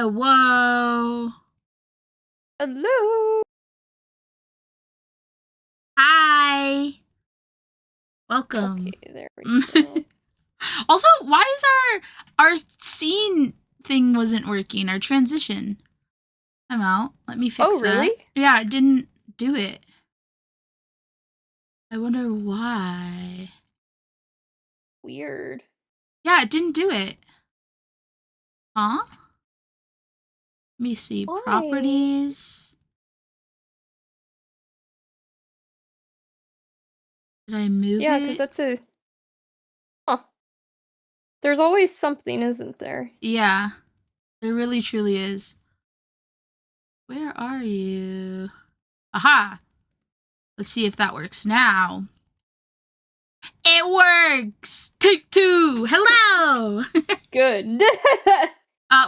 Hello. Hello. Hi. Welcome. Okay, there we go. Also, why is our scene thing wasn't working? Our transition. I'm out. Let me fix that. Oh, really? Yeah, it didn't do it. I wonder why. Weird. Yeah, it didn't do it. Huh? Let me see. Why? Properties. Did I move it? Yeah, because that's a... Huh. There's always something, isn't there? Yeah. There really truly is. Where are you? Aha! Let's see if that works now. It works! Take two! Hello! Good.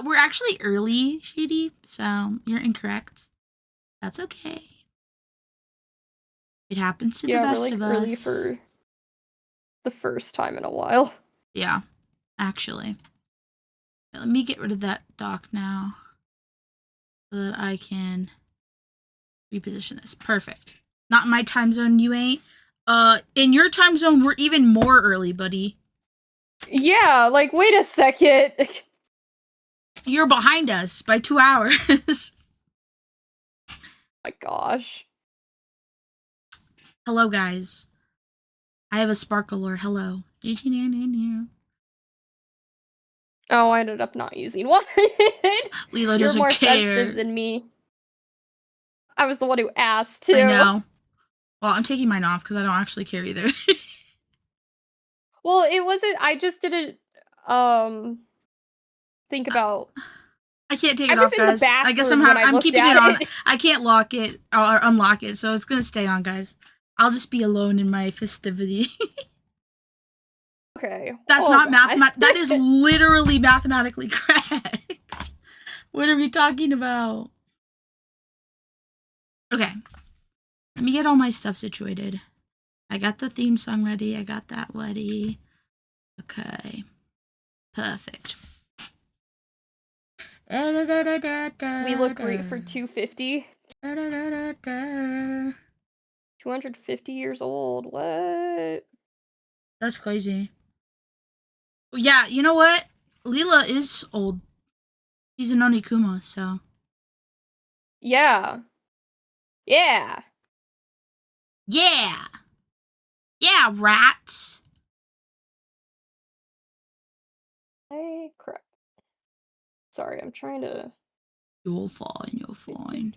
We're actually early, Shady, so you're incorrect. That's okay. It happens to the best we're like of early us. for the first time in a while. Yeah, actually. Let me get rid of that dock now so that I can reposition this. Perfect. Not in my time zone, you ain't. In your time zone, we're even more early, buddy. Yeah, like, wait a second. You're behind us by 2 hours. My gosh. Hello, guys. I have a sparkler. Hello. Oh, I ended up not using one. Lila You're doesn't more care. sensitive than me. I was the one who asked, too. I know. Well, I'm taking mine off because I don't actually care either. Well, it wasn't... I just didn't, think about... I can't take I it was off, in the guys. I guess bathroom when I I'm looked keeping at it on. it. I can't lock it or unlock it, so it's gonna stay on, guys. I'll just be alone in my festivity. Okay. That's not mathematic. That is literally mathematically correct. What are we talking about? Okay. Let me get all my stuff situated. I got the theme song ready. I got that ready. Okay. Perfect. We look great for 250. 250 years old. What? That's crazy. Yeah, you know what? Lila is old. She's an Onikuma, so. Yeah. Yeah. Yeah! Yeah, rats! Hey, crap. Sorry, I'm trying to... You're fine, you're fine.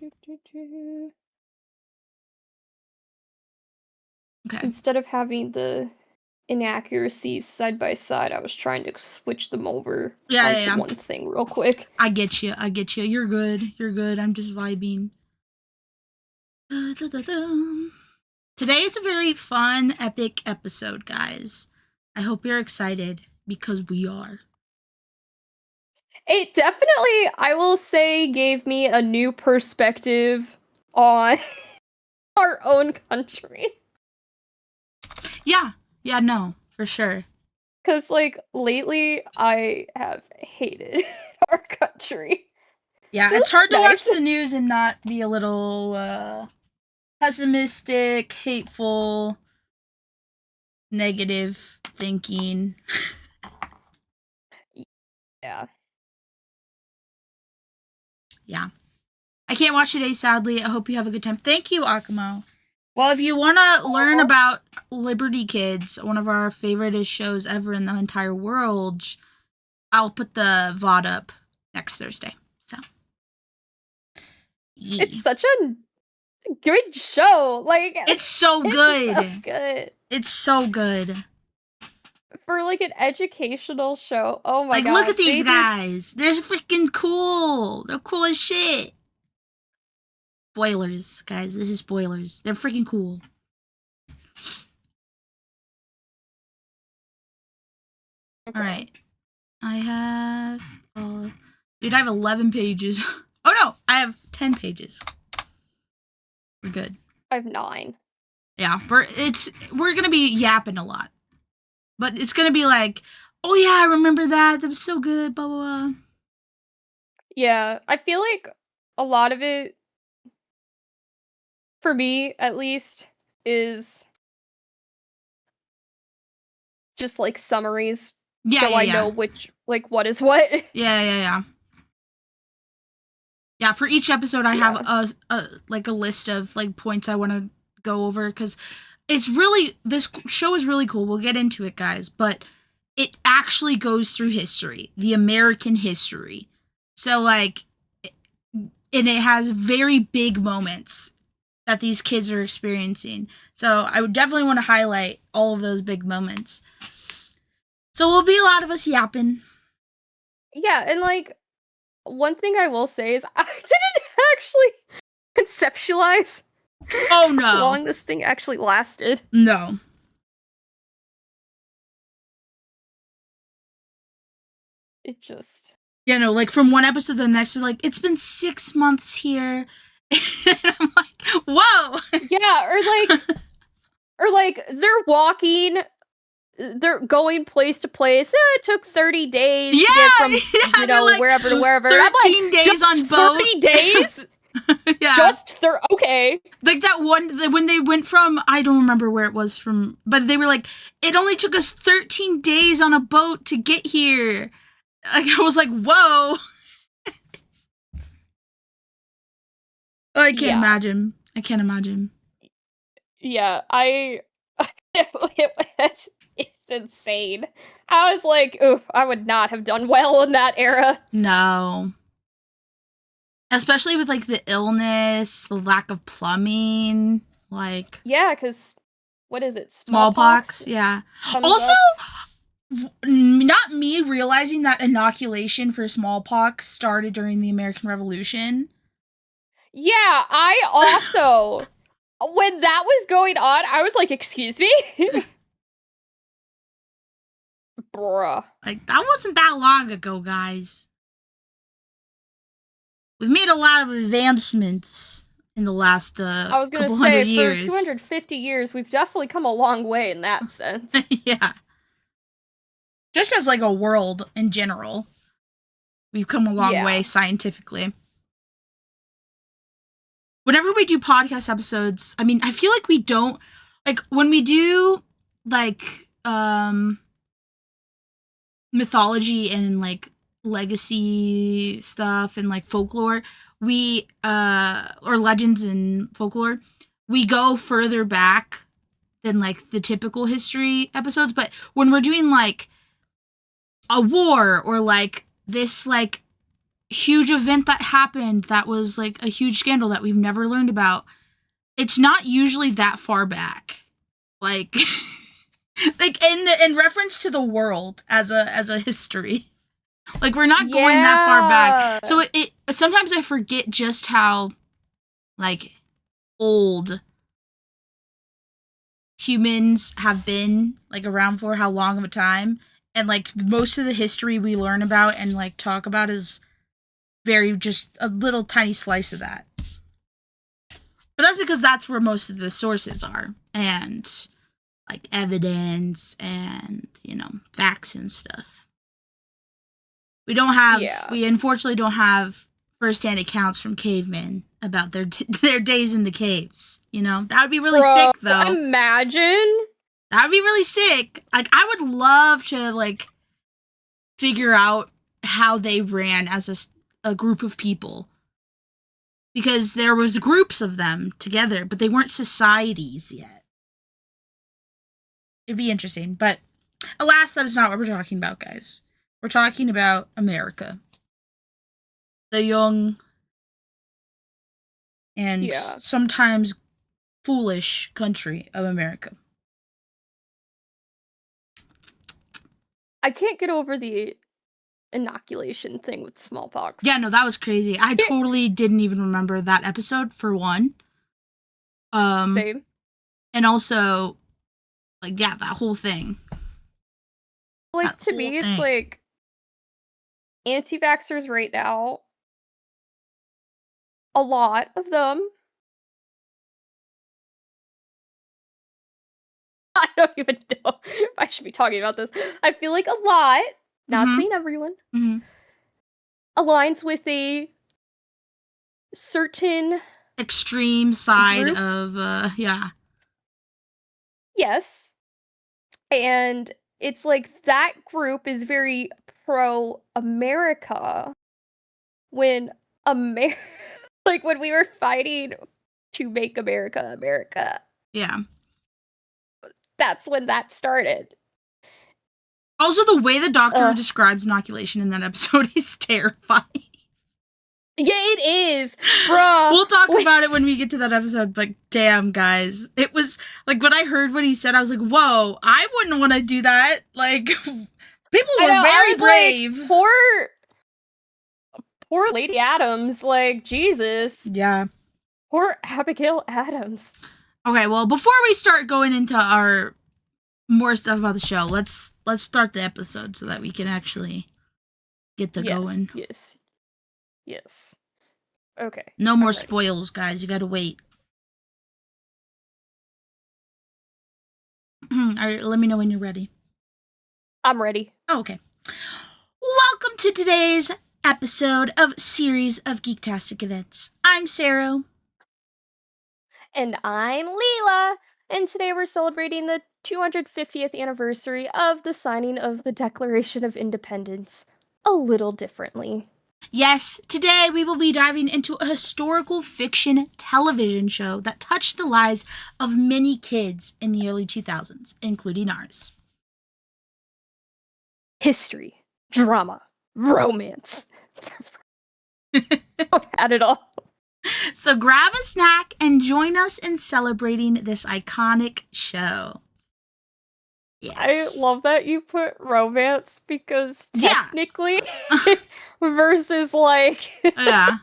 Okay. Instead of having the inaccuracies side by side, I was trying to switch them over onto one thing real quick. I get you. You're good. I'm just vibing. Today is a very fun, epic episode, guys. I hope you're excited, because we are. It definitely, I will say, gave me a new perspective on our own country. Yeah, no, for sure. Because, like, lately, I have hated our country. Yeah, so it's hard to watch the news and not be a little, pessimistic, hateful, negative thinking. Yeah. Yeah. I can't watch today, sadly. I hope you have a good time. Thank you, Akamo. Well, if you want to learn about Liberty Kids, one of our favoriteest shows ever in the entire world, I'll put the VOD up next Thursday. So, yeah. It's such a good show. Like, it's so good. It's so good. It's so good. For, like, an educational show. Oh my god. Like, look at these guys. They're freaking cool. They're cool as shit. Spoilers, guys. This is spoilers. They're freaking cool. Okay. Alright. I have... dude, I have 11 pages. Oh no! I have 10 pages. We're good. I have 9. Yeah, we're gonna be yapping a lot. But it's gonna be like, oh yeah, I remember that. That was so good, blah, blah, blah. Yeah, I feel like a lot of it, for me at least, is just like summaries, Yeah, so yeah, I yeah. know which like what is what. Yeah, yeah, yeah. Yeah, for each episode I have Yeah. a like a list of like points I want to go over cuz it's really this show is really cool. We'll get into it, guys, but it actually goes through history, the American history. So like and it has very big moments that these kids are experiencing. So I would definitely want to highlight all of those big moments. So will be a lot of us yapping. Yeah, and like one thing I will say is I didn't actually conceptualize Oh how no. long this thing actually lasted. No. It just You know, like from one episode to the next, they're like, it's been 6 months here. And I'm like, whoa. yeah, or like they're walking, they're going place to place. It took 30 days Yeah, to get from, yeah, they're like wherever to wherever. And I'm 13 like, days just on boat. 30 days? Yeah. Okay. Like that one, when they went from, I don't remember where it was from, but they were like, it only took us 13 days on a boat to get here. Like, I was like, whoa. I can't Yeah. imagine. I can't imagine. Yeah, it's insane. I was like, ooh, I would not have done well in that era. No. Especially with like the illness, the lack of plumbing, like Yeah, because what is it? smallpox. Yeah. Comes Also, up. not me realizing that inoculation for smallpox started during the American Revolution. Yeah, I also, when that was going on, I was like, excuse me? Bruh. Like, that wasn't that long ago, guys. We've made a lot of advancements in the last I was gonna couple say, hundred for years. 250 years, we've definitely come a long way in that sense. Yeah. Just as like a world in general, we've come a long way Yeah. scientifically. Whenever we do podcast episodes, I mean, I feel like we don't like when we do like mythology and like legacy stuff and like folklore, we or legends and folklore, we go further back than like the typical history episodes, but when we're doing like a war or like this like huge event that happened that was like a huge scandal that we've never learned about, it's not usually that far back. Like like in reference to the world as a history. Like we're not going that far back. So it sometimes I forget just how like old humans have been like around for how long of a time, and like most of the history we learn about and like talk about is very just a little tiny slice of that. But that's because that's where most of the sources are and like evidence and, you know, facts and stuff. We don't have we unfortunately don't have firsthand accounts from cavemen about their days in the caves, you know? That would be really sick though. Imagine. That would be really sick. Like I would love to like figure out how they ran as a group of people. Because there was groups of them together, but they weren't societies yet. It'd be interesting, but alas, that is not what we're talking about, guys. We're talking about America. The young and sometimes foolish country of America. I can't get over the inoculation thing with smallpox. Yeah, no, that was crazy. I totally didn't even remember that episode, for one. Same. And also, like, yeah, that whole thing. Like, to me, it's like anti-vaxxers right now, a lot of them. I don't even know if I should be talking about this. I feel like a lot, not saying everyone, aligns with a certain extreme side group. of yeah. Yes. And it's like that group is very pro-America when Amer like when we were fighting to make America America. Yeah. That's when that started. Also, the way the doctor describes inoculation in that episode is terrifying. Yeah, it is, bruh. We'll talk about it when we get to that episode, but damn, guys. It was, like, when I heard what he said, I was like, whoa, I wouldn't want to do that. Like, people were very brave. Like, poor Lady Adams, like, Jesus. Yeah. Poor Abigail Adams. Okay, well, before we start going into our more stuff about the show, let's start the episode so that we can actually get the going. Yes. Okay. No more spoils, guys. You gotta wait. Alright, let me know when you're ready. I'm ready. Oh, okay. Welcome to today's episode of Series of Geektastic Events. I'm Sero. And I'm Lila. And today we're celebrating the 250th anniversary of the signing of the Declaration of Independence a little differently. Yes, today we will be diving into a historical fiction television show that touched the lives of many kids in the early 2000s, including ours. History, drama, romance. I've had it all. So grab a snack and join us in celebrating this iconic show. Yes. I love that you put romance because technically versus like yeah.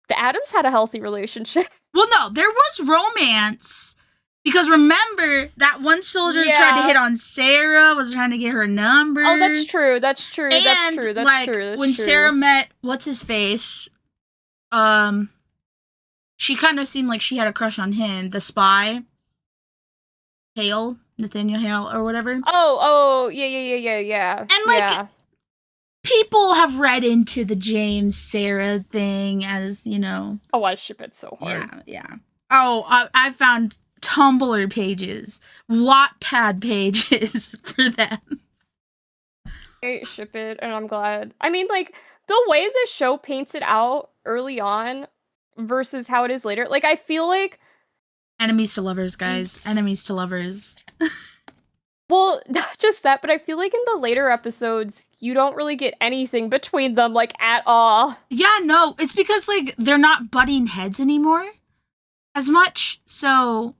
The Addams had a healthy relationship. Well, no, there was romance because remember that one soldier tried to hit on Sarah, was trying to get her number. Oh, that's true. And when Sarah met what's his face, she kind of seemed like she had a crush on him, the spy. Nathaniel Hale or whatever. Yeah. And like people have read into the James Sarah thing as, you know. Oh, I ship it so hard. Yeah. Oh, I found Tumblr pages, Wattpad pages for them. I ship it, and I'm glad. I mean, like, the way the show paints it out early on versus how it is later, like, I feel like enemies to lovers, guys. Enemies to lovers. Well, not just that, but I feel like in the later episodes, you don't really get anything between them, like, at all. Yeah, no. It's because, like, they're not butting heads anymore as much, so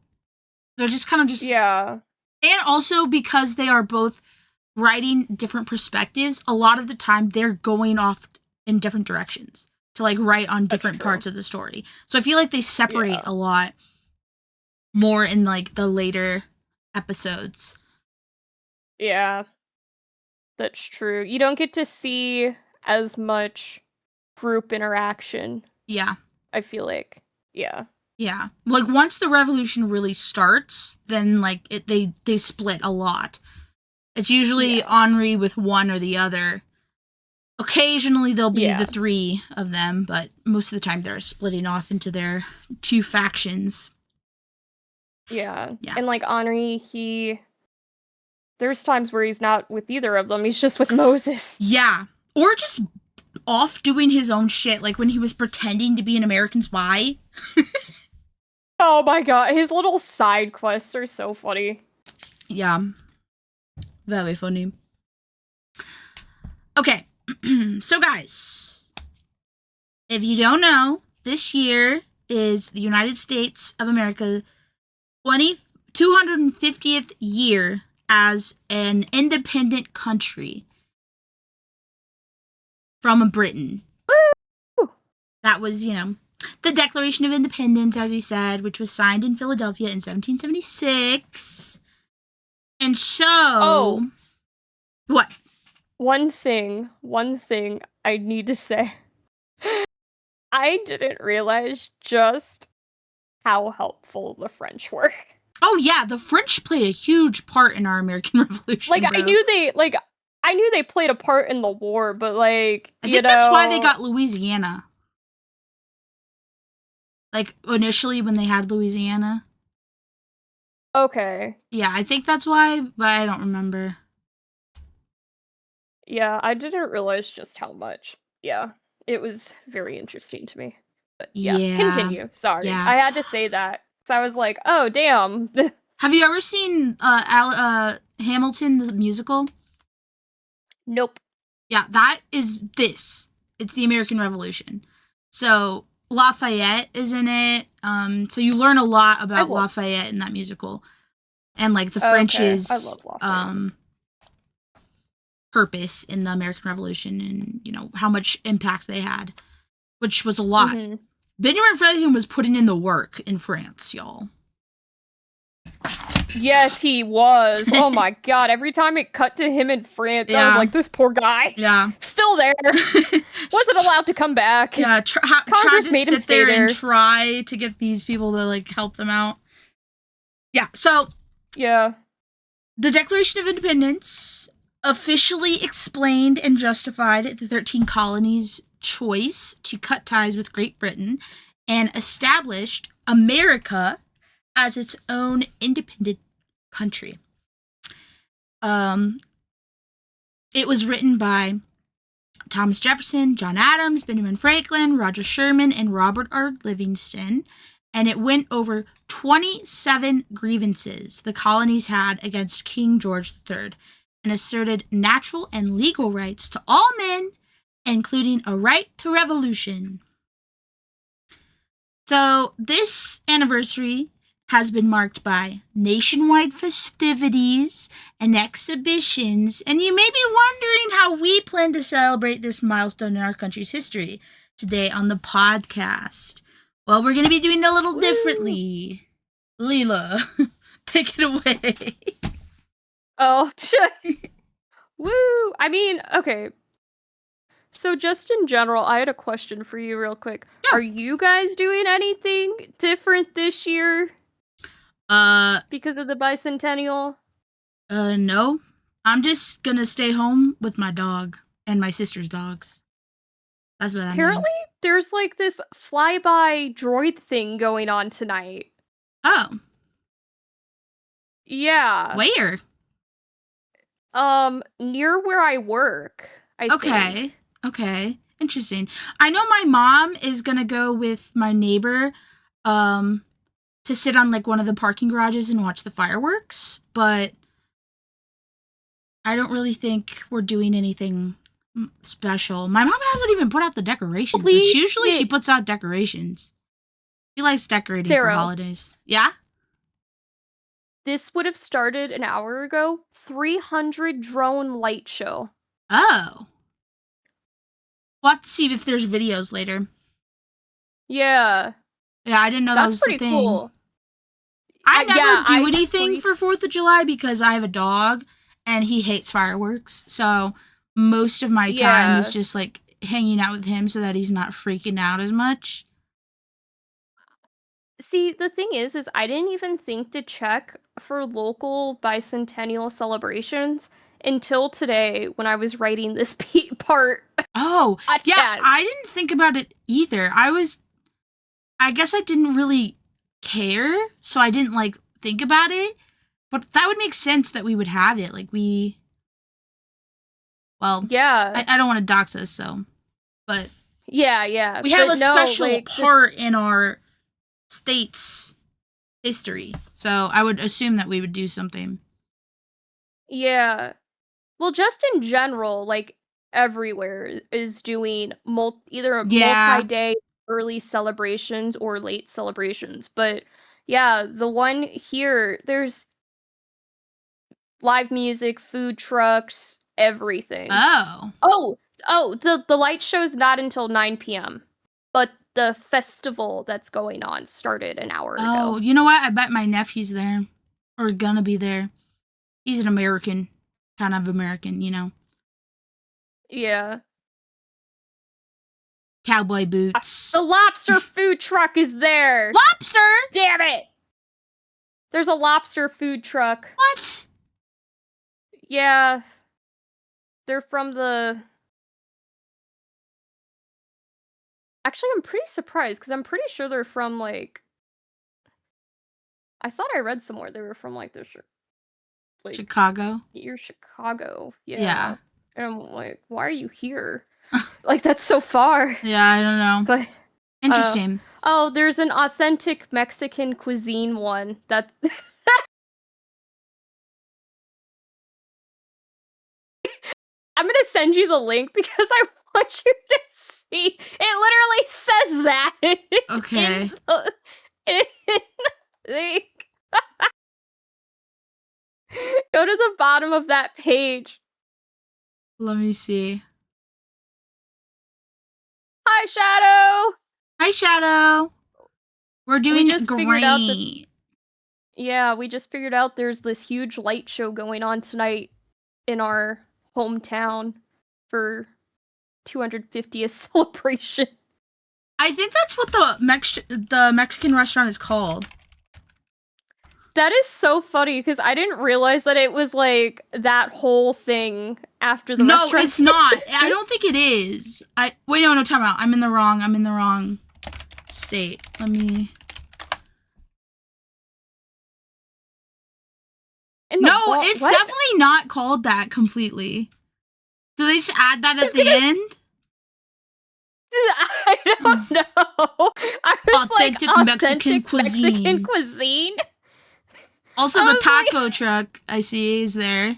they're just kind of just... Yeah. And also because they are both writing different perspectives, a lot of the time they're going off in different directions to, like, write on different parts of the story. So I feel like they separate a lot more in, like, the later episodes. Yeah, that's true. You don't get to see as much group interaction. Yeah. I feel like. Yeah. Yeah. Like, once the revolution really starts, then, like, they split a lot. It's usually Henri with one or the other. Occasionally there'll be the three of them, but most of the time they're splitting off into their two factions. Yeah. And, like, Henri, there's times where he's not with either of them. He's just with Moses. Yeah. Or just off doing his own shit, like when he was pretending to be an American spy. Oh my god, his little side quests are so funny. Yeah. Very funny. Okay. So guys, if you don't know, this year is the United States of America 250th year as an independent country from Britain. Woo! That was, you know, the Declaration of Independence, as we said, which was signed in Philadelphia in 1776. And so... What? One thing I need to say. I didn't realize just how helpful the French were. Oh yeah, the French played a huge part in our American Revolution. Like, bro. I knew they, like, I knew they played a part in the war, but like, I think that's why they got Louisiana. Like, initially when they had Louisiana. Okay. Yeah, I think that's why, but I don't remember. Yeah, I didn't realize just how much. Yeah, it was very interesting to me. But yeah, Yeah. continue. Sorry. Yeah. I had to say that. So I was like, oh, damn. Have you ever seen Hamilton the musical? Nope. Yeah, that is this. It's the American Revolution. So Lafayette is in it. So you learn a lot I about love. Lafayette in that musical, and like the Okay, I French's love Lafayette. purpose in the American Revolution, and how much impact they had, which was a lot. Mm-hmm. Benjamin Franklin was putting in the work in France, y'all. Yes, he was. Oh my god, every time it cut to him in France, I was Yeah. like, this poor guy. Yeah. Still there. Wasn't allowed to come back. Yeah, tried Congress to made him sit stay there and there. try to get these people to like help them out. Yeah, so Yeah. the Declaration of Independence officially explained and justified the 13 colonies' choice to cut ties with Great Britain and established America as its own independent country. It was written by Thomas Jefferson, John Adams, Benjamin Franklin, Roger Sherman, and Robert R. Livingston, and it went over 27 grievances the colonies had against King George III and asserted natural and legal rights to all men, including a right to revolution. So this anniversary has been marked by nationwide festivities and exhibitions, and you may be wondering how we plan to celebrate this milestone in our country's history today on the podcast. Well, we're going to be doing it a little differently. Lila, take it away. Oh, woo! I mean, okay. So just in general, I had a question for you real quick. Yeah. Are you guys doing anything different this year? Because of the bicentennial? No. I'm just going to stay home with my dog and my sister's dogs. That's what I'm doing. Apparently, there's like this flyby droid thing going on tonight. Oh. Yeah. Where? Near where I work, I think. Okay. Interesting. I know my mom is gonna go with my neighbor, to sit on like one of the parking garages and watch the fireworks, but I don't really think we're doing anything special. My mom hasn't even put out the decorations, which usually she puts out decorations. She likes decorating for holidays. Yeah? This would have started an hour ago. 300 drone light show. Oh. We'll have to see if there's videos later. Yeah. Yeah, I didn't know that was the thing. That's pretty cool. I never do anything for 4th of July because I have a dog and he hates fireworks. So most of my time is just like hanging out with him so that he's not freaking out as much. See, the thing is I didn't even think to check for local bicentennial celebrations until today when I was writing this part. Oh, yeah, I didn't think about it either. I guess I didn't really care, so I didn't like think about it. But that would make sense that we would have it. Like yeah. I don't want to dox us, so, but yeah. We have a special part in our state's history, so I would assume that we would do something. Yeah. Well, just in general, like everywhere is doing either multi-day early celebrations or late celebrations. But yeah, the one here, there's live music, food trucks, everything. Oh, the light show's not until 9 p.m. But the festival that's going on started an hour ago. Oh, you know what? I bet my nephew's there. Or gonna be there. He's an American. Kind of American, you know. Yeah. Cowboy boots. The lobster food truck is there. Lobster? Damn it. There's a lobster food truck. What? Yeah. They're from the... Actually, I'm pretty surprised, because I'm pretty sure they're from, like... I thought I read somewhere they were from, like, like, Chicago. near Chicago. Yeah. Yeah. And I'm like, why are you here? Like, that's so far. Yeah, I don't know. But... Interesting. Oh, there's an authentic Mexican cuisine one that... I'm gonna send you the link because I want you to see. It literally says that. Okay. In the link. Go to the bottom of that page. Let me see. Hi, Shadow! Hi, Shadow. We're doing great. Yeah, we just figured out there's this huge light show going on tonight in our hometown for 250th celebration. I think that's what the Mexican restaurant is called. That is so funny, because I didn't realize that it was, like, that whole thing after the restaurant. No, it's not. I don't think it is. Wait, no, time out. I'm in the wrong state. Let me... It's definitely not called that completely. Do they just add that at the end? I don't know. I was authentic Mexican cuisine. Also, the taco truck I see is there.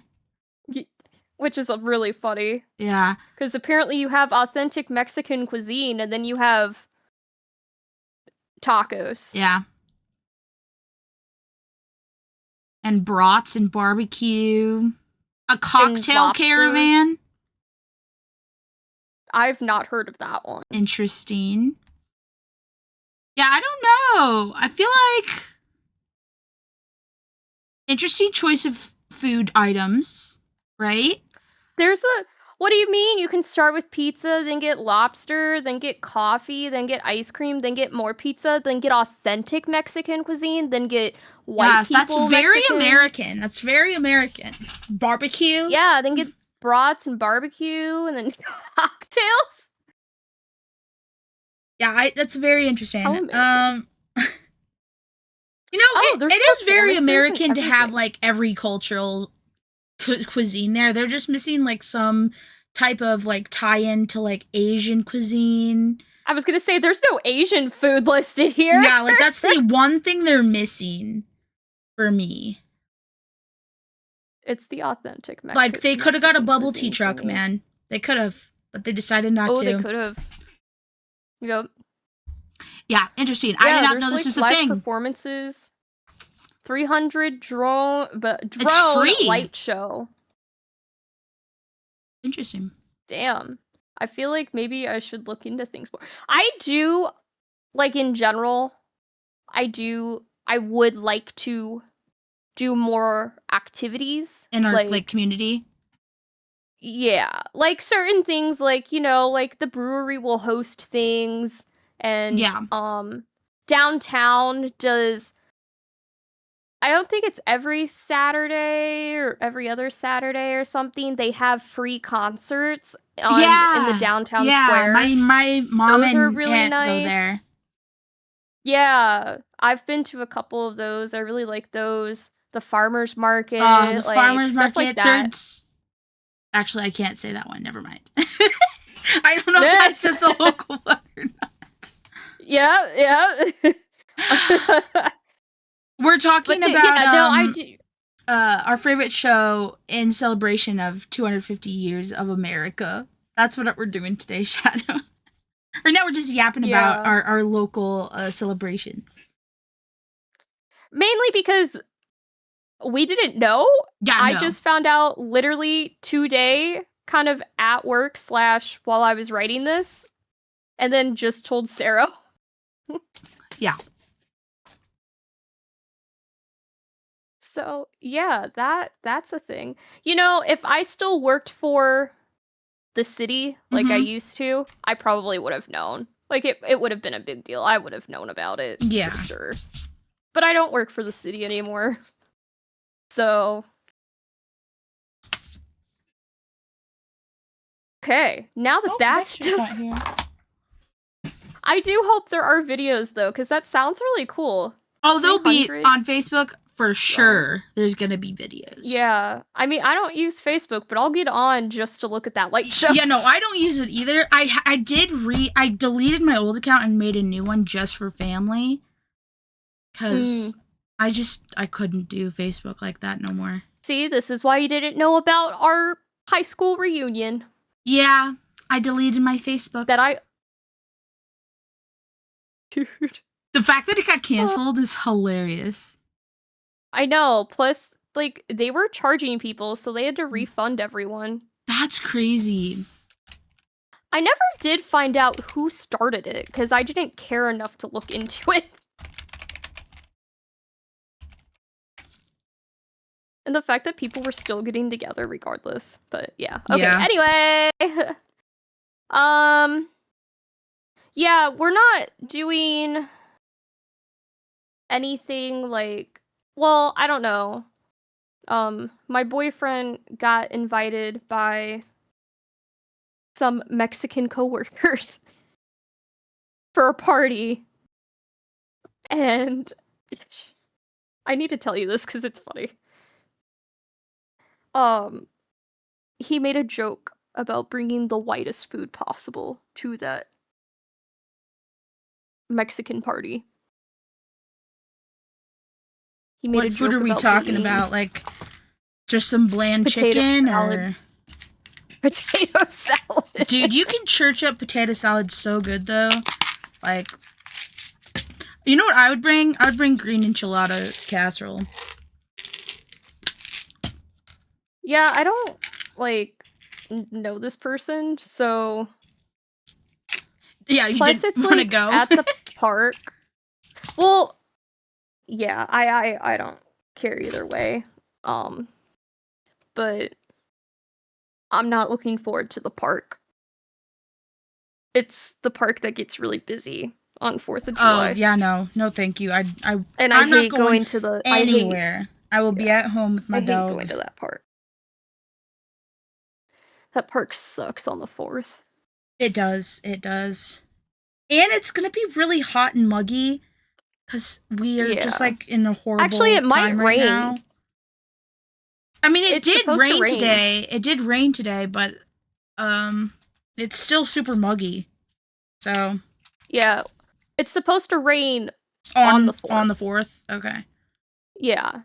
Which is really funny. Yeah. Because apparently you have authentic Mexican cuisine, and then you have tacos. Yeah. And brats and barbecue. A cocktail caravan. I've not heard of that one. Interesting. Yeah, I don't know. I feel like... Interesting choice of food items, right? What do you mean? You can start with pizza, then get lobster, then get coffee, then get ice cream, then get more pizza, then get authentic Mexican cuisine, then get white people that's very Mexican. American. That's very American. Barbecue. Yeah, then get brats and barbecue, and then cocktails. Yeah, that's very interesting. It is very American to have, like, every cultural cuisine there. They're just missing, like, some type of, like, tie-in to, like, Asian cuisine. I was gonna say, there's no Asian food listed here. Yeah, like, that's the one thing they're missing for me. It's the authentic Mexican. Like, they could have got a bubble tea truck, man. They could have, but they decided not to. Oh, they could have. Yep. Yeah, interesting. I did not know this was a thing. Performances. 300 drone light show. Interesting. Damn. I feel like maybe I should look into things more. I do, like, in general, I would like to do more activities in our like community. Yeah, like certain things, like, you know, like the brewery will host things, and downtown does. I don't think it's every Saturday or every other Saturday or something. They have free concerts in the downtown square. My mom those and really aunt nice. go there. Yeah, I've been to a couple of those. I really like those. The farmers market. The farmers stuff market. Like that. Actually, I can't say that one. Never mind. I don't know if that's just a local one or not. Yeah. We're talking about our favorite show in celebration of 250 years of America. That's what we're doing today, Shadow. Right now we're just yapping about our local celebrations. Mainly because we didn't know. I just found out literally today, kind of at work / while I was writing this, and then just told Sero. Yeah. So, yeah, that's a thing. You know, if I still worked for the city like I used to, I probably would have known. Like, it would have been a big deal. I would have known about it. Yeah. For sure. But I don't work for the city anymore. So... Okay, now that Oh, that's Dexter's done, not here. I do hope there are videos though, because that sounds really cool. Oh, they'll be 300? on Facebook for sure. There's gonna be videos. Yeah, I mean, I don't use Facebook, but I'll get on just to look at that light show. Yeah, no, I don't use it either. I deleted my old account and made a new one just for family. Cause I couldn't do Facebook like that no more. See, this is why you didn't know about our high school reunion. Yeah, I deleted my Facebook. Dude. The fact that it got canceled is hilarious. I know. Plus, like, they were charging people, so they had to refund everyone. That's crazy. I never did find out who started it, because I didn't care enough to look into it. And the fact that people were still getting together regardless. But yeah. Okay, Yeah. anyway. Yeah, we're not doing anything like, well, I don't know. My boyfriend got invited by some Mexican coworkers for a party. And I need to tell you this because it's funny. He made a joke about bringing the whitest food possible to that Mexican party. He made What food are we talking about? Like, just some bland chicken or potato salad? Dude, you can church up potato salad so good though. Like, you know what I would bring? I would bring green enchilada casserole. Yeah, I don't know this person, so yeah. You plus didn't it's want to go at the park. Well, yeah, I don't care either way. But I'm not looking forward to the park. It's the park that gets really busy on 4th of July. Oh yeah, no, thank you. I'm hate not going to the anywhere. I will be at home with my dog. I hate going to that park. That park sucks on the 4th. It does. It does. And it's gonna be really hot and muggy because we are just like in the horrible Actually, it might time rain. Right now. I mean, it did rain rain today. It did rain today, but it's still super muggy. So yeah, it's supposed to rain on the 4th. On the 4th, okay. Yeah.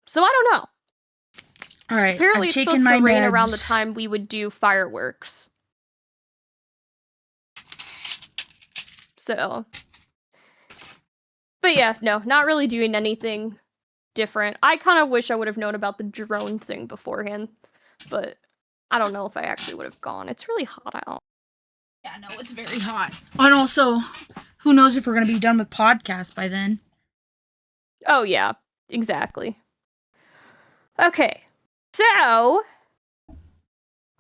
So I don't know. All right. Apparently, it's supposed to rain around the time we would do fireworks. So, but yeah, no, not really doing anything different. I kind of wish I would have known about the drone thing beforehand, but I don't know if I actually would have gone. It's really hot out. Yeah, no, it's very hot. And also, who knows if we're going to be done with podcasts by then. Oh, yeah, exactly. Okay, so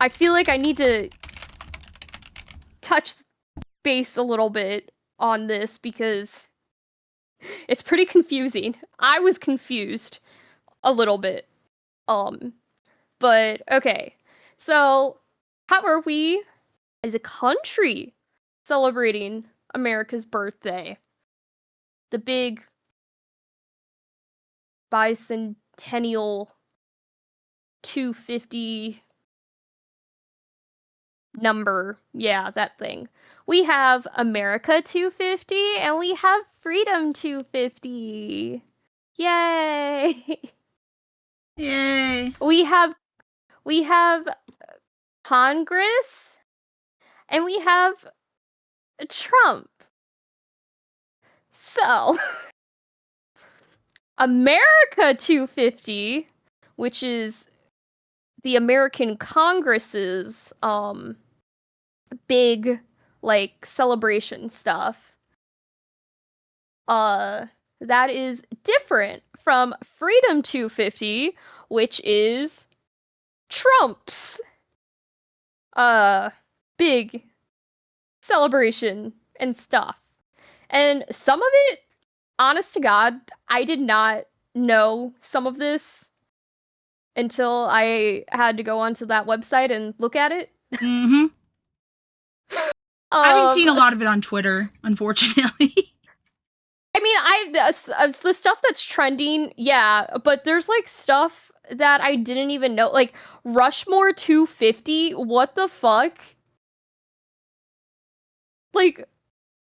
I feel like I need to touch base a little bit on this because it's pretty confusing. I was confused a little bit. But okay. So, how are we as a country celebrating America's birthday? The big bicentennial 250 number. Yeah, that thing. We have America 250 and we have Freedom 250. Yay! Yay! We have Congress and we have Trump. So, America 250, which is the American Congress's big celebration stuff. That is different from Freedom 250, which is Trump's big celebration and stuff. And some of it, honest to God, I did not know some of this until I had to go onto that website and look at it. Mm-hmm. I haven't seen a lot of it on Twitter, unfortunately. I mean, the stuff that's trending, yeah, but there's like stuff that I didn't even know, like Rushmore 250. What the fuck? Like,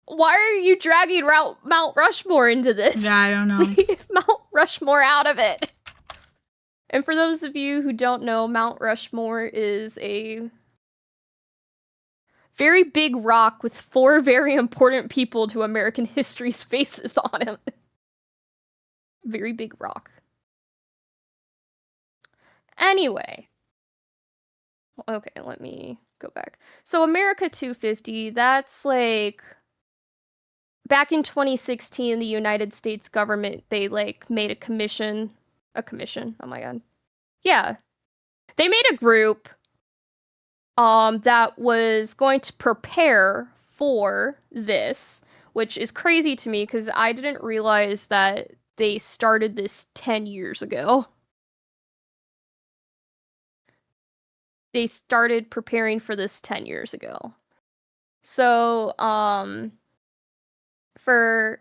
why are you dragging Mount Rushmore into this? Yeah, I don't know. Leave Mount Rushmore out of it. And for those of you who don't know, Mount Rushmore is a very big rock with 4 very important people to American history's faces on it. Very big rock. Anyway. Okay, let me go back. So America 250, that's like back in 2016, the United States government, they like made a commission. Oh my god. Yeah. They made a group that was going to prepare for this, which is crazy to me because I didn't realize that they started this 10 years ago. They started preparing for this 10 years ago. So, for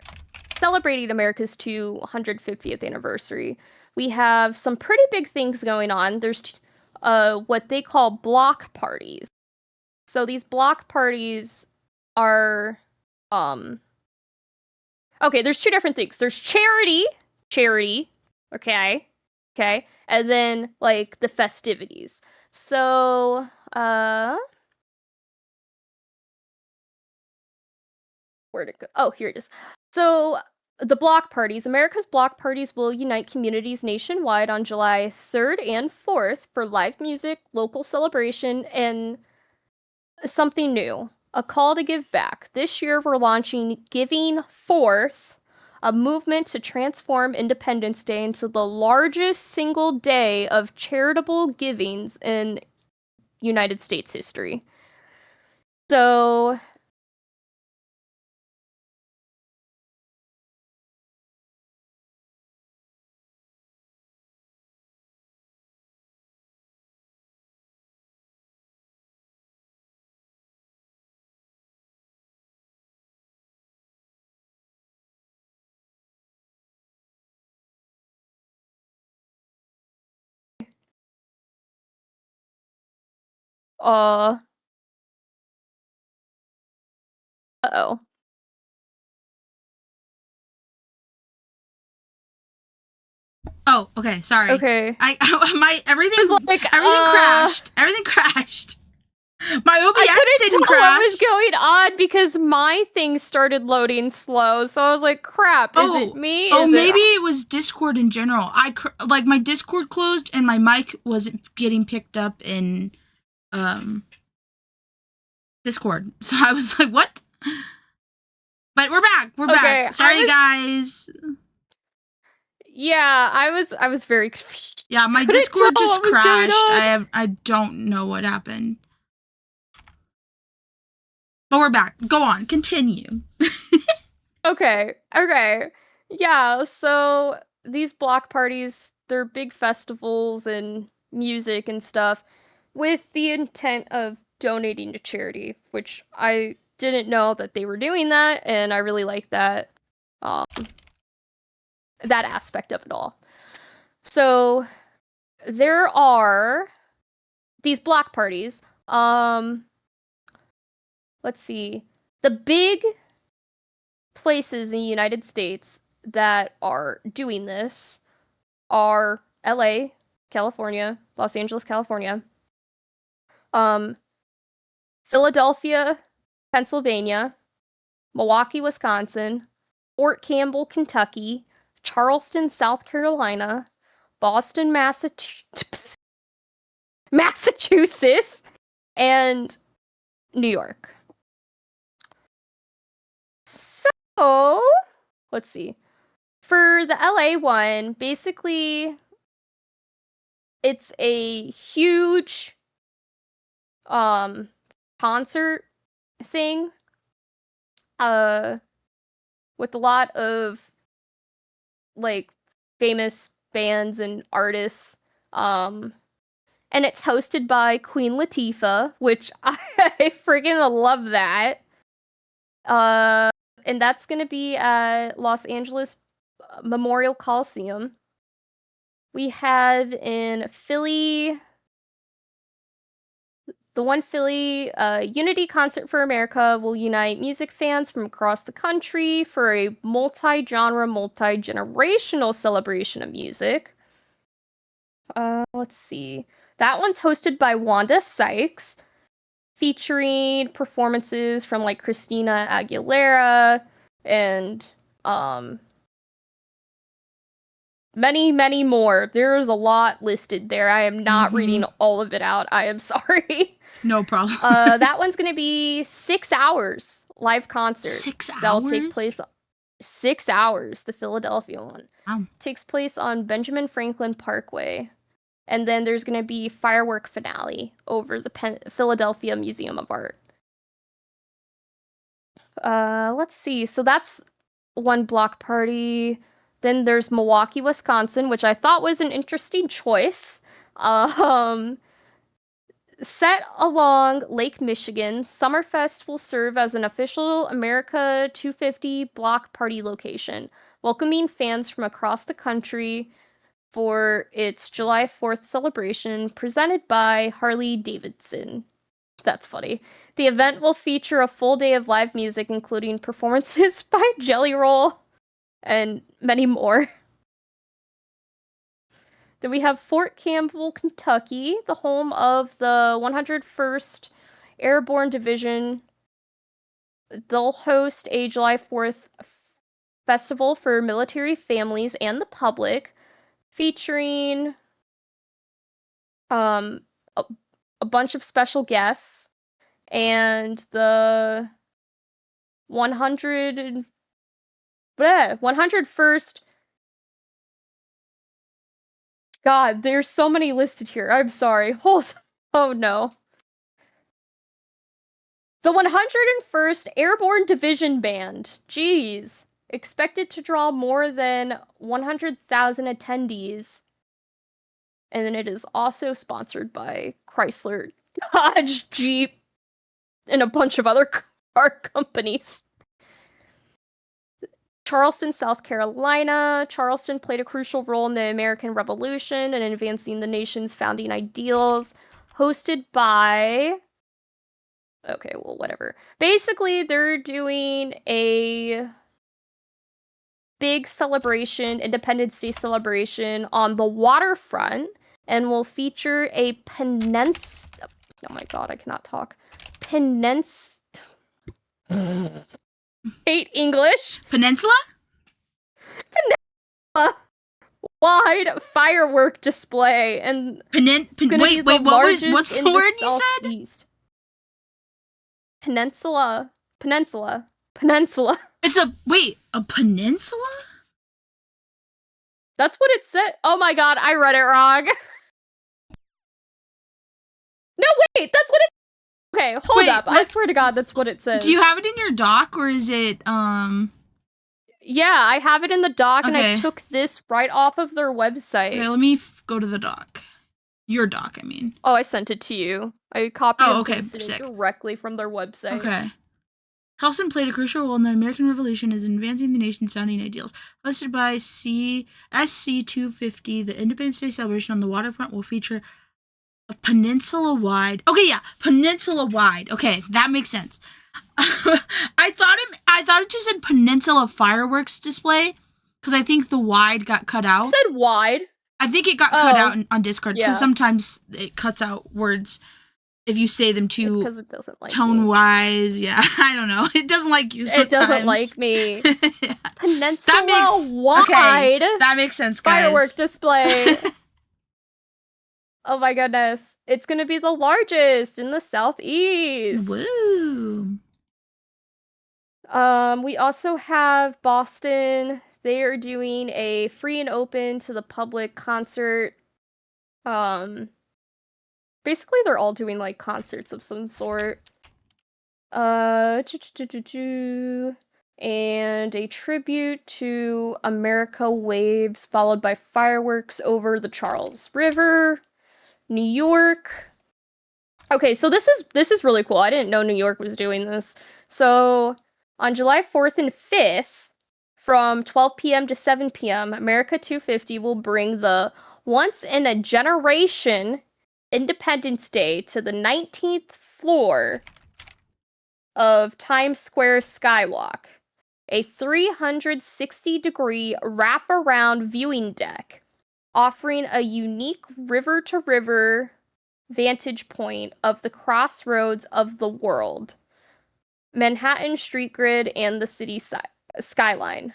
celebrating America's 250th anniversary, we have some pretty big things going on. There's what they call block parties. So these block parties are okay, there's 2 different things. There's charity, okay? Okay. And then like the festivities. So, where'd it go? Oh, here it is. So the block parties, America's block parties will unite communities nationwide on July 3rd and 4th for live music, local celebration, and something new. A call to give back. This year we're launching Giving Forth, a movement to transform Independence Day into the largest single day of charitable givings in United States history. So uh uh-oh. Oh, okay. Sorry. Okay. My everything I was like, crashed. Everything crashed. My OBS I couldn't didn't tell crash. what was going on because my thing started loading slow. So I was like, crap, is it me? Maybe it was Discord in general. Like my Discord closed and my mic wasn't getting picked up in Discord. So I was like, what? But we're back. We're back. Sorry, guys. Yeah, I was very confused. Yeah, my Discord just crashed. I don't know what happened. But we're back. Go on. Continue. Okay. Yeah, so these block parties, they're big festivals and music and stuff with the intent of donating to charity, which I didn't know that they were doing that, and I really like that that aspect of it all. So there are these block parties. Let's see. The big places in the United States that are doing this are LA, California, Los Angeles, California, Philadelphia, Pennsylvania, Milwaukee, Wisconsin, Fort Campbell, Kentucky, Charleston, South Carolina, Boston, Massachusetts, and New York. So, let's see. For the LA one, basically, it's a huge concert thing with a lot of like famous bands and artists And it's hosted by Queen Latifah, which I freaking love that. And that's gonna be at Los Angeles Memorial Coliseum. We have in Philly, the one Philly Unity Concert for America will unite music fans from across the country for a multi-genre, multi-generational celebration of music. Let's see. That one's hosted by Wanda Sykes, featuring performances from like Christina Aguilera and many, many more. There's a lot listed there. I am not reading all of it out. I am sorry. No problem. That one's gonna be 6 hours live concert. 6 hours? That will take place 6 hours. The Philadelphia one takes place on Benjamin Franklin Parkway, and then there's gonna be firework finale over the Philadelphia Museum of Art. Let's see. So that's one block party. Then there's Milwaukee, Wisconsin, which I thought was an interesting choice. Set along Lake Michigan, Summerfest will serve as an official America 250 block party location, welcoming fans from across the country for its July 4th celebration presented by Harley Davidson. That's funny. The event will feature a full day of live music, including performances by Jelly Roll and many more. Then we have Fort Campbell, Kentucky, the home of the 101st Airborne Division. They'll host a July 4th festival for military families and the public, featuring a bunch of special guests and the 101st. God, there's so many listed here. I'm sorry. Oh no. The 101st Airborne Division Band. Jeez. Expected to draw more than 100,000 attendees. And then it is also sponsored by Chrysler, Dodge, Jeep, and a bunch of other car companies. Charleston, South Carolina. Charleston played a crucial role in the American Revolution and in advancing the nation's founding ideals. Hosted by... Okay, well, whatever. Basically, they're doing a big celebration, Independence Day celebration, on the waterfront, and will feature a peninsula... Oh my god, I cannot talk. Hate English. Peninsula? Peninsula wide firework display, and wait, what's the word you said? Peninsula. It's a peninsula? That's what it said. Oh my god, I read it wrong. No, wait, that's what it... Okay, hold up. I swear to god, that's what it says. Do you have it in your doc, or is it, Yeah, I have it in the doc, and I took this right off of their website. Okay, let me go to the doc. Your doc, I mean. Oh, I sent it to you. I copied and pasted it directly from their website. Okay. Charleston played a crucial role in the American Revolution as in advancing the nation's founding ideals. Hosted by SC250, the Independence Day celebration on the waterfront will feature a peninsula-wide... Okay, yeah, peninsula-wide. Okay, that makes sense. I thought it just said peninsula fireworks display, because I think the wide got cut out. It said wide. I think it got cut out on Discord, because sometimes it cuts out words if you say them too because it doesn't like tone-wise. Yeah, I don't know. It doesn't like you sometimes. It doesn't like me. Yeah. Peninsula wide. Okay, that makes sense, guys. Firework display. Oh my goodness. It's going to be the largest in the Southeast. Woo. We also have Boston. They are doing a free and open to the public concert. Basically they're all doing like concerts of some sort. and a tribute to America waves, followed by fireworks over the Charles River. New York. Okay, so this is really cool. I didn't know New York was doing this. So on July 4th and 5th, from 12 p.m. to 7 p.m., America 250 will bring the once in a generation Independence Day to the 19th floor of Times Square Skywalk, a 360-degree wraparound viewing deck offering a unique river-to-river vantage point of the crossroads of the world, Manhattan street grid, and the city skyline.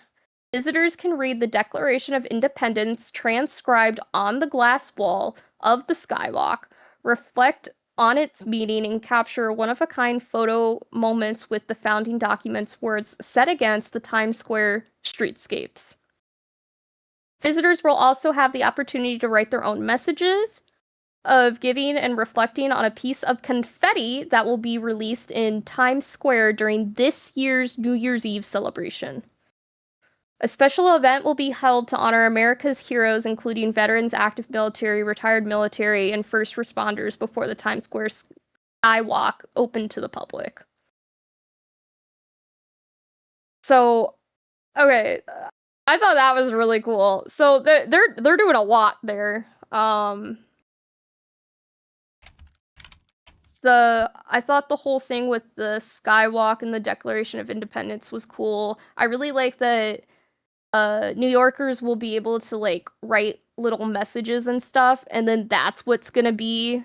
Visitors can read the Declaration of Independence transcribed on the glass wall of the skywalk, reflect on its meaning, and capture one-of-a-kind photo moments with the founding documents' words set against the Times Square streetscapes. Visitors will also have the opportunity to write their own messages of giving and reflecting on a piece of confetti that will be released in Times Square during this year's New Year's Eve celebration. A special event will be held to honor America's heroes, including veterans, active military, retired military, and first responders before the Times Square Skywalk opened to the public. So, okay, I thought that was really cool. So they're doing a lot there. I thought the whole thing with the Skywalk and the Declaration of Independence was cool. I really like that New Yorkers will be able to like write little messages and stuff, and then that's what's gonna be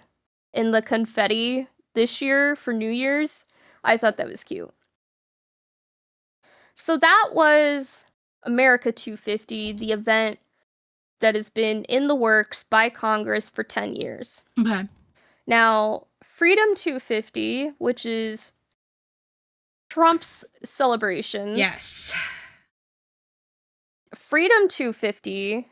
in the confetti this year for New Year's. I thought that was cute. So that was America 250, the event that has been in the works by Congress for 10 years. Okay. Now, Freedom 250, which is Trump's celebrations. Yes. Freedom 250.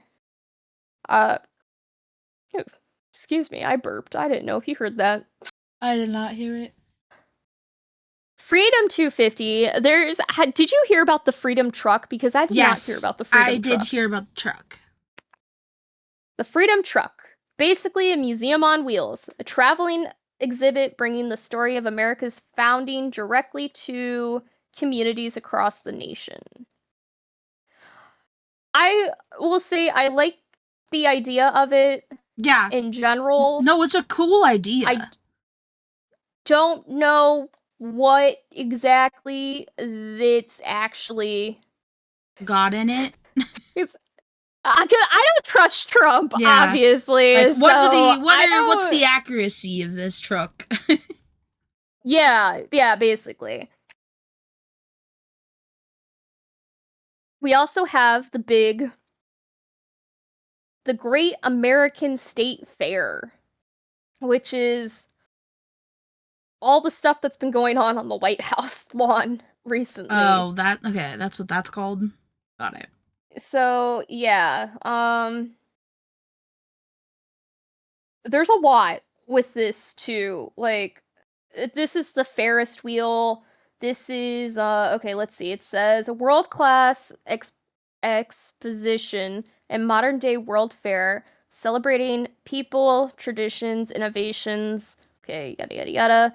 Excuse me, I burped. I didn't know if you heard that. I did not hear it. Freedom 250. Did you hear about the Freedom Truck? Because I did not hear about the Freedom Truck. I did hear about the truck. The Freedom Truck. Basically a museum on wheels. A traveling exhibit bringing the story of America's founding directly to communities across the nation. I will say I like the idea of it. Yeah. In general. No, it's a cool idea. I don't know what exactly that's actually got in it. I don't trust Trump, obviously. Like, so what's the accuracy of this truck? Yeah, basically. We also have the Great American State Fair, which is all the stuff that's been going on the White House lawn recently. Oh, okay, that's what that's called. Got it. So, yeah, there's a lot with this too. Like, this is the Ferris wheel. This is okay, let's see. It says a world-class exposition and modern-day world fair celebrating people, traditions, innovations, okay, yada yada yada,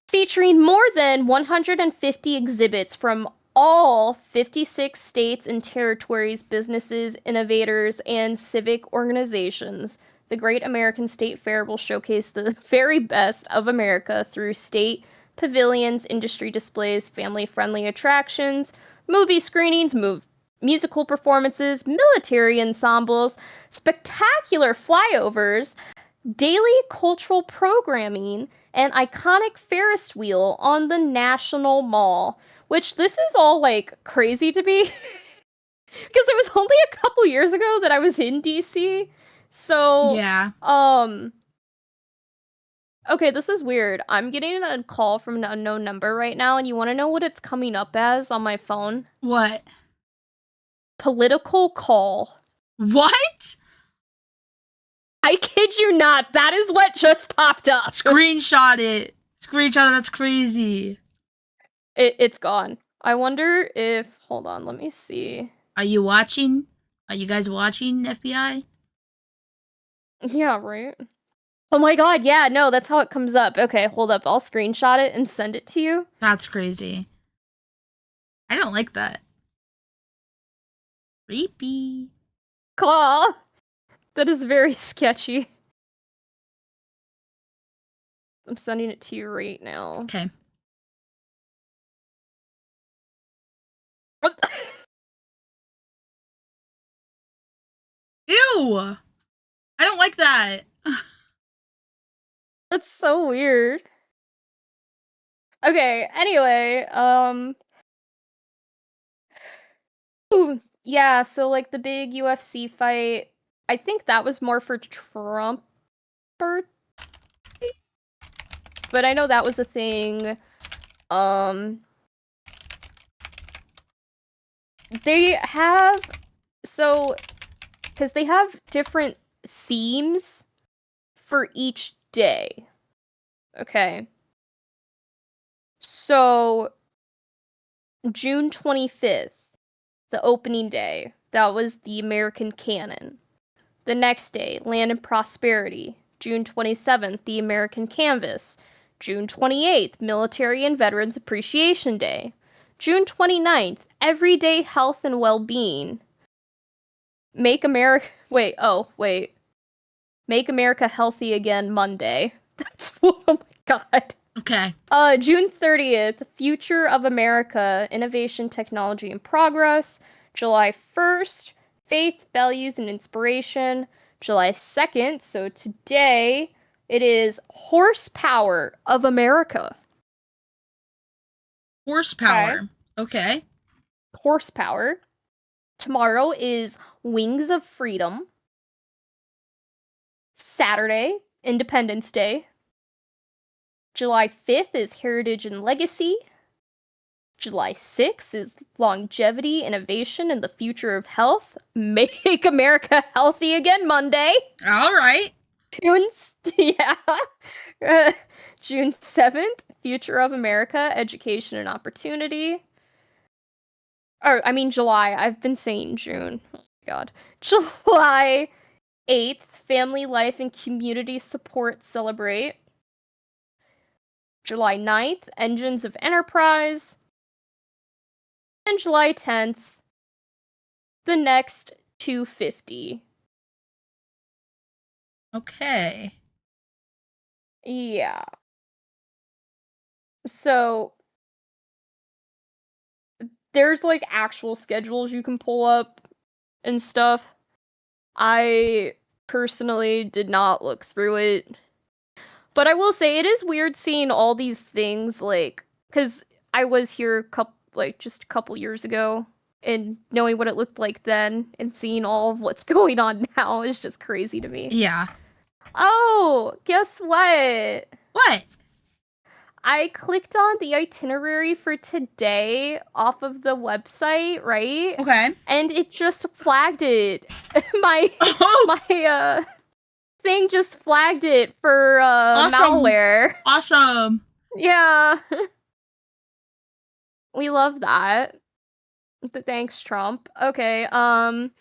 featuring more than 150 exhibits from all 56 states and territories, businesses, innovators, and civic organizations. The Great American State Fair will showcase the very best of America through state pavilions, industry displays, family-friendly attractions, movie screenings, musical performances, military ensembles, spectacular flyovers, daily cultural programming, and iconic Ferris wheel on the National Mall. Which this is all like crazy to me. Because it was only a couple years ago that I was in DC. So, yeah. Okay, this is weird. I'm getting a call from an unknown number right now, and you want to know what it's coming up as on my phone? What? Political call. What? I kid you not. That is what just popped up. Screenshot it. That's crazy. It's gone. I wonder if, hold on, let me see. Are you watching? Are you guys watching FBI? Yeah, right. Oh my god, yeah, no, that's how it comes up. Okay, hold up, I'll screenshot it and send it to you. That's crazy. I don't like that. Creepy. Claw! That is very sketchy. I'm sending it to you right now. Okay. Ew! I don't like that. That's so weird. Okay, anyway, ooh, yeah, so like the big UFC fight, I think that was more for Trump birthday, but I know that was a thing. They have, so, because they have different themes for each day. Okay. So, June 25th, the opening day, that was the American canon. The next day, Land and Prosperity. June 27th, the American Canvas. June 28th, Military and Veterans Appreciation Day. June 29th, Everyday Health and Well-Being. Make America... Wait. Make America Healthy Again Monday. That's... Oh my god. Okay. June 30th, Future of America, Innovation, Technology, and Progress. July 1st, Faith, Values, and Inspiration. July 2nd, so today, it is Horsepower of America. Horsepower. Okay. Horsepower. Tomorrow is Wings of Freedom. Saturday, Independence Day. July 5th is Heritage and Legacy. July 6th is Longevity, Innovation, and the Future of Health. Make America Healthy Again Monday. All right. June 7th, Future of America, Education and Opportunity. July. I've been saying June. Oh my god. July 8th, Family Life and Community Support Celebrate. July 9th, Engines of Enterprise. And July 10th, the next 250. Okay. Yeah. So there's like actual schedules you can pull up and stuff. I personally did not look through it. But I will say it is weird seeing all these things like cuz I was here just a couple years ago and knowing what it looked like then and seeing all of what's going on now is just crazy to me. Yeah. Oh, guess what? What? I clicked on the itinerary for today off of the website, right? Okay. And it just flagged it. my thing just flagged it for Awesome. malware. Awesome. Yeah. We love that. Thanks, Trump. Okay, then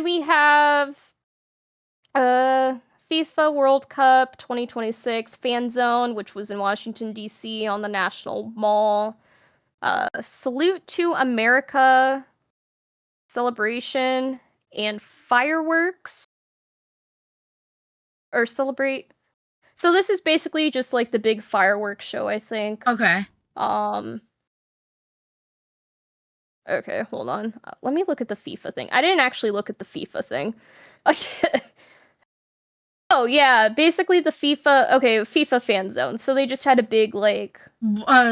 we have FIFA World Cup 2026 Fan Zone, which was in Washington, D.C. on the National Mall. Salute to America celebration and fireworks. Or celebrate. So this is basically just like the big fireworks show, I think. Okay. Okay, hold on. Let me look at the FIFA thing. I didn't actually look at the FIFA thing. Oh, yeah, basically the FIFA fan zone. So they just had a big, like...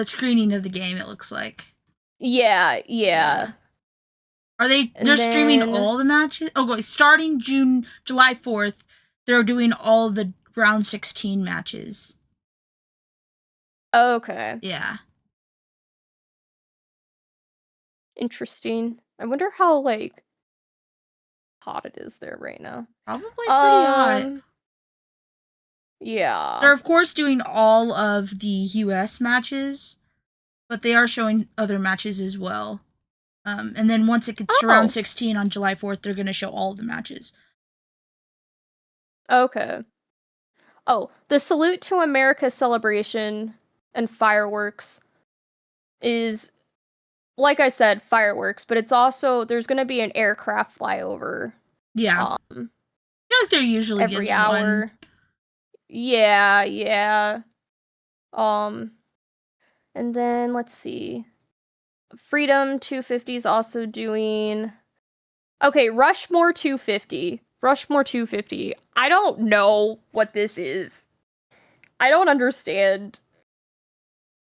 Screening of the game, it looks like. Yeah. Are they're streaming all the matches? Oh, starting July 4th, they're doing all the round 16 matches. Okay. Yeah. Interesting. I wonder how, like, hot it is there right now. Probably pretty hot. Yeah. They're, of course, doing all of the U.S. matches, but they are showing other matches as well. And then once it gets to round 16 on July 4th, they're going to show all of the matches. Okay. Oh, the Salute to America celebration and fireworks is, like I said, fireworks, but it's also, there's going to be an aircraft flyover. Yeah. I feel like there usually every is hour. one. Yeah. And then let's see. Freedom 250 is also doing. Okay, Rushmore 250. Rushmore 250. I don't know what this is. I don't understand.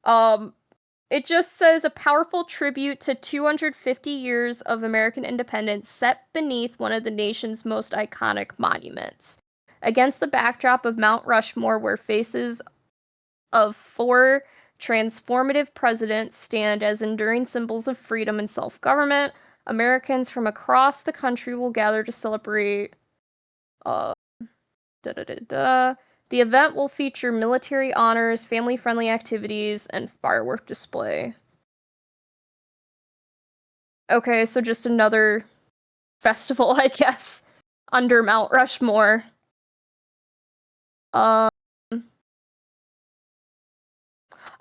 It just says a powerful tribute to 250 years of American independence set beneath one of the nation's most iconic monuments. Against the backdrop of Mount Rushmore, where faces of 4 transformative presidents stand as enduring symbols of freedom and self-government, Americans from across the country will gather to celebrate. The event will feature military honors, family-friendly activities, and firework display. Okay, so just another festival, I guess, under Mount Rushmore.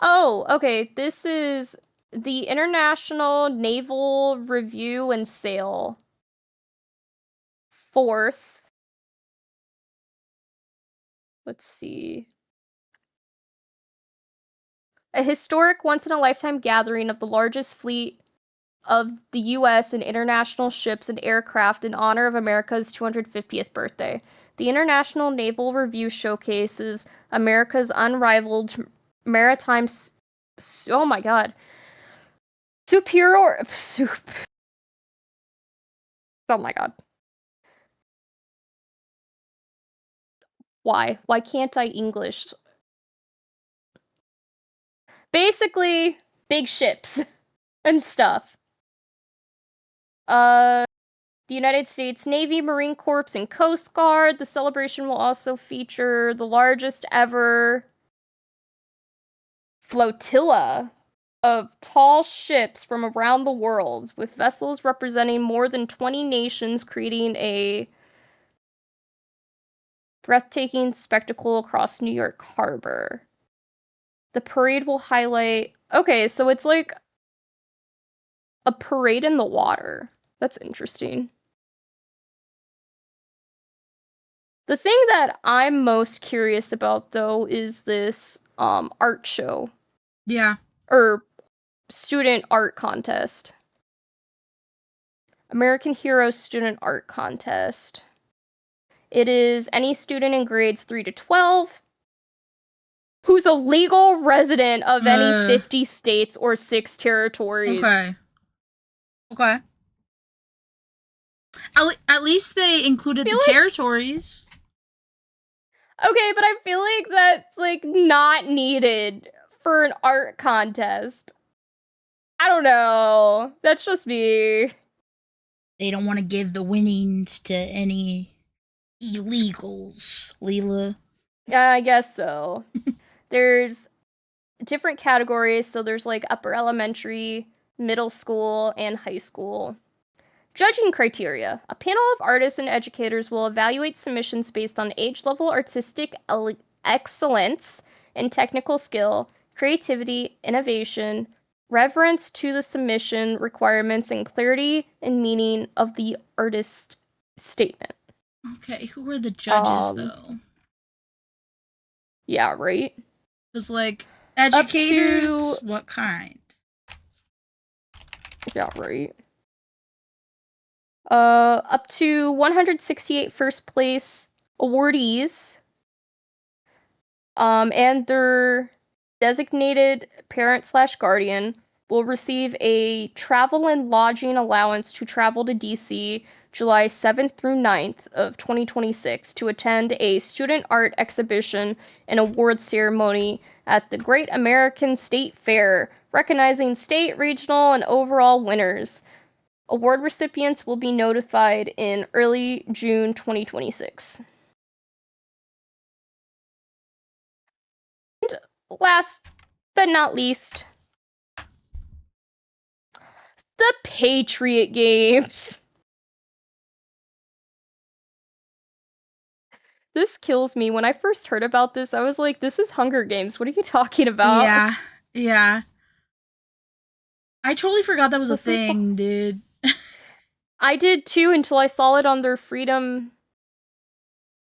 Oh, okay, this is the International Naval Review and Sale. 4th. Let's see. A historic once-in-a-lifetime gathering of the largest fleet of the U.S. and international ships and aircraft in honor of America's 250th birthday. The International Naval Review showcases America's unrivaled maritime. Oh my god. Superior. Oh my god. Why? Why can't I English? Basically, big ships and stuff. The United States Navy, Marine Corps, and Coast Guard. The celebration will also feature the largest ever flotilla of tall ships from around the world, with vessels representing more than 20 nations, creating a breathtaking spectacle across New York Harbor. The parade will highlight. Okay, so it's like a parade in the water. That's interesting. The thing that I'm most curious about, though, is this art show. Yeah. Or student art contest. American Heroes Student Art Contest. It is any student in grades 3 to 12 who's a legal resident of any 50 states or 6 territories. Okay. At least they included the territories. Okay, but I feel like that's like not needed for an art contest. I don't know. That's just me. They don't want to give the winnings to any illegals, Lila. Yeah, I guess so. There's different categories, so there's like upper elementary, middle school, and high school. Judging criteria. A panel of artists and educators will evaluate submissions based on age level, artistic excellence, and technical skill, creativity, innovation, reverence to the submission requirements, and clarity and meaning of the artist's statement. Okay, who are the judges, though? Yeah, right? Because, like, educators, what kind? Yeah, right. Up to 168 first place awardees, and their designated parent/guardian will receive a travel and lodging allowance to travel to DC July 7th through 9th of 2026 to attend a student art exhibition and award ceremony at the Great American State Fair, recognizing state, regional, and overall winners. Award recipients will be notified in early June 2026. And last but not least, The Patriot Games. This kills me. When I first heard about this, I was like, this is Hunger Games. What are you talking about? Yeah, yeah. I totally forgot that was a This is thing, dude. I did too until I saw it on their Freedom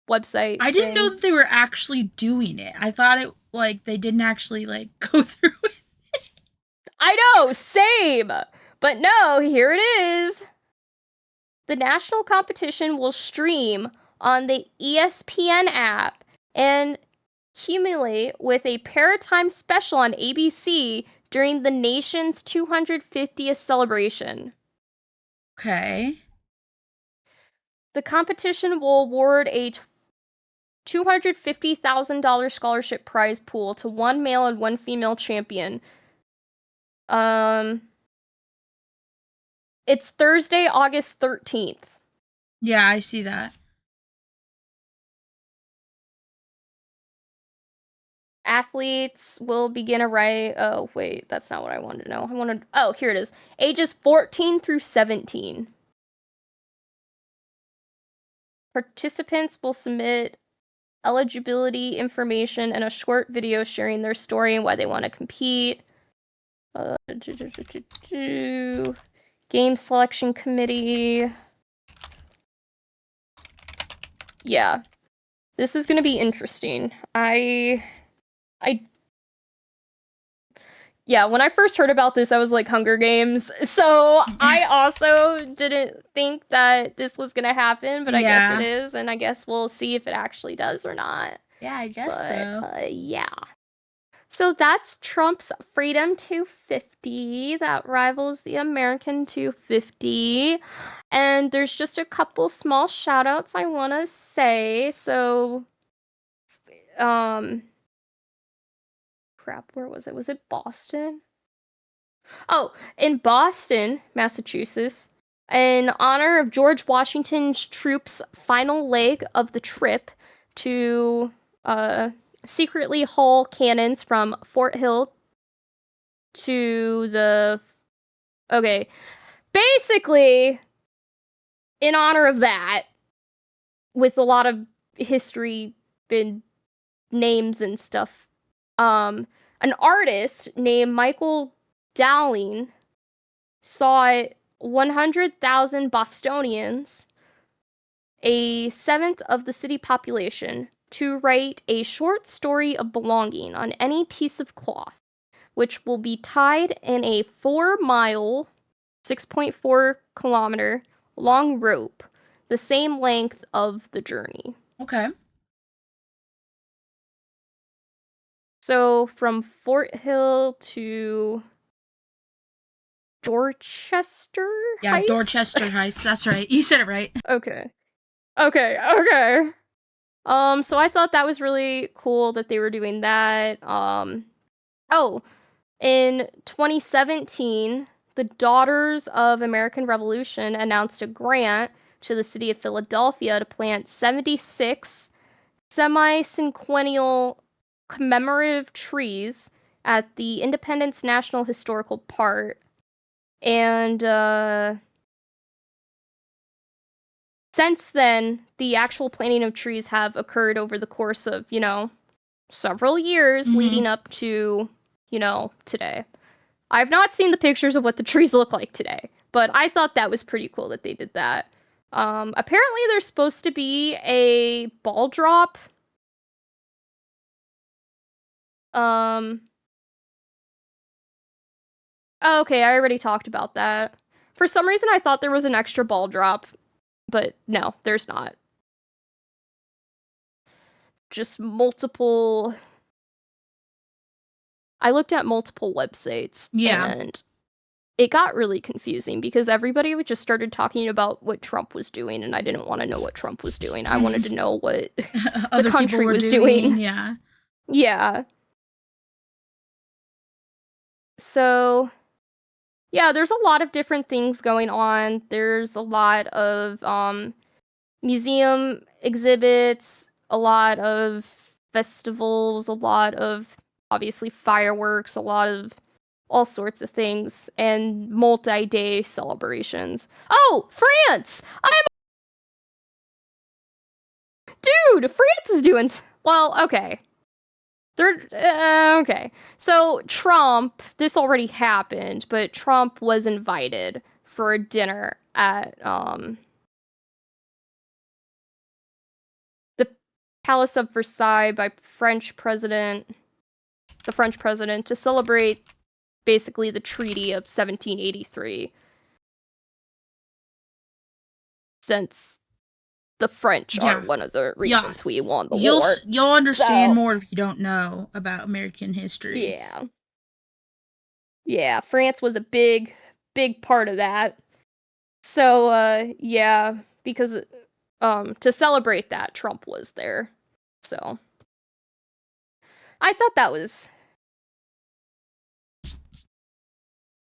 website I didn't know thing. that they were actually doing it. I thought it, like, they didn't actually, like, go through it. I know, same! But no, here it is. The national competition will stream on the ESPN app and accumulate with a paratime special on ABC during the nation's 250th celebration. Okay. The competition will award a $250,000 scholarship prize pool to one male and one female champion. It's Thursday, August 13th. Yeah, I see that. Athletes will begin a right. Oh, wait, that's not what I wanted to know. Oh, here it is. Ages 14 through 17. Participants will submit eligibility information and a short video sharing their story and why they want to compete. Game selection committee. Yeah. This is going to be interesting. Yeah, when I first heard about this, I was like, Hunger Games. So I also didn't think that this was going to happen, but I guess it is, and I guess we'll see if it actually does or not. Yeah, I guess But, so. yeah. So that's Trump's Freedom 250 that rivals the American 250. And there's just a couple small shout outs I want to say. So, crap, where was it? Was it Boston? Oh, in Boston, Massachusetts, in honor of George Washington's troops' final leg of the trip to secretly haul cannons from Fort Hill to the. Okay, basically, in honor of that, with a lot of history and names and stuff, an artist named Michael Dowling saw 100,000 Bostonians, a seventh of the city population, to write a short story of belonging on any piece of cloth, which will be tied in a 4-mile, 6.4 kilometer long rope, the same length of the journey. Okay. So from Fort Hill to Dorchester Heights? Dorchester Heights. That's right. You said it right. Okay. So I thought that was really cool that they were doing that. Oh, in 2017, the Daughters of American Revolution announced a grant to the city of Philadelphia to plant 76 semi-cinquennial commemorative trees at the Independence National Historical Park. And since then, the actual planting of trees have occurred over the course of, several years leading up to, today. I've not seen the pictures of what the trees look like today, but I thought that was pretty cool that they did that. Apparently there's supposed to be a ball drop. Oh, okay, I already talked about that. For some reason, I thought there was an extra ball drop, but no, there's not. Just multiple. I looked at multiple websites, and it got really confusing because everybody just started talking about what Trump was doing, and I didn't want to know what Trump was doing. I wanted to know what the country was doing. Yeah. Yeah. So, yeah, there's a lot of different things going on. There's a lot of museum exhibits, a lot of festivals, a lot of obviously fireworks, a lot of all sorts of things, and multi-day celebrations. Oh, France! Dude, France is doing well. Okay, they're okay. So Trump, this already happened, but Trump was invited for a dinner at the Palace of Versailles by the French president, to celebrate basically the Treaty of 1783, since the French are Yeah. one of the reasons we won the You'll war. you'll understand So, more if you don't know about American history. yeah. Yeah, France was a big part of that. So, yeah, because to celebrate that, Trump was there. So, I thought that was,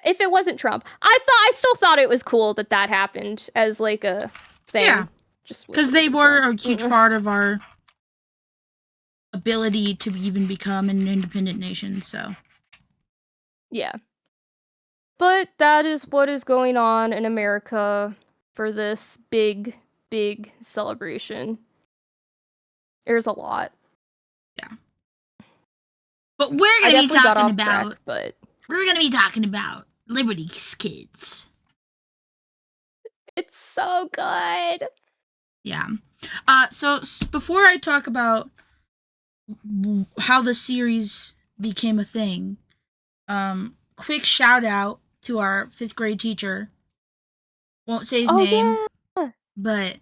if it wasn't Trump, I still thought it was cool that that happened as like a thing. Yeah. Just Because they were Trump. a huge part of our ability to even become an independent nation, so. Yeah. But that is what is going on in America for this big celebration. There's a lot. Yeah. But we're going to be talking about... but we're going to be talking about Liberty's Kids. It's so good. Yeah. So before I talk about how the series became a thing, quick shout out to our 5th grade teacher. Won't say his name, yeah. but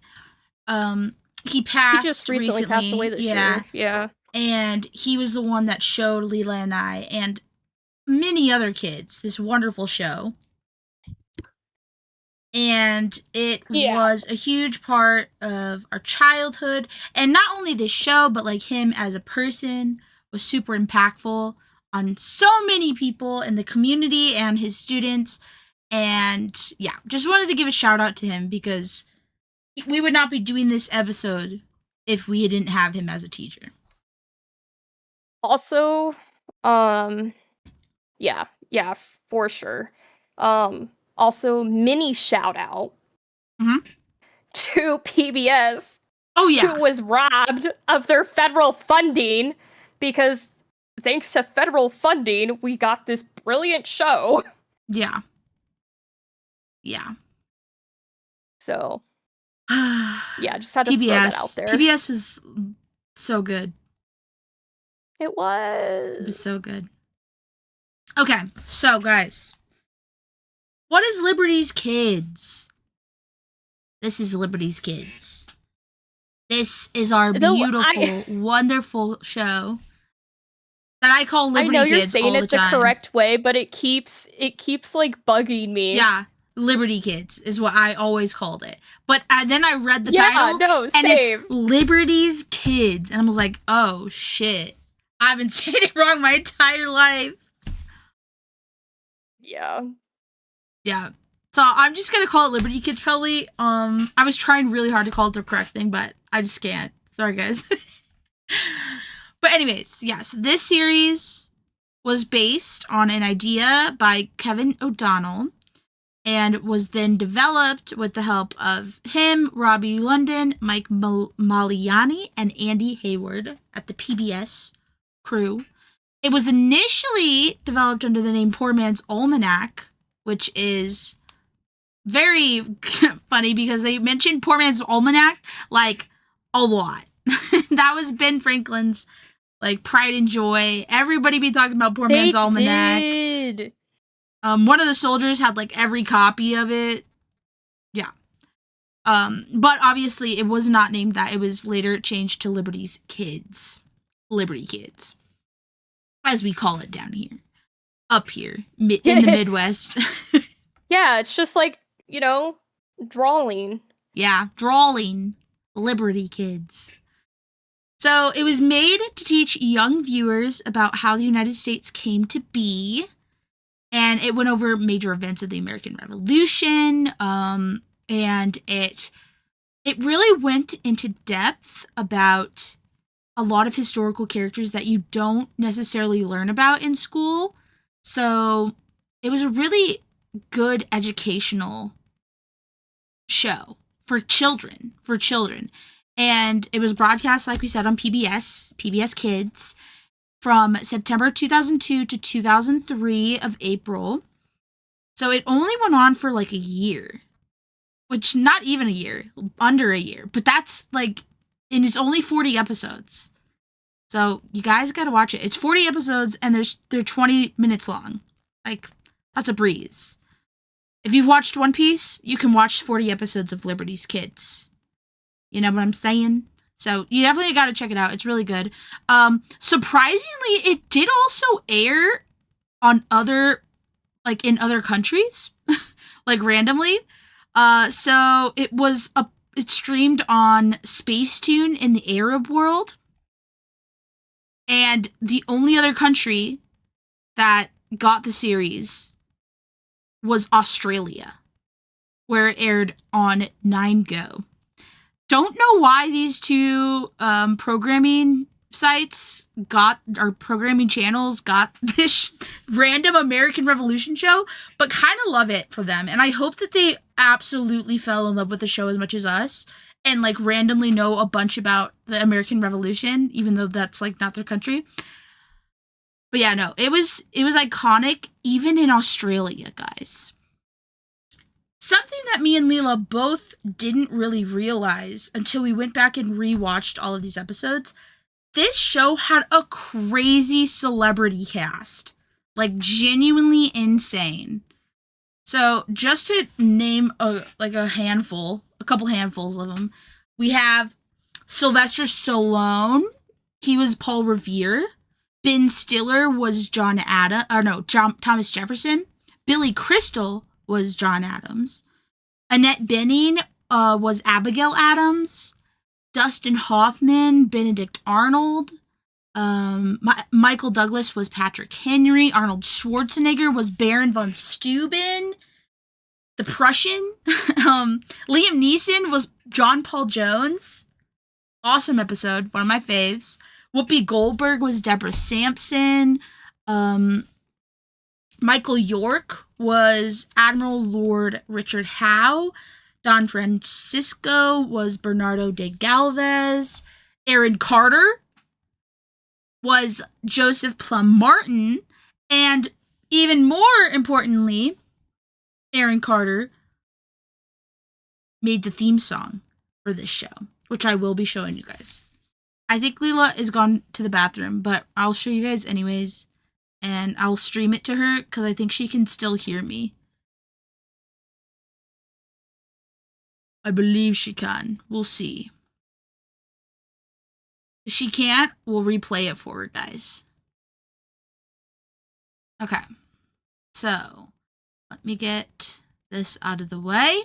he passed. He just recently passed away this year. Yeah. And he was the one that showed Lila and I and many other kids this wonderful show. And it was a huge part of our childhood. And not only this show, but like him as a person was super impactful on so many people in the community and his students. And yeah, just wanted to give a shout out to him because we would not be doing this episode if we didn't have him as a teacher. Also, yeah, for sure. Also, mini shout out to PBS. Oh, yeah. Who was robbed of their federal funding, because thanks to federal funding, we got this brilliant show. Yeah. Yeah. So, yeah, just had to throw that out there. PBS was so good. It was. It was so good. Okay, so guys, what is Liberty's Kids? This is Liberty's Kids. This is our beautiful, wonderful show that I call Liberty Kids all the time. I know you're saying it the correct way, but it keeps like bugging me. Yeah, Liberty Kids is what I always called it. But then I read the title, and it's Liberty's Kids, and I was like, oh shit, I've been saying it wrong my entire life. Yeah. Yeah. So I'm just gonna call it Liberty Kids probably. I was trying really hard to call it the correct thing, but I just can't. Sorry guys. But anyways, yes, this series was based on an idea by Kevin O'Donnell and was then developed with the help of him, Robbie London, Mike Maliani, and Andy Hayward at the PBS crew. It was initially developed under the name Poor Man's Almanac, which is very funny because they mentioned Poor Man's Almanac like a lot. That was Ben Franklin's like pride and joy. Everybody be talking about Poor Man's Almanac. Did. One of the soldiers had like every copy of it. Yeah. But obviously it was not named that. It was later changed to Liberty's Kids. Liberty Kids, as we call it down here. Up here in the Midwest. Yeah, it's just like, drawing. Yeah, drawing. Liberty Kids. So it was made to teach young viewers about how the United States came to be. And it went over major events of the American Revolution. And it really went into depth about a lot of historical characters that you don't necessarily learn about in school. So it was a really good educational show for children, and it was broadcast, like we said, on PBS Kids, from September 2002 to 2003 of April. So it only went on for like a year, which not even a year, under a year. But that's like, and it's only 40 episodes. So you guys got to watch it. It's 40 episodes and they're 20 minutes long. Like, that's a breeze. If you've watched One Piece, you can watch 40 episodes of Liberty's Kids. You know what I'm saying? So you definitely got to check it out. It's really good. Surprisingly, it did also air on in other countries, like randomly. So it streamed on Spacetoon in the Arab world. And the only other country that got the series was Australia, where it aired on 9Go. Don't know why these two programming sites programming channels got this random American Revolution show, but kind of love it for them. And I hope that they absolutely fell in love with the show as much as us and like randomly know a bunch about the American Revolution, even though that's like not their country. But yeah, no, it was iconic even in Australia, guys. Something that me and Lila both didn't really realize until we went back and rewatched all of these episodes, this show had a crazy celebrity cast. Like, genuinely insane. So, just to name a couple handfuls of them, we have Sylvester Stallone. He was Paul Revere. Ben Stiller was Thomas Jefferson. Billy Crystal was John Adams. Annette Bening was Abigail Adams. Dustin Hoffman, Benedict Arnold. Michael Douglas was Patrick Henry. Arnold Schwarzenegger was Baron von Steuben, the Prussian. Liam Neeson was John Paul Jones. Awesome episode, one of my faves. Whoopi Goldberg was Deborah Sampson. Michael York was Admiral Lord Richard Howe. Don Francisco was Bernardo de Galvez. Aaron Carter was Joseph Plum Martin. And even more importantly, Aaron Carter made the theme song for this show, which I will be showing you guys. I think Lila is gone to the bathroom, but I'll show you guys anyways. And I'll stream it to her because I think she can still hear me. I believe she can. We'll see. If she can't, we'll replay it for her, guys. Okay. So, let me get this out of the way.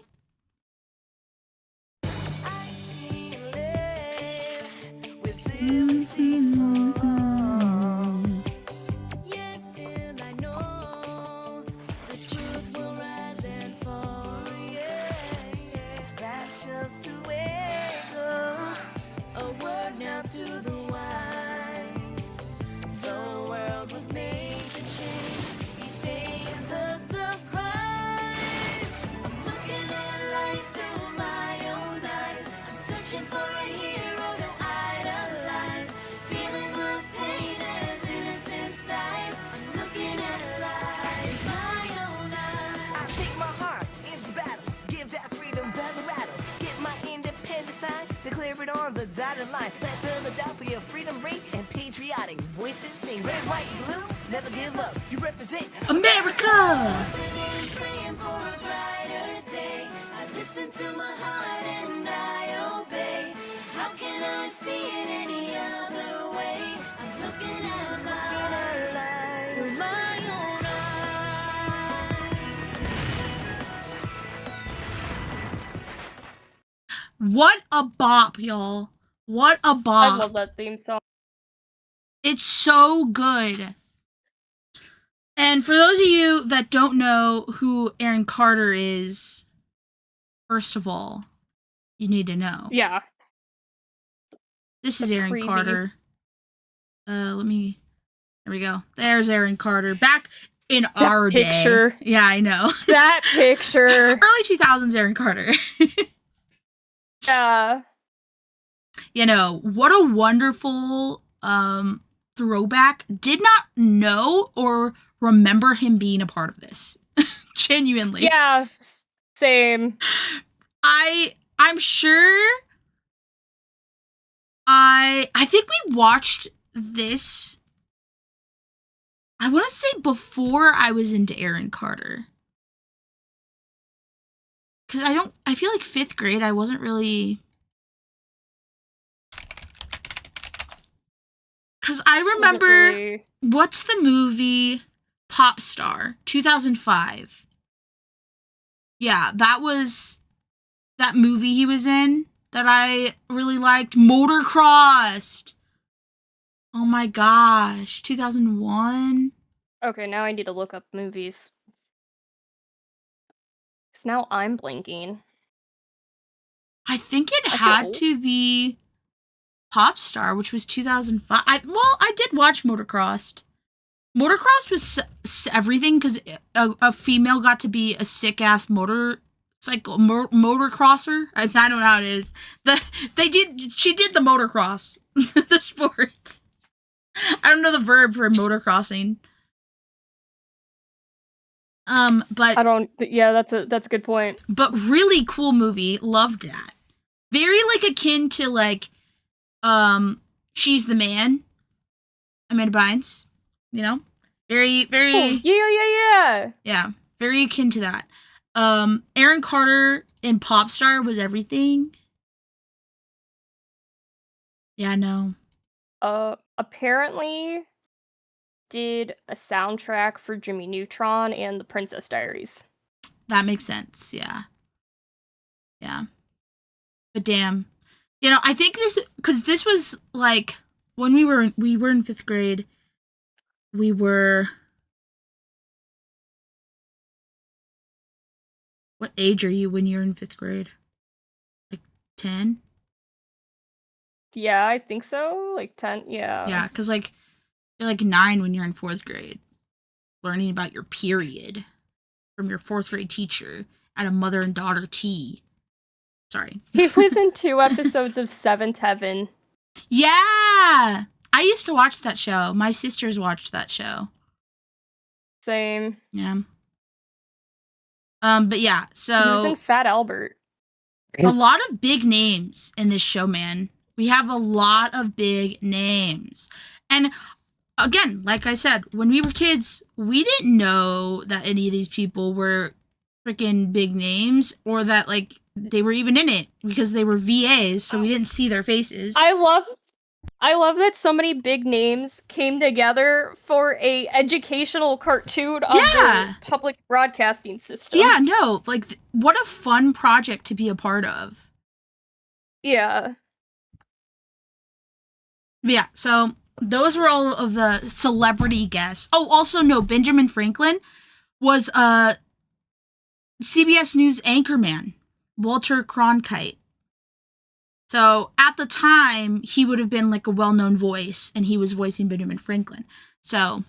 On the dotted line, let Philadelphia freedom ring and patriotic voices sing. Red, white, blue, never give up. You represent America. Listen to my heart and I obey. How can I see it any other way? I'm looking at life with my own eyes. What a bop, y'all. What a bop. I love that theme song. It's so good. And for those of you that don't know who Aaron Carter is, first of all, you need to know. Yeah. This is Aaron Carter. There we go. There's Aaron Carter. Back in our picture. day. Yeah, I know. That picture. Early 2000s Aaron Carter. Yeah. You know, what a wonderful throwback. Did not know or remember him being a part of this. Genuinely. Yeah, same. I'm sure I think we watched this, I want to say before I was into Aaron Carter. Cuz I feel like 5th grade I wasn't really, cuz I remember Really... what's the movie Pop Star 2005. Yeah, that was that movie he was in that I really liked, Motorcrossed. Oh my gosh, 2001. Okay, now I need to look up movies. Because now I'm blinking. I think it I feel had old. to be Pop Star, which was 2005. I did watch Motorcrossed. Motorcrossed was everything because a female got to be a sick ass motocrosser. I don't know how it is. She did the motocross, the sport. I don't know the verb for motocrossing. But I don't. Yeah, that's a good point. But really cool movie. Loved that. Very like akin to like, She's the Man. Amanda Bynes. You know, very Oh, yeah. yeah, very akin to that. Aaron Carter in Pop Star was everything. Yeah, no. Apparently did a soundtrack for Jimmy Neutron and The Princess Diaries. That makes sense. Yeah. Yeah. But damn. You know, I think this was like when we were in 5th grade. We were, what age are you when you're in 5th grade? Like 10? Yeah, I think so. Like 10. Yeah. Yeah, because like you're like 9 when you're in 4th grade, learning about your period from your 4th grade teacher at a mother and daughter tea. Sorry. He was in 2 episodes of Seventh Heaven. Yeah! I used to watch that show. My sisters watched that show. Same. Yeah. But yeah, so He was in Fat Albert. a lot of big names in this show, man. We have a lot of big names. And again, like I said, when we were kids, we didn't know that any of these people were freaking big names or that like they were even in it because they were VAs, so we didn't see their faces. I love that so many big names came together for a educational cartoon of the public broadcasting system. Yeah, no, like what a fun project to be a part of. Yeah. But yeah, so those were all of the celebrity guests. Oh, also no, Benjamin Franklin was a CBS News anchorman, Walter Cronkite. So at the time, he would have been like a well-known voice, and he was voicing Benjamin Franklin. So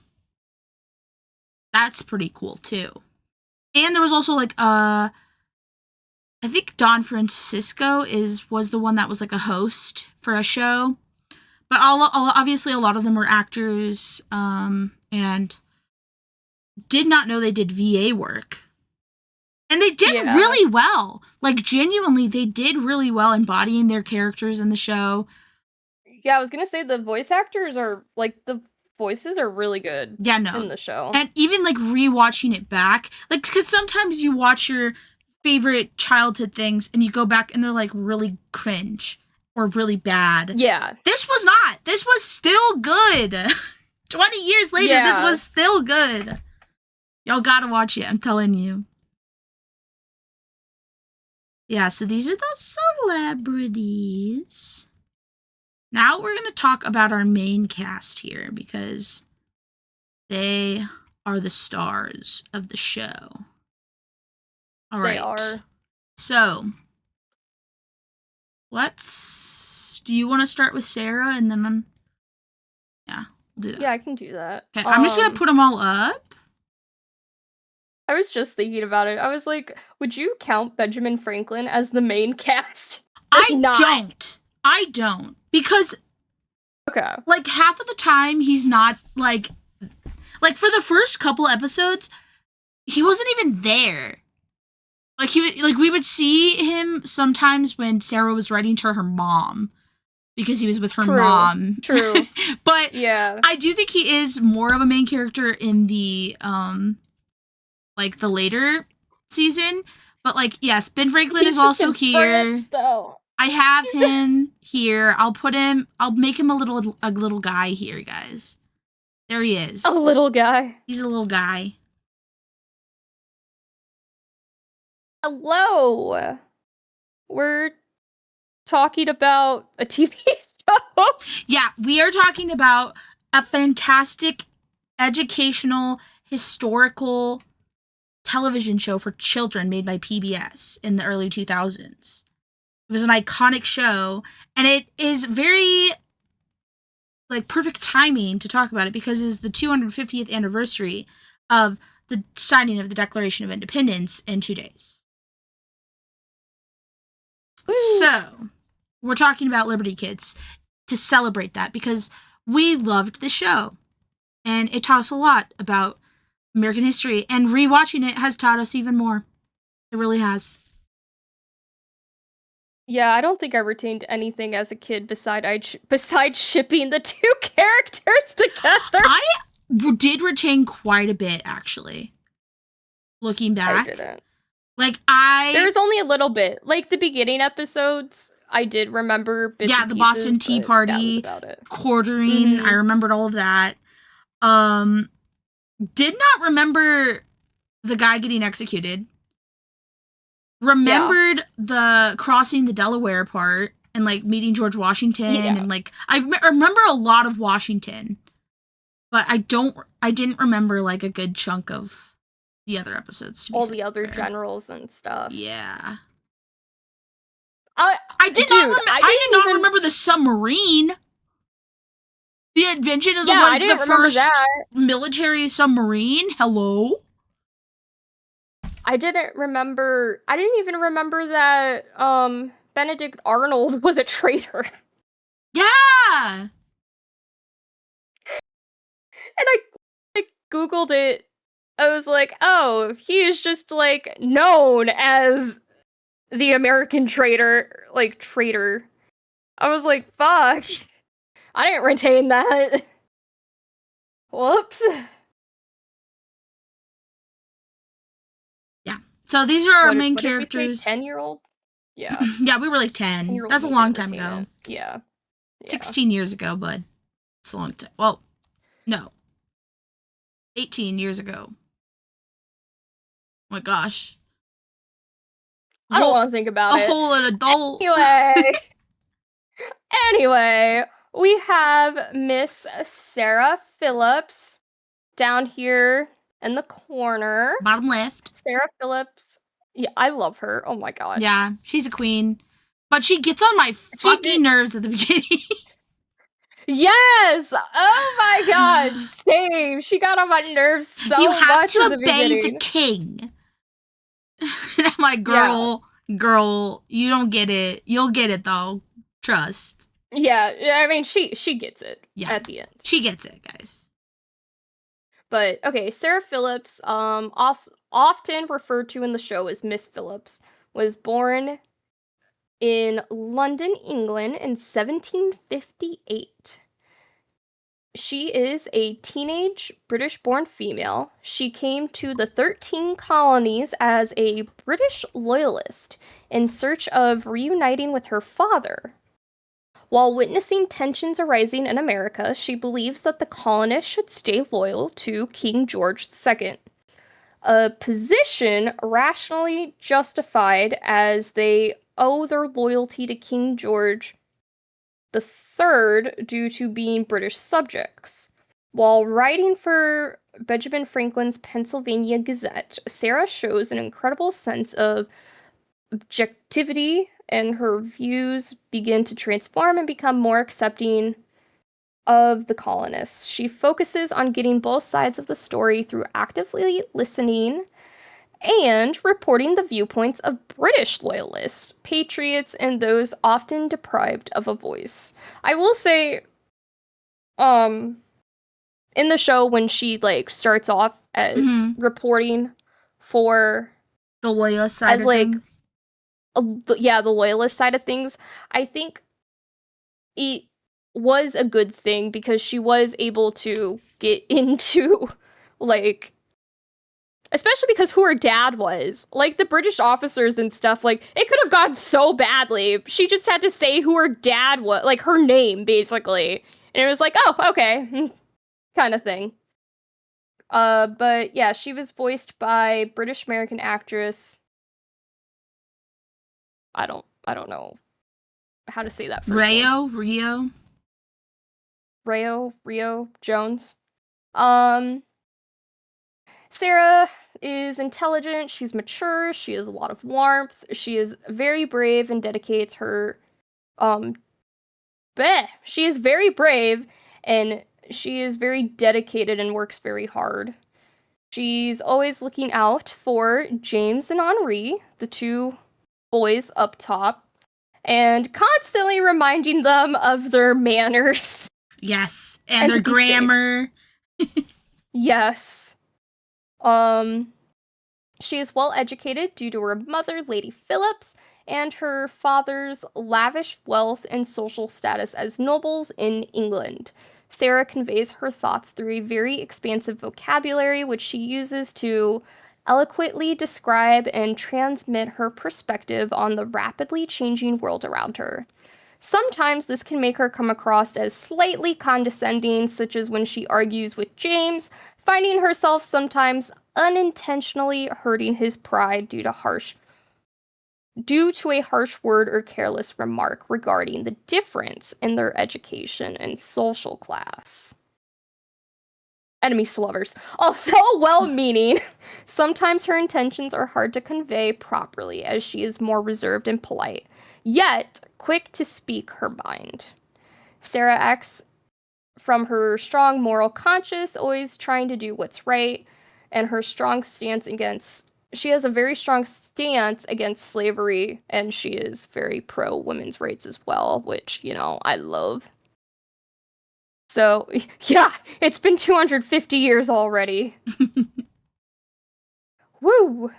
that's pretty cool too. And there was also like I think Don Francisco was the one that was like a host for a show. But obviously a lot of them were actors, and did not know they did VA work. And they did really well. Like, genuinely, they did really well embodying their characters in the show. Yeah, I was gonna say the voice actors are, like, the voices are really good in the show. And even, like, rewatching it back, like, because sometimes you watch your favorite childhood things and you go back and they're, like, really cringe or really bad. Yeah. This was not. This was still good. 20 years later, this was still good. Y'all gotta watch it, I'm telling you. Yeah, so these are the celebrities. Now we're going to talk about our main cast here because they are the stars of the show. All right. They are. So, do you want to start with Sarah and then yeah, we'll do that. Yeah, I can do that. Okay, I'm just going to put them all up. I was just thinking about it. I was like, would you count Benjamin Franklin as the main cast? Or not? I don't. Because, Okay. like, half of the time, he's not, like, for the first couple episodes, he wasn't even there. Like, we would see him sometimes when Sarah was writing to her mom. Because he was with her mom. True. But yeah. I do think he is more of a main character in the, like, the later season. But, like, yes, Ben Franklin He's is also just in here. France, though. I have him here. I'll make him a little guy here, guys. There he is. A little guy. He's a little guy. Hello. We're talking about a TV show. Yeah, we are talking about a fantastic educational historical television show for children made by PBS in the early 2000s. It was an iconic show, and it is very, like, perfect timing to talk about it because it's the 250th anniversary of the signing of the Declaration of Independence in 2 days. Ooh. So, we're talking about Liberty Kids to celebrate that because we loved the show, and it taught us a lot about American history, and rewatching it has taught us even more. It really has. Yeah, I don't think I retained anything as a kid besides shipping the two characters together. I did retain quite a bit, actually. Looking back. I didn't. Like, There was only a little bit. Like, the beginning episodes, I did remember bits and the pieces, Boston Tea Party, that was about it. quartering, Mhm. I remembered all of that. Did not remember the guy getting executed. Remembered the crossing the Delaware part and, like, meeting George Washington and, like, I remember a lot of Washington, but I didn't remember, like, a good chunk of the other episodes. All the other generals and stuff. Yeah. I did not remember the submarine. The invention of the first that. military submarine. Hello. I didn't even remember that Benedict Arnold was a traitor. Yeah. And I Googled it. I was like, oh, he is just, like, known as the American traitor. I was like, fuck. I didn't retain that. Whoops. Yeah. So these are our main characters. 10-year-old? Yeah. Yeah, we were like 10. That's a long time ago. Yeah. 16 years ago, bud. It's a long time. Well, no. 18 years ago. Oh my gosh. I don't want to think about it. A whole adult. Anyway, we have Miss Sarah Phillips down here in the corner. Bottom left. Sarah Phillips. Yeah, I love her. Oh my god. Yeah, she's a queen. But she gets on my fucking nerves at the beginning. Yes! Oh my god, same. She got on my nerves so much. You have to obey the king. And I'm like, girl, you don't get it. You'll get it though. Trust. Yeah, I mean, she gets it at the end. She gets it, guys. But, okay, Sarah Phillips, often referred to in the show as Miss Phillips, was born in London, England in 1758. She is a teenage British-born female. She came to the 13 colonies as a British loyalist in search of reuniting with her father. While witnessing tensions arising in America, she believes that the colonists should stay loyal to King George II, a position rationally justified as they owe their loyalty to King George III due to being British subjects. While writing for Benjamin Franklin's Pennsylvania Gazette, Sarah shows an incredible sense of objectivity, and her views begin to transform and become more accepting of the colonists. She focuses on getting both sides of the story through actively listening and reporting the viewpoints of British loyalists, patriots, and those often deprived of a voice. I will say, in the show when she like starts off as reporting for the loyalist side as of like things. The loyalist side of things, I think it was a good thing because she was able to get into like, especially because who her dad was, like the British officers and stuff, like it could have gone so badly. She just had to say who her dad was, like her name basically, and it was like, oh, okay, kind of thing. But yeah, she was voiced by British American actress. I don't know how to say that first name. Rio Jones. Sarah is intelligent, she's mature, she has a lot of warmth, she is very brave and dedicates her she is very brave and she is very dedicated and works very hard. She's always looking out for James and Henri, the two boys up top, and constantly reminding them of their manners. Yes, and their grammar. Yes. She is well educated due to her mother, Lady Phillips, and her father's lavish wealth and social status as nobles in England. Sarah conveys her thoughts through a very expansive vocabulary, which she uses to eloquently describe and transmit her perspective on the rapidly changing world around her. Sometimes this can make her come across as slightly condescending, such as when she argues with James, finding herself sometimes unintentionally hurting his pride due to a harsh word or careless remark regarding the difference in their education and social class. Enemies to lovers. Although well-meaning, sometimes her intentions are hard to convey properly as she is more reserved and polite, yet quick to speak her mind. Sarah acts from her strong moral conscience, always trying to do what's right, and her strong stance against she has a very strong stance against slavery, and she is very pro women's rights as well, which, I love. So, yeah, it's been 250 years already. Woo!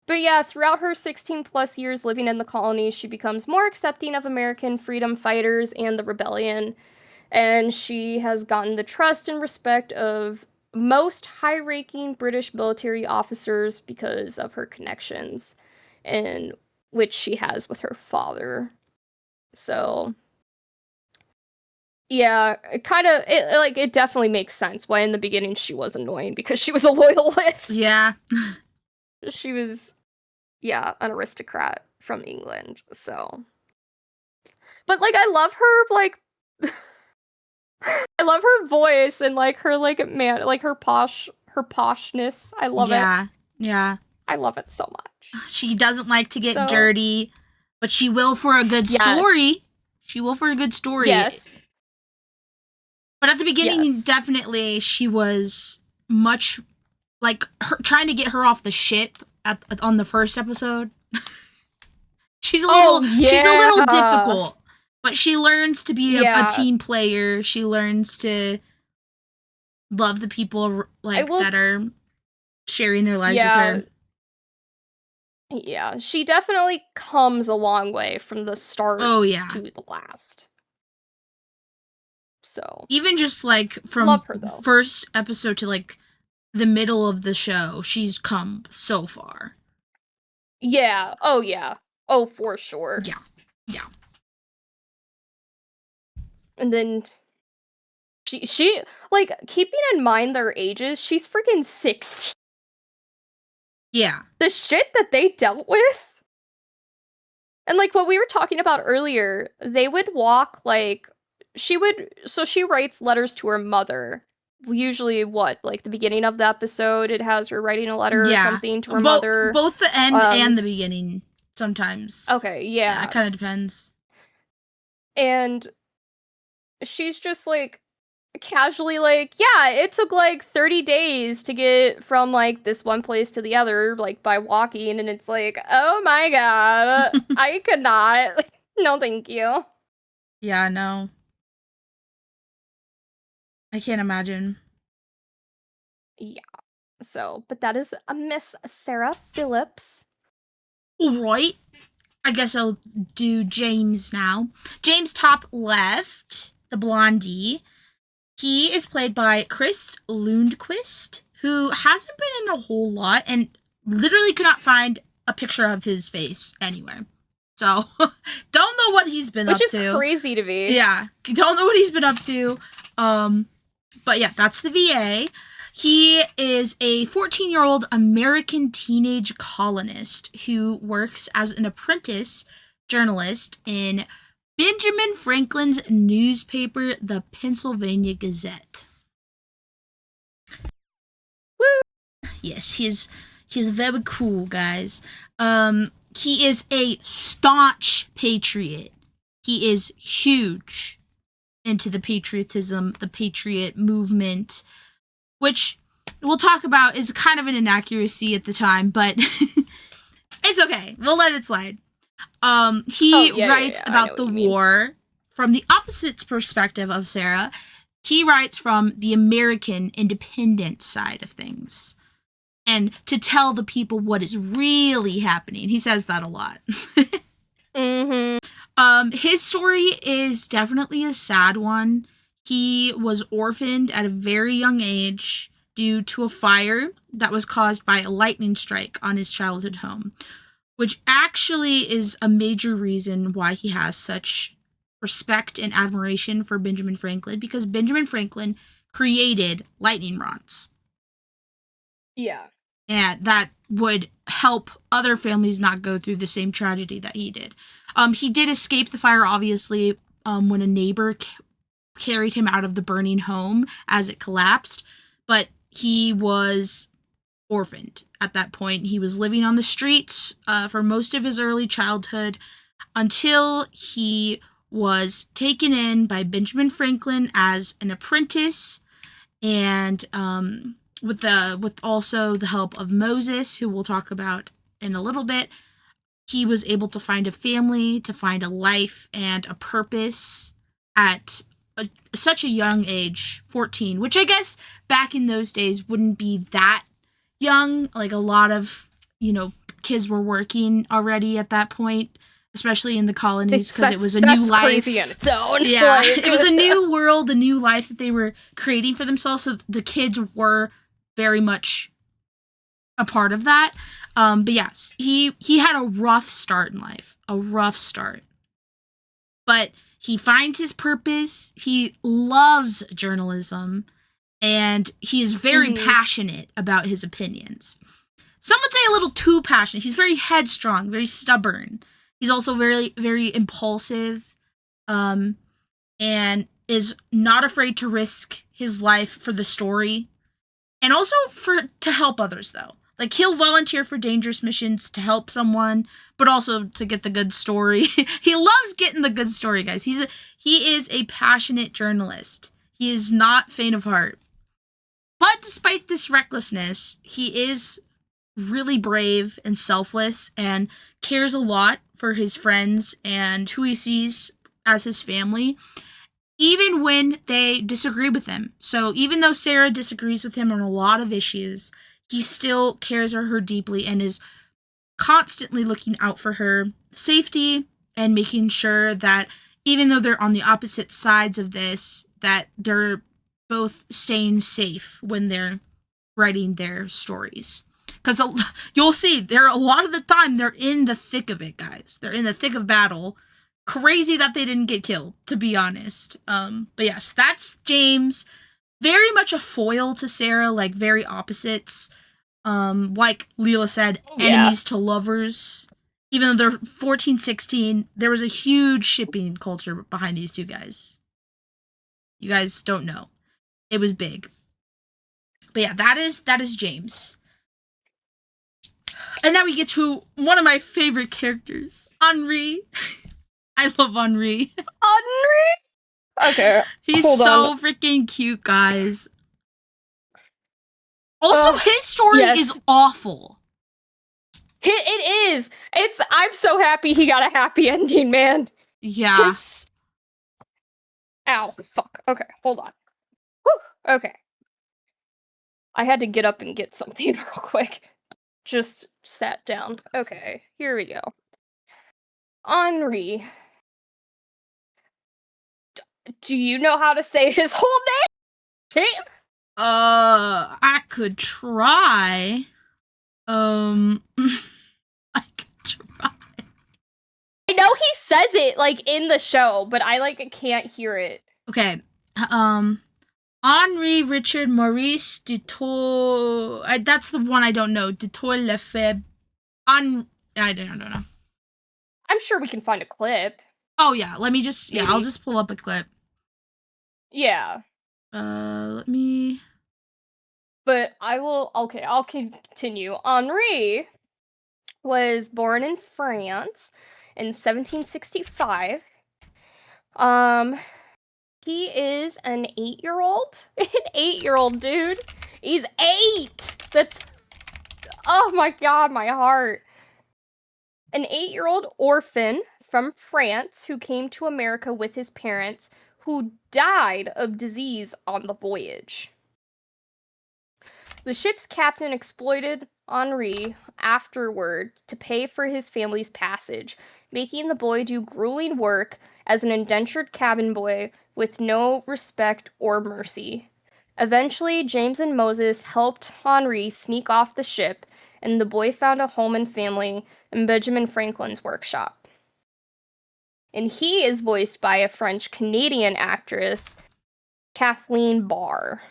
But yeah, throughout her 16 plus years living in the colonies, she becomes more accepting of American freedom fighters and the rebellion, and she has gotten the trust and respect of most high-ranking British military officers because of her connections, and which she has with her father. So, yeah, it definitely makes sense why in the beginning she was annoying, because she was a loyalist. Yeah. She was, an aristocrat from England, so. But, I love her, I love her voice and, her, her poshness. I love it. Yeah. I love it so much. She doesn't like to get dirty, but she will for a good story. She will for a good story. Yes. But at the beginning, definitely, she was much, trying to get her off the ship on the first episode. She's a little difficult, but she learns to be a team player. She learns to love the people that are sharing their lives with her. Yeah, she definitely comes a long way from the start to the last. So even just from first episode to the middle of the show, she's come so far. Yeah. Oh yeah. Oh, for sure. Yeah. And then she keeping in mind their ages, she's freaking 60. Yeah. The shit that they dealt with. And what we were talking about earlier, they would walk she writes letters to her mother. Usually the beginning of the episode, it has her writing a letter or something to her mother. Both the end and the beginning sometimes. Okay, yeah. It kind of depends. And she's just casually like, yeah, it took like 30 days to get from like this one place to the other, like by walking, and it's like, oh my god, I could not. No, thank you. Yeah, no. I can't imagine. Yeah. So, but that is a Miss Sarah Phillips. All right. I guess I'll do James now. James, top left, the blondie. He is played by Chris Lundquist, who hasn't been in a whole lot and literally could not find a picture of his face anywhere. So, don't know what he's been up to. Which is crazy to me. Yeah, don't know what he's been up to. But yeah, that's the VA. He is a 14-year-old American teenage colonist who works as an apprentice journalist in Benjamin Franklin's newspaper, the Pennsylvania Gazette. Woo! Yes, he's very cool, guys. He is a staunch patriot. He is huge into the patriotism, the patriot movement, which we'll talk about is kind of an inaccuracy at the time, but it's okay. We'll let it slide. He writes about the war from the opposite perspective of Sarah. He writes from the American independence side of things. And to tell the people what is really happening. He says that a lot. His story is definitely a sad one. He was orphaned at a very young age due to a fire that was caused by a lightning strike on his childhood home, which actually is a major reason why he has such respect and admiration for Benjamin Franklin, because Benjamin Franklin created lightning rods. Yeah. And that would help other families not go through the same tragedy that he did. He did escape the fire, obviously, when a neighbor carried him out of the burning home as it collapsed, but he was orphaned at that point. He was living on the streets for most of his early childhood until he was taken in by Benjamin Franklin as an apprentice, and with also the help of Moses, who we'll talk about in a little bit, he was able to find a family, to find a life and a purpose at such a young age, 14, which I guess back in those days wouldn't be that young. Like, a lot of, kids were working already at that point, especially in the colonies, because it was a new life. That's crazy on its own. Yeah, it was a new world, a new life that they were creating for themselves, so the kids were very much a part of that. But yes, he had a rough start in life, but he finds his purpose. He loves journalism, and he is very passionate about his opinions. Some would say a little too passionate. He's very headstrong, very stubborn. He's also very, very impulsive, and is not afraid to risk his life for the story. And also to help others, though. Like, he'll volunteer for dangerous missions to help someone, but also to get the good story. He loves getting the good story, guys. He is a passionate journalist. He is not faint of heart. But despite this recklessness, he is really brave and selfless and cares a lot for his friends and who he sees as his family, even when they disagree with him. So even though Sarah disagrees with him on a lot of issues, he still cares for her deeply and is constantly looking out for her safety and making sure that even though they're on the opposite sides of this, that they're both staying safe when they're writing their stories. Because you'll see, they're a lot of the time, they're in the thick of it, guys. They're in the thick of battle. Crazy that they didn't get killed, to be honest. But yes, that's James. Very much a foil to Sarah, like very opposites. Like Lila said, enemies to lovers. Even though they're 14, 16, there was a huge shipping culture behind these two guys. You guys don't know. It was big. But yeah, that is James. And now we get to one of my favorite characters, Henri. I love Henri. Henri? Okay, He's hold so on. freaking cute, guys. Also, his story is yes. awful. It is. I'm so happy he got a happy ending, man. Yeah. His... Ow, fuck. Okay, hold on. Whew, okay. I had to get up and get something real quick. Just sat down. Okay, here we go. Henri. Do you know how to say his whole name? I could try. I could try. I know he says it like in the show, but I like can't hear it. Okay. Henri Richard Maurice Dutour. That's the one I don't know. Dutour Lefebvre. I don't know. I'm sure we can find a clip. Oh yeah, let me just Maybe. I'll just pull up a clip. Yeah. Let me. But I'll continue. Henri was born in France in 1765. He is an 8-year-old. An 8-year-old, dude. He's 8! That's... Oh my god, my heart. An 8-year-old orphan from France who came to America with his parents, who died of disease on the voyage. The ship's captain exploited Henri afterward to pay for his family's passage, making the boy do grueling work as an indentured cabin boy with no respect or mercy. Eventually, James and Moses helped Henri sneak off the ship, and the boy found a home and family in Benjamin Franklin's workshop. And he is voiced by a French-Canadian actress, Kathleen Barr.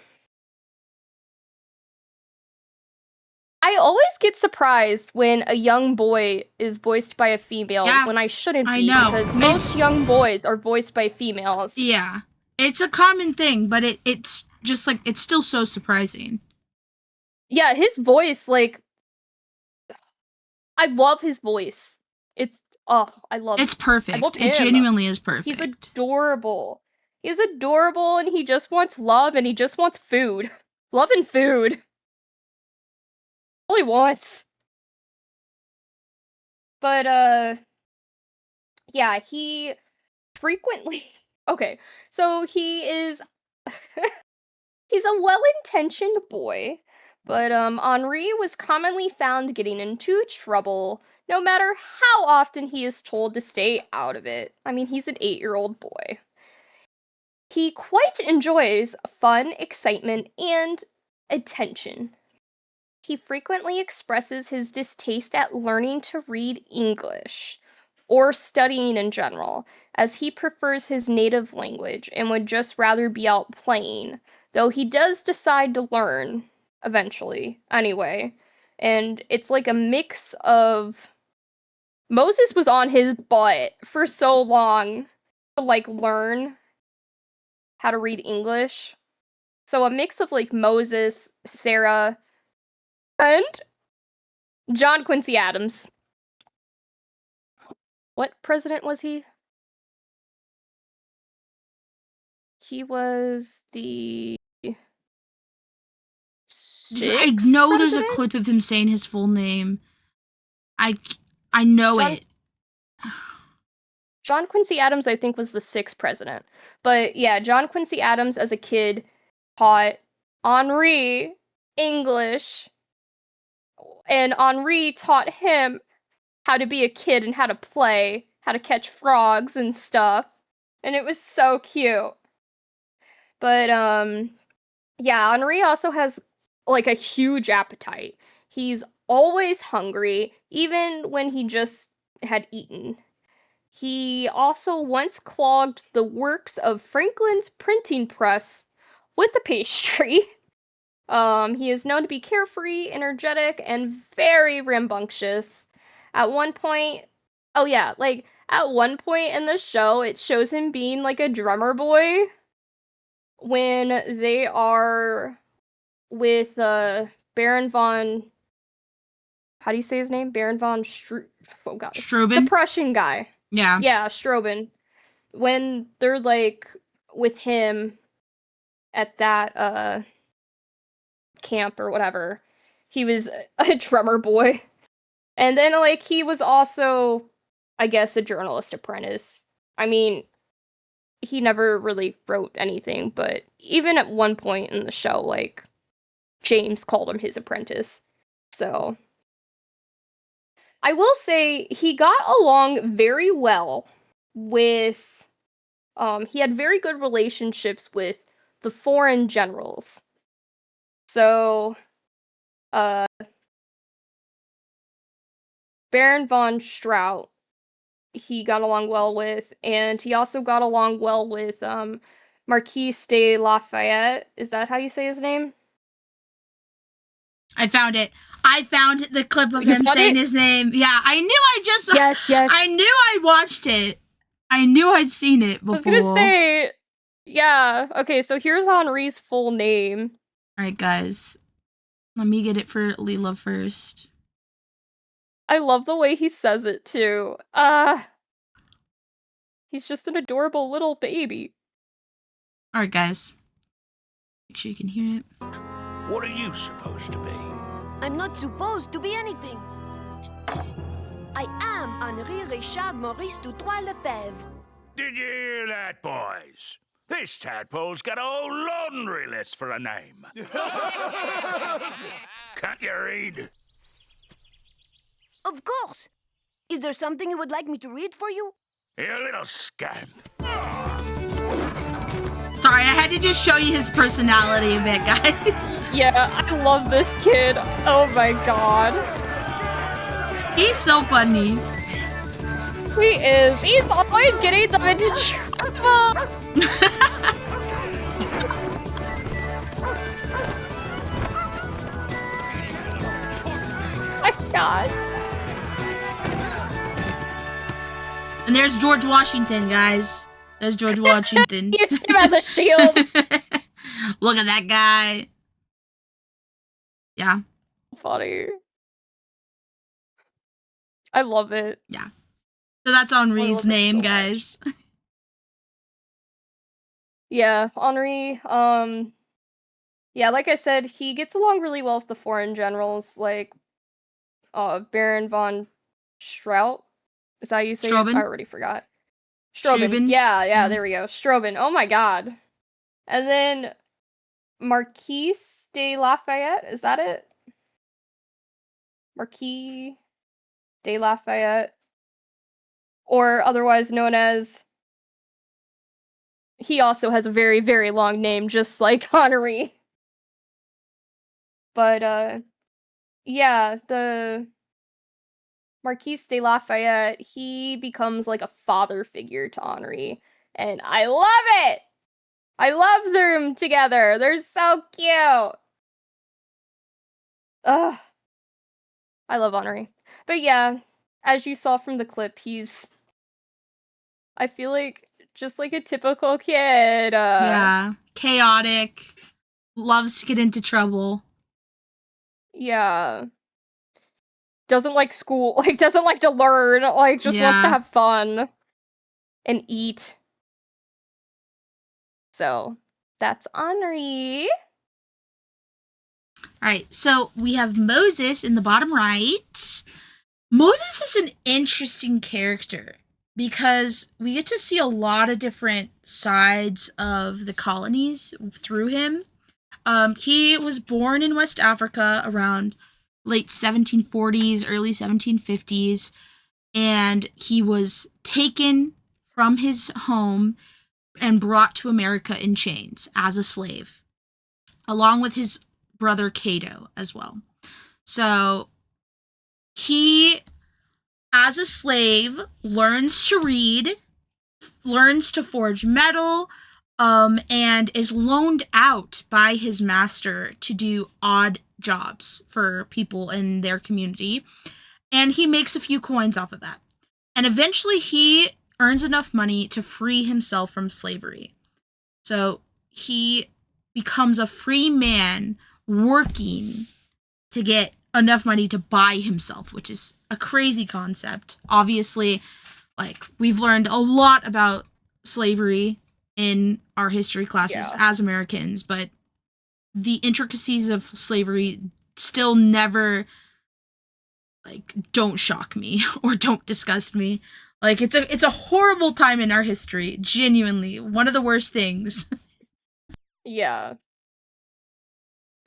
I always get surprised when a young boy is voiced by a female when I shouldn't I be, know. because most young boys are voiced by females. Yeah. It's a common thing, but it's just like it's still so surprising. Yeah, his voice, like, I love his voice. I love It's perfect. I love him. It genuinely is perfect. He's adorable. He's adorable, and he just wants love, and he just wants food. Love and food. All he wants. But, yeah, he frequently... Okay, so he is... He's a well-intentioned boy, but Henri was commonly found getting into trouble, no matter how often he is told to stay out of it. I mean, he's an 8-year-old boy. He quite enjoys fun, excitement, and attention. He frequently expresses his distaste at learning to read English, or studying in general, as he prefers his native language and would just rather be out playing, though he does decide to learn eventually, anyway. And it's like a mix of... Moses was on his butt for so long to, like, learn how to read English. So a mix of, like, Moses, Sarah, and John Quincy Adams. What president was he? He was the I sixth know president? there's a clip of him saying his full name. I know it. John Quincy Adams, I think, was the 6th president. But yeah, John Quincy Adams as a kid taught Henri English, and Henri taught him how to be a kid and how to play, how to catch frogs and stuff. And it was so cute. But yeah, Henri also has like a huge appetite. He's always hungry, even when he just had eaten. He also once clogged the works of Franklin's printing press with a pastry. He is known to be carefree, energetic, and very rambunctious. At one point, oh yeah, like at one point in the show, it shows him being like a drummer boy when they are with Baron von... How do you say his name? Baron von oh god. Strobin? The Prussian guy. Yeah. Yeah, Strobin. When they're like with him at that camp or whatever. He was a drummer boy. And then, like, he was also, I guess, a journalist apprentice. I mean, he never really wrote anything, but even at one point in the show, like, James called him his apprentice. So, I will say he got along very well with, he had very good relationships with the foreign generals. So, Baron von Strout, he got along well with, and he also got along well with Marquis de Lafayette. Is that how you say his name? I found it. I found the clip of him saying his name. Yeah, I knew Yes. I knew I watched it. I knew I'd seen it before. I was gonna say, yeah. Okay, so here's Henri's full name. Alright, guys. Let me get it for Lila first. I love the way he says it, too. He's just an adorable little baby. Alright, guys. Make sure you can hear it. What are you supposed to be? I'm not supposed to be anything. I am Henri Richard Maurice Doutrois Lefebvre. Did you hear that, boys? This tadpole's got a whole laundry list for a name. Can't you read? Of course. Is there something you would like me to read for you? You little scamp. Sorry, I had to just show you his personality a bit, guys. Yeah, I love this kid. Oh my god. He's so funny. He is. He's always getting them into trouble. My gosh. And there's George Washington, guys. There's George Washington. Use him as a shield. Look at that guy. Yeah. Funny. I love it. Yeah. So that's Henri's name, so guys. Yeah, Henri, yeah, like I said, he gets along really well with the foreign generals, like, Baron von Strout. Is that how you say it? Strobin? I already forgot. Strobin. Strobin? Yeah, there we go. Strobin. Oh my god. And then Marquis de Lafayette, is that it? Marquis de Lafayette. Or otherwise known as... He also has a very, very long name, just like Henri. But, yeah, the Marquis de Lafayette, he becomes like a father figure to Henri. And I love it! I love them together. They're so cute. Ugh. I love Henri. But yeah, as you saw from the clip, he's... I feel like just like a typical kid. Yeah. Chaotic. Loves to get into trouble. Yeah. Doesn't like school. Like, doesn't like to learn. Like, just wants to Yeah. have fun. And eat. So, that's Henri. Alright, so we have Moses in the bottom right. Moses is an interesting character because we get to see a lot of different sides of the colonies through him. He was born in West Africa around late 1740s, early 1750s, and he was taken from his home and brought to America in chains as a slave, along with his brother Cato as well. So he, as a slave, learns to read, learns to forge metal, and is loaned out by his master to do odd jobs for people in their community. And he makes a few coins off of that. And eventually he earns enough money to free himself from slavery. So he becomes a free man working to get enough money to buy himself, which is a crazy concept. Obviously, like, we've learned a lot about slavery in our history classes Yeah. as Americans, but the intricacies of slavery still never, like, don't shock me or don't disgust me. Like, it's a horrible time in our history, genuinely. One of the worst things. Yeah.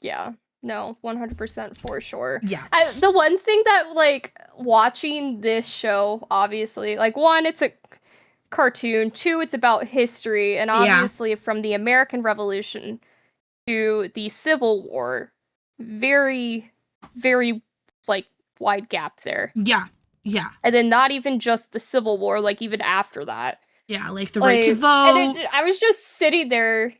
Yeah. No, 100% for sure. Yeah. The one thing that, like, watching this show, obviously, like, one, it's a cartoon. Two, it's about history, and Yeah. obviously from the American Revolution to the Civil War, very, very, like, wide gap there. Yeah. Yeah. And then not even just the Civil War, like, even after that. Yeah, like the right to Like, vote. and I was just sitting there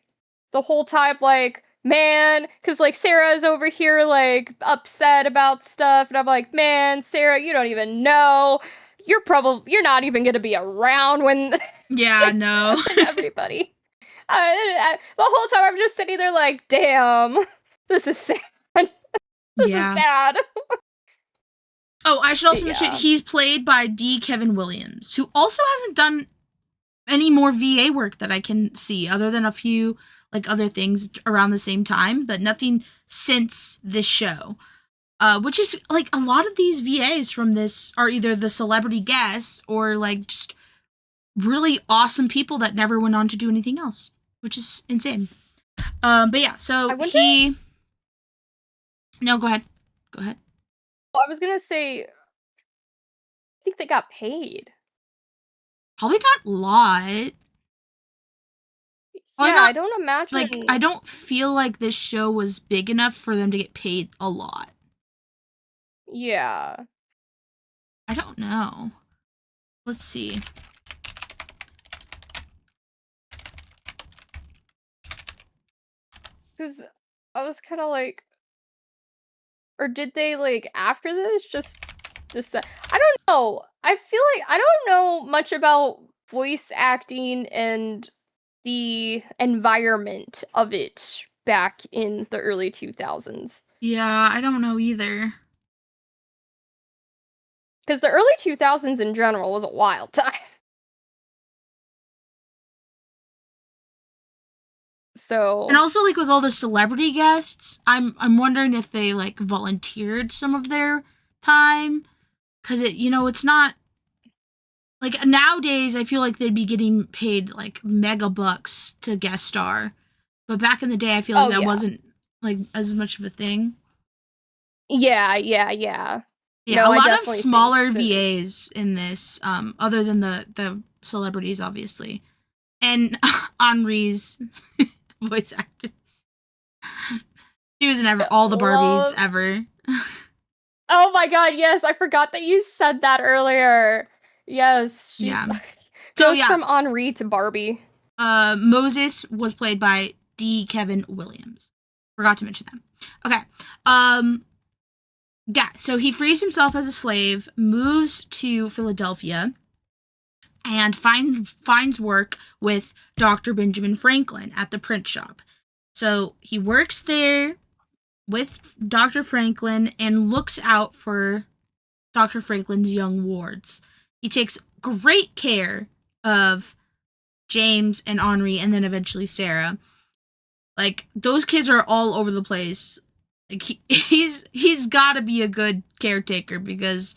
the whole time, like, man, because, like, Sarah's over here, like, upset about stuff, and I'm like, man, Sarah, you don't even know. You're not even gonna be around when Yeah, no. everybody. The whole time I'm just sitting there like, damn, this is sad. This is sad. Oh, I should also Yeah. mention he's played by D. Kevin Williams, who also hasn't done any more VA work that I can see, other than a few, like, other things around the same time, but nothing since this show. Which is, like, a lot of these VAs from this are either the celebrity guests or, like, just really awesome people that never went on to do anything else, which is insane. But yeah, so No, go ahead. Go ahead. Well, I was gonna say, I think they got paid. Probably not a lot. Yeah, I don't imagine. Like, I don't feel like this show was big enough for them to get paid a lot. Yeah. I don't know. Let's see. Because I was kind of like, or did they, like, after this just say, I don't know. I feel like I don't know much about voice acting and the environment of it back in the early 2000s. Yeah, I don't know either. Because the early 2000s in general was a wild time. So, And also, like, with all the celebrity guests, I'm wondering if they, like, volunteered some of their time, because it's not, like, nowadays I feel like they'd be getting paid, like, mega bucks to guest star, but back in the day I feel like that wasn't, like, as much of a thing. Yeah, no, a lot of definitely smaller think so. VAs in this, other than the celebrities, obviously, and Henri's voice actress. She was in all the Barbies ever. Oh my god, yes, I forgot that you said that earlier. Yes, she's goes from Henri to Barbie. Moses was played by D. Kevin Williams. Forgot to mention that. Okay. Yeah, so he frees himself as a slave, moves to Philadelphia, and finds work with Dr. Benjamin Franklin at the print shop. So he works there with Dr. Franklin and looks out for Dr. Franklin's young wards. He takes great care of James and Henri, and then eventually Sarah. Like, those kids are all over the place. Like, he's got to be a good caretaker, because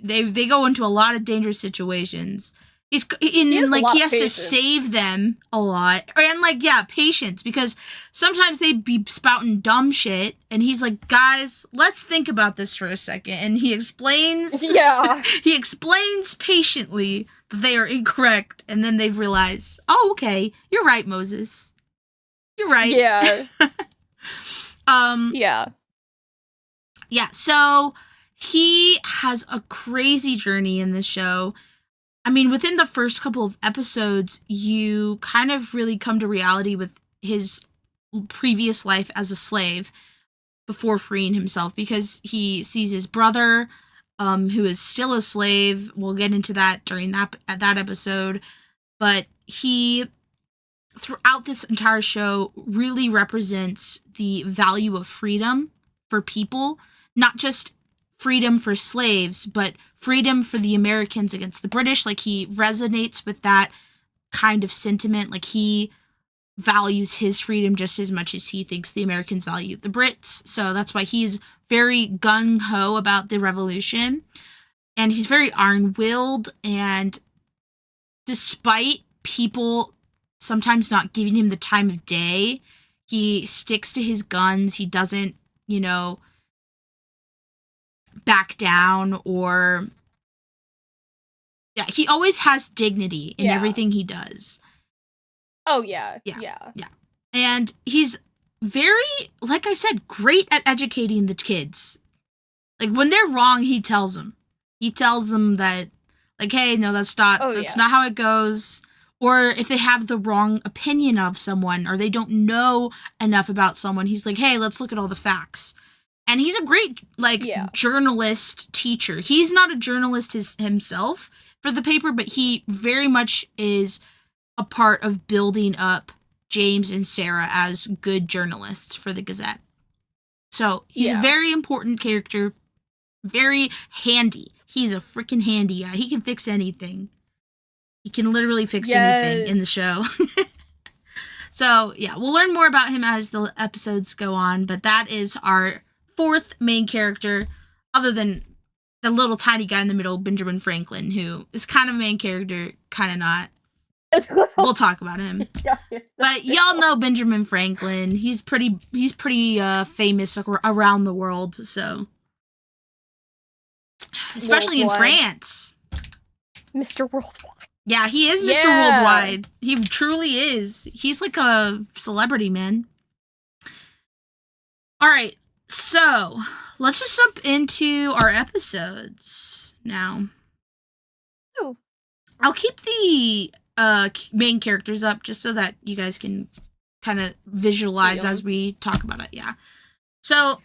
they go into a lot of dangerous situations. He has to save them a lot, and, like, patience, because sometimes they'd be spouting dumb shit, and he's like, guys, let's think about this for a second, and he explains. Yeah. He explains patiently that they are incorrect, and then they realize, oh, okay, you're right, Moses. You're right. Yeah. Yeah. Yeah, so he has a crazy journey in this show. I mean, within the first couple of episodes, you kind of really come to reality with his previous life as a slave before freeing himself, because he sees his brother, who is still a slave. We'll get into that during that episode. But he, throughout this entire show, really represents the value of freedom for people, not just freedom for slaves, but freedom for the Americans against the British. Like, he resonates with that kind of sentiment. Like, he values his freedom just as much as he thinks the Americans value the Brits. So that's why he's very gung-ho about the revolution. And he's very iron-willed, and despite people sometimes not giving him the time of day, he sticks to his guns. He doesn't, back down, or he always has dignity in everything he does. Oh, yeah. And he's very, like I said, great at educating the kids. Like, when they're wrong, he tells them. He tells them that, like, hey, no, that's not how it goes. Or if they have the wrong opinion of someone, or they don't know enough about someone, he's like, hey, let's look at all the facts. And he's a great, journalist teacher. He's not a journalist himself for the paper, but he very much is a part of building up James and Sarah as good journalists for the Gazette. So he's a very important character, very handy. He's a freaking handy guy. He can fix anything. He can literally fix anything in the show. So, we'll learn more about him as the episodes go on, but that is our fourth main character, other than the little tiny guy in the middle, Benjamin Franklin, who is kind of a main character, kind of not. We'll talk about him. But y'all know Benjamin Franklin. He's pretty famous around the world, so. Especially in France. Mr. Worldwide. Yeah, he is Mr. Worldwide. He truly is. He's like a celebrity, man. All right, so let's just jump into our episodes now. Oh. I'll keep the main characters up just so that you guys can kind of visualize as we talk about it. Yeah. So,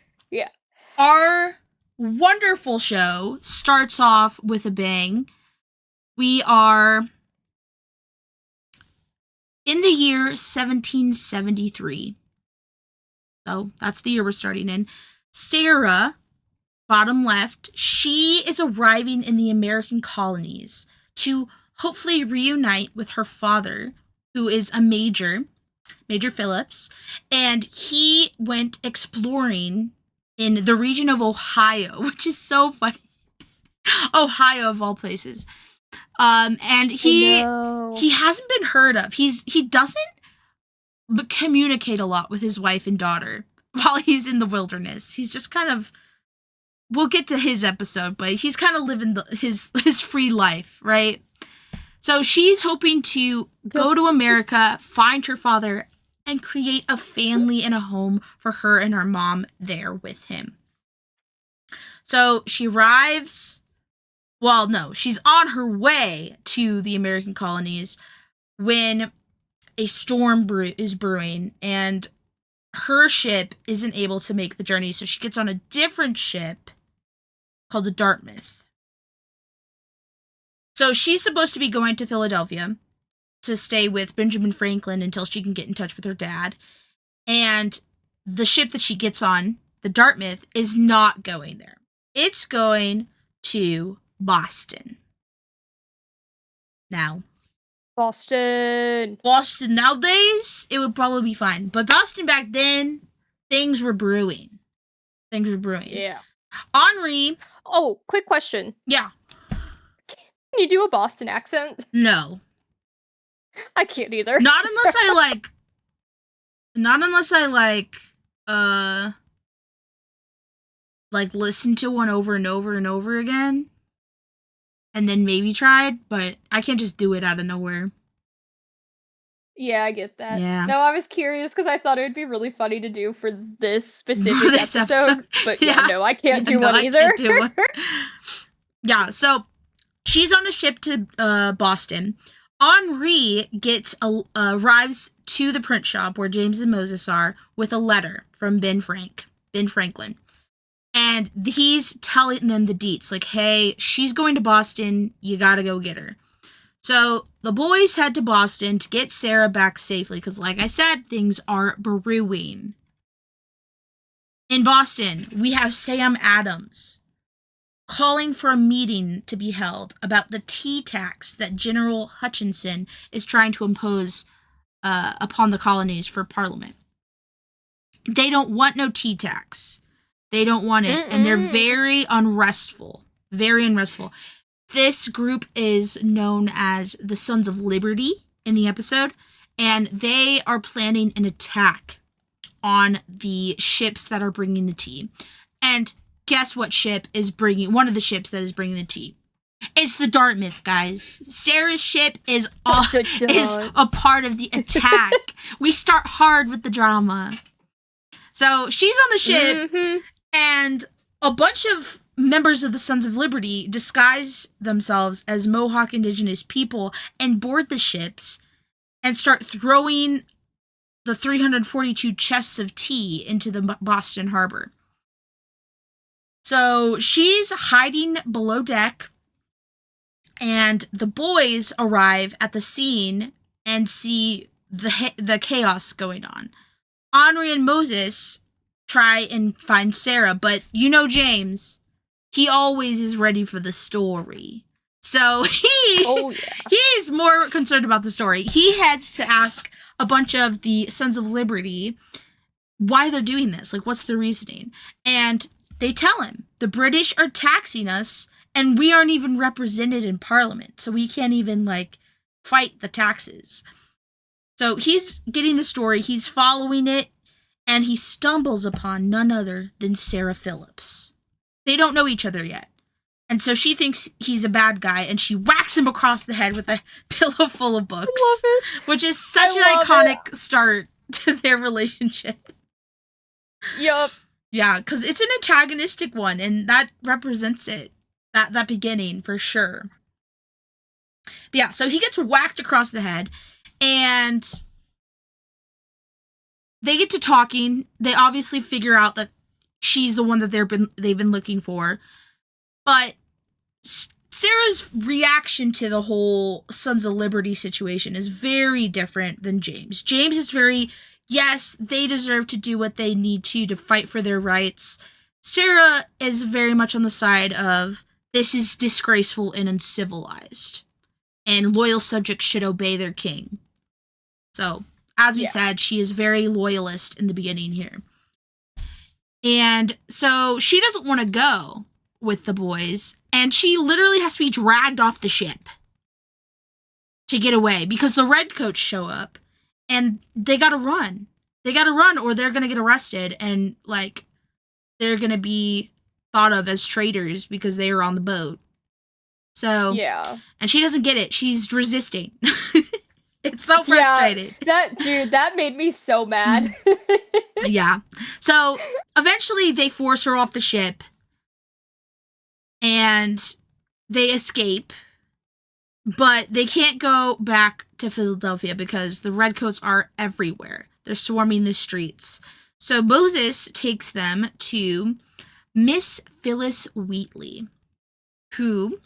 our wonderful show starts off with a bang. We are in the year 1773. So that's the year we're starting in. Sarah, bottom left, she is arriving in the American colonies to hopefully reunite with her father, who is a Major Phillips, and he went exploring in the region of Ohio, which is so funny. Ohio, of all places. And he hasn't been heard of. He doesn't communicate a lot with his wife and daughter while he's in the wilderness. He's just kind of, we'll get to his episode, but he's kind of living his free life, right? So she's hoping to go to America, find her father, and create a family and a home for her and her mom there with him. So she arrives. Well, no, she's on her way to the American colonies when a storm is brewing, and her ship isn't able to make the journey, so she gets on a different ship called the Dartmouth. So she's supposed to be going to Philadelphia to stay with Benjamin Franklin until she can get in touch with her dad. And the ship that she gets on, the Dartmouth, is not going there. It's going to Boston. Now. Boston nowadays, it would probably be fine. But Boston back then, things were brewing. Yeah. Henri. Oh, quick question. Yeah. Can you do a Boston accent? No. I can't either. Not unless I listen to one over and over and over again. And then maybe tried, but I can't just do it out of nowhere. Yeah, I get that. Yeah. No, I was curious because I thought it would be really funny to do for this specific episode. But no, I can't do one either. I can't do one. Yeah, so she's on a ship to Boston. Henri arrives to the print shop where James and Moses are with a letter from Ben Franklin. And he's telling them the deets, like, hey, she's going to Boston, you gotta go get her. So the boys head to Boston to get Sarah back safely, because like I said, things are brewing. In Boston, we have Sam Adams, calling for a meeting to be held about the tea tax that General Hutchinson is trying to impose upon the colonies for Parliament. They don't want no tea tax. They don't want it. And they're very unrestful. Very unrestful. This group is known as the Sons of Liberty in the episode, and they are planning an attack on the ships that are bringing the tea. And guess what ship is bringing, one of the ships that is bringing the tea? It's the Dartmouth, guys. Sarah's ship is a part of the attack. We start hard with the drama. So she's on the ship, and a bunch of members of the Sons of Liberty disguise themselves as Mohawk indigenous people and board the ships and start throwing the 342 chests of tea into the Boston Harbor. So she's hiding below deck, and the boys arrive at the scene and see the chaos going on. Henri and Moses try and find Sarah, but you know James, he always is ready for the story. So he's more concerned about the story. He heads to ask a bunch of the Sons of Liberty why they're doing this. Like, what's the reasoning? And they tell him, the British are taxing us, and we aren't even represented in Parliament, so we can't even, like, fight the taxes. So he's getting the story, he's following it, and he stumbles upon none other than Sarah Phillips. They don't know each other yet. And so she thinks he's a bad guy, and she whacks him across the head with a pillow full of books. Which is such an iconic start to their relationship. Yup. Yeah, because it's an antagonistic one, and that represents it. That beginning, for sure. But yeah, so he gets whacked across the head, and they get to talking. They obviously figure out that she's the one that they've been looking for. But Sarah's reaction to the whole Sons of Liberty situation is very different than James. James is very, yes, they deserve to do what they need to fight for their rights. Sarah is very much on the side of, this is disgraceful and uncivilized, and loyal subjects should obey their king. So, as we said, she is very loyalist in the beginning here. And so she doesn't want to go with the boys, and she literally has to be dragged off the ship to get away because the redcoats show up, and they gotta run. They gotta run, or they're gonna get arrested, and, like, they're gonna be thought of as traitors because they were on the boat. So, yeah. And she doesn't get it. She's resisting. It's so frustrating. Yeah, that made me so mad. Yeah. So, eventually they force her off the ship, and they escape, but they can't go back to Philadelphia because the redcoats are everywhere. They're swarming the streets. So Moses takes them to Miss Phyllis Wheatley, who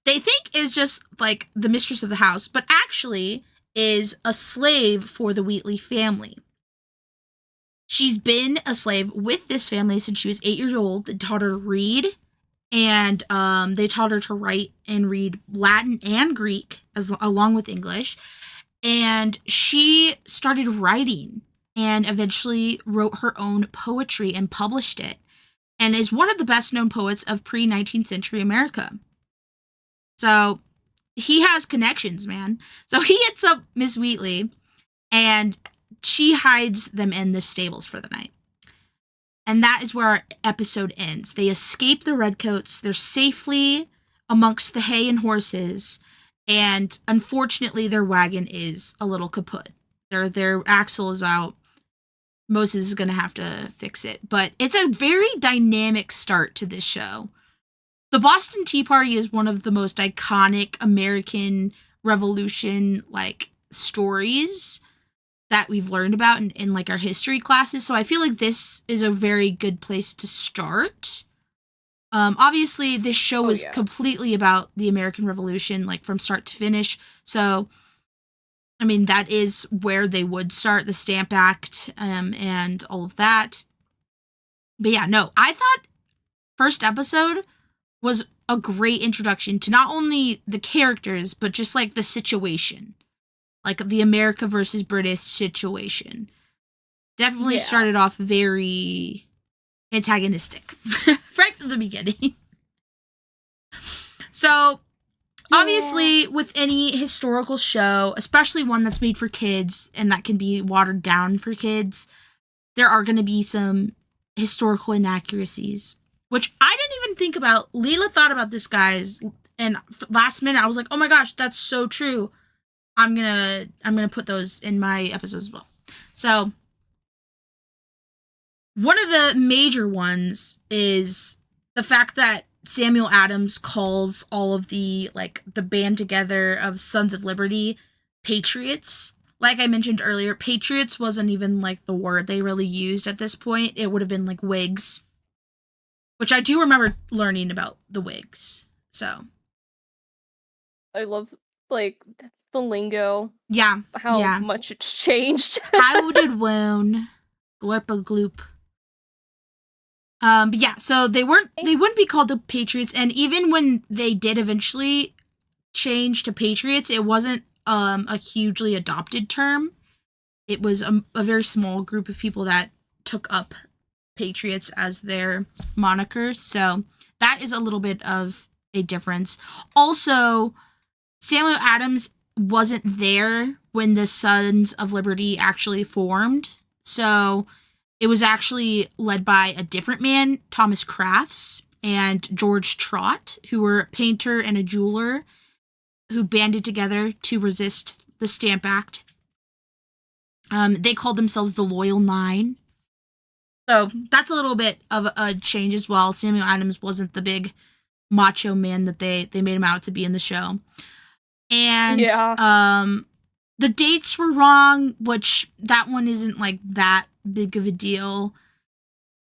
they think is just, like, the mistress of the house, but actually is a slave for the Wheatley family. She's been a slave with this family since she was 8 years old. They taught her to read, and they taught her to write and read Latin and Greek along with English. And she started writing and eventually wrote her own poetry and published it, and is one of the best known poets of pre-19th century America. So he has connections, man. So he hits up Miss Wheatley, and she hides them in the stables for the night. And that is where our episode ends. They escape the redcoats. They're safely amongst the hay and horses. And unfortunately, their wagon is a little kaput. Their axle is out. Moses is going to have to fix it. But it's a very dynamic start to this show. The Boston Tea Party is one of the most iconic American Revolution, like, stories that we've learned about in like our history classes. So I feel like this is a very good place to start. Obviously this show is completely about the American Revolution, like from start to finish. So, I mean, that is where they would start, the Stamp Act, and all of that. But yeah, no, I thought first episode was a great introduction to not only the characters, but just like the situation. Like the America versus British situation. Definitely started off very antagonistic right from the beginning. So, obviously, with any historical show, especially one that's made for kids and that can be watered down for kids, there are going to be some historical inaccuracies, which I didn't even think about. Lila thought about this, guys, and last minute I was like, "Oh my gosh, that's so true." I'm gonna put those in my episodes as well. So, one of the major ones is the fact that Samuel Adams calls all of the band together of Sons of Liberty patriots. Like I mentioned earlier, patriots wasn't even like the word they really used at this point. It would have been like Whigs, which I do remember learning about the Whigs. So I love like the lingo. yeah, How much it's changed. How did wound glurpa gloop. But yeah, so they wouldn't be called the Patriots, and even when they did eventually change to Patriots, it wasn't a hugely adopted term. It was a very small group of people that took up Patriots as their moniker, so that is a little bit of a difference. Also, Samuel Adams wasn't there when the Sons of Liberty actually formed, so it was actually led by a different man, Thomas Crafts, and George Trott, who were a painter and a jeweler who banded together to resist the Stamp Act. They called themselves the Loyal Nine. So that's a little bit of a change as well. Samuel Adams wasn't the big macho man that they made him out to be in the show. And the dates were wrong, which that one isn't like that big of a deal.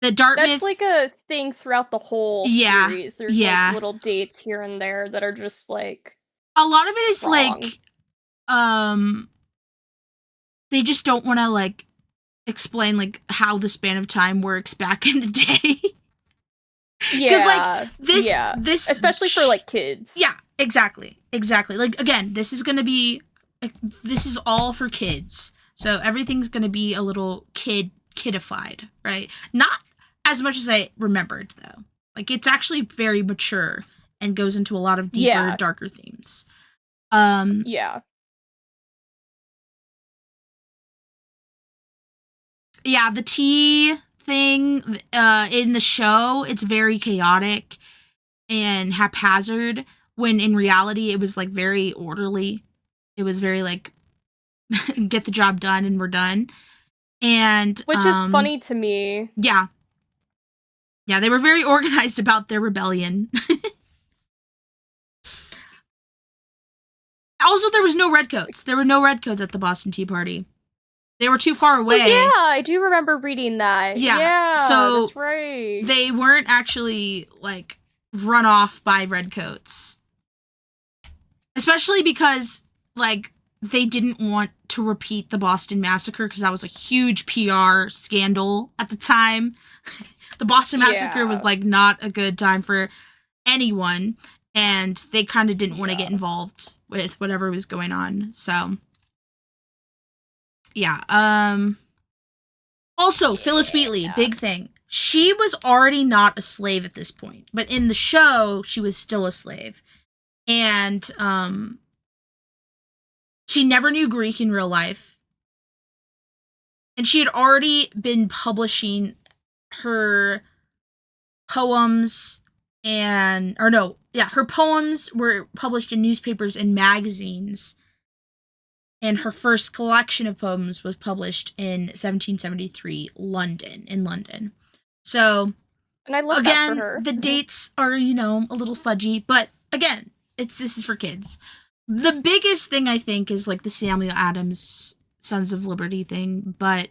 The Dartmouth... That's like a thing throughout the whole series. There's like little dates here and there that are just like... A lot of it is wrong. like... They just don't want to like explain like how the span of time works back in the day. Yeah. Because like this... Especially for like kids. Yeah, exactly. Like, again, this is going to be... This is all for kids. So everything's going to be a little kidified, right? Not as much as I remembered, though. Like, it's actually very mature and goes into a lot of deeper, darker themes. Yeah, the tea thing in the show, it's very chaotic and haphazard, when in reality it was, like, very orderly. It was very, like, get the job done and we're done. And which is funny to me. Yeah, they were very organized about their rebellion. Also, there was no redcoats. There were no redcoats at the Boston Tea Party. They were too far away. Oh, yeah, I do remember reading that. Yeah, so that's right. They weren't actually, like, run off by redcoats. Especially because, like, they didn't want to repeat the Boston Massacre, because that was a huge PR scandal at the time. The Boston Massacre was, like, not a good time for anyone, and they kind of didn't want to get involved with whatever was going on, so... Yeah, Also, Phyllis Wheatley, big thing. She was already not a slave at this point, but in the show, she was still a slave. And, she never knew Greek in real life. And she had already been publishing her poems her poems were published in newspapers and magazines. And her first collection of poems was published in 1773, in London. So, and I love that for her. The dates are, a little fudgy, but again, this is for kids. The biggest thing, I think, is like the Samuel Adams Sons of Liberty thing, but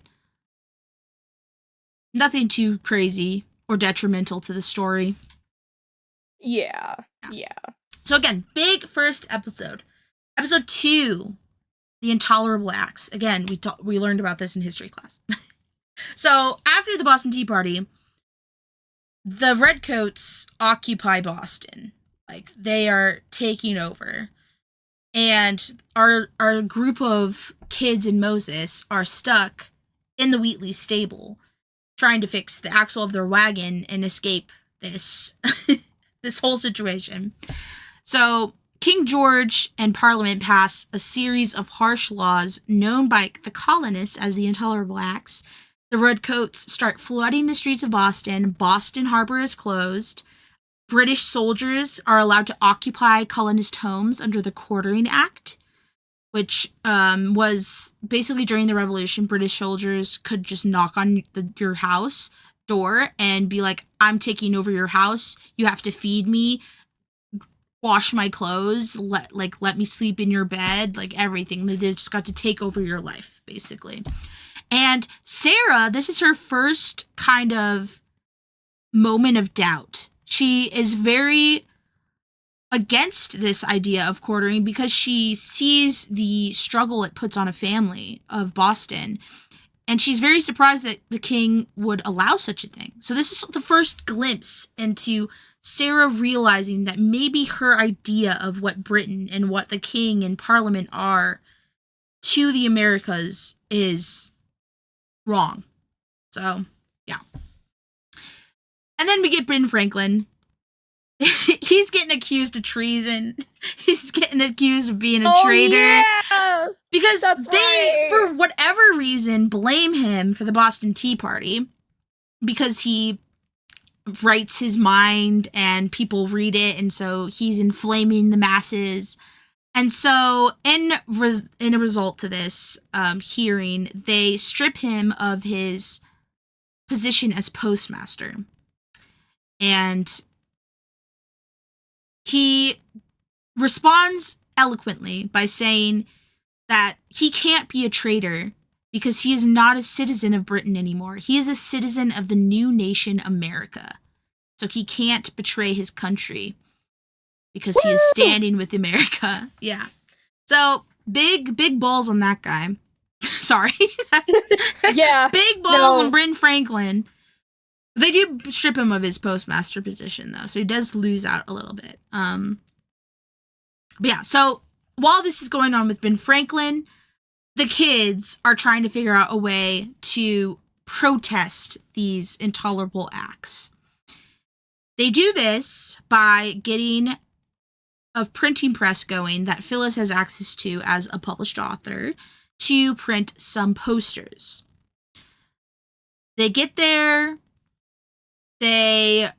nothing too crazy or detrimental to the story. Yeah. So again, big first episode. Episode 2, The Intolerable Acts. Again, we learned about this in history class. So after the Boston Tea Party, the Redcoats occupy Boston. Like, they are taking over. And our group of kids and Moses are stuck in the Wheatley stable trying to fix the axle of their wagon and escape this this whole situation. So King George and Parliament pass a series of harsh laws known by the colonists as the Intolerable Acts. The Redcoats start flooding the streets of Boston. Boston Harbor is closed. British soldiers are allowed to occupy colonist homes under the Quartering Act, which was basically during the Revolution, British soldiers could just knock on your house door and be like, I'm taking over your house. You have to feed me, wash my clothes, let me sleep in your bed, like everything. They just got to take over your life, basically. And Sarah, this is her first kind of moment of doubt. She is very against this idea of quartering because she sees the struggle it puts on a family of Boston. And she's very surprised that the king would allow such a thing. So this is the first glimpse into Sarah realizing that maybe her idea of what Britain and what the king and Parliament are to the Americas is wrong. So, yeah. And then we get Ben Franklin. He's getting accused of treason. He's getting accused of being a traitor. Yeah! Because That's they, right. for whatever reason, blame him for the Boston Tea Party. Because he writes his mind and people read it, and so he's inflaming the masses. And so, in a result to this hearing, they strip him of his position as postmaster. And he responds eloquently by saying that he can't be a traitor because he is not a citizen of Britain anymore. He is a citizen of the new nation America. So he can't betray his country because he is standing with America. Yeah. So big balls on that guy. Sorry. Yeah. Big balls on Ben Franklin. They do strip him of his postmaster position, though, so he does lose out a little bit. But yeah, so while this is going on with Ben Franklin, the kids are trying to figure out a way to protest these intolerable acts. They do this by getting a printing press going that Phyllis has access to as a published author to print some posters. They get there, they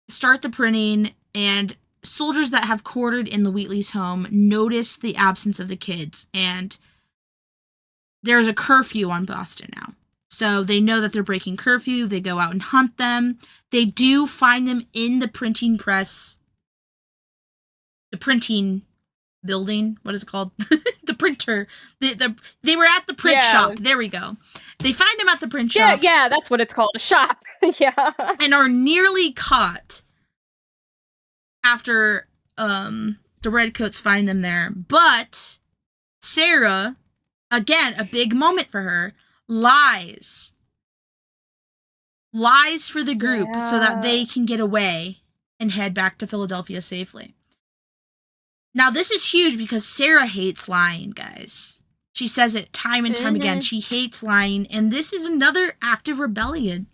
start the printing, and soldiers that have quartered in the Wheatley's home notice the absence of the kids, and there's a curfew on Boston now. So they know that they're breaking curfew. They go out and hunt them. They do find them in the printing press, the printing building. What is it called? The printer. They were at the print shop. There we go. They find them at the print shop. Yeah, that's what it's called, a shop. Yeah. And are nearly caught after the Redcoats find them there. But Sarah, again, a big moment for her, lies for the group so that they can get away and head back to Philadelphia safely. Now, this is huge because Sarah hates lying, guys. She says it time and time again. She hates lying, and this is another act of rebellion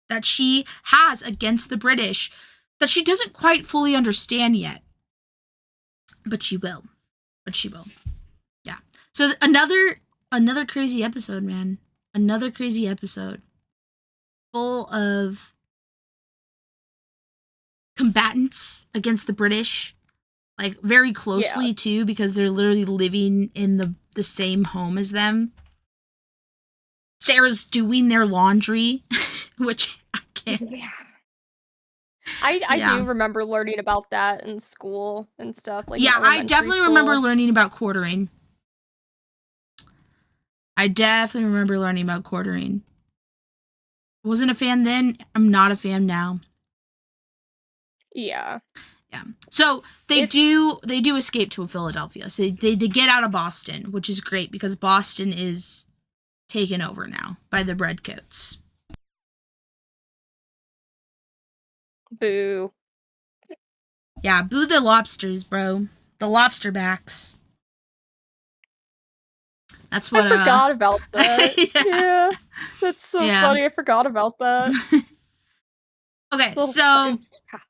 that she has against the British that she doesn't quite fully understand yet. But she will. Yeah. So another crazy episode, man. Another crazy episode. Full of combatants against the British. Like, very closely, too, because they're literally living in the same home as them. Sarah's doing their laundry, which I can't. Yeah. I do remember learning about that in school and stuff. Like, yeah, I definitely remember learning about quartering. Wasn't a fan then. I'm not a fan now. Yeah. Yeah. So they do escape to Philadelphia. So they get out of Boston, which is great because Boston is taken over now by the Redcoats. Boo. Yeah, boo the lobsters, bro. The lobster backs. That's what, I forgot about that. yeah. Yeah. That's so Yeah. funny. I forgot about that. Okay, It's a little so it's-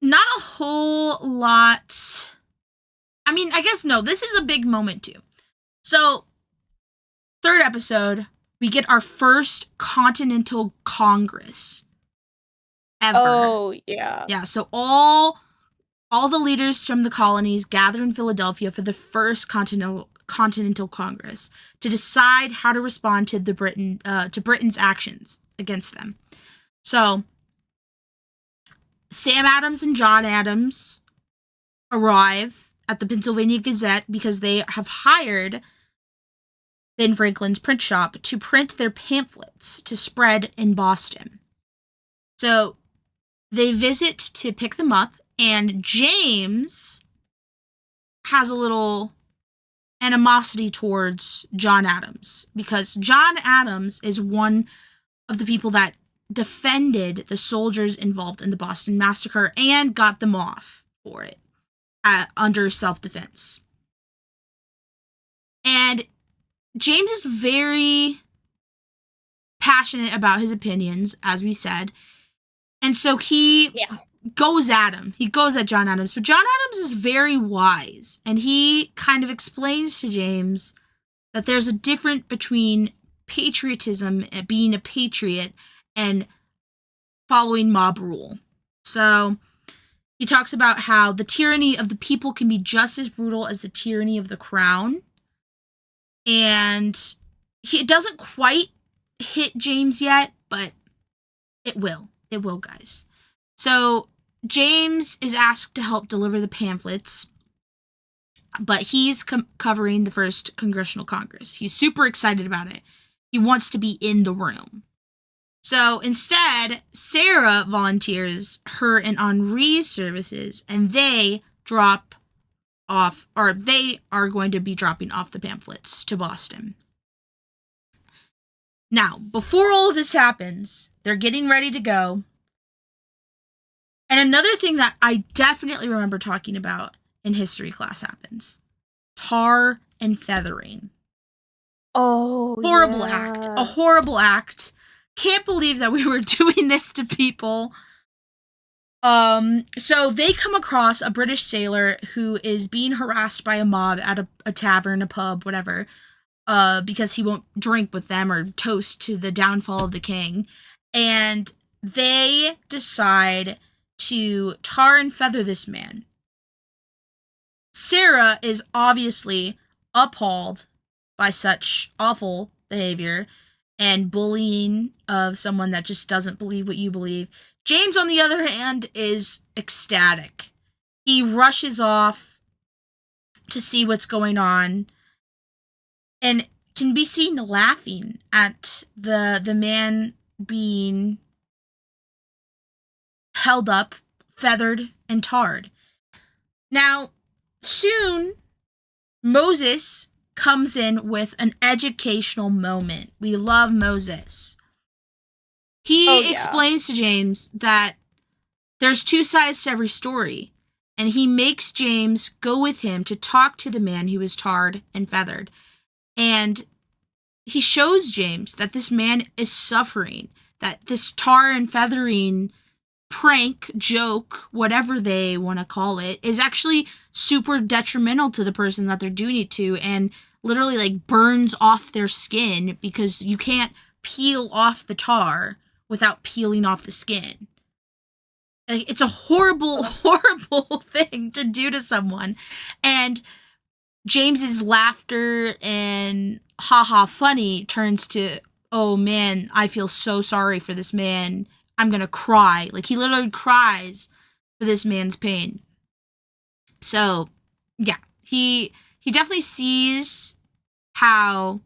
not a whole lot. I mean, I guess no, this is a big moment too. So, third episode, we get our first Continental Congress ever. Oh, yeah. Yeah, so all the leaders from the colonies gather in Philadelphia for the first Continental Congress to decide how to respond to Britain's actions against them. So, Sam Adams and John Adams arrive at the Pennsylvania Gazette because they have hired Ben Franklin's print shop to print their pamphlets to spread in Boston. So they visit to pick them up, and James has a little animosity towards John Adams because John Adams is one of the people that defended the soldiers involved in the Boston Massacre and got them off for it under self-defense. And James is very passionate about his opinions, as we said. And so he goes at him. He goes at John Adams. But John Adams is very wise. And he kind of explains to James that there's a difference between patriotism and being a patriot and following mob rule. So he talks about how the tyranny of the people can be just as brutal as the tyranny of the crown. And it doesn't quite hit James yet, but it will. It will, guys. So James is asked to help deliver the pamphlets, but he's covering the first Congressional Congress. He's super excited about it. He wants to be in the room. So instead, Sarah volunteers her and Henri's services, and they drop off, or they are going to be dropping off the pamphlets to Boston. Now, before all of this happens, they're getting ready to go. And another thing that I definitely remember talking about in history class happens. Tar and feathering. Oh, Horrible act. A horrible act. Can't believe that we were doing this to people. So they come across a British sailor who is being harassed by a mob at a tavern, a pub, whatever, because he won't drink with them or toast to the downfall of the king. And they decide to tar and feather this man. Sarah is obviously appalled by such awful behavior and bullying of someone that just doesn't believe what you believe. James, on the other hand, is ecstatic. He rushes off to see what's going on and can be seen laughing at the man being held up, feathered, and tarred. Now, soon, Moses comes in with an educational moment. We love Moses. He explains to James that there's two sides to every story, and he makes James go with him to talk to the man who was tarred and feathered. And he shows James that this man is suffering, that this tar and feathering prank, joke, whatever they want to call it, is actually super detrimental to the person that they're doing it to, and literally like burns off their skin because you can't peel off the tar without peeling off the skin. It's a horrible, horrible thing to do to someone. And James's laughter and haha funny turns to, oh man, I feel so sorry for this man. I'm gonna cry. Like, he literally cries for this man's pain. So, yeah, he definitely sees how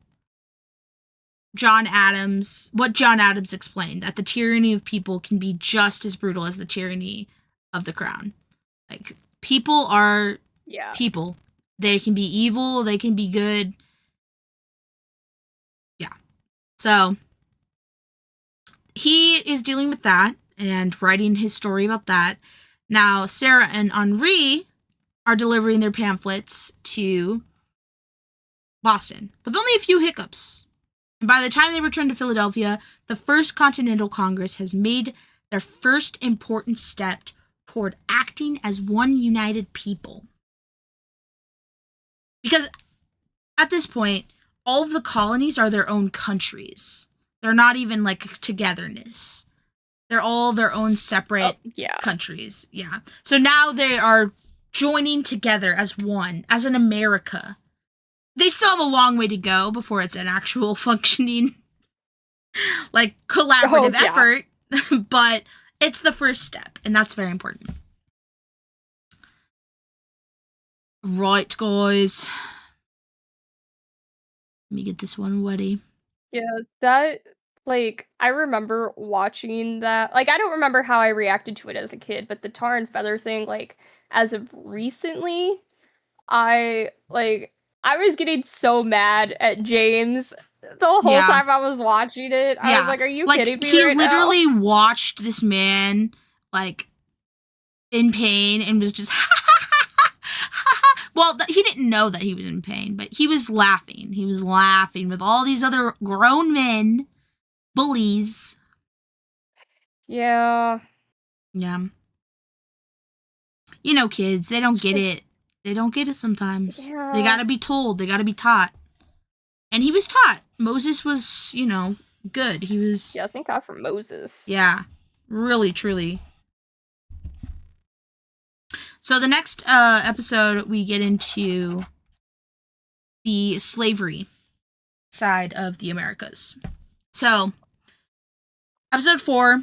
what John Adams explained, that the tyranny of people can be just as brutal as the tyranny of the crown. Like, people are people. They can be evil, they can be good. Yeah. So, he is dealing with that, and writing his story about that. Now, Sarah and Henri are delivering their pamphlets to Boston, with only a few hiccups. And by the time they return to Philadelphia, the First Continental Congress has made their first important step toward acting as one united people. Because at this point, all of the colonies are their own countries. They're not even like togetherness. They're all their own separate countries. Yeah. So now they are joining together as one, as an America. They still have a long way to go before it's an actual functioning, like, collaborative effort, but it's the first step, and that's very important. Right, guys. Let me get this one ready. Yeah, that, like, I remember watching that. Like, I don't remember how I reacted to it as a kid, but the tar and feather thing, like, as of recently, I was getting so mad at James the whole time I was watching it. I was like, are you kidding me he right now? literally watched this man, like, in pain and was just, well, he didn't know that he was in pain, but he was laughing. He was laughing with all these other grown men, bullies. Yeah. Yeah. You know, kids, they don't get it. They don't get it sometimes. Yeah. They gotta be told. They gotta be taught. And he was taught. Moses was, good. He was... Yeah, thank God for Moses. Yeah. Really, truly. So the next episode, we get into the slavery side of the Americas. So, episode 4,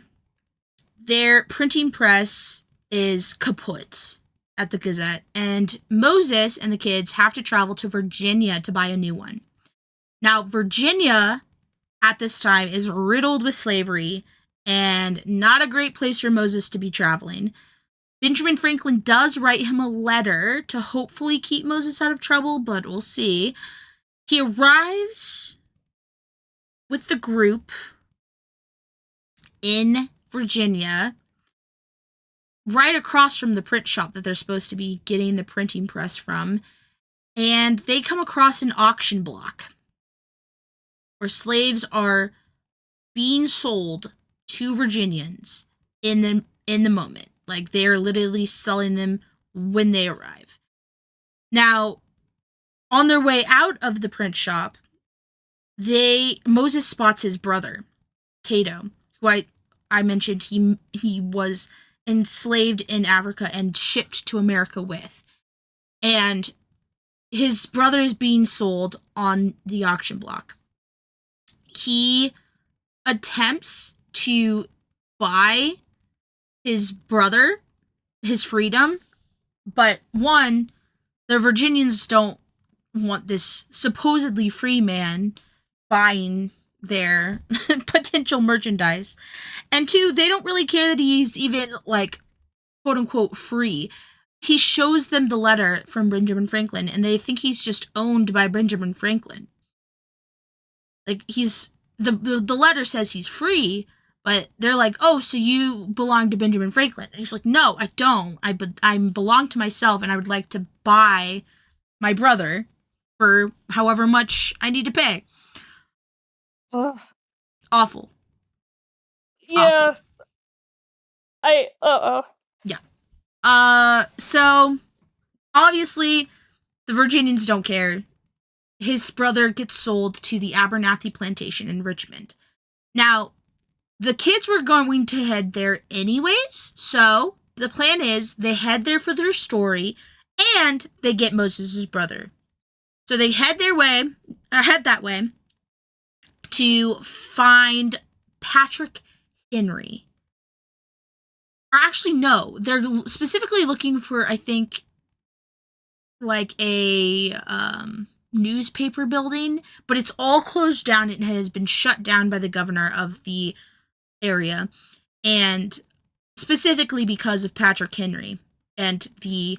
their printing press is kaput at the Gazette, and Moses and the kids have to travel to Virginia to buy a new one. Now, Virginia at this time is riddled with slavery and not a great place for Moses to be traveling. Benjamin Franklin does write him a letter to hopefully keep Moses out of trouble, but we'll see. He arrives with the group in Virginia, right across from the print shop that they're supposed to be getting the printing press from, and they come across an auction block where slaves are being sold to Virginians in the moment. Like, they're literally selling them when they arrive. Now, on their way out of the print shop, Moses spots his brother, Cato, who I mentioned he was enslaved in Africa and shipped to America with. And his brother is being sold on the auction block. He attempts to buy his brother his freedom, but one, the Virginians don't want this supposedly free man buying their potential merchandise, and two, they don't really care that he's even, like, quote unquote free. He shows them the letter from Benjamin Franklin, and they think he's just owned by Benjamin Franklin. Like, the letter says he's free, but they're like, oh, so you belong to Benjamin Franklin. And he's like, no, I don't. I belong to myself, and I would like to buy my brother for however much I need to pay. Ugh. Awful. Yeah. Awful. Yeah. So, obviously, the Virginians don't care. His brother gets sold to the Abernathy plantation in Richmond. Now, the kids were going to head there anyways, so the plan is they head there for their story, and they get Moses' brother. So they head that way to find Patrick Henry. Or actually, no, they're specifically looking for, I think, like a newspaper building, but it's all closed down and has been shut down by the governor of the area, and specifically because of Patrick Henry and the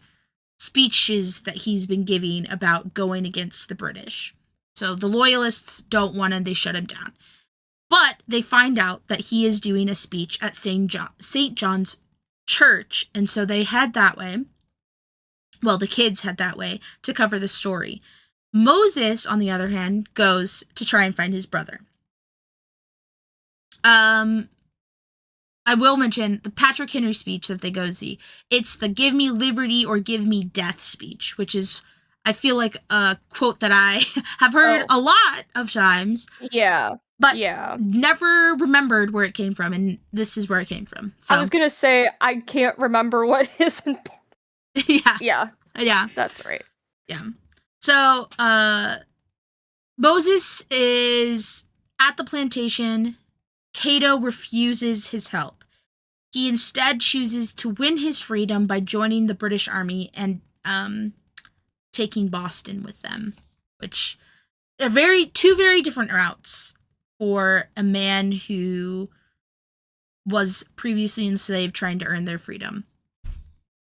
speeches that he's been giving about going against the British. So the loyalists don't want him, they shut him down. But they find out that he is doing a speech at St. John's Church, and so they head that way. Well, the kids head that way to cover the story. Moses, on the other hand, goes to try and find his brother. I will mention the Patrick Henry speech that they go see. It's the "Give me liberty or give me death" speech, which is, I feel like, a quote that I have heard a lot of times. Yeah. But Yeah. never remembered where it came from, and this is where it came from. So. I was gonna say, I can't remember what his Yeah. Yeah, that's right. Yeah. So, Moses is at the plantation. Cato refuses his help. He instead chooses to win his freedom by joining the British Army and taking Boston with them, which are two very different routes for a man who was previously enslaved trying to earn their freedom.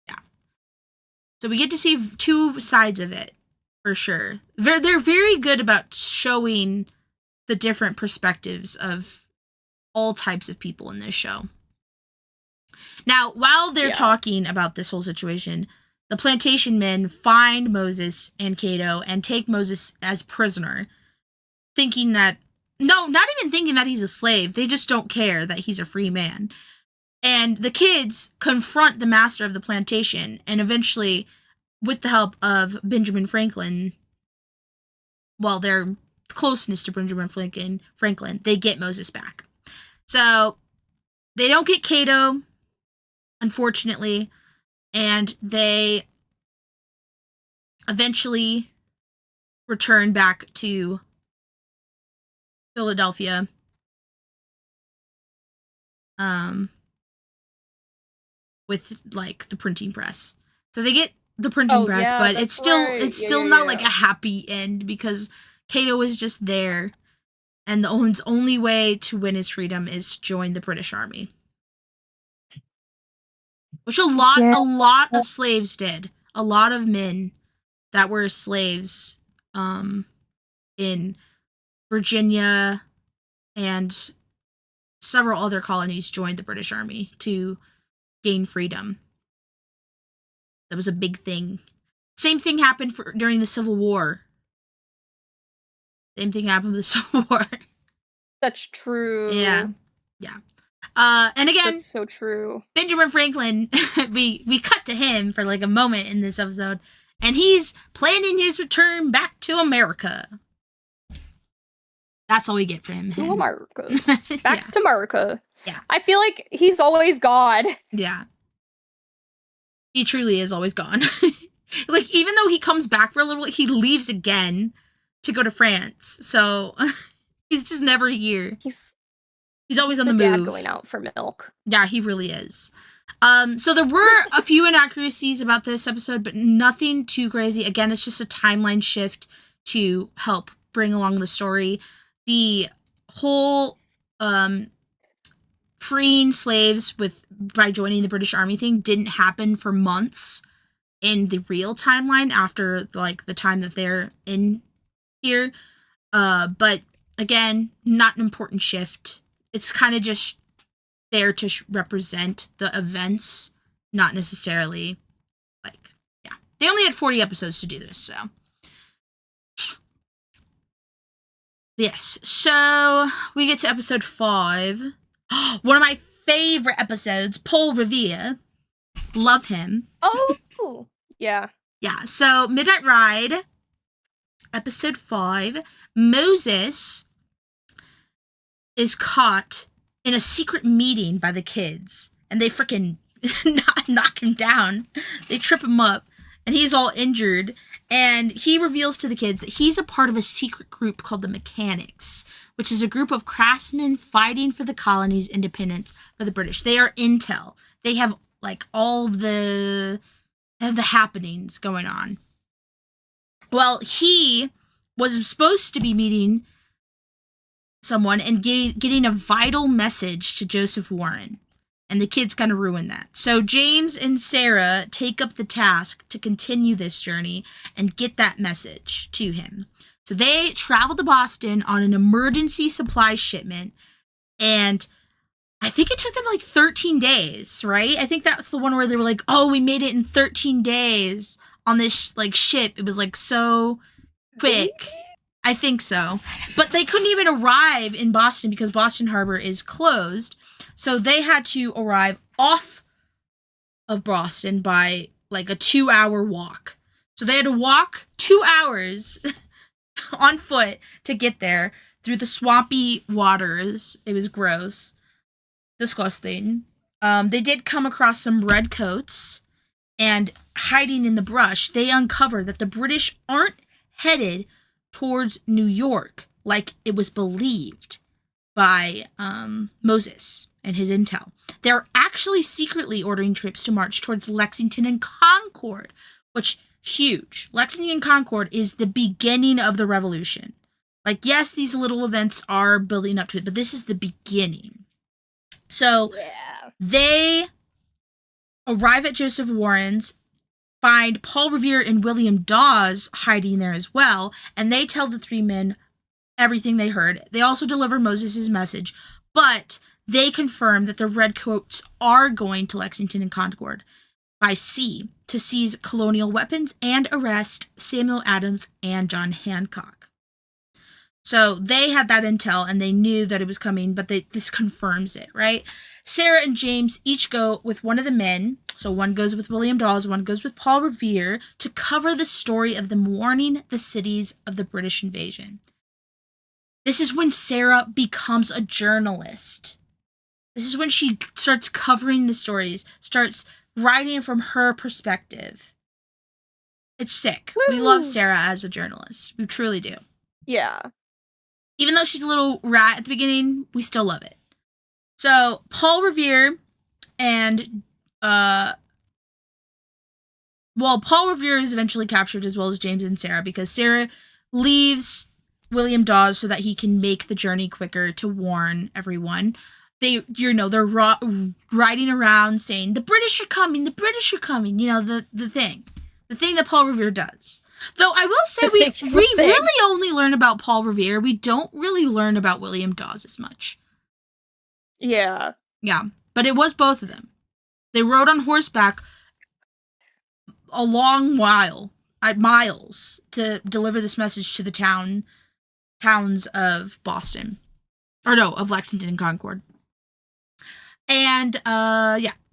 Yeah. So we get to see two sides of it, for sure. They're very good about showing the different perspectives of all types of people in this show. Now, while they're talking about this whole situation, the plantation men find Moses and Cato and take Moses as prisoner, thinking that, no, not even thinking that he's a slave. They just don't care that he's a free man. And the kids confront the master of the plantation, and eventually, with the help of Benjamin Franklin, well, their closeness to Benjamin Franklin, they get Moses back. So, they don't get Cato, unfortunately, and they eventually return back to Philadelphia. With, like, the printing press. So they get the printing press, but it's still not like a happy end, because Cato is just there. And the only way to win his freedom is to join the British Army. Which a lot of slaves did. A lot of men that were slaves in Virginia and several other colonies joined the British Army to gain freedom. That was a big thing. Same thing happened during the Civil War. Same thing happened with the Civil War. That's true. Yeah. And again, that's so true. Benjamin Franklin, we cut to him for like a moment in this episode, and he's planning his return back to America. That's all we get from him. To America. Back to America. Yeah. I feel like he's always God. Yeah. He truly is always gone. Like, even though he comes back for a little, he leaves again to go to France. So he's just never here. He's always on the dad move. Going out for milk. Yeah, he really is. So there were a few inaccuracies about this episode, but nothing too crazy. Again, it's just a timeline shift to help bring along the story. The whole freeing slaves by joining the British Army thing didn't happen for months in the real timeline after, like, the time that they're in here. But again, not an important shift. It's kind of just there to represent the events, not necessarily, like, yeah. They only had 40 episodes to do this, so. Yes, so we get to episode 5. One of my favorite episodes, Paul Revere. Love him. Oh, yeah. Yeah, so Midnight Ride, episode 5. Moses is caught in a secret meeting by the kids, and they freaking knock him down. They trip him up, and he's all injured, and he reveals to the kids that he's a part of a secret group called the Mechanics, which is a group of craftsmen fighting for the colony's independence for the British. They are intel. They have, like, all of the happenings going on. Well, he was supposed to be meeting someone and getting a vital message to Joseph Warren. And the kids kind of ruin that. So James and Sarah take up the task to continue this journey and get that message to him. So they travel to Boston on an emergency supply shipment And I think it took them like 13 days, right? I think that's the one where they were like, oh, we made it in 13 days on this like ship. It was like so quick. I think so. But they couldn't even arrive in Boston because Boston Harbor is closed. So they had to arrive off of Boston by like a 2-hour walk. So they had to walk 2 hours on foot to get there through the swampy waters. It was gross. Disgusting. They did come across some redcoats, and hiding in the brush, they uncovered that the British aren't headed towards New York like it was believed by Moses and his intel. They're actually secretly ordering troops to march towards Lexington and Concord, which huge. Lexington and Concord is the beginning of the revolution. Like, yes, these little events are building up to it, but this is the beginning. So they arrive at Joseph Warren's, find Paul Revere and William Dawes hiding there as well, and they tell the three men everything they heard. They also deliver Moses' message, but they confirm that the redcoats are going to Lexington and Concord by sea to seize colonial weapons and arrest Samuel Adams and John Hancock. So they had that intel and they knew that it was coming, but this confirms it, right? Sarah and James each go with one of the men. So one goes with William Dawes, one goes with Paul Revere to cover the story of them warning the cities of the British invasion. This is when Sarah becomes a journalist. This is when she starts covering the stories, starts writing from her perspective. It's sick. Woo! We love Sarah as a journalist. We truly do. Yeah. Even though she's a little rat at the beginning, we still love it. So Paul Revere and Paul Revere is eventually captured as well as James and Sarah because Sarah leaves William Dawes so that he can make the journey quicker to warn everyone. They're riding around saying, the British are coming, the British are coming. You know, the thing that Paul Revere does. Though I will say we really only learn about Paul Revere. We don't really learn about William Dawes as much. Yeah. Yeah, but it was both of them. They rode on horseback a long while, miles, to deliver this message to the towns of Boston. Or no, of Lexington and Concord. And,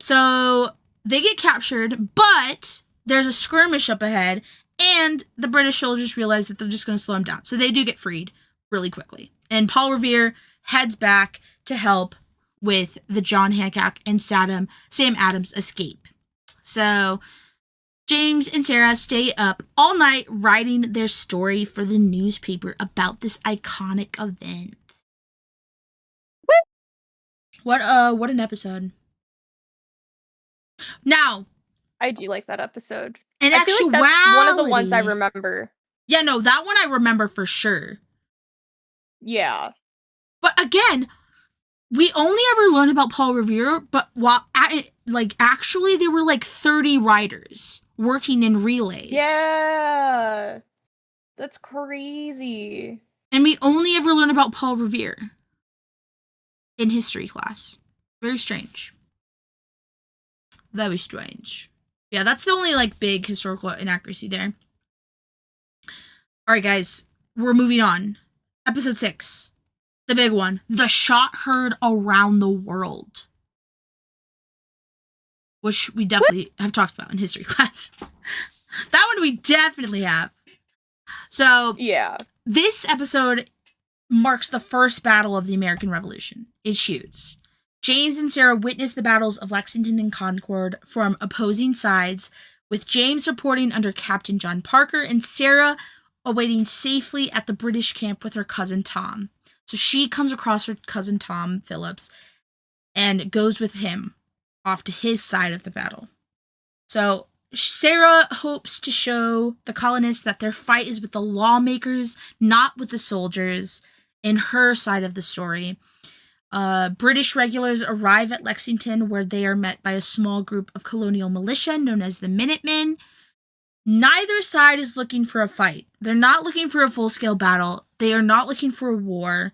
so they get captured, but there's a skirmish up ahead, and the British soldiers realize that they're just going to slow them down. So they do get freed really quickly. And Paul Revere heads back to help with the John Hancock and Sam Adams escape. So James and Sarah stay up all night writing their story for the newspaper about this iconic event. What an episode. Now, I do like that episode. in I feel like that's one of the ones I remember. Yeah, no, that one I remember for sure. Yeah. But again, we only ever learned about Paul Revere, but actually there were like 30 writers working in relays. Yeah. That's crazy. And we only ever learned about Paul Revere in history class. Very strange. Very strange. Yeah, that's the only like big historical inaccuracy there. All right, guys, we're moving on. Episode 6. The big one. The shot heard around the world. Which we definitely have talked about in history class. That one we definitely have. So, yeah. This episode marks the first battle of the American Revolution. It's huge. James and Sarah witness the battles of Lexington and Concord from opposing sides, with James reporting under Captain John Parker and Sarah awaiting safely at the British camp with her cousin Tom. So she comes across her cousin Tom Phillips and goes with him off to his side of the battle. So Sarah hopes to show the colonists that their fight is with the lawmakers, not with the soldiers, in her side of the story. British regulars arrive at Lexington, where they are met by a small group of colonial militia known as the Minutemen. Neither side is looking for a fight. They're not looking for a full-scale battle. They are not looking for a war.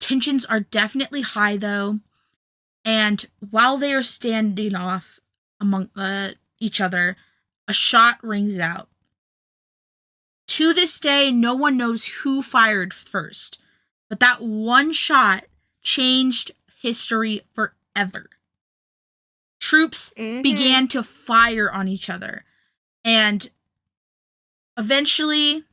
tensions are definitely high, though. And while they are standing off among each other, a shot rings out. To this day, no one knows who fired first, but that one shot changed history forever. Troops began to fire on each other, and eventually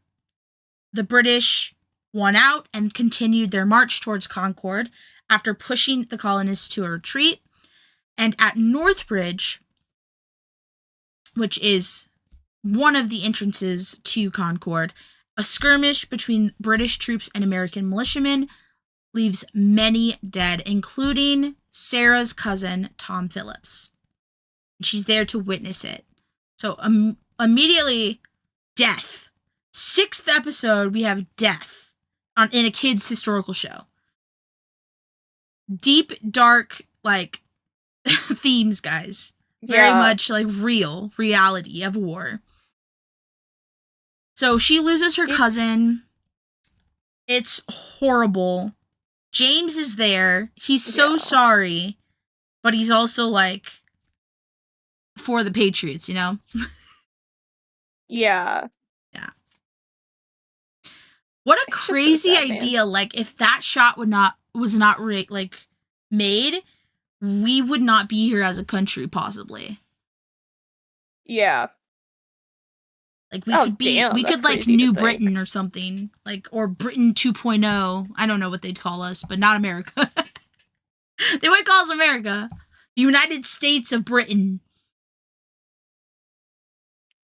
the British won out and continued their march towards Concord after pushing the colonists to a retreat. And at Northbridge, which is one of the entrances to Concord, a skirmish between British troops and American militiamen leaves many dead, including Sarah's cousin, Tom Phillips. She's there to witness it. So immediately, death. 6th episode, we have death in a kid's historical show. Deep, dark, like, themes, guys. Very much like reality of war. So she loses her cousin. It's horrible. James is there. He's so sorry, but he's also like for the Patriots, you know? Yeah. Yeah. What a crazy idea. Man. Like, if that shot was not made, we would not be here as a country, possibly. Yeah. Like, we could like New Britain or something. Like, or Britain 2.0. I don't know what they'd call us, but not America. They would call us America. The United States of Britain.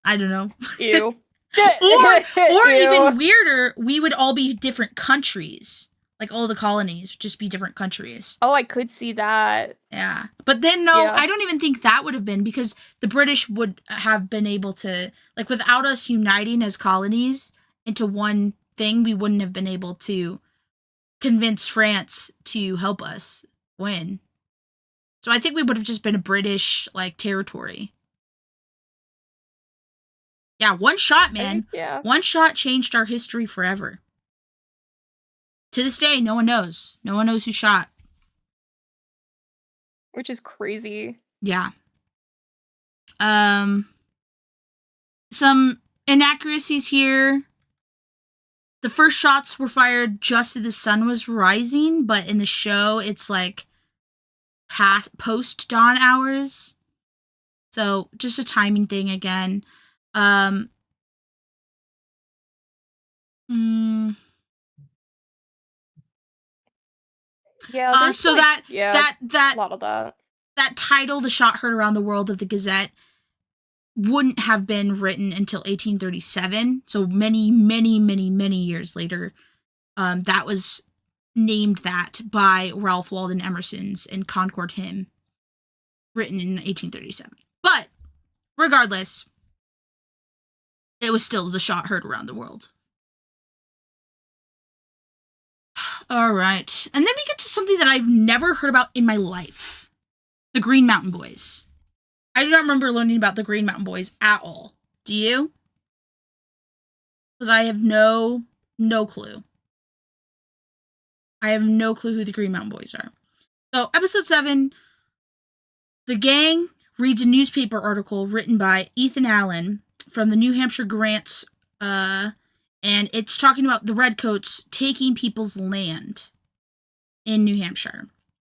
I don't know. Ew. or even weirder, we would all be different countries. Like, all the colonies would just be different countries. Oh, I could see that. Yeah. But then, no, I don't even think that would have been, because the British would have been able to, like, without us uniting as colonies into one thing, we wouldn't have been able to convince France to help us win. So I think we would have just been a British, like, territory. Yeah, one shot, man. One shot changed our history forever. To this day, no one knows. No one knows who shot. Which is crazy. Yeah. Some inaccuracies here. The first shots were fired just as the sun was rising, but in the show, it's like post-dawn hours. So, just a timing thing again. Yeah, so like, that a lot of that. That title, "The Shot Heard Around the World" of the Gazette, wouldn't have been written until 1837. So many, many, many, many years later, that was named that by Ralph Waldo Emerson's and Concord Hymn, written in 1837. But regardless, it was still the shot heard around the world. All right. And then we get to something that I've never heard about in my life. The Green Mountain Boys. I do not remember learning about the Green Mountain Boys at all. Do you? Because I have no clue. I have no clue who the Green Mountain Boys are. So, episode 7, the gang reads a newspaper article written by Ethan Allen from the New Hampshire Grants, and it's talking about the Redcoats taking people's land in New Hampshire.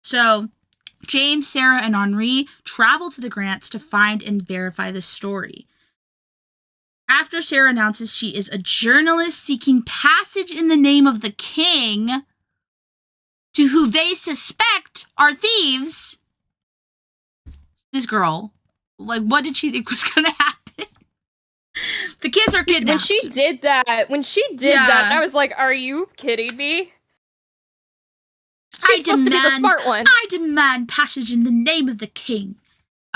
So, James, Sarah, and Henri travel to the Grants to find and verify the story. After Sarah announces she is a journalist seeking passage in the name of the king, to who they suspect are thieves, this girl, like, what did she think was going to happen? The kids are kidnapped. When she did that, I was like, are you kidding me? She's supposed to be the smart one. I demand passage in the name of the king.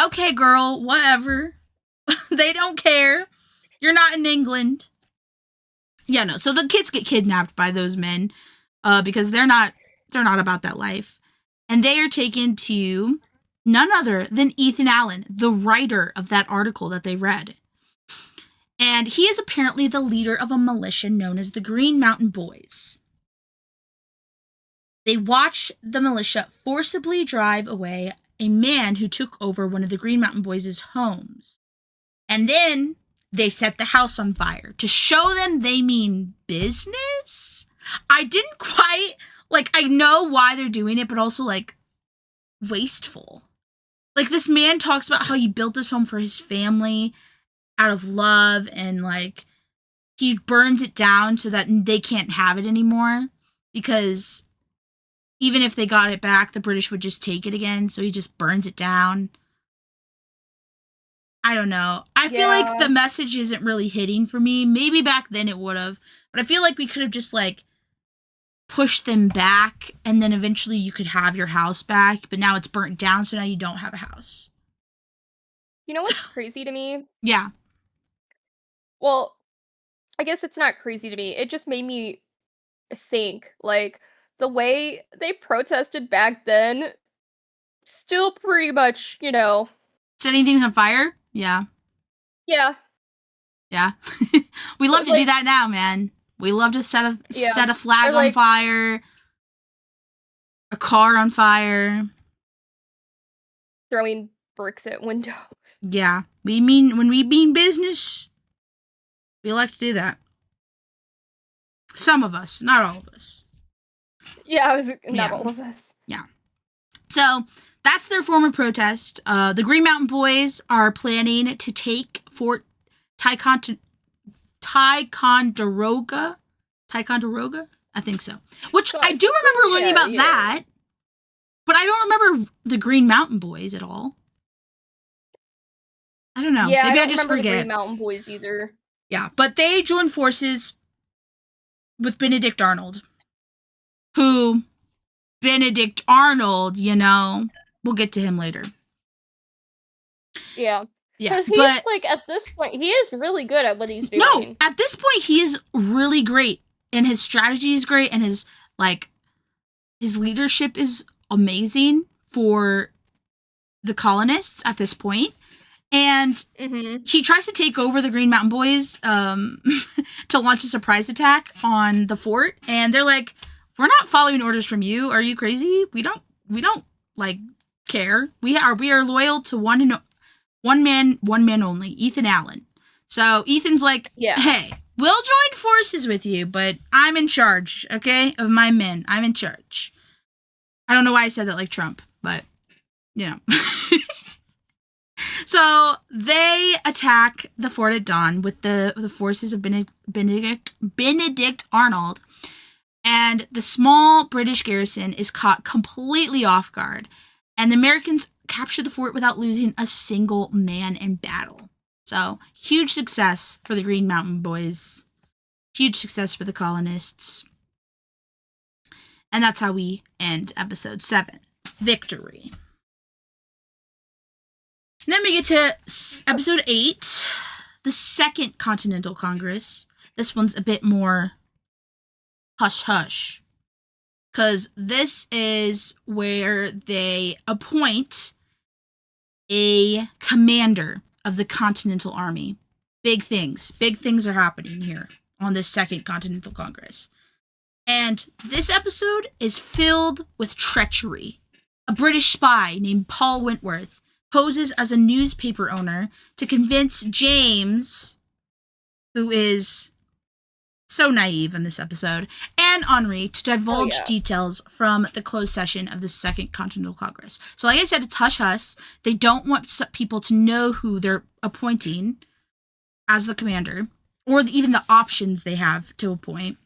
Okay, girl, whatever. They don't care. You're not in England. Yeah, no. So the kids get kidnapped by those men, because they're not about that life, and they are taken to none other than Ethan Allen, the writer of that article that they read. And he is apparently the leader of a militia known as the Green Mountain Boys. They watch the militia forcibly drive away a man who took over one of the Green Mountain Boys' homes. And then they set the house on fire to show them they mean business. I didn't quite, like, I know why they're doing it, but also, like, wasteful. Like, this man talks about how he built this home for his family out of love, and, like, he burns it down so that they can't have it anymore, because even if they got it back, the British would just take it again, so he just burns it down. I don't know. I feel like the message isn't really hitting for me. Maybe back then it would have, but I feel like we could have just, like, pushed them back, and then eventually you could have your house back, but now it's burnt down, so now you don't have a house. You know what's crazy to me? Yeah. Well, I guess it's not crazy to me. It just made me think, like, the way they protested back then, still pretty much, Setting things on fire? Yeah. yeah. Yeah. We love to do that now, man. We love to set a flag on fire, a car on fire, throwing bricks at windows. Yeah. When we mean business, we like to do that. Some of us, not all of us. Yeah, not all of us. Yeah. So that's their form of protest. The Green Mountain Boys are planning to take Fort Ticonderoga? Ticonderoga? I think so. Which I do remember learning about that, but I don't remember the Green Mountain Boys at all. I don't know. Yeah, Maybe I just remember forget. the Green Mountain Boys either. Yeah, but they join forces with Benedict Arnold, who, Benedict Arnold, we'll get to him later. Yeah. Yeah, because he's, like, at this point, he is really good at what he's doing. No, at this point, he is really great, and his strategy is great, and his leadership is amazing for the colonists at this point. And he tries to take over the Green Mountain Boys to launch a surprise attack on the fort, and they're like, "We're not following orders from you. Are you crazy? We don't like care. We are loyal to one man only, Ethan Allen." So Ethan's like, "Hey, we'll join forces with you, but I'm in charge, okay, of my men. I'm in charge." I don't know why I said that like Trump, but So they attack the fort at dawn with the forces of Benedict Arnold, and the small British garrison is caught completely off guard, and the Americans capture the fort without losing a single man in battle. So, huge success for the Green Mountain Boys. Huge success for the colonists. And that's how we end episode 7. Victory. And then we get to episode 8, the Second Continental Congress. This one's a bit more hush-hush, because this is where they appoint a commander of the Continental Army. Big things are happening here on this Second Continental Congress. And this episode is filled with treachery. A British spy named Paul Wentworth poses as a newspaper owner to convince James, who is so naive in this episode, and Henri to divulge details from the closed session of the Second Continental Congress. So like I said, it's hush-hush. They don't want people to know who they're appointing as the commander, or even the options they have to appoint.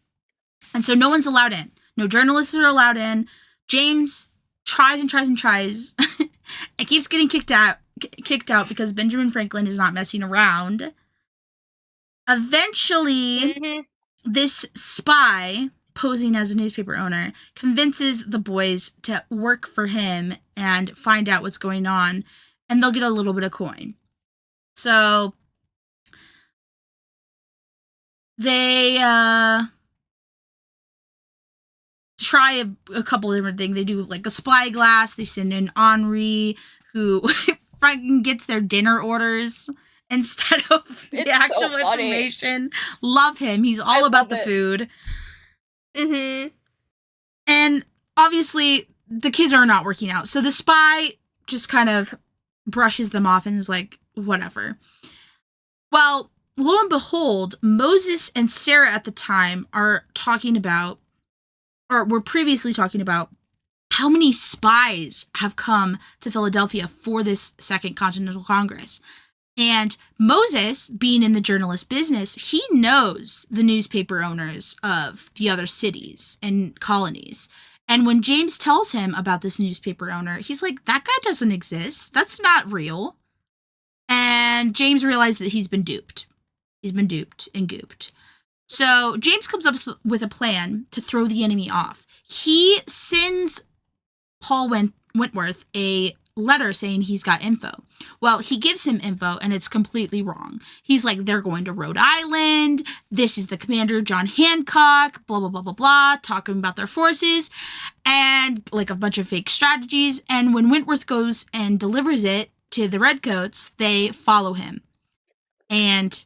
And so no one's allowed in. No journalists are allowed in. James tries and keeps getting kicked out because Benjamin Franklin is not messing around. Eventually, this spy, posing as a newspaper owner, convinces the boys to work for him and find out what's going on, and they'll get a little bit of coin. So they try a couple of different things. They do like a spyglass. They send in Henri, who fucking gets their dinner orders instead of the actual information. Love him. He's all about the food. Mm-hmm. And obviously the kids are not working out. So the spy just kind of brushes them off and is like, whatever. Well, lo and behold, Moses and Sarah at the time are talking about, or were previously talking about, how many spies have come to Philadelphia for this Second Continental Congress. And Moses, being in the journalist business, he knows the newspaper owners of the other cities and colonies. And when James tells him about this newspaper owner, he's like, that guy doesn't exist. That's not real. And James realized that he's been duped. He's been duped and gooped. So James comes up with a plan to throw the enemy off. He sends Paul Wentworth a letter saying he's got info. Well, he gives him info and it's completely wrong. He's like, they're going to Rhode Island. This is the commander, John Hancock, blah, blah, blah, blah, blah, talking about their forces and like a bunch of fake strategies. And when Wentworth goes and delivers it to the Redcoats, they follow him. And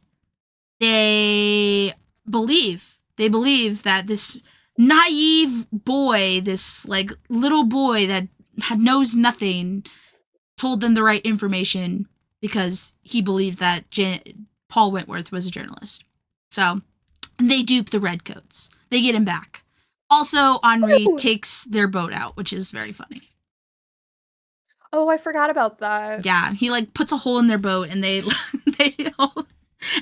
they believe that this naive boy, this like little boy that knows nothing, told them the right information because he believed that Paul Wentworth was a journalist. So they dupe the Redcoats. They get him back. Also, Henri takes their boat out, which is very funny. Oh, I forgot about that. Yeah, he like puts a hole in their boat and they all,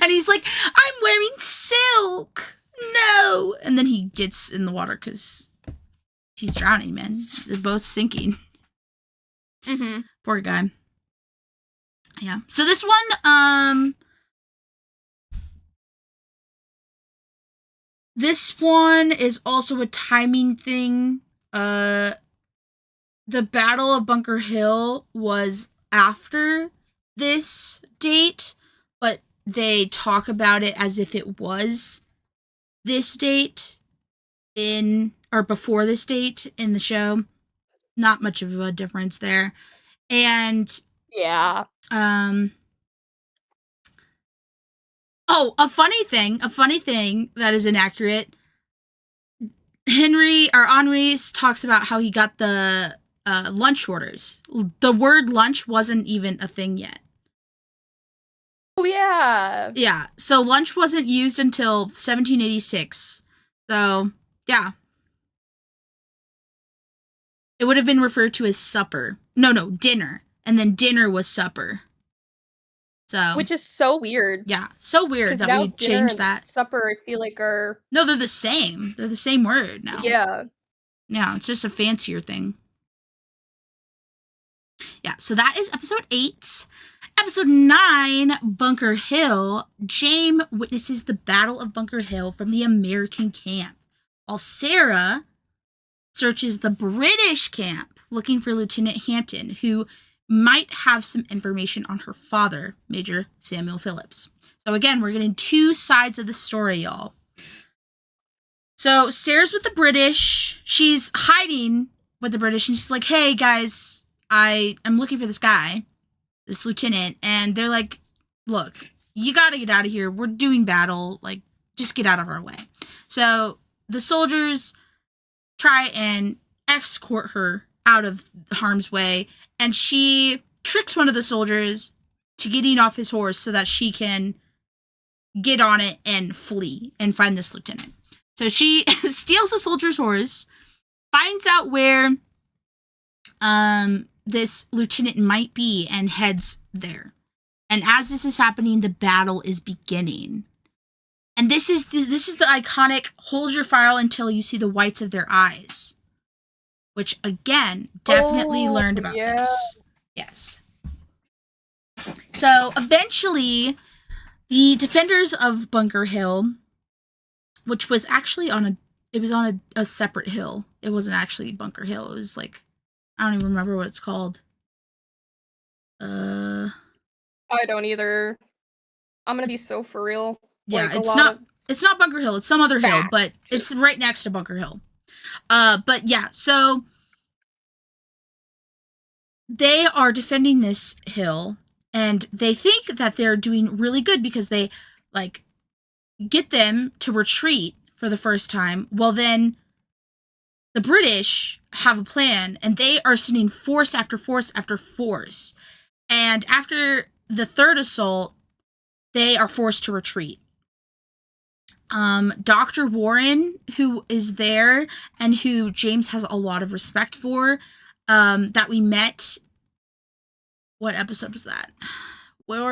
and he's like, I'm wearing silk. No. And then he gets in the water because he's drowning, man. They're both sinking. Mm-hmm. Poor guy. Yeah. So this one, this one is also a timing thing. The Battle of Bunker Hill was after this date, but they talk about it as if it was this date or before this date in the show. Not much of a difference there. And yeah. A funny thing that is inaccurate. Henri talks about how he got the lunch orders. The word lunch wasn't even a thing yet. Oh, yeah. Yeah, so lunch wasn't used until 1786. So, yeah. It would have been referred to as supper. No, dinner. And then dinner was supper. So, which is so weird. Yeah, so weird that we changed that. Supper, I feel like, are... No, they're the same. They're the same word now. Yeah. Yeah, it's just a fancier thing. Yeah, so that is episode 8. Episode 9, Bunker Hill. James witnesses the Battle of Bunker Hill from the American camp, while Sarah searches the British camp looking for Lieutenant Hampton, who might have some information on her father, Major Samuel Phillips. So again, we're getting two sides of the story, y'all. So Sarah's with the British. She's hiding with the British, and she's like, hey, guys, I'm looking for this guy, this lieutenant. And they're like, look, you gotta get out of here. We're doing battle. Like, just get out of our way. So the soldiers try and escort her out of harm's way, and she tricks one of the soldiers to getting off his horse so that she can get on it and flee and find this lieutenant. So she steals the soldier's horse, finds out where this lieutenant might be, and heads there. And as this is happening, the battle is beginning. And this is the iconic hold your fire until you see the whites of their eyes, which again definitely learned about this. Yes. So eventually, the defenders of Bunker Hill, which was actually on a separate hill. It wasn't actually Bunker Hill. It was like, I don't even remember what it's called. I don't either. I'm gonna be so for real. Yeah, like, it's not Bunker Hill. It's some other hill, but it's right next to Bunker Hill. But yeah, so they are defending this hill, and they think that they're doing really good because they like get them to retreat for the first time. Well, then the British have a plan, and they are sending force after force after force. And after the third assault, they are forced to retreat. Dr. Warren, who is there and who James has a lot of respect for, that we met. What episode was that? Where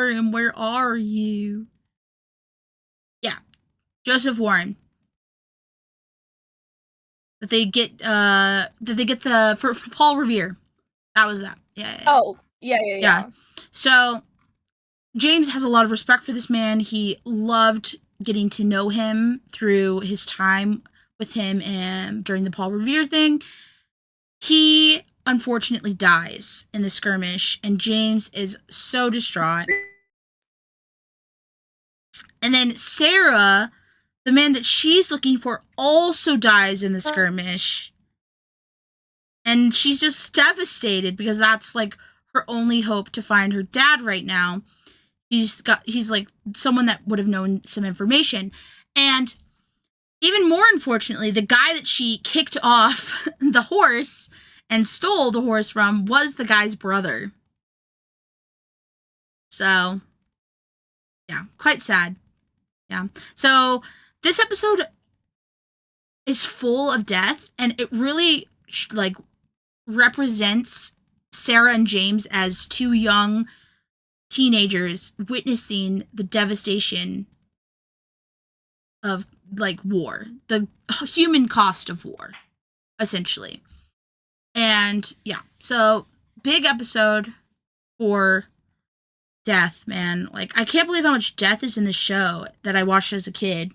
are you? Yeah, Joseph Warren. That they get the for Paul Revere. That was that. Yeah. Oh, yeah. So James has a lot of respect for this man. He loved getting to know him through his time with him and during the Paul Revere thing. He unfortunately dies in the skirmish, and James is so distraught. And then Sarah, the man that she's looking for, also dies in the skirmish. And she's just devastated because that's like her only hope to find her dad right now. He's like someone that would have known some information. And even more unfortunately, the guy that she kicked off the horse and stole the horse from was the guy's brother. So, yeah, quite sad. Yeah. So, this episode is full of death, and it really, like, represents Sarah and James as two young teenagers witnessing the devastation of, like, war. The human cost of war, essentially. And, yeah. So, big episode for death, man. Like, I can't believe how much death is in this show that I watched as a kid.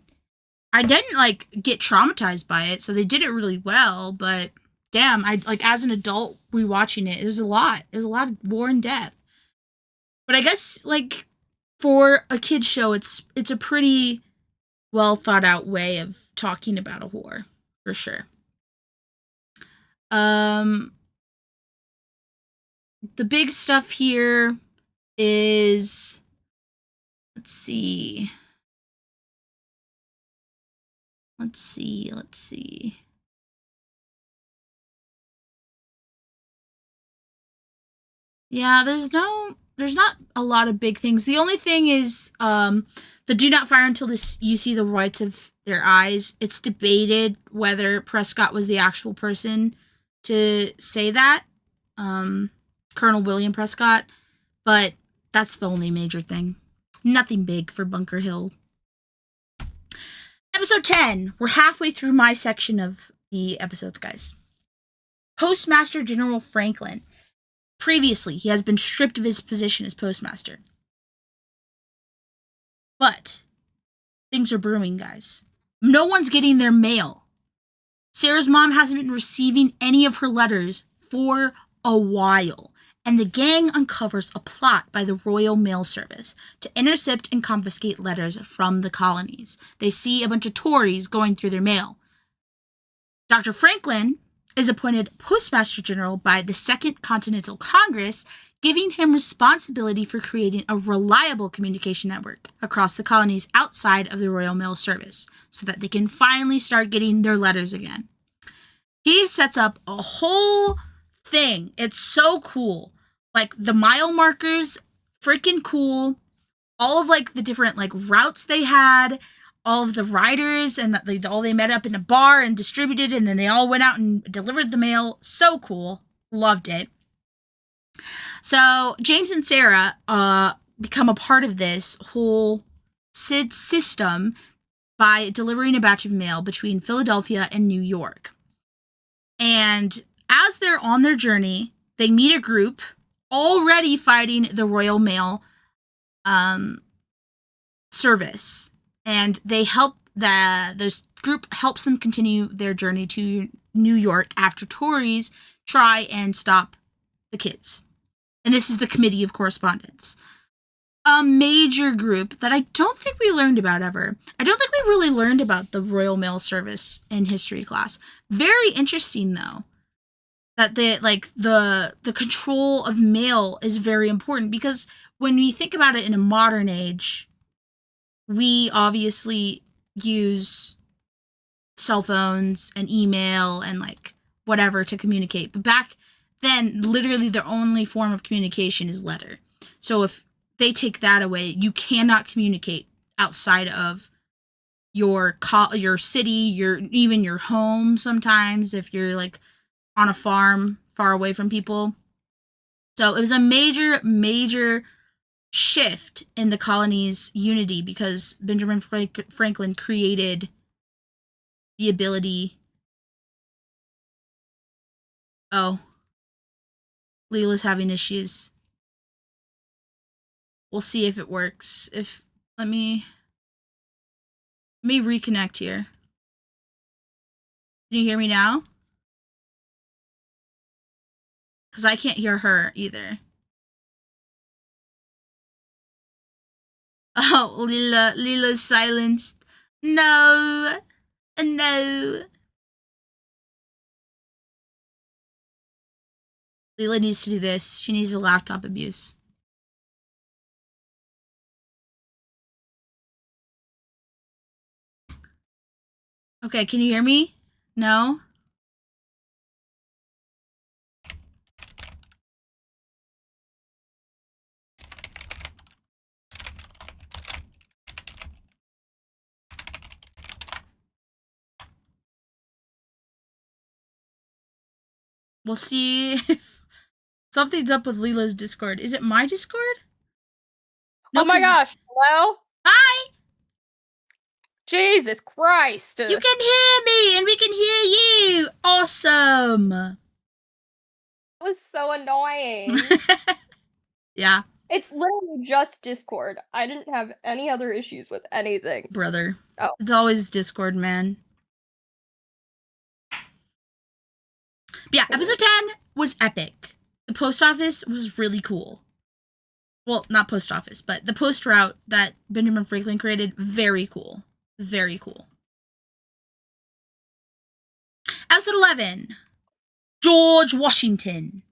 I didn't, like, get traumatized by it, so they did it really well, but damn, I, like, as an adult rewatching it, it was a lot. It was a lot of war and death. But I guess, like, for a kid's show, it's a pretty well thought out way of talking about a war, for sure. The big stuff here is, let's see. Yeah, there's not a lot of big things. The only thing is the do not fire until you see the whites of their eyes. It's debated whether Prescott was the actual person to say that, Colonel William Prescott, but that's the only major thing. Nothing big for Bunker Hill. Episode 10. We're halfway through my section of the episodes, guys. Postmaster General Franklin. Previously, he has been stripped of his position as postmaster. But things are brewing, guys. No one's getting their mail. Sarah's mom hasn't been receiving any of her letters for a while, and the gang uncovers a plot by the Royal Mail Service to intercept and confiscate letters from the colonies. They see a bunch of Tories going through their mail. Dr. Franklin is appointed Postmaster General by the Second Continental Congress, giving him responsibility for creating a reliable communication network across the colonies outside of the Royal Mail Service so that they can finally start getting their letters again. He sets up a whole thing. It's so cool. Like, the mile markers, freaking cool. All of, like, the different, like, routes they had, all of the riders, and that all they met up in a bar and distributed, and then they all went out and delivered the mail. So cool. Loved it. So James and Sarah become a part of this whole system by delivering a batch of mail between Philadelphia and New York. And as they're on their journey, they meet a group already fighting the Royal Mail Service. And they help this group helps them continue their journey to New York after Tories try and stop the kids. And this is the Committee of Correspondence. A major group that I don't think we learned about ever. I don't think we really learned about the Royal Mail Service in history class. Very interesting, though, that the control of mail is very important, because when we think about it in a modern age, we obviously use cell phones and email and, like, whatever to communicate. But back then, literally the only form of communication is letter. So if they take that away, you cannot communicate outside of your city, even your home sometimes if you're like on a farm far away from people. So it was a major shift in the colony's unity because Benjamin Franklin created the ability. Oh, Lila's having issues. We'll see if it works. Let me reconnect here. Can you hear me now? Because I can't hear her either. Oh, Lila's silenced. No. No. Lila needs to do this. She needs a laptop abuse. Okay, can you hear me? No? We'll see if something's up with Lila's Discord. Is it my Discord? No, oh my gosh. Hello? Hi! Jesus Christ. You can hear me and we can hear you. Awesome. That was so annoying. Yeah. It's literally just Discord. I didn't have any other issues with anything. Brother. Oh. It's always Discord, man. But yeah, episode 10 was epic. The post office was really cool. Well, not post office, but the post route that Benjamin Franklin created, very cool. Very cool. Episode 11. George Washington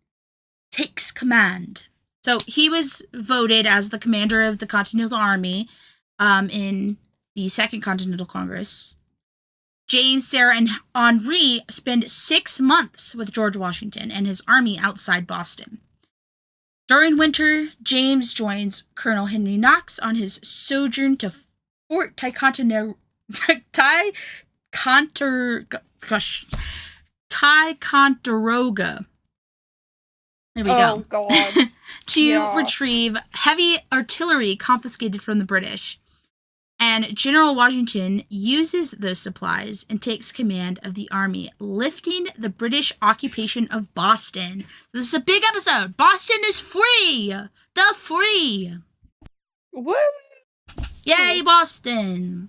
takes command. So he was voted as the commander of the Continental Army in the Second Continental Congress. James, Sero, and Henri spend 6 months with George Washington and his army outside Boston. During winter, James joins Colonel Henry Knox on his sojourn to Fort Ticonderoga. There we go. Oh, God. To retrieve heavy artillery confiscated from the British. And General Washington uses those supplies and takes command of the army, lifting the British occupation of Boston. So this is a big episode. Boston is free. The free. Woo! Yay, Boston.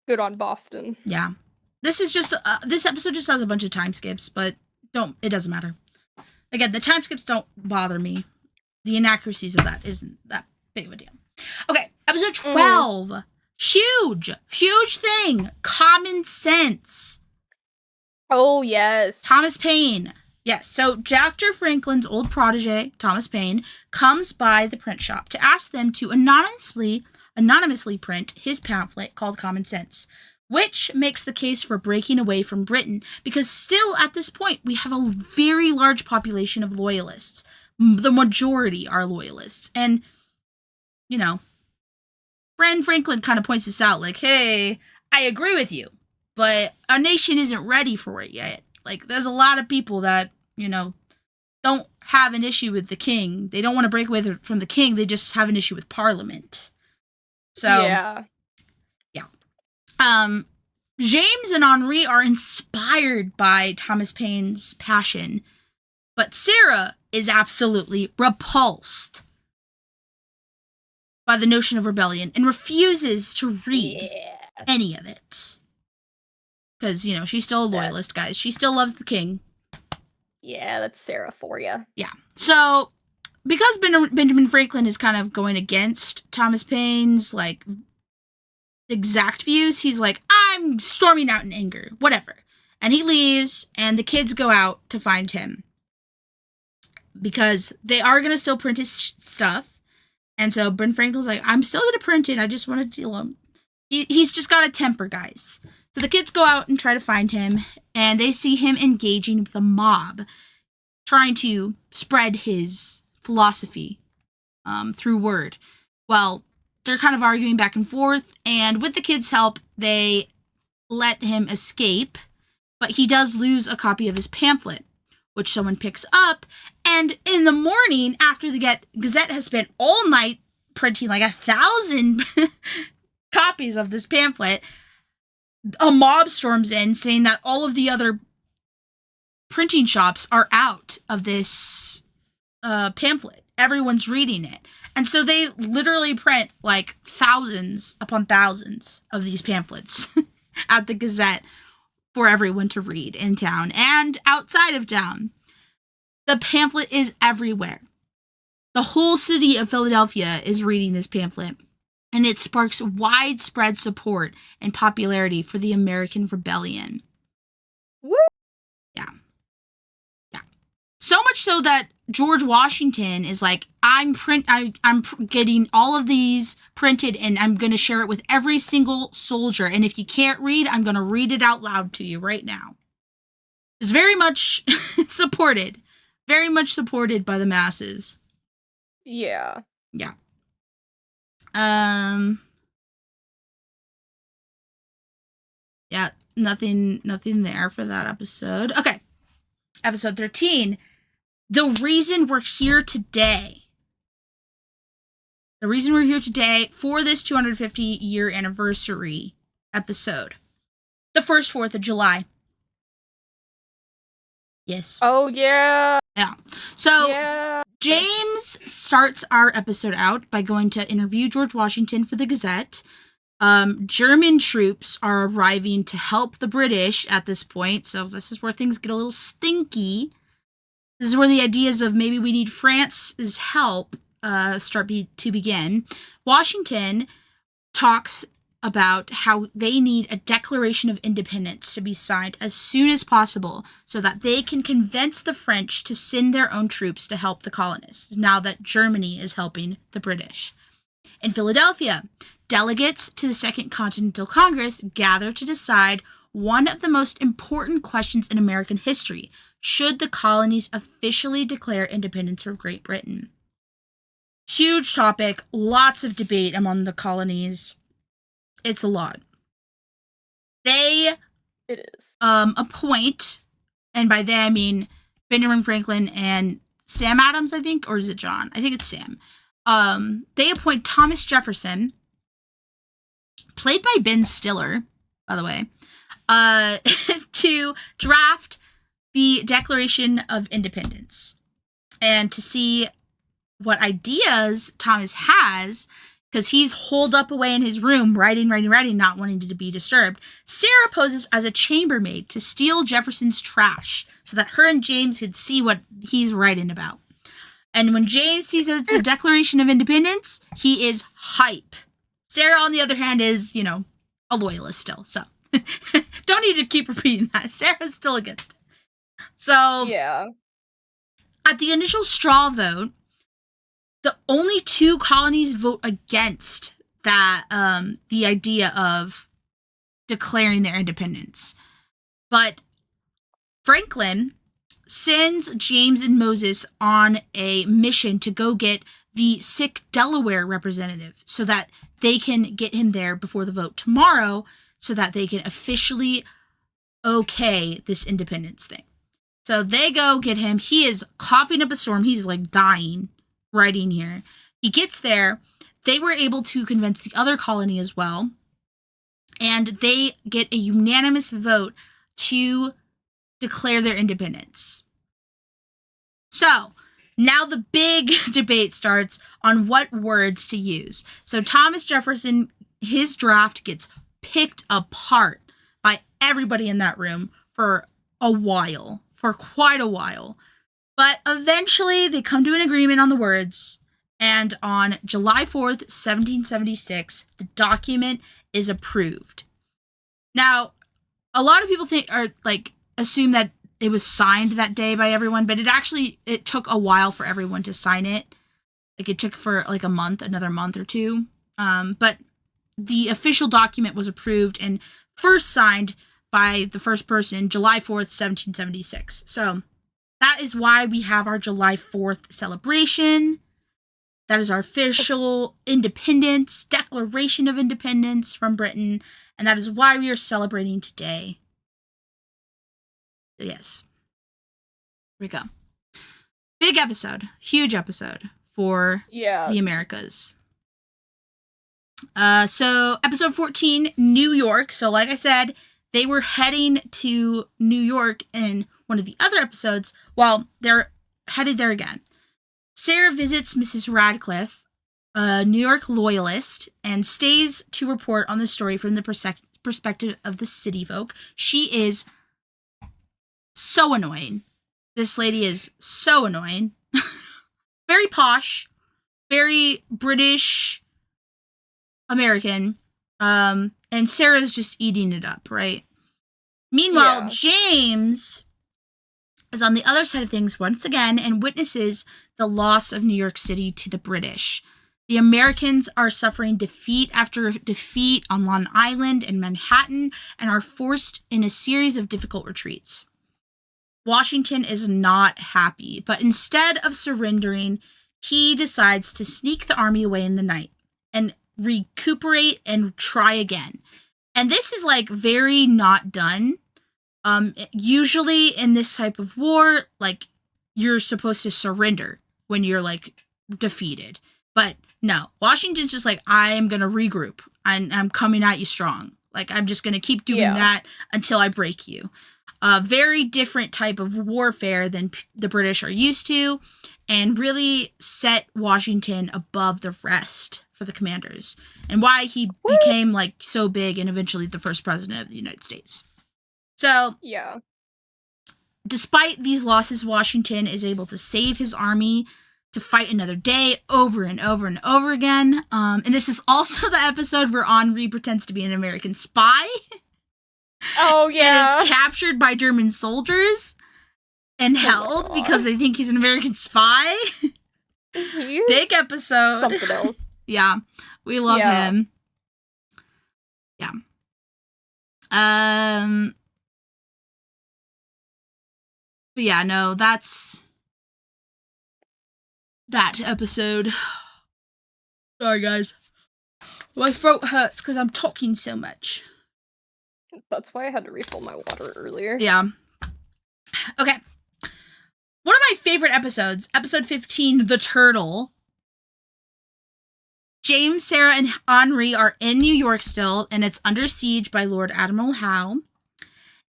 Good on Boston. Yeah. This is just, this episode just has a bunch of time skips, but it doesn't matter. Again, the time skips don't bother me. The inaccuracies of that isn't that big of a deal. Okay, episode 12. Huge thing. Common sense. Oh, yes. Thomas Paine. Yes, so Dr. Franklin's old protege, Thomas Paine, comes by the print shop to ask them to anonymously print his pamphlet called Common Sense, which makes the case for breaking away from Britain, because still at this point, we have a very large population of loyalists. The majority are loyalists. And, you know, Ben Franklin kind of points this out, like, hey, I agree with you, but our nation isn't ready for it yet. Like, there's a lot of people that, you know, don't have an issue with the king. They don't want to break away from the king. They just have an issue with Parliament. So, yeah. James and Henri are inspired by Thomas Paine's passion, but Sarah is absolutely repulsed by the notion of rebellion and refuses to read any of it. Because, you know, she's still a loyalist, guys. She still loves the king. Yeah, that's Sarah for you. Yeah. So, because Benjamin Franklin is kind of going against Thomas Paine's, like, exact views, he's like, I'm storming out in anger. Whatever. And he leaves, and the kids go out to find him. Because they are going to still print his stuff. And so Ben Franklin's like, I'm still going to print it. I just want to he's just got a temper, guys. So the kids go out and try to find him, and they see him engaging with a mob, trying to spread his philosophy through word. Well, they're kind of arguing back and forth, and with the kids' help, they let him escape, but he does lose a copy of his pamphlet, which someone picks up, and in the morning, after the Gazette has spent all night printing like 1,000 copies of this pamphlet, a mob storms in saying that all of the other printing shops are out of this pamphlet. Everyone's reading it. And so they literally print like thousands upon thousands of these pamphlets at the Gazette for everyone to read in town and outside of town. The pamphlet is everywhere. The whole city of Philadelphia is reading this pamphlet, and it sparks widespread support and popularity for the American Rebellion. Woo! Yeah. So much so that George Washington is like, I'm getting all of these printed, and I'm going to share it with every single soldier. And if you can't read, I'm going to read it out loud to you right now. It's very much supported by the masses. Yeah. Yeah. Yeah, nothing there for that episode. Okay. Episode 13. The reason we're here today. The reason we're here today for this 250-year anniversary episode. The first 4th of July. Yes. Oh, yeah. Yeah. So, Yeah. James starts our episode out by going to interview George Washington for the Gazette. German troops are arriving to help the British at this point, so this is where things get a little stinky. This is where the ideas of maybe we need France's help start to begin. Washington talks about how they need a Declaration of Independence to be signed as soon as possible so that they can convince the French to send their own troops to help the colonists, now that Germany is helping the British. In Philadelphia, delegates to the Second Continental Congress gather to decide one of the most important questions in American history. Should the colonies officially declare independence from Great Britain? Huge topic, lots of debate among the colonies. It's a lot. They It is. appoint, and by they I mean Benjamin Franklin and Sam Adams, I think, or is it John? I think it's Sam. They appoint Thomas Jefferson, played by Ben Stiller, by the way, to draft the Declaration of Independence and to see what ideas Thomas has, because he's holed up away in his room, writing, not wanting to be disturbed. Sarah poses as a chambermaid to steal Jefferson's trash so that her and James could see what he's writing about. And when James sees that it's a Declaration of Independence, he is hype. Sarah, on the other hand, is, a loyalist still. So don't need to keep repeating that. Sarah's still against it. So Yeah. at the initial straw vote, the only 2 colonies vote against that, the idea of declaring their independence. But Franklin sends James and Moses on a mission to go get the sick Delaware representative so that they can get him there before the vote tomorrow so that they can officially okay this independence thing. So they go get him. He is coughing up a storm. He's like dying writing here. He gets there. They were able to convince the other colony as well. And they get a unanimous vote to declare their independence. So now the big debate starts on what words to use. So Thomas Jefferson, his draft gets picked apart by everybody in that room for quite a while. But eventually they come to an agreement on the words, and on July 4th, 1776, the document is approved. Now, a lot of people assume that it was signed that day by everyone, but it took a while for everyone to sign it. Like, it took for like another month or 2. But the official document was approved and first signed by the first person July 4th, 1776. So that is why we have our July 4th celebration. That is our official independence, declaration of independence from Britain, and that is why we are celebrating today. Yes. Here we go. Big episode, huge episode for the Americas. So episode 14, New York. So like I said, they were heading to New York in one of the other episodes. Well, they're headed there again. Sarah visits Mrs. Radcliffe, a New York loyalist, and stays to report on the story from the perspective of the city folk. She is so annoying. This lady is so annoying. Very posh, very British American, and Sarah's just eating it up, right? Meanwhile, James is on the other side of things once again and witnesses the loss of New York City to the British. The Americans are suffering defeat after defeat on Long Island and Manhattan and are forced in a series of difficult retreats. Washington is not happy, but instead of surrendering, he decides to sneak the army away in the night and recuperate and try again. And this is like very not done. Usually in this type of war, like you're supposed to surrender when you're like defeated. But no, Washington's just like, I'm going to regroup and I'm coming at you strong. Like I'm just going to keep doing that until I break you. A very different type of warfare than the British are used to, and really set Washington above the rest for the commanders, and why he became like so big and eventually the first president of the United States. So, despite these losses, Washington is able to save his army to fight another day over and over and over again. And this is also the episode where Henri pretends to be an American spy. Oh, yeah. And is captured by German soldiers and held because they think he's an American spy. Big episode. Something else. Yeah. We love him. Yeah. But yeah, no, that's that episode. Sorry, guys. My throat hurts because I'm talking so much. That's why I had to refill my water earlier. Yeah. Okay. One of my favorite episodes, episode 15, The Turtle. James, Sarah, and Henri are in New York still, and it's under siege by Lord Admiral Howe.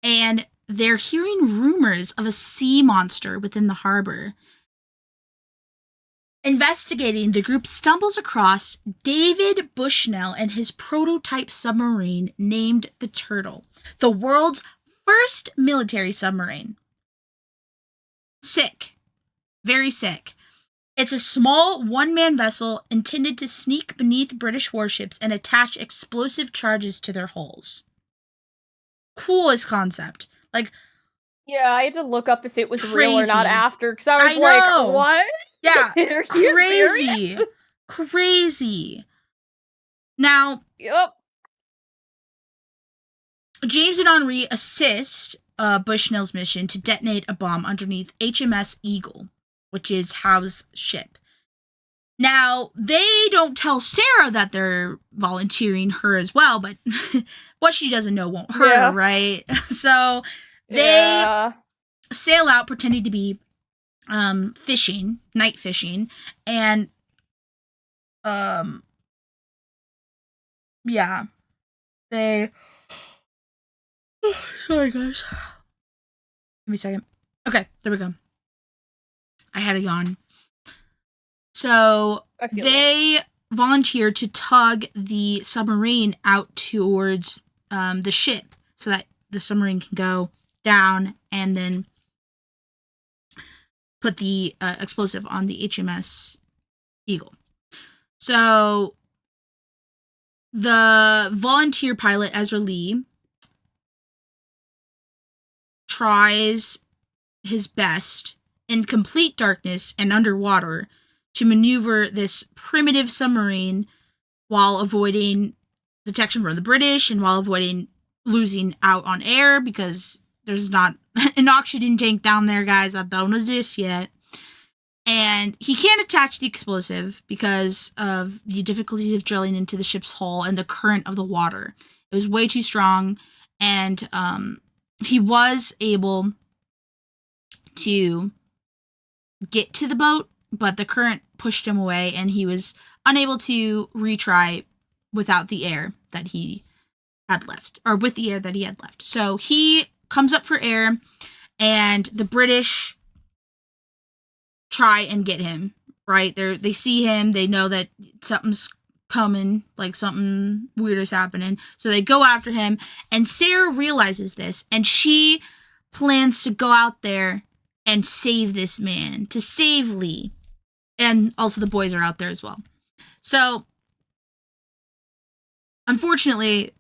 And they're hearing rumors of a sea monster within the harbor. Investigating, the group stumbles across David Bushnell and his prototype submarine named the Turtle, the world's first military submarine. Sick. Very sick. It's a small one-man vessel intended to sneak beneath British warships and attach explosive charges to their hulls. Coolest concept. Like, yeah, I had to look up if it was real or crazy. not after, because I was like, what? Yeah, Are you crazy. serious? Crazy. Now, James and Henri assist Bushnell's mission to detonate a bomb underneath HMS Eagle, which is Howe's ship. Now, they don't tell Sarah that they're volunteering her as well, but what she doesn't know won't hurt her, right? So they sail out pretending to be fishing, night fishing, and yeah, they sorry guys, give me a second. Okay, there we go. I had a yawn. So they volunteer to tug the submarine out towards the ship so that the submarine can go down and then put the explosive on the HMS Eagle. So the volunteer pilot, Ezra Lee, tries his best in complete darkness and underwater to maneuver this primitive submarine while avoiding detection from the British, and while avoiding losing out on air because there's not an oxygen tank down there, guys, that don't exist yet. And he can't attach the explosive because of the difficulties of drilling into the ship's hull and the current of the water. It was way too strong, and he was able to get to the boat, but the current pushed him away, and he was unable to retry without the air that he had left, or with the air that he had left. So he comes up for air, and the British try and get him, right? They see him, they know that something's coming, like something weird is happening. So they go after him, and Sarah realizes this, and she plans to go out there and save this man, to save Lee. And also the boys are out there as well. So, unfortunately,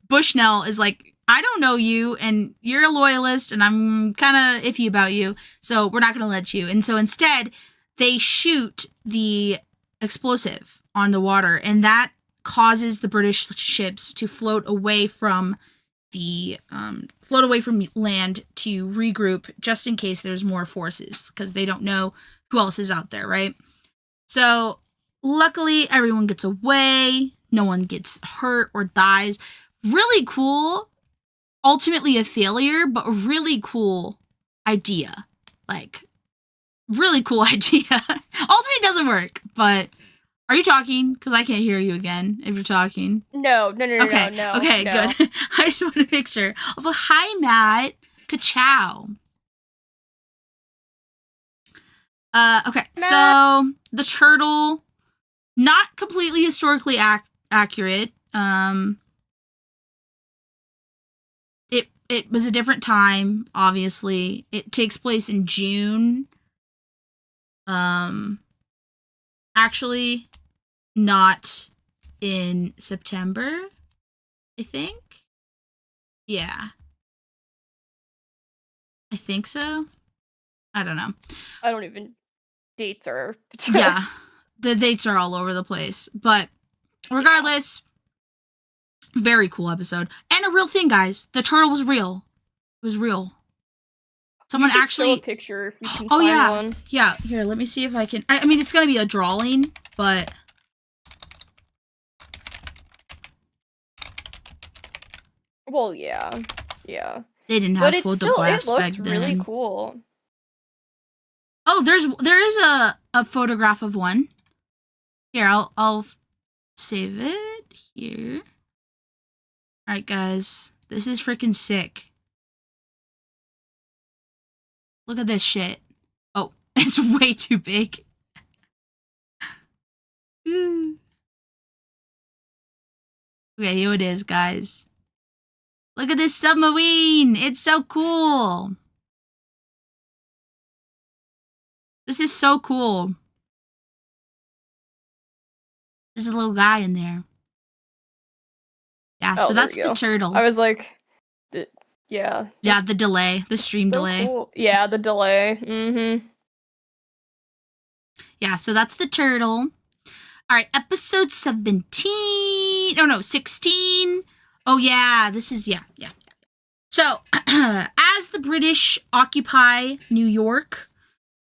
Bushnell is like, I don't know you, and you're a loyalist, and I'm kind of iffy about you, so we're not going to let you. And so instead, they shoot the explosive on the water, and that causes the British ships to float away from land to regroup, just in case there's more forces, because they don't know who else is out there, right? So luckily everyone gets away, no one gets hurt or dies. Really cool, ultimately a failure, but a really cool idea. Like, really cool idea. Ultimately doesn't work, but are you talking? Because I can't hear you again if you're talking. No. Okay, no. good. I just want to make sure. Also, hi, Matt. Ka-chow. Okay, Matt. so the turtle, not completely historically accurate. It was a different time, obviously. It takes place in June. Actually, not in September, I think. Yeah. I think so. I don't know. I don't even... Dates are... Yeah. The dates are all over the place. But regardless, very cool episode. And a real thing, guys. The turtle was real. It was real. Someone actually... show a picture if you can Oh, find yeah. one. Yeah. Here, let me see if I can... I mean, it's going to be a drawing, but... Well, yeah. Yeah. They didn't have But it photographs back looks then. really cool. Oh, there is a photograph of one. Here, I'll save it here. All right, guys, this is freaking sick. Look at this shit. Oh, it's way too big. Okay, here it is, guys. Look at this submarine. It's so cool. This is so cool. There's a little guy in there. Yeah, Oh, so there that's you the go. turtle. I was like... Yeah. Yeah, the delay. The stream So delay. cool. Yeah, the delay. Mm-hmm. Yeah, so that's the turtle. All right, episode 17. Oh, no, 16. Oh, yeah, this is, yeah. So, as the British occupy New York,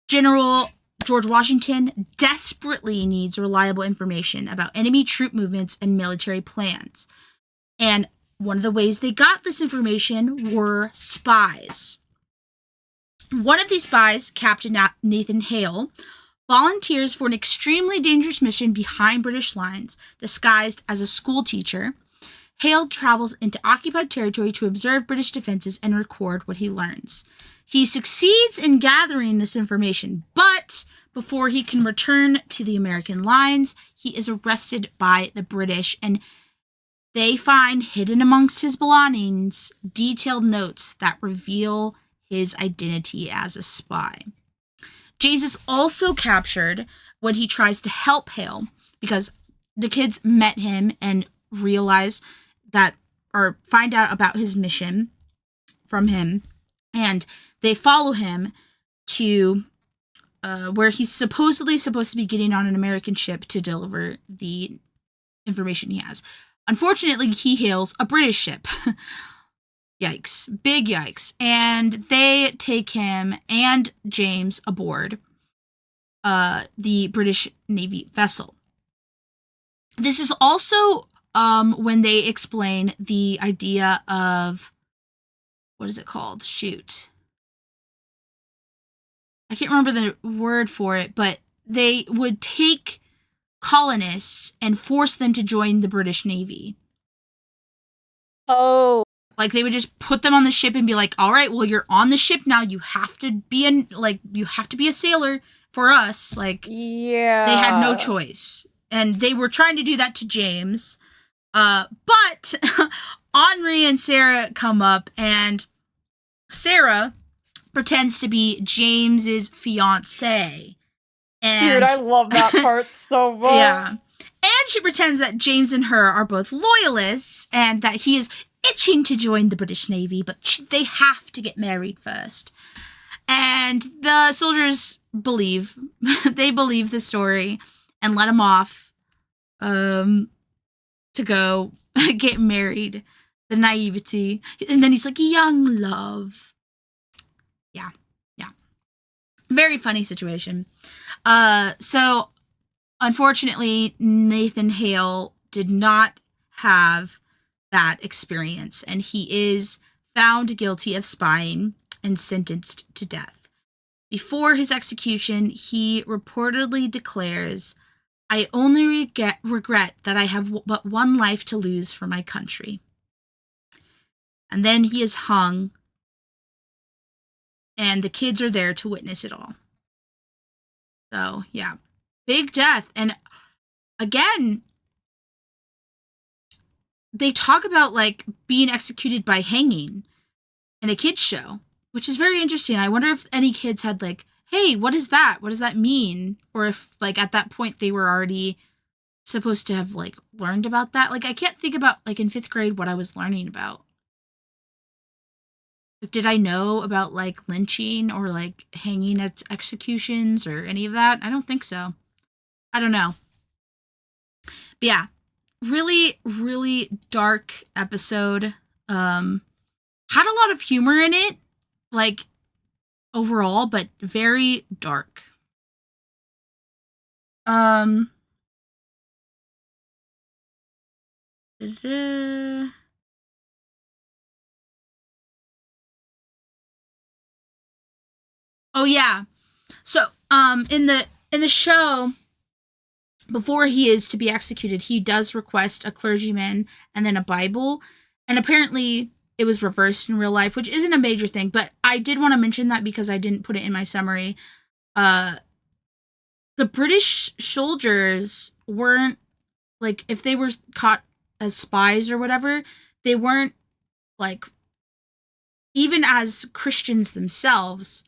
General George Washington desperately needs reliable information about enemy troop movements and military plans. And one of the ways they got this information were spies. One of these spies, Captain Nathan Hale, volunteers for an extremely dangerous mission behind British lines, disguised as a school teacher. Hale travels into occupied territory to observe British defenses and record what he learns. He succeeds in gathering this information, but before he can return to the American lines, he is arrested by the British, and they find hidden amongst his belongings detailed notes that reveal his identity as a spy. James is also captured when he tries to help Hale, because the kids met him and realize that, or find out about his mission from him, and they follow him to where he's supposedly supposed to be getting on an American ship to deliver the information he has. Unfortunately, he hails a British ship. Yikes. Big yikes. And they take him and James aboard the British Navy vessel. This is also when they explain the idea of, what is it called? Shoot. I can't remember the word for it, but they would take colonists and force them to join the British Navy. Oh. Like, they would just put them on the ship and be like, all right, well, you're on the ship now. You have to be a sailor for us. Like, Yeah. they had no choice. And they were trying to do that to James. But Henri and Sarah come up, and Sarah pretends to be James's fiancée. And, Dude, I love that part so much. yeah. And she pretends that James and her are both loyalists and that he is itching to join the British Navy, but they have to get married first. And the soldiers believe the story and let him off to go get married. The naivety. And then he's like, young love. Yeah. Very funny situation. So unfortunately, Nathan Hale did not have that experience, and he is found guilty of spying and sentenced to death. Before his execution, he reportedly declares, I only regret that I have but one life to lose for my country. And then he is hung, and the kids are there to witness it all. So, yeah. Big death. And again, they talk about, like, being executed by hanging in a kid's show, which is very interesting. I wonder if any kids had, like, hey, what is that? What does that mean? Or if, like, at that point they were already supposed to have, like, learned about that. Like, I can't think about, like, in 5th grade what I was learning about. Like, did I know about, like, lynching or, like, hanging at executions or any of that? I don't think so. I don't know. But yeah, really, really dark episode. Had a lot of humor in it, like, overall, but very dark. Oh yeah. So, in the show, before he is to be executed, he does request a clergyman and then a Bible, and apparently it was reversed in real life, which isn't a major thing, but I did want to mention that because I didn't put it in my summary. The British soldiers weren't, like, if they were caught as spies or whatever, they weren't, like, even as Christians themselves,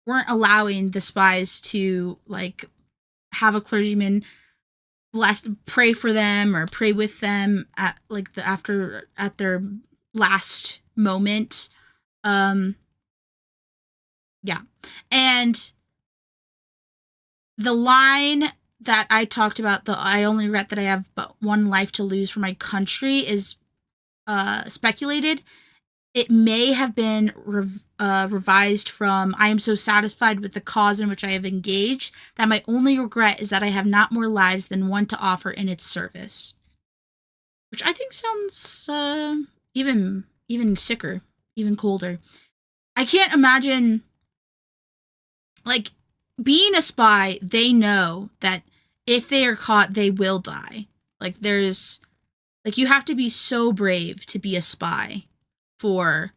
weren't allowing the spies to, like, have a clergyman pray for them or pray with them at, like, at their last moment. Yeah. And the line that I talked about, I only regret that I have but one life to lose for my country, is speculated. It may have been revised from, I am so satisfied with the cause in which I have engaged that my only regret is that I have not more lives than one to offer in its service. Which I think sounds even sicker, even colder. I can't imagine, like, being a spy, they know that if they are caught, they will die. Like, you have to be so brave to be a spy for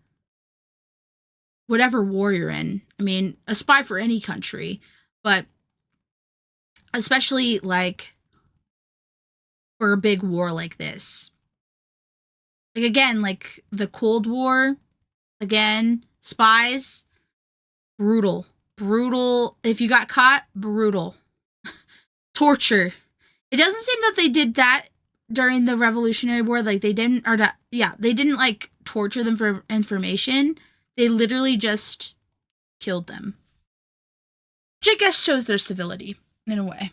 whatever war you're in. I mean, a spy for any country, but especially, like, for a big war like this. Like, again, like, the Cold War, again, spies, brutal. If you got caught, brutal. Torture. It doesn't seem that they did that during the Revolutionary War. Like, they didn't, they didn't, like, torture them for information. They literally just killed them. Which I guess shows their civility, in a way.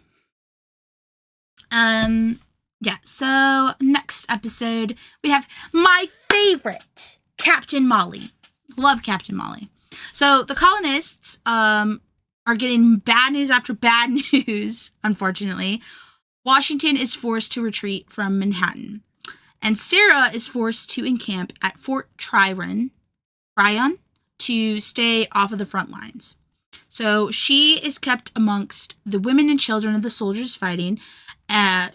Yeah, so next episode, we have my favorite, Captain Molly. Love Captain Molly. So the colonists are getting bad news after bad news, unfortunately. Washington is forced to retreat from Manhattan. And Sarah is forced to encamp at Fort Tryon to stay off of the front lines. So she is kept amongst the women and children of the soldiers fighting,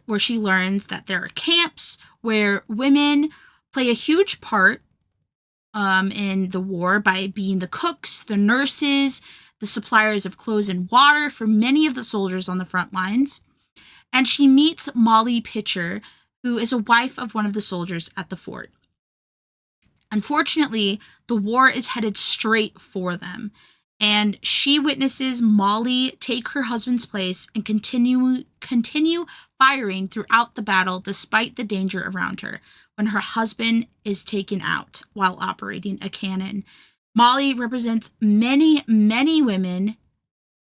where she learns that there are camps where women play a huge part in the war by being the cooks, the nurses, the suppliers of clothes and water for many of the soldiers on the front lines. And she meets Molly Pitcher, who is a wife of one of the soldiers at the fort. Unfortunately, the war is headed straight for them, and she witnesses Molly take her husband's place and continue firing throughout the battle despite the danger around her when her husband is taken out while operating a cannon. Molly represents many, many women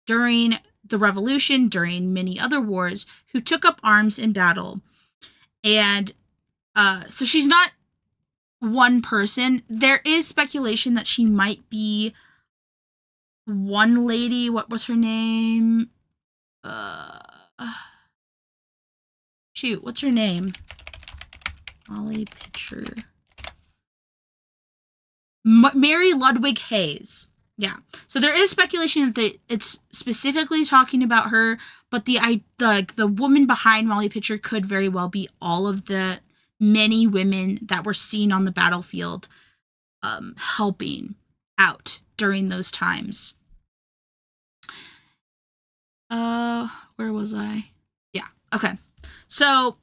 during the Revolution, during many other wars, who took up arms in battle. And so she's not one person. There is speculation that she might be one lady. What was her name? Shoot, what's her name? Molly Pitcher. Mary Ludwig Hayes. Yeah. So there is speculation that it's specifically talking about her, but the woman behind Molly Pitcher could very well be all of the many women that were seen on the battlefield helping out during those times. Where was I? Yeah. Okay. So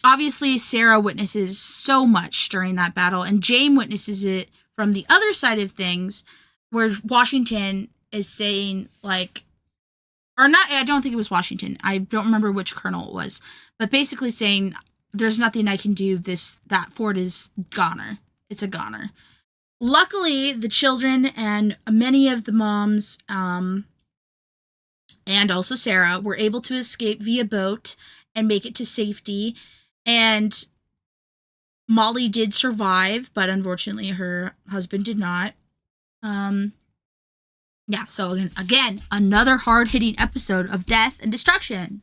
obviously Sarah witnesses so much during that battle, and Jane witnesses it from the other side of things, where Washington is saying, like, or not, I don't think it was Washington. I don't remember which colonel it was, but basically saying, there's nothing I can do. That fort is goner. It's a goner. Luckily, the children and many of the moms, and also Sarah, were able to escape via boat and make it to safety. And Molly did survive, but unfortunately her husband did not. Yeah, so again, another hard-hitting episode of death and destruction.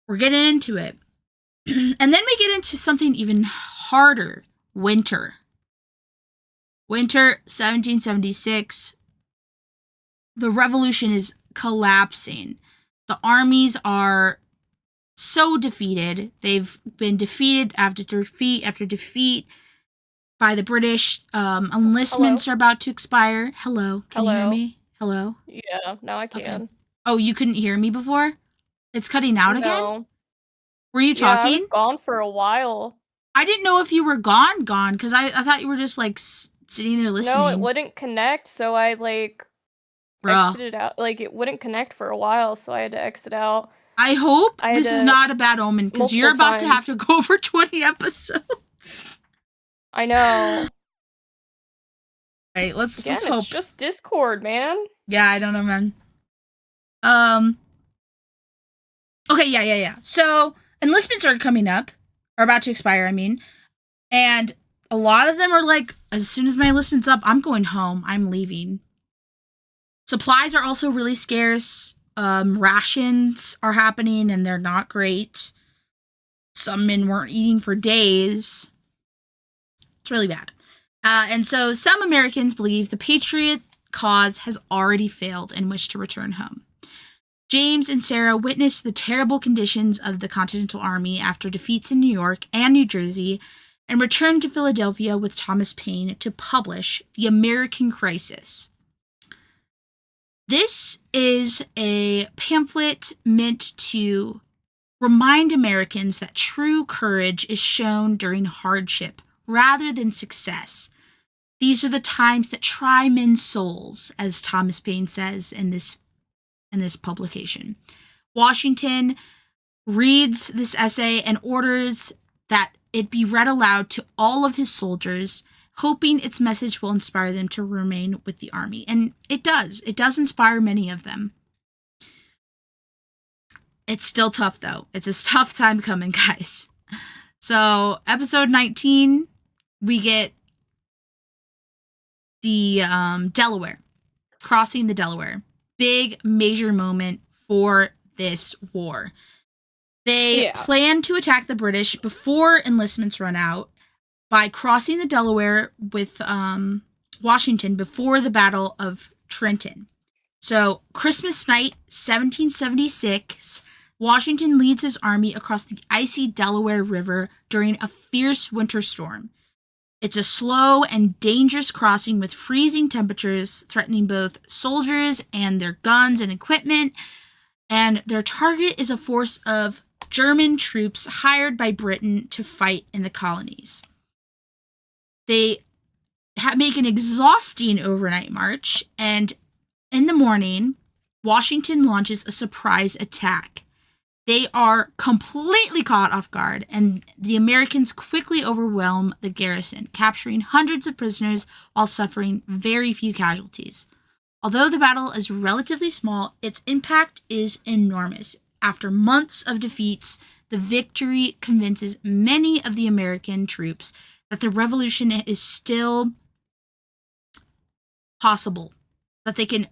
We're getting into it. And then we get into something even harder. Winter 1776. The revolution is collapsing. The armies are so defeated. They've been defeated after defeat after defeat by the British. Enlistments are about to expire. Hello. Can you hear me? Hello? Yeah, now I can. Okay. Oh, you couldn't hear me before? It's cutting out again? No. Were you Yeah, I talking? was gone for a while. I didn't know if you were gone, because I thought you were just, like, sitting there listening. No, it wouldn't connect, so I, like, exited out. Like, it wouldn't connect for a while, so I had to exit out. I hope this is not a bad omen, because you're about to have to go for 20 episodes. I know. Right, let's Again, hope. It's just Discord, man. Yeah, I don't know, man. Okay, yeah. So, enlistments are coming up, or about to expire, I mean. And a lot of them are like, as soon as my enlistment's up, I'm going home. I'm leaving. Supplies are also really scarce. Rations are happening, and they're not great. Some men weren't eating for days. It's really bad. And so some Americans believe the Patriot cause has already failed and wish to return home. James and Sarah witnessed the terrible conditions of the Continental Army after defeats in New York and New Jersey, and returned to Philadelphia with Thomas Paine to publish The American Crisis. This is a pamphlet meant to remind Americans that true courage is shown during hardship rather than success. These are the times that try men's souls, as Thomas Paine says in this publication. Washington reads this essay and orders that it be read aloud to all of his soldiers, hoping its message will inspire them to remain with the army. And it does. It does inspire many of them. It's still tough, though. It's a tough time coming, guys. So, episode 19, we get the Delaware, crossing the Delaware. Big, major moment for this war. They plan to attack the British before enlistments run out by crossing the Delaware with Washington before the Battle of Trenton. So, Christmas night, 1776, Washington leads his army across the icy Delaware River during a fierce winter storm. It's a slow and dangerous crossing with freezing temperatures threatening both soldiers and their guns and equipment, and their target is a force of German troops hired by Britain to fight in the colonies. They make an exhausting overnight march, and in the morning, Washington launches a surprise attack. They are completely caught off guard, and the Americans quickly overwhelm the garrison, capturing hundreds of prisoners while suffering very few casualties. Although the battle is relatively small, its impact is enormous. After months of defeats, the victory convinces many of the American troops that the revolution is still possible, that they can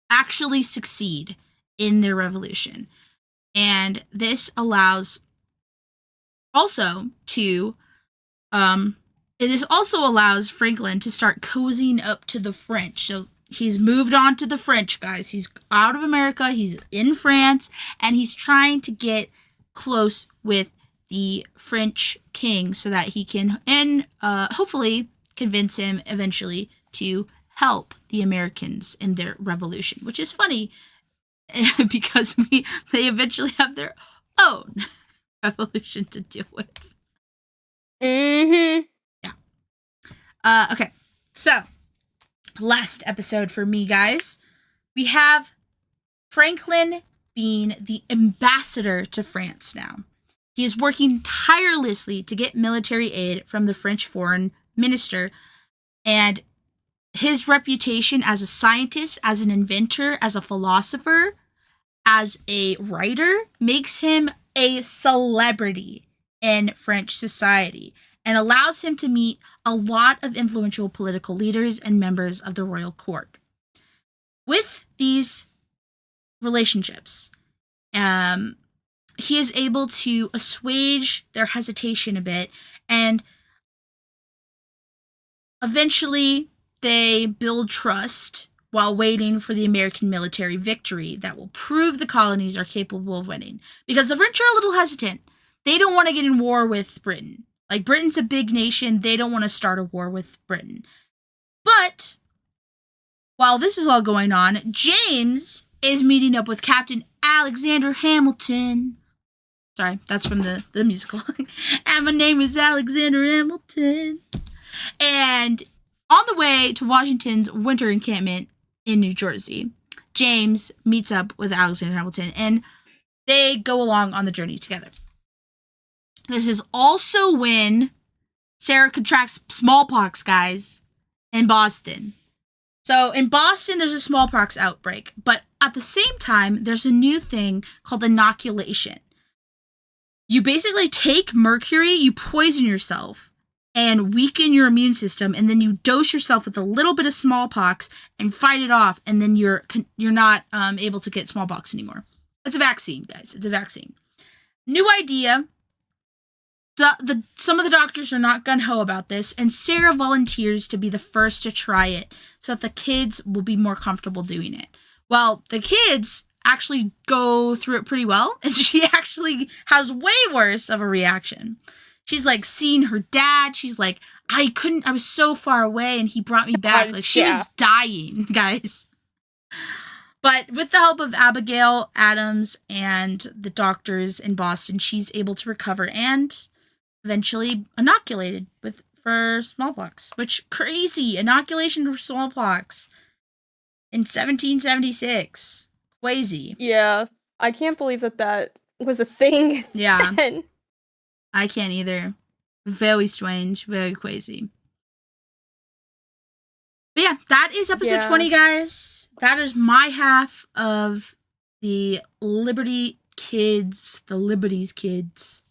actually succeed in their revolution. And this allows also to this also allows Franklin to start cozying up to the French. So he's moved on to the French, guys. He's out of America, he's in France, and he's trying to get close with the French king so that he can hopefully convince him eventually to help the Americans in their revolution, which is funny because they eventually have their own revolution to deal with. Mm-hmm. Yeah. Okay. So, last episode for me, guys. We have Franklin being the ambassador to France now. He is working tirelessly to get military aid from the French foreign minister, and his reputation as a scientist, as an inventor, as a philosopher, as a writer makes him a celebrity in French society and allows him to meet a lot of influential political leaders and members of the royal court. With these relationships, he is able to assuage their hesitation a bit, and eventually they build trust while waiting for the American military victory that will prove the colonies are capable of winning. Because the French are a little hesitant. They don't want to get in war with Britain. Like, Britain's a big nation. They don't want to start a war with Britain. But while this is all going on, James is meeting up with Captain Alexander Hamilton. Sorry, that's from the musical. And my name is Alexander Hamilton. And on the way to Washington's winter encampment in New Jersey, James meets up with Alexander Hamilton, and they go along on the journey together. This is also when Sarah contracts smallpox, guys, in Boston. So in Boston, there's a smallpox outbreak, but at the same time, there's a new thing called inoculation. You basically take mercury, you poison yourself, and weaken your immune system, and then you dose yourself with a little bit of smallpox and fight it off, and then you're not able to get smallpox anymore. It's a vaccine, guys. It's a vaccine. New idea. Some of the doctors are not gung-ho about this, and Sarah volunteers to be the first to try it so that the kids will be more comfortable doing it. Well, the kids actually go through it pretty well, and she actually has way worse of a reaction. She's like seeing her dad. She's like, I was so far away and he brought me back. Like, she was dying, guys. But with the help of Abigail Adams and the doctors in Boston, she's able to recover and eventually inoculated for smallpox. Which, crazy, inoculation for smallpox in 1776. Crazy. Yeah, I can't believe that was a thing. Yeah. Then. I can't either. Very strange, very crazy. But yeah, that is episode 20, guys. That is my half of the Liberty kids, the Liberty's kids.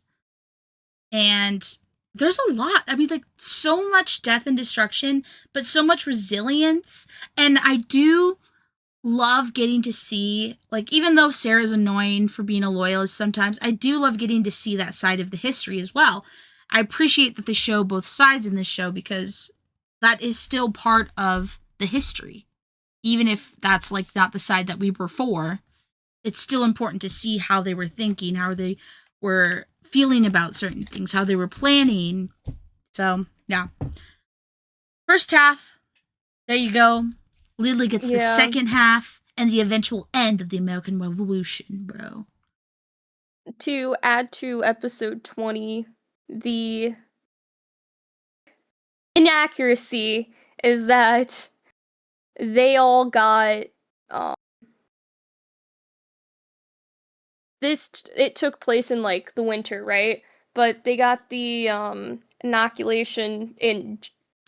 And there's a lot. I mean, like, so much death and destruction, but so much resilience. And I do love getting to see, like, even though Sarah's annoying for being a loyalist sometimes, I do love getting to see that side of the history as well. I appreciate that they show both sides in this show because that is still part of the history. Even if that's, like, not the side that we were for, it's still important to see how they were thinking, how they were feeling about certain things, how they were planning. So, yeah. First half, there you go. Lila gets the second half and the eventual end of the American Revolution, bro. To add to episode 20, the inaccuracy is that they all got it took place in like the winter, right? But they got the inoculation in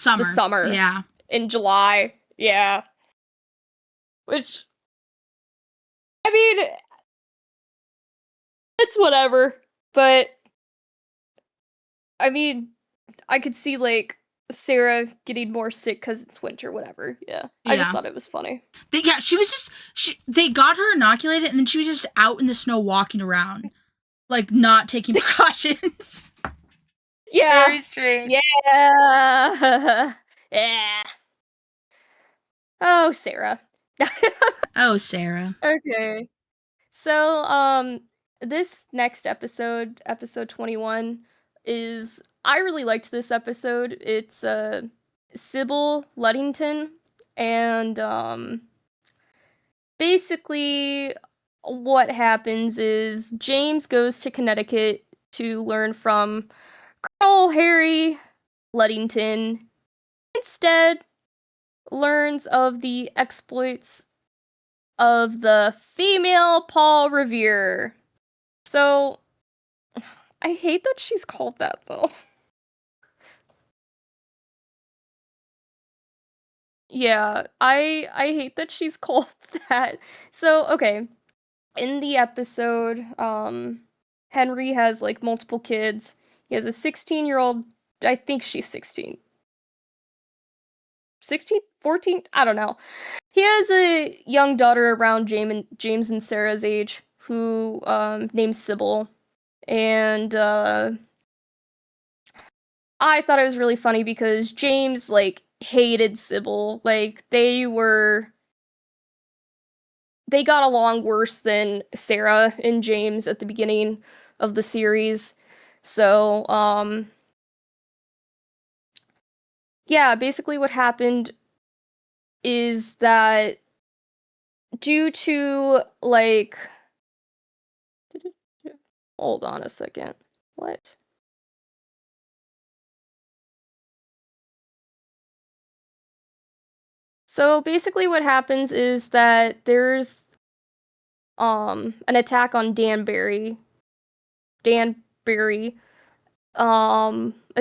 the summer. Yeah. In July. Yeah. Which, I mean, it's whatever. But I mean, I could see like Sarah getting more sick because it's winter, whatever. Yeah. I just thought it was funny. She was just, they got her inoculated and then she was just out in the snow walking around. Like, not taking precautions. Yeah. Very strange. Yeah. Yeah. Oh, Sarah. Oh, Sarah. Okay. So, this next episode, episode 21, I really liked this episode. It's, Sybil Luddington, and, basically, what happens is James goes to Connecticut to learn from Colonel Harry Luddington. Instead, learns of the exploits of the female Paul Revere. So, I hate that she's called that, though. Yeah, I hate that she's called that. So, okay, in the episode, Henry has, like, multiple kids. He has a 16-year-old, I think she's 16. 16? 14? I don't know. He has a young daughter around James and Sarah's age who, named Sybil. And, I thought it was really funny because James, like, hated Sybil. Like, they got along worse than Sarah and James at the beginning of the series. So, yeah, basically what happened is that due to, like, hold on a second. What? So basically what happens is that there's an attack on Danbury, a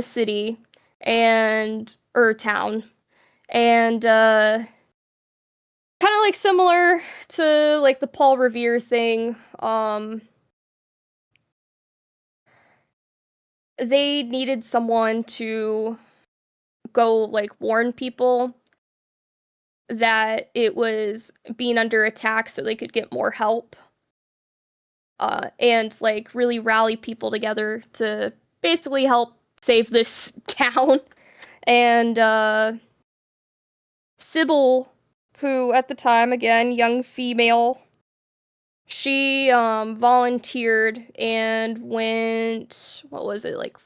city or town, and kind of like similar to like the Paul Revere thing. They needed someone to go like warn people that it was being under attack so they could get more help. And like really rally people together to basically help save this town. And Sybil, who at the time, again, young female, she volunteered and went, what was it, like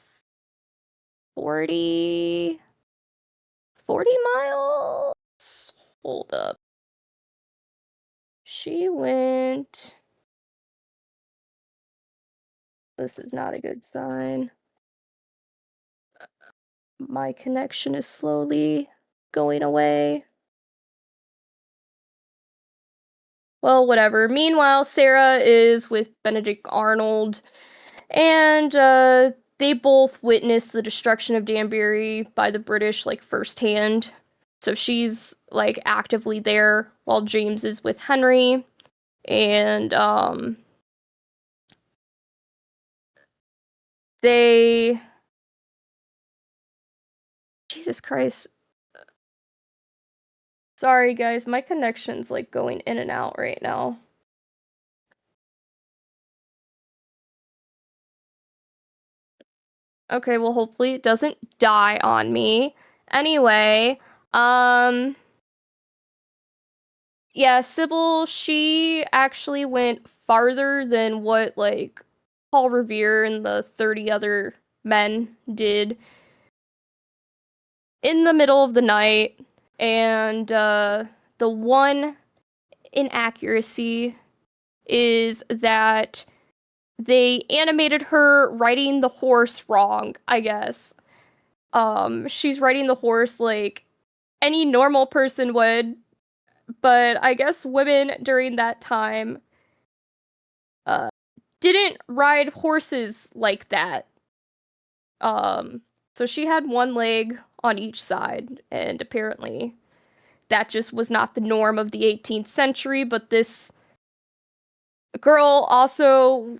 40 miles? Hold up. She went, this is not a good sign. My connection is slowly going away. Well, whatever. Meanwhile, Sarah is with Benedict Arnold, and they both witnessed the destruction of Danbury by the British, like, firsthand. So she's, like, actively there while James is with Henry. And, they... Jesus Christ. Sorry, guys, my connection's, like, going in and out right now. Okay, well, hopefully it doesn't die on me. Anyway, yeah, Sybil, she actually went farther than what, like, Paul Revere and the 30 other men did in the middle of the night, and, the one inaccuracy is that they animated her riding the horse wrong, I guess. She's riding the horse like any normal person would, but I guess women during that time didn't ride horses like that. So she had one leg on each side, and apparently that just was not the norm of the 18th century, but this girl also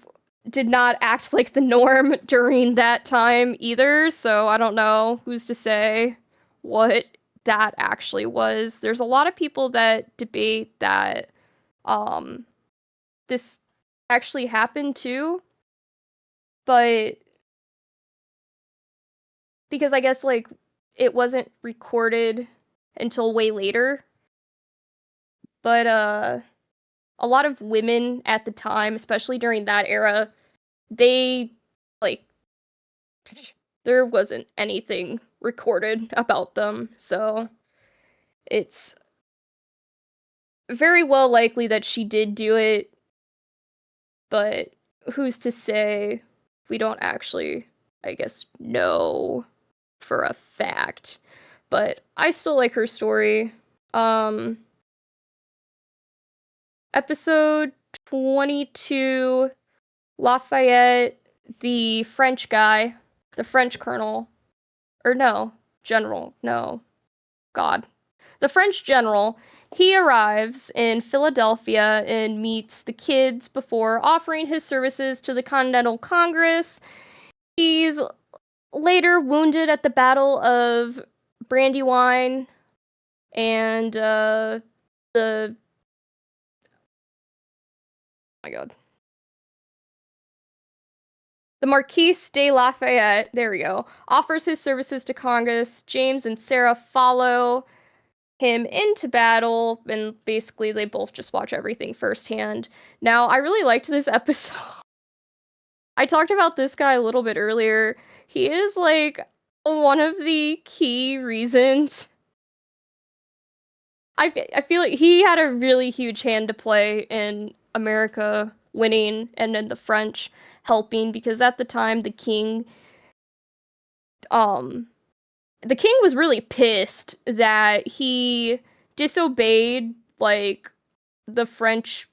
did not act like the norm during that time either, so I don't know who's to say what that actually was. There's a lot of people that debate that this actually happened too, but because I guess like it wasn't recorded until way later. But a lot of women at the time, especially during that era, they like there wasn't anything recorded about them, so it's very well likely that she did do it, but who's to say? We don't actually, I guess, know for a fact. But I still like her story. Episode 22, Lafayette, the French guy, the French colonel, or no, general, no, God. The French general, he arrives in Philadelphia and meets the kids before offering his services to the Continental Congress. He's later wounded at the Battle of Brandywine, and oh my God. The Marquis de Lafayette, there we go, offers his services to Congress. James and Sarah follow him into battle, and basically they both just watch everything firsthand. Now, I really liked this episode. I talked about this guy a little bit earlier. He is, like, one of the key reasons. I feel like he had a really huge hand to play in America winning and then the French helping, because at the time the king was really pissed that he disobeyed like the French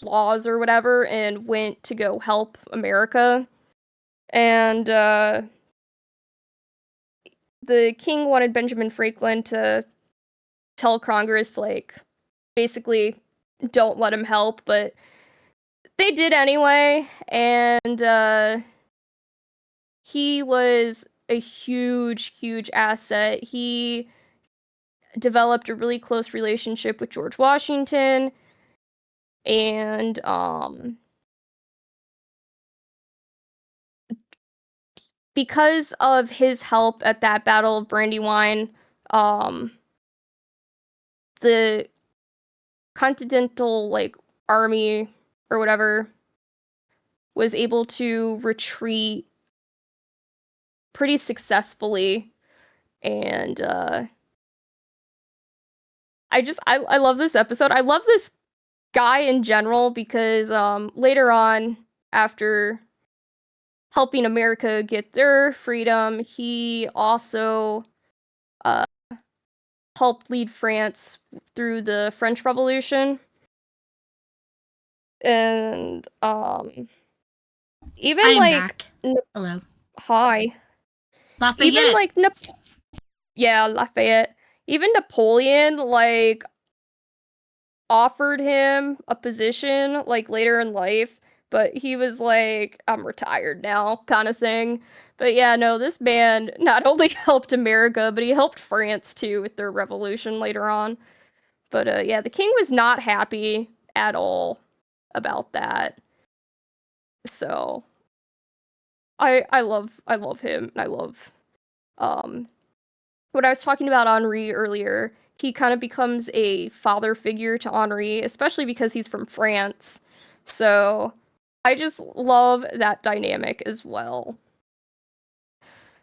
laws or whatever and went to go help America. And the king wanted Benjamin Franklin to tell Congress, like, basically don't let him help, but they did anyway, and he was a huge asset. He developed a really close relationship with George Washington, and because of his help at that Battle of Brandywine, the Continental, like, army or whatever was able to retreat pretty successfully, and I love this episode. I love this guy in general because later on, after helping America get their freedom, he also helped lead France through the French Revolution. And even I am like back. Hello. hi. Lafayette. Even like yeah, Lafayette. Even Napoleon like offered him a position like later in life, but he was like, I'm retired now, kind of thing. But yeah, no, this man not only helped America, but he helped France too with their revolution later on. But yeah, the king was not happy at all about that. So I love him, and I love when I was talking about Henri earlier, he kind of becomes a father figure to Henri, especially because he's from France. So I just love that dynamic as well.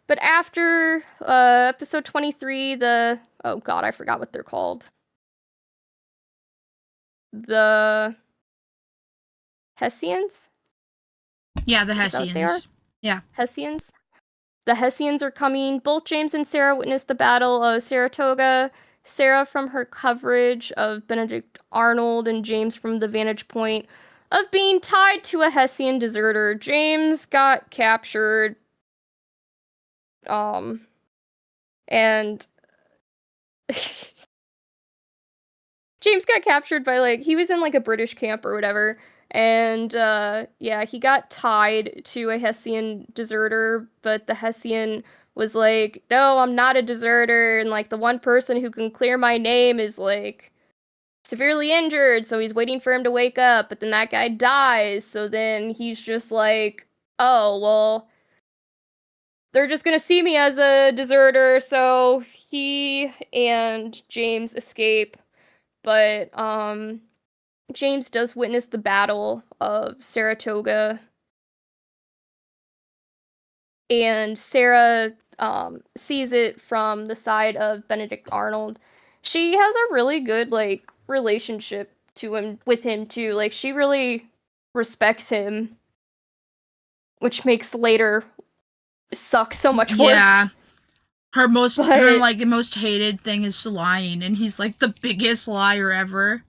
But after episode 23, oh god, I forgot what they're called. The Hessians? Yeah, the Is that what they are? Hessians. Yeah. Hessians? The Hessians are coming. Both James and Sarah witness the Battle of Saratoga. Sarah from her coverage of Benedict Arnold, and James from the vantage point of being tied to a Hessian deserter. James got captured. And James got captured by, like, he was in, like, a British camp or whatever, and, yeah, he got tied to a Hessian deserter, but the Hessian was like, no, I'm not a deserter, and, like, the one person who can clear my name is, like, severely injured, so he's waiting for him to wake up, but then that guy dies, so then he's just like, oh, well, they're just gonna see me as a deserter, so he and James escape. But James does witness the Battle of Saratoga, and Sarah sees it from the side of Benedict Arnold. She has a really good, like, relationship with him too. Like, she really respects him, which makes later suck so much Yeah. worse. Her most But most hated thing is lying, and he's like the biggest liar ever.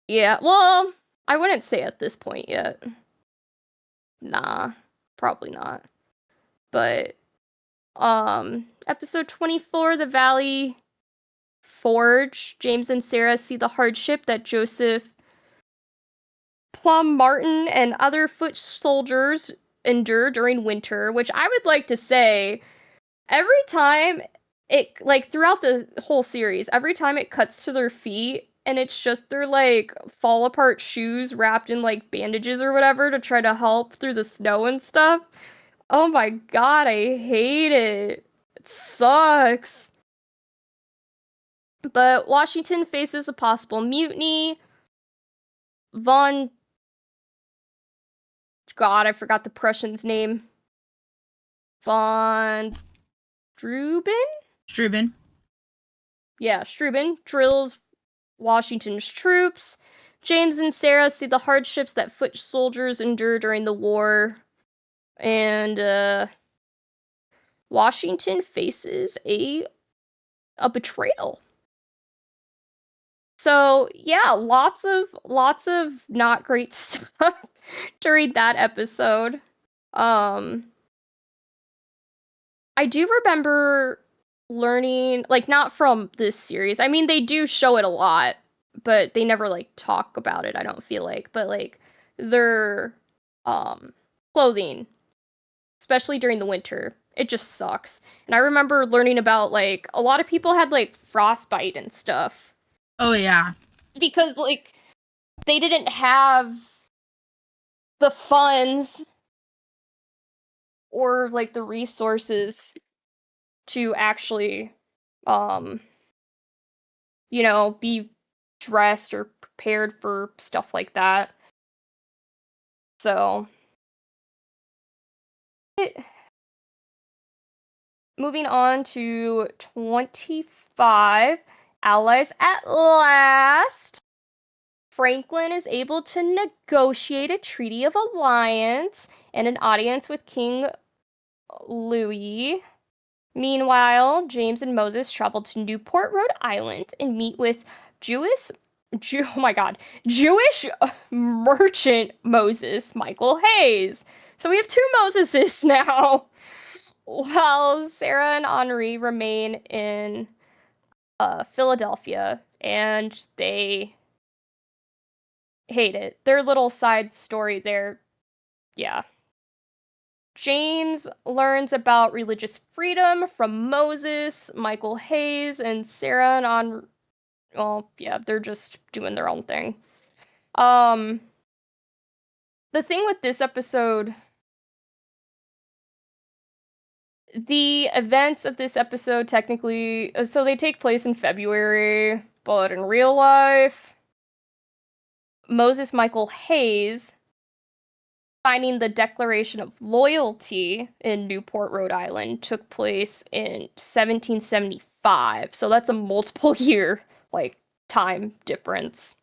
yeah, well, I wouldn't say at this point yet. Nah, probably not. But episode 24, The Valley Forge. James and Sarah see the hardship that Joseph Plum Martin and other foot soldiers endure during winter, which I would like to say every time it, like, throughout the whole series, every time it cuts to their feet and it's just their, like, fall apart shoes wrapped in, like, bandages or whatever to try to help through the snow and stuff. Oh my god, I hate it. It sucks. But Washington faces a possible mutiny. Von, god, I forgot the Prussian's name. Von Struben? Struben. Yeah, Struben drills Washington's troops. James and Sarah see the hardships that foot soldiers endure during the war. And Washington faces a betrayal. So yeah, lots of not great stuff during that episode. I do remember learning, like, not from this series. I mean, they do show it a lot, but they never, like, talk about it, I don't feel like. But, like, their clothing, especially during the winter, it just sucks. And I remember learning about, like, a lot of people had, like, frostbite and stuff. Oh yeah. Because, like, they didn't have the funds or, like, the resources to actually be dressed or prepared for stuff like that. So moving on to 25, Allies at last. Franklin is able to negotiate a treaty of alliance and an audience with King Louis. Meanwhile, James and Moses travel to Newport, Rhode Island, and meet with Jewish merchant Moses Michael Hayes. So we have two Moseses now. While Sarah and Henri remain in Philadelphia, and they hate it. Their little side story there, yeah. James learns about religious freedom from Moses, Michael Hayes, and Sarah on. Well, yeah, they're just doing their own thing. The thing with this episode, the events of this episode technically, so they take place in February, but in real life, Moses Michael Hayes signing the Declaration of Loyalty in Newport, Rhode Island took place in 1775. So that's a multiple year, time difference.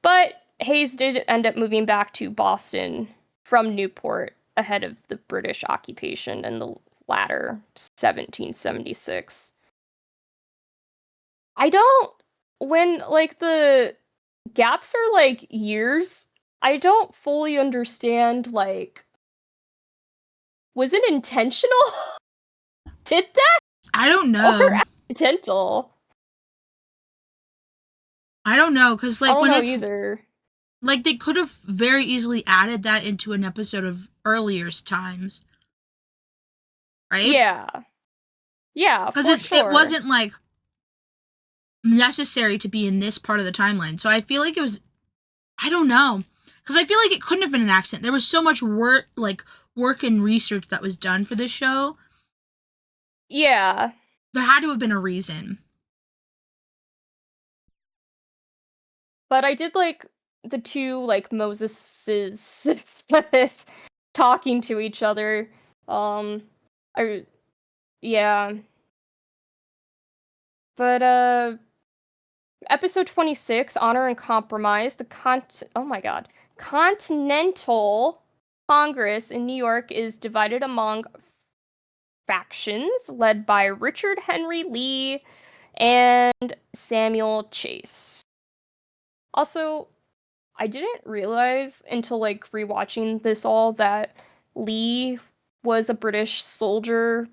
But Hayes did end up moving back to Boston from Newport ahead of the British occupation in the latter 1776. When the gaps are years, I don't fully understand, was it intentional? Did that? I don't Or know. accidental? I don't know, because I like don't when know it's either. like they could have very easily added that into an episode of earlier times, right? Yeah. Yeah, Because for it sure. wasn't like necessary to be in this part of the timeline. So I feel like it was, I don't know, because I feel like it couldn't have been an accident. There was so much work and research that was done for this show. Yeah. There had to have been a reason. But I did like the two Moses's talking to each other. Yeah. But episode 26, Honor and Compromise, oh my god. Continental Congress in New York is divided among factions led by Richard Henry Lee and Samuel Chase. Also, I didn't realize until rewatching this all that Lee was a British soldier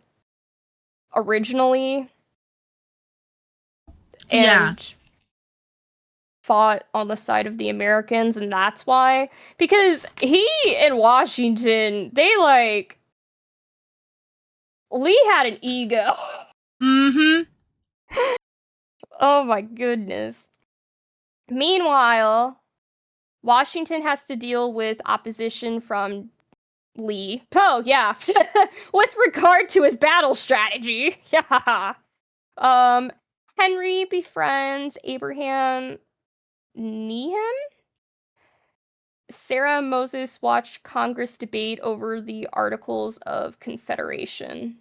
originally and fought on the side of the Americans, and that's why. Because he and Washington, Lee had an ego. Mm-hmm. Oh my goodness. Meanwhile, Washington has to deal with opposition from Lee. Oh, yeah. With regard to his battle strategy. Yeah. Henry befriends Abraham Needham. Sarah and Moses watched Congress debate over the Articles of Confederation.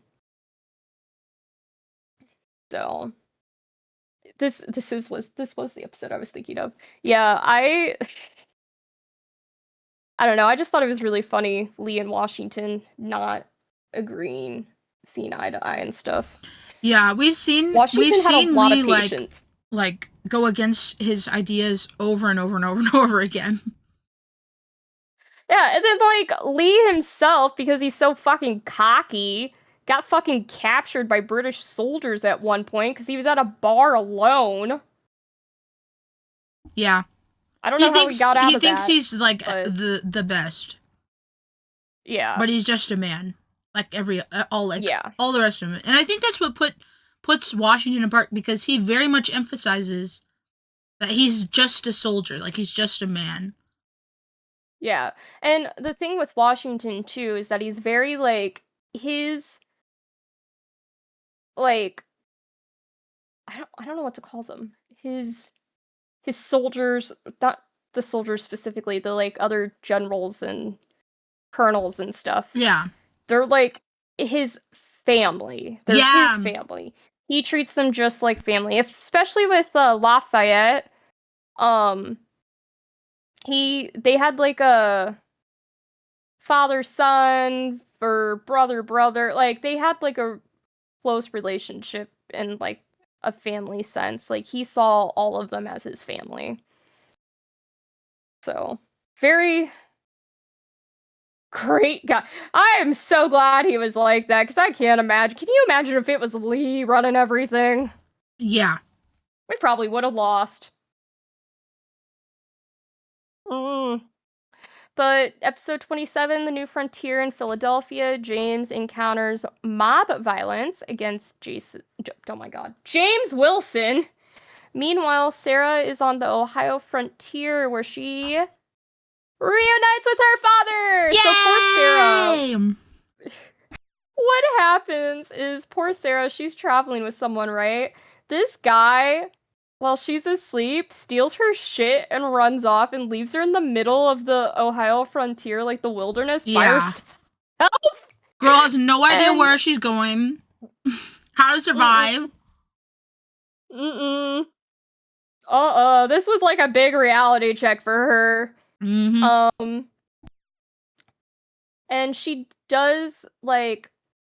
So this was the episode I was thinking of. Yeah, I don't know. I just thought it was really funny, Lee and Washington not agreeing, seeing eye to eye and stuff. Yeah, we've seen Washington had a lot Lee of patience. like go against his ideas over and over and over and over again. Yeah, and then Lee himself, because he's so fucking cocky, got fucking captured by British soldiers at one point because he was at a bar alone. Yeah. I don't know how he got out he of thinks that. he's like but the best. Yeah. But he's just a man. Like all the rest of them. And I think that's what puts Washington apart, because he very much emphasizes that he's just a soldier, like he's just a man. Yeah. And the thing with Washington too is that he's very his I don't know what to call them. His soldiers, not the soldiers specifically, the other generals and colonels and stuff. Yeah. They're his family. They're his family. He treats them just like family. Especially with Lafayette, they had a father son or brother. They had a close relationship in a family sense. He saw all of them as his family. So, very great guy. I am so glad he was like that, because I can't imagine. Can you imagine if it was Lee running everything? Yeah. We probably would have lost. Mm. But episode 27, The New Frontier in Philadelphia, James encounters mob violence against oh my god, James Wilson. Meanwhile, Sarah is on the Ohio frontier where she reunites with her father. Yay! So poor Sarah. What happens is poor Sarah, she's traveling with someone, right? This guy, while she's asleep, steals her shit and runs off and leaves her in the middle of the Ohio frontier, like the wilderness, by Yeah. herself. Girl has no idea And- where she's going, how to survive. This was like a big reality check for her. Mm-hmm. And she does, like,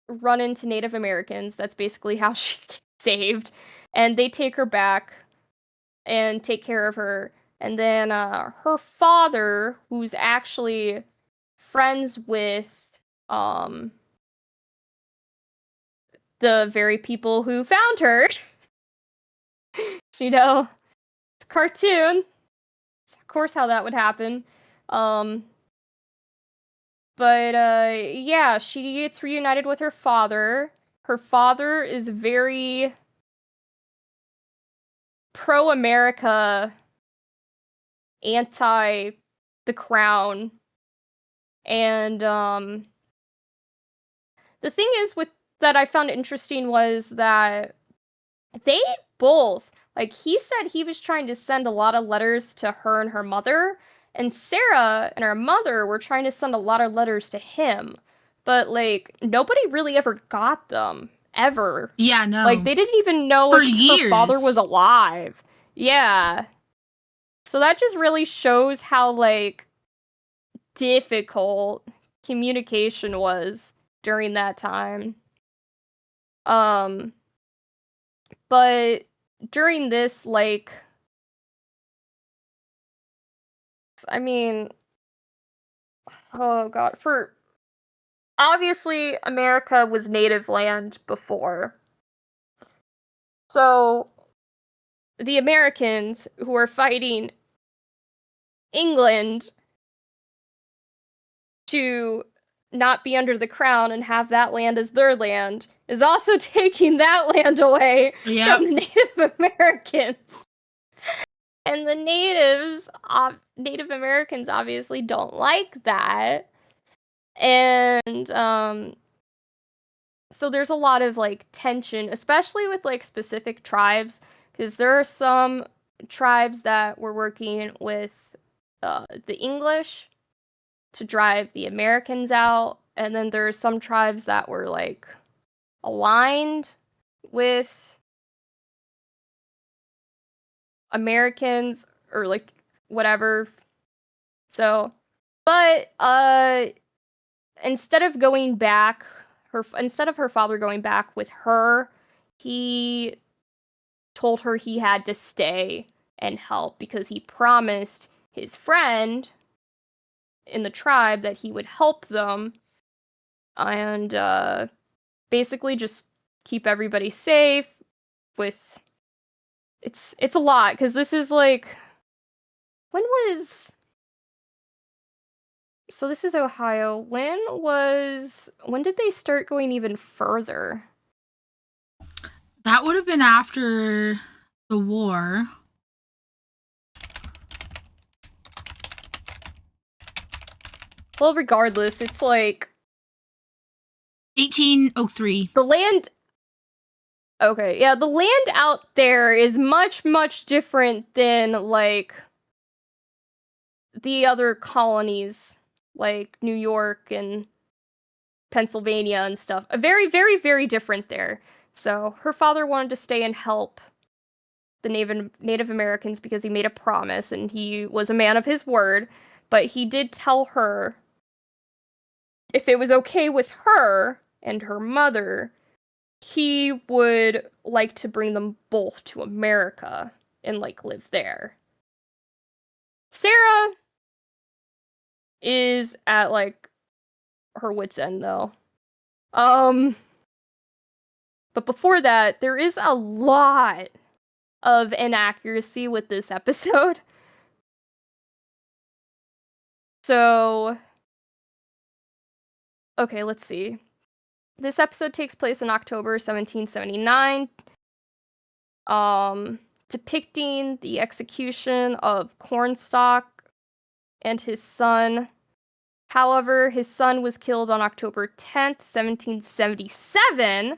run into Native Americans. That's basically how she gets saved. And they take her back and take care of her. And then her father, who's actually friends with the very people who found her. You know, it's a cartoon. It's of course how that would happen. But yeah, she gets reunited with her father. Her father is very pro-America, anti the crown. And the thing is with that I found interesting was that they both, like, he said he was trying to send a lot of letters to her and her mother, and Sarah and her mother were trying to send a lot of letters to him, but, like, nobody really ever got them, ever. Yeah, no. Like, they didn't even know For if her father years. was alive. Yeah. So that just really shows how, like, difficult communication was during that time. But during this, like, I mean, oh god, for obviously America was native land before. So the Americans who were fighting England to not be under the crown and have that land as their land is also taking that land away from the Native Americans. And the Native Americans obviously don't like that. And so there's a lot of, like, tension, especially with, like, specific tribes, because there are some tribes that were working with the English to drive the Americans out, and then there are some tribes that were, like, aligned with Americans or, like, whatever. So, but instead of her father going back with her, he told her he had to stay and help because he promised his friend in the tribe that he would help them and basically just keep everybody safe with it's a lot because this is like so this is Ohio. When did they start going even further? That would have been after the war. Well, regardless, it's like 1803. the land. Okay, yeah, the land out there is much, much different than, like, the other colonies, like New York and Pennsylvania and stuff. Very, very, very different there. So her father wanted to stay and help the Native Americans because he made a promise and he was a man of his word. But he did tell her if it was okay with her and her mother, he would like to bring them both to America and, like, live there. Sarah is at, like, her wit's end, though. But before that, there is a lot of inaccuracy with this episode. So, okay, let's see. This episode takes place in October 1779, depicting the execution of Cornstalk and his son. However, his son was killed on October 10th, 1777,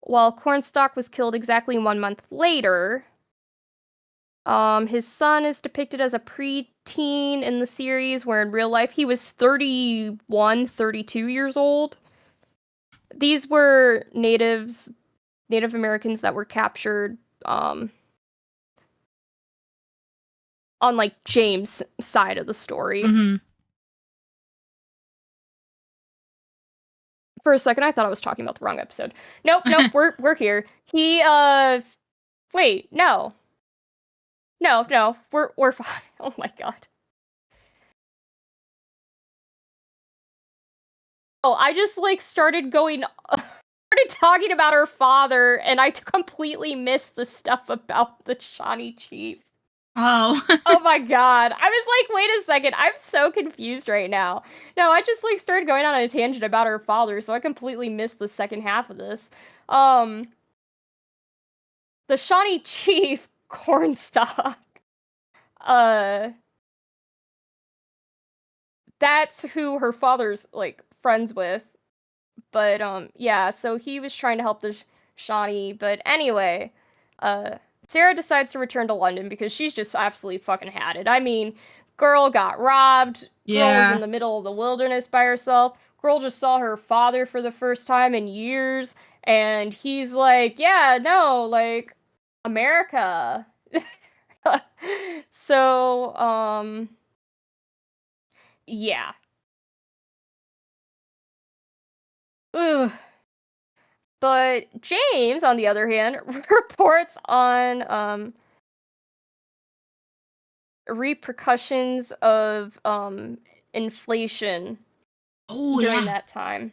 while Cornstalk was killed exactly 1 month later. His son is depicted as a preteen in the series, where in real life he was 31, 32 years old. These were Native Americans that were captured on like James' side of the story. Mm-hmm. For a second, I thought I was talking about the wrong episode. Nope, we're here. He wait, no, we're fine. Oh my god. Oh, I just like started talking about her father, and I completely missed the stuff about the Shawnee chief. Oh. Oh my god. I was like, wait a second, I'm so confused right now. No, I just like started going on a tangent about her father, so I completely missed the second half of this. The Shawnee chief, Cornstalk. That's who her father's like friends with. But yeah, so he was trying to help the Shawnee, but anyway, Sarah decides to return to London because she's just absolutely fucking had it. I mean, girl got robbed. Girl was in the middle of the wilderness by herself. Girl just saw her father for the first time in years, and he's like, yeah, no, like, America. So, yeah. Ugh. But James, on the other hand, reports on repercussions of inflation Oh, during yeah. that time.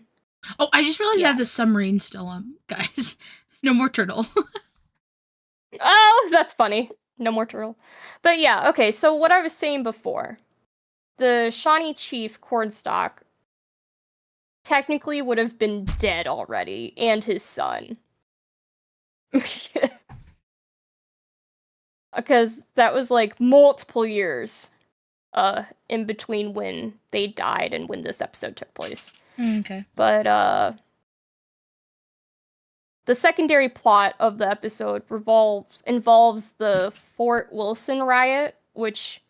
Oh, I just realized I Yeah. have the submarine still on, guys. No more turtle. Oh, that's funny. No more turtle. But yeah, okay, so what I was saying before. The Shawnee chief, Cornstalk, technically would have been dead already, and his son. Because that was like multiple years in between when they died and when this episode took place. Okay. But the secondary plot of the episode involves the Fort Wilson riot, which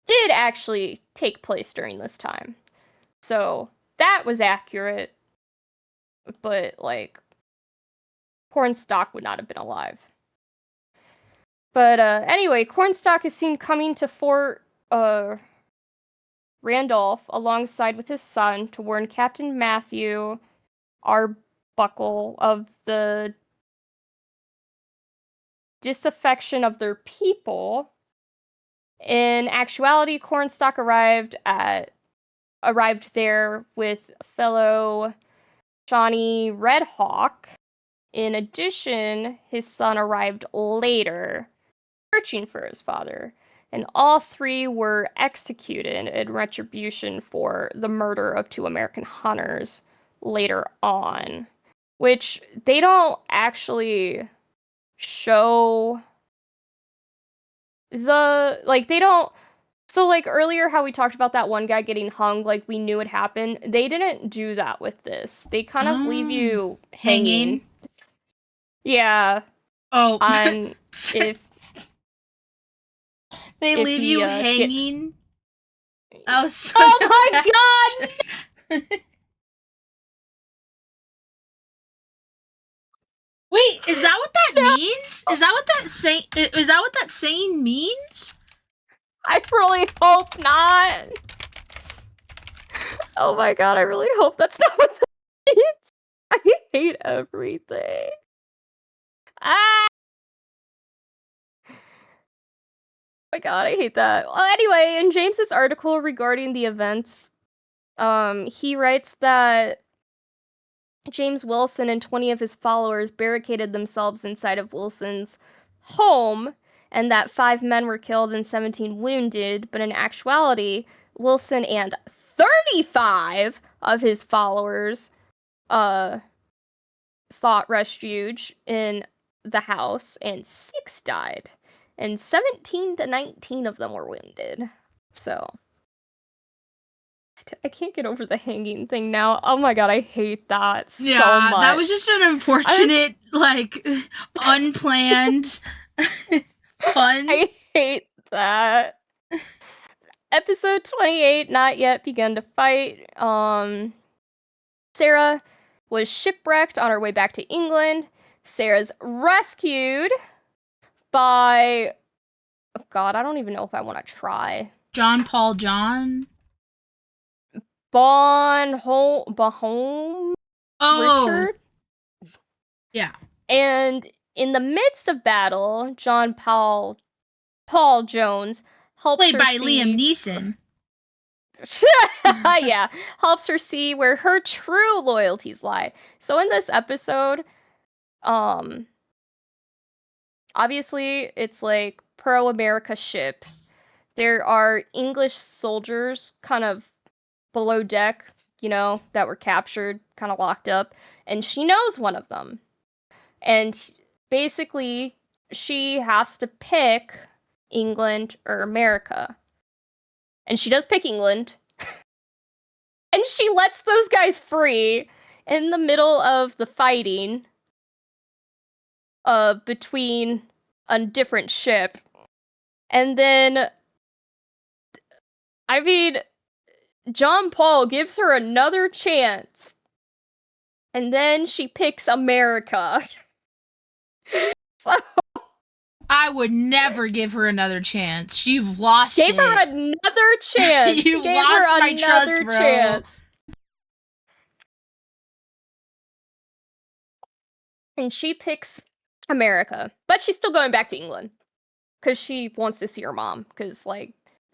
did actually take place during this time. So that was accurate, but like Cornstalk would not have been alive. But anyway, Cornstalk is seen coming to Fort Randolph alongside with his son to warn Captain Matthew Arbuckle of the disaffection of their people. In actuality, Cornstalk arrived there with fellow Shawnee Red Hawk. In addition, his son arrived later, searching for his father, and all three were executed in retribution for the murder of 2 American hunters later on, which they don't actually show they don't. So like earlier how we talked about that one guy getting hung, like we knew it happened. They didn't do that with this. They kind of leave you hanging. Yeah. Oh. On if they if leave he, you get- hanging. That was such Oh a my bad- god! Wait, is that what that means? Is that what that saying means? I really hope not. Oh my god, I really hope that's not what that means. I hate everything. Ah! Oh my god, I hate that. Well, anyway, in James's article regarding the events, he writes that James Wilson and 20 of his followers barricaded themselves inside of Wilson's home, and that 5 men were killed and 17 wounded, but in actuality, Wilson and 35 of his followers sought refuge in the house, and 6 died, and 17 to 19 of them were wounded. So I can't get over the hanging thing now. Oh my god, I hate that so much. That was just an unfortunate, unplanned pun. I hate that. Episode 28, not yet begun to fight. Sarah was shipwrecked on her way back to England. Sarah's rescued by... Oh god, I don't even know if I want to try. John Paul John. Bahome Richard. Yeah. And in the midst of battle, John Paul Jones helps Played her by see... Liam Neeson. Yeah, helps her see where her true loyalties lie. So in this episode, obviously it's like pro-America ship. There are English soldiers kind of below deck, that were captured, kind of locked up, and she knows one of them. And basically, she has to pick England or America. And she does pick England. And she lets those guys free in the middle of the fighting between a different ship. And then, I mean, John Paul gives her another chance. And then she picks America. So, I would never give her another chance. You've lost gave it. her another chance. You gave lost her my another trust, bro. chance. And she picks America. But she's still going back to England. Because she wants to see her mom. Because,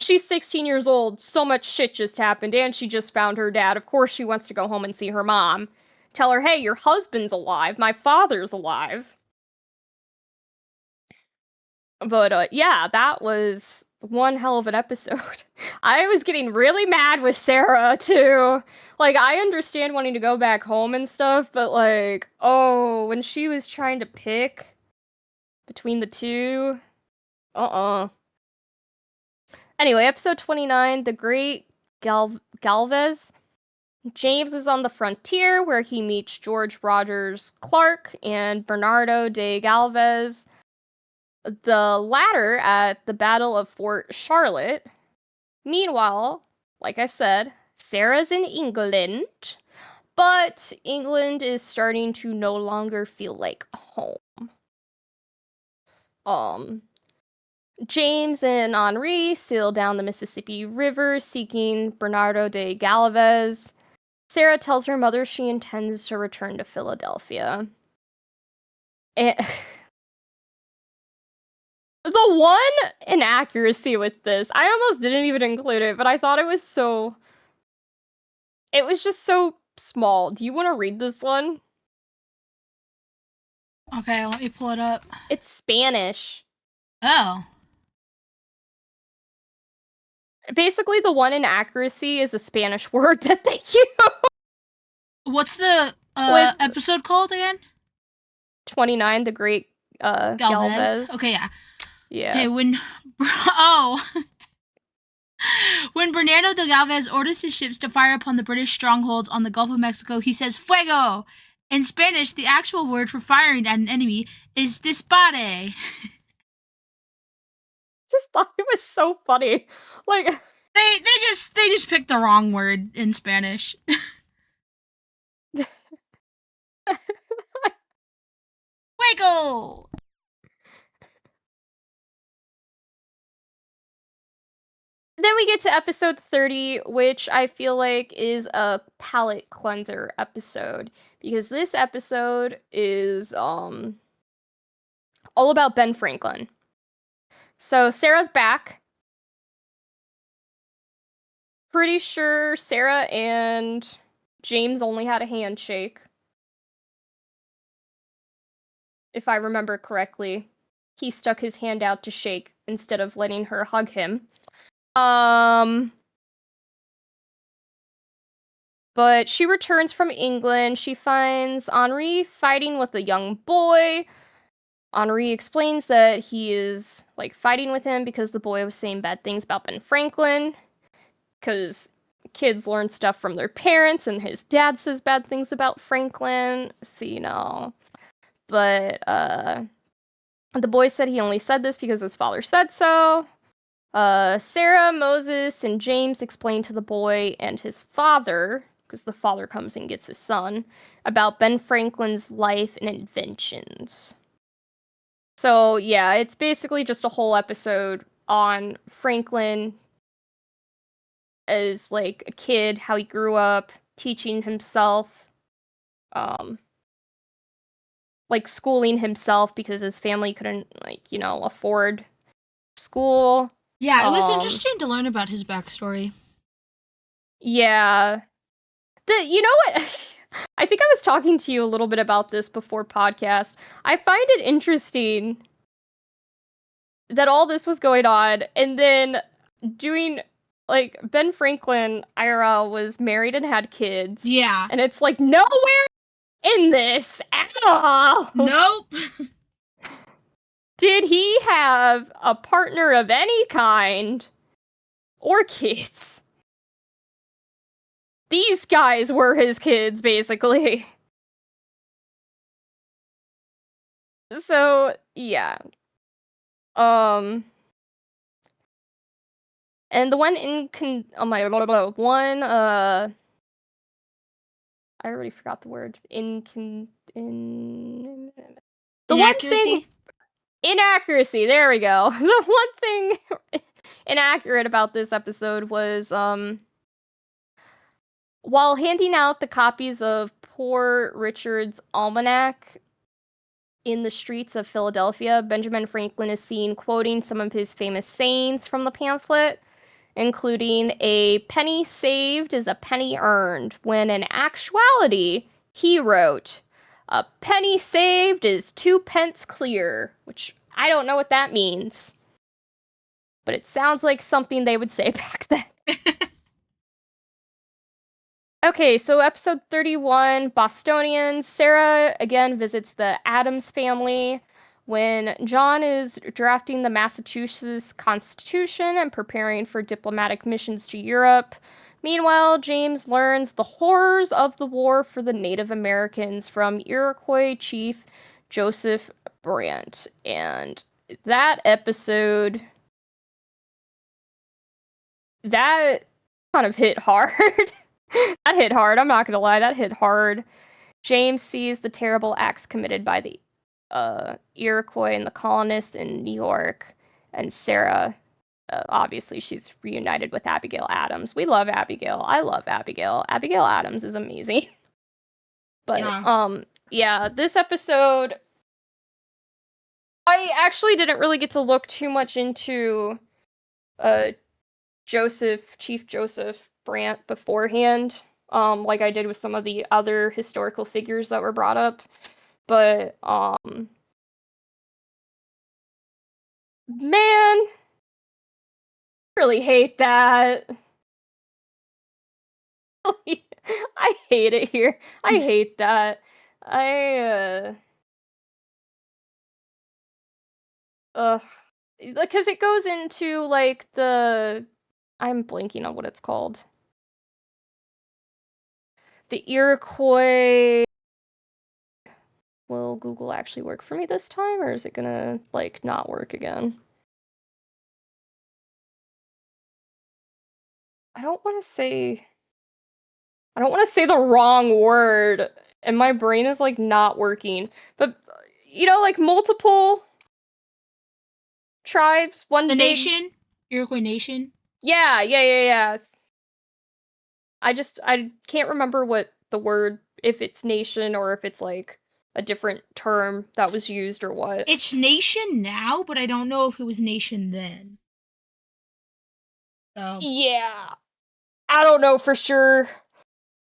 she's 16 years old. So much shit just happened. And she just found her dad. Of course she wants to go home and see her mom. Tell her, hey, your husband's alive. My father's alive. But, yeah, that was one hell of an episode. I was getting really mad with Sarah, too. I understand wanting to go back home and stuff, but, when she was trying to pick between the two, Anyway, episode 29, The Great Galvez. James is on the frontier, where he meets George Rogers Clark and Bernardo de Galvez, the latter at the Battle of Fort Charlotte. Meanwhile, like I said, Sarah's in England, but England is starting to no longer feel like home. James and Henri sail down the Mississippi River seeking Bernardo de Galvez. Sarah tells her mother she intends to return to Philadelphia. And the one inaccuracy with this, I almost didn't even include it, but I thought it was just so small. Do you want to read this one? Okay, let me pull it up. It's Spanish. Oh. Basically, the one inaccuracy is a Spanish word that they use. What's the episode called again? 29, The Great Galvez. Okay, yeah. Yeah. Okay, when Bernardo de Galvez orders his ships to fire upon the British strongholds on the Gulf of Mexico, he says "fuego." In Spanish, the actual word for firing at an enemy is dispare. Just thought it was so funny. They just picked the wrong word in Spanish. Fuego. Then we get to episode 30, which I feel like is a palate cleanser episode, because this episode is all about Ben Franklin. So Sarah's back. Pretty sure Sarah and James only had a handshake, if I remember correctly. He stuck his hand out to shake instead of letting her hug him. But she returns from England. She finds Henri fighting with a young boy. Henri explains that he is like fighting with him because the boy was saying bad things about Ben Franklin. Because kids learn stuff from their parents, and his dad says bad things about Franklin. So, you know. But the boy said he only said this because his father said so. Sarah, Moses, and James explain to the boy and his father, because the father comes and gets his son, about Ben Franklin's life and inventions. So, yeah, it's basically just a whole episode on Franklin as, like, a kid, how he grew up, teaching himself, like, schooling himself because his family couldn't, like, you know, afford school. Yeah, it was interesting to learn about his backstory. Yeah. You know what? I think I was talking to you a little bit about this before podcast. I find it interesting that all this was going on, and then doing, like, Ben Franklin IRL was married and had kids. Yeah. And it's like nowhere in this at all. Nope. Did he have a partner of any kind or kids? These guys were his kids, basically. So, yeah. And the one I already forgot the word. The one thing inaccuracy, there we go. The one thing inaccurate about this episode was while handing out the copies of Poor Richard's Almanac in the streets of Philadelphia, Benjamin Franklin is seen quoting some of his famous sayings from the pamphlet, including "a penny saved is a penny earned," when in actuality, he wrote, "a penny saved is 2 pence clear," which I don't know what that means. But it sounds like something they would say back then. Okay, so episode 31, Bostonians. Sarah again visits the Adams family when John is drafting the Massachusetts Constitution and preparing for diplomatic missions to Europe. Meanwhile, James learns the horrors of the war for the Native Americans from Iroquois chief Joseph Brant. And that episode, that kind of hit hard. That hit hard. I'm not gonna lie, that hit hard. James sees the terrible acts committed by the Iroquois and the colonists in New York, and Sarah, obviously, she's reunited with Abigail Adams. We love Abigail. I love Abigail. Abigail Adams is amazing. But yeah, this episode, I actually didn't really get to look too much into Chief Joseph Brant beforehand, like I did with some of the other historical figures that were brought up. But man, I really hate that. I hate it here. I hate that. Because it goes into like I'm blanking on what it's called. The Iroquois. Will Google actually work for me this time, or is it gonna, like, not work again? I don't want to say the wrong word, and my brain is, like, not working. But, you know, like, multiple tribes, one The big... nation? Iroquois nation? Yeah. I can't remember what the word, if it's nation or if it's, like, a different term that was used or what. It's nation now, but I don't know if it was nation then. So. Yeah. I don't know for sure.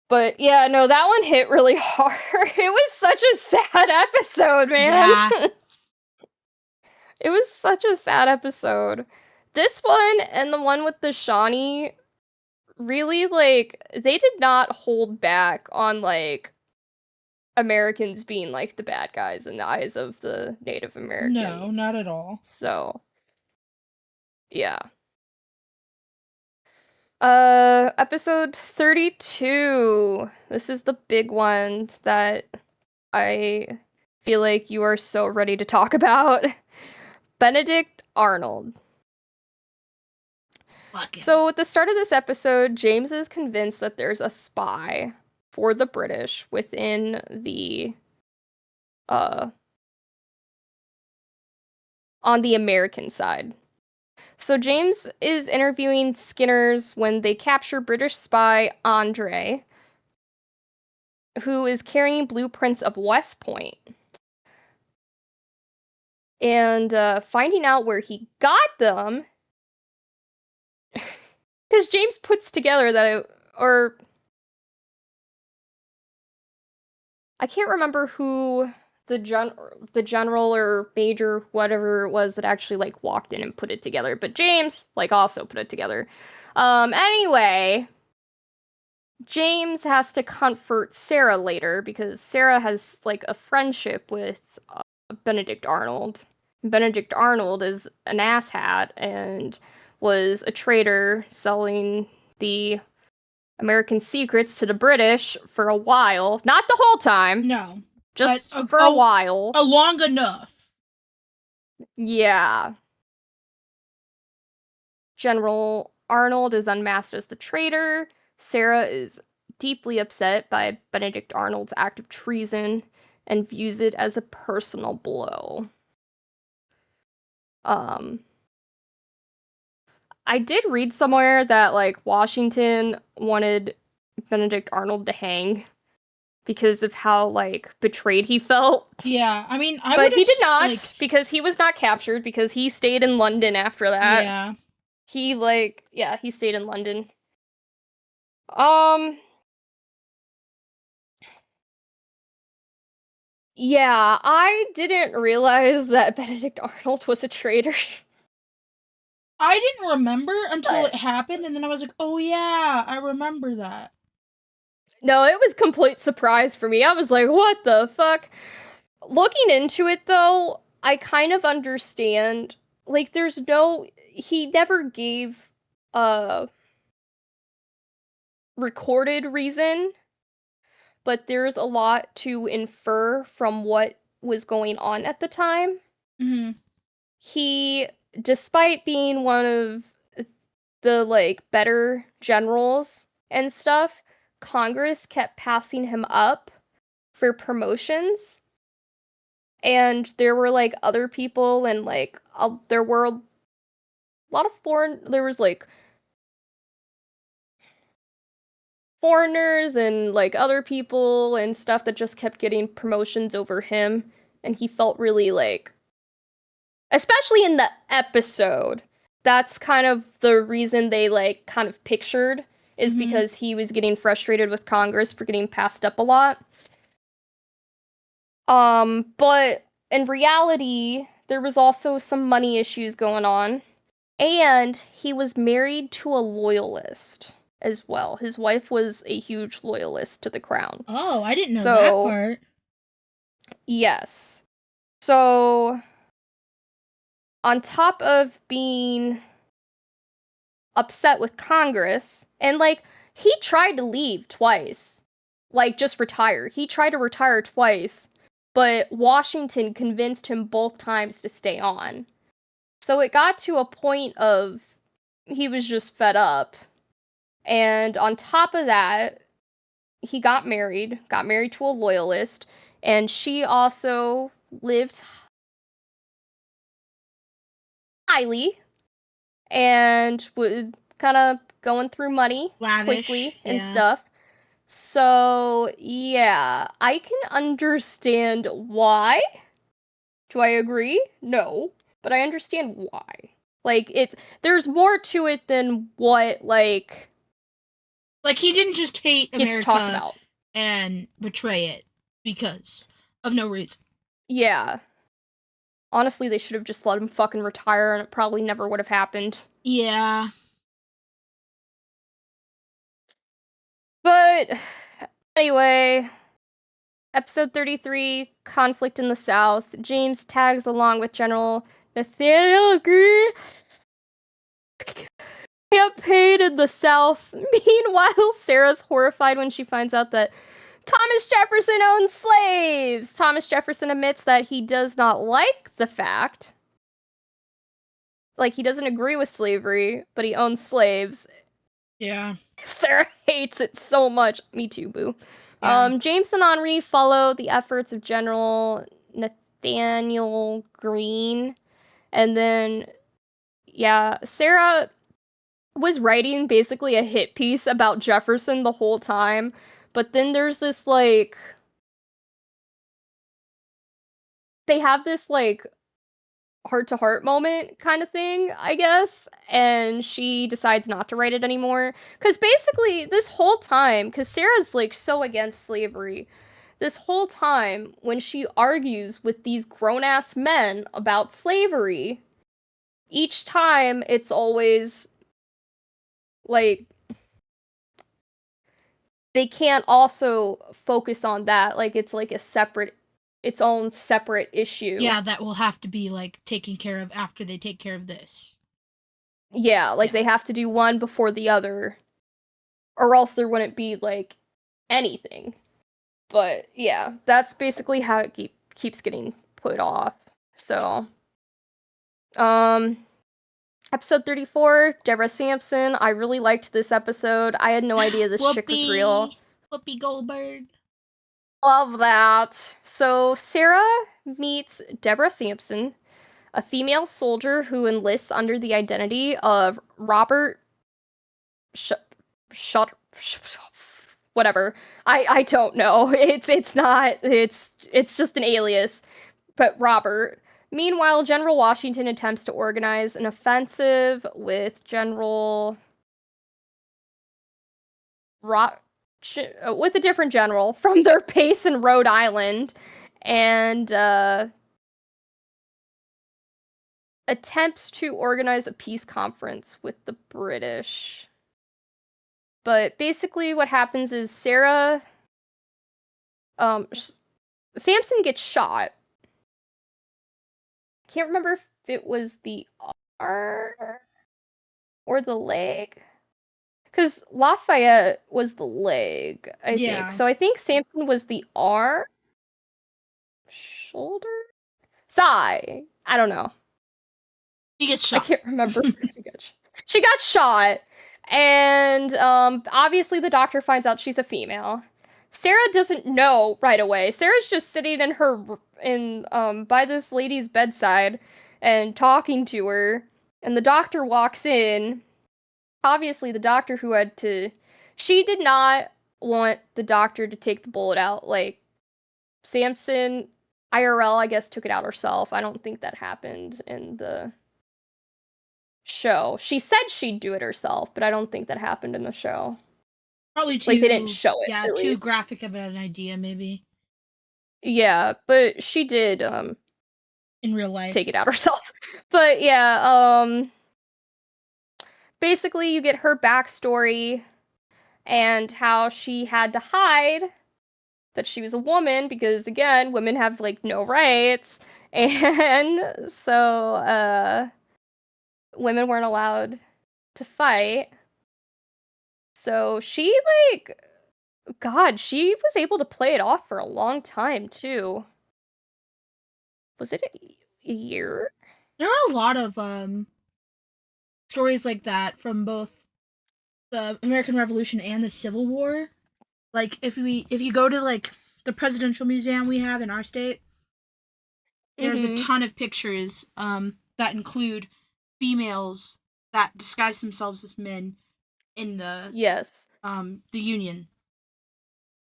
But yeah, no, that one hit really hard. It was such a sad episode, man. Yeah. It was such a sad episode. This one and the one with the Shawnee really, like, they did not hold back on, like, Americans being, like, the bad guys in the eyes of the Native Americans. No, not at all. So, yeah. Episode 32. This is the big one that I feel like you are so ready to talk about. Benedict Arnold. Fucking. So, at the start of this episode, James is convinced that there's a spy for the British within the on the American side. So James is interviewing Skinners when they capture British spy Andre, who is carrying blueprints of West Point. And finding out where he got them, because James puts together that, or I can't remember who the general or major, whatever it was, that actually like walked in and put it together, but James like also put it together. Anyway, James has to comfort Sarah later because Sarah has like a friendship with Benedict Arnold. Benedict Arnold is an asshat and was a traitor selling the American secrets to the British for a while. Not the whole time. No. Just But for a while. Long enough. Yeah. General Arnold is unmasked as the traitor. Sarah is deeply upset by Benedict Arnold's act of treason and views it as a personal blow. I did read somewhere that like Washington wanted Benedict Arnold to hang because of how like betrayed he felt. Yeah, I mean, but he did not, because he was not captured, because he stayed in London after that. Yeah. He stayed in London. Yeah, I didn't realize that Benedict Arnold was a traitor. I didn't remember until it happened, and then I was like, oh yeah, I remember that. No, it was complete surprise for me. I was like, what the fuck? Looking into it, though, I kind of understand. Like, he never gave a recorded reason, but there's a lot to infer from what was going on at the time. Mm-hmm. He, despite being one of the, like, better generals and stuff, Congress kept passing him up for promotions. And there were, like, other people, and, like, there were a lot of there was, like, foreigners and, like, other people and stuff that just kept getting promotions over him. And he felt really, like, especially in the episode, that's kind of the reason they, like, kind of pictured, is because he was getting frustrated with Congress for getting passed up a lot. But in reality, there was also some money issues going on, and he was married to a loyalist as well. His wife was a huge loyalist to the crown. Oh, I didn't know that part. Yes. So, on top of being upset with Congress, and, like, he tried to leave twice. Like, just retire. He tried to retire twice, but Washington convinced him both times to stay on. So it got to a point of he was just fed up. And on top of that, he got married to a loyalist, and she also lived highly and was kind of going through money Lavish, quickly and stuff. So, yeah, I can understand why. Do I agree? No, but I understand why. Like, there's more to it than what, like he didn't just hate gets talked America about and betray it because of no reason. Yeah. Honestly, they should have just let him fucking retire, and it probably never would have happened. Yeah. But anyway, episode 33, Conflict in the South. James tags along with General Nathaniel Greene campaign in the South. Meanwhile, Sarah's horrified when she finds out that Thomas Jefferson owned slaves. Thomas Jefferson admits that he does not like the fact, like, he doesn't agree with slavery, but he owns slaves. Yeah. Sarah hates it so much. Me too, boo. Yeah. James and Henri follow the efforts of General Nathaniel Greene. And then, yeah, Sarah was writing basically a hit piece about Jefferson the whole time. But then there's this, like, they have this, like, heart-to-heart moment kind of thing, I guess, and she decides not to write it anymore. Because basically, this whole time, because Sarah's, like, so against slavery, this whole time, when she argues with these grown-ass men about slavery, each time it's always, like, they can't also focus on that. Like, it's like its own separate issue. Yeah, that will have to be, like, taken care of after they take care of this. Yeah, like, Yeah. they have to do one before the other, or else there wouldn't be, like, anything. But, yeah, that's basically how it keeps getting put off. So, episode 34, Deborah Sampson. I really liked this episode. I had no idea this chick was real. Whoopi Goldberg. Love that. So, Sarah meets Deborah Sampson, a female soldier who enlists under the identity of Robert whatever. I don't know. It's not, it's just an alias. But Robert. Meanwhile, General Washington attempts to organize an offensive with with a different general from their base in Rhode Island, and attempts to organize a peace conference with the British. But basically what happens is Sarah, Samson gets shot. Can't remember if it was the arm or the leg. Because Lafayette was the leg, I think. So I think Samson was the arm, shoulder, thigh. I don't know. She gets I shot. can't remember. She got shot, and obviously the doctor finds out she's a female. Sarah doesn't know right away. Sarah's just sitting by this lady's bedside and talking to her, and the doctor walks in. Obviously, the doctor she did not want the doctor to take the bullet out. Like, Samson, IRL, I guess, took it out herself. I don't think that happened in the show. She said she'd do it herself, but I don't think that happened in the show. Probably too, like, they didn't show it. Yeah, at too least. graphic of an idea, maybe. Yeah, but she did in real life take it out herself. But yeah, basically you get her backstory and how she had to hide that she was a woman because, again, women have, like, no rights, and so women weren't allowed to fight. So she, like, God, she was able to play it off for a long time, too. Was it a year? There are a lot of stories like that from both the American Revolution and the Civil War. Like, if you go to, like, the presidential museum we have in our state, there's a ton of pictures that include females that disguise themselves as men in the Union.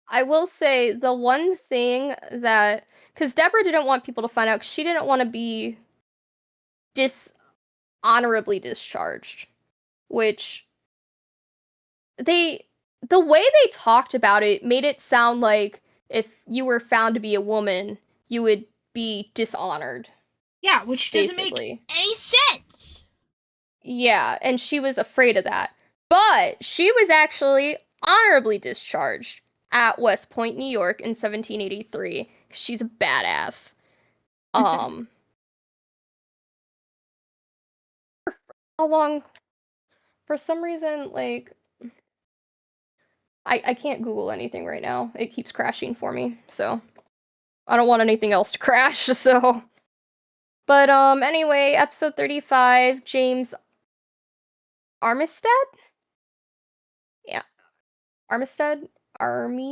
I will say the one thing that, because Deborah didn't want people to find out, because she didn't want to be dishonorably discharged, which the way they talked about it made it sound like if you were found to be a woman, you would be dishonored. Yeah, which doesn't make any sense. Yeah, and she was afraid of that. But she was actually honorably discharged at West Point, New York in 1783. She's a badass. How long? For some reason, like, I can't Google anything right now. It keeps crashing for me, so I don't want anything else to crash, so. But, anyway, episode 35, James Armistead? Yeah. Armistead? Armistead?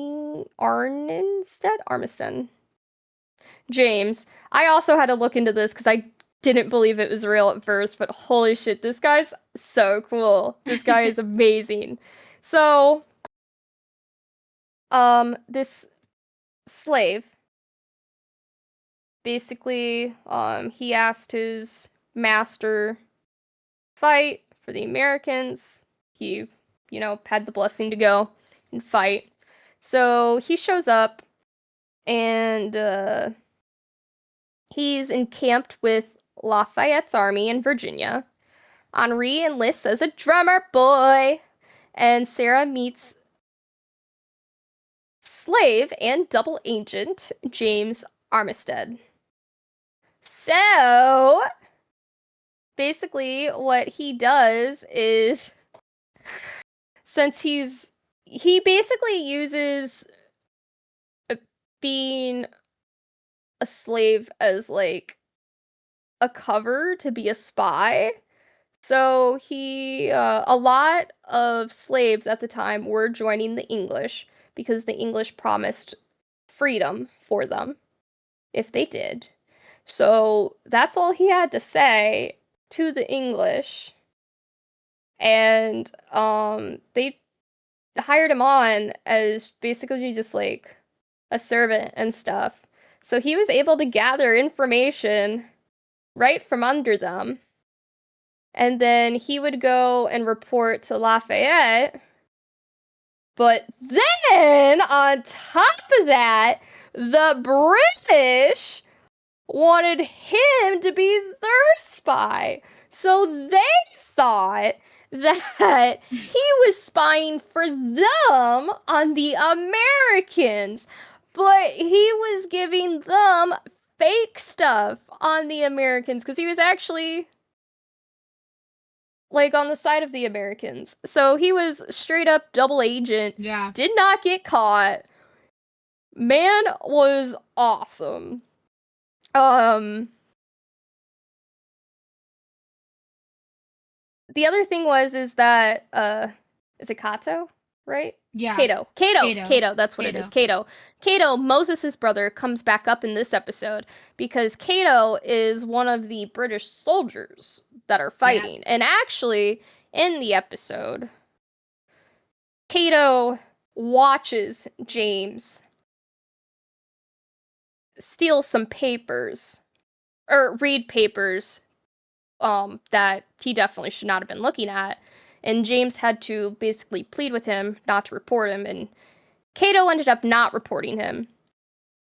James. I also had to look into this because I didn't believe it was real at first, but holy shit, this guy's so cool. This guy is amazing. So, this slave, basically, he asked his master fight for the Americans. He, had the blessing to go and fight. So he shows up and he's encamped with Lafayette's army in Virginia. Henri enlists as a drummer boy, and Sarah meets slave and double agent James Armistead. So, basically, what he does is, since he basically uses being a slave as, like, a cover to be a spy. So a lot of slaves at the time were joining the English because the English promised freedom for them if they did. So that's all he had to say to the English. And they hired him on as basically just like a servant and stuff. So he was able to gather information right from under them. And then he would go and report to Lafayette. But then, on top of that, the British wanted him to be their spy. So they thought that he was spying for them on the Americans. But he was giving them fake stuff on the Americans because he was actually like on the side of the Americans. So he was straight up double agent. Yeah. Did not get caught. Man was awesome. The other thing is that is it Cato, right? Yeah. Cato, that's what it is. Cato, Moses' brother, comes back up in this episode because Cato is one of the British soldiers that are fighting. Yeah. And actually, in the episode, Cato watches James steal some papers, or read papers, that he definitely should not have been looking at. And James had to basically plead with him not to report him, and Cato ended up not reporting him.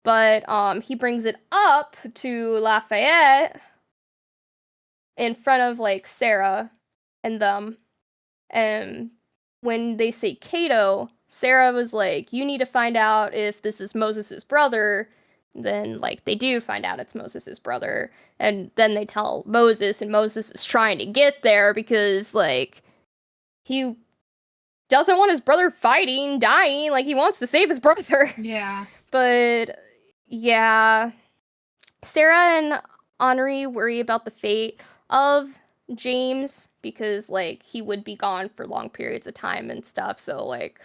But he brings it up to Lafayette in front of like Sarah and them. And when they say Cato, Sarah was like, you need to find out if this is Moses' brother. Then like they do find out it's Moses' brother. And then they tell Moses, and Moses is trying to get there because like he doesn't want his brother fighting, dying. Like he wants to save his brother. Yeah. But yeah, Sarah and Henri worry about the fate of James because like he would be gone for long periods of time and stuff. So like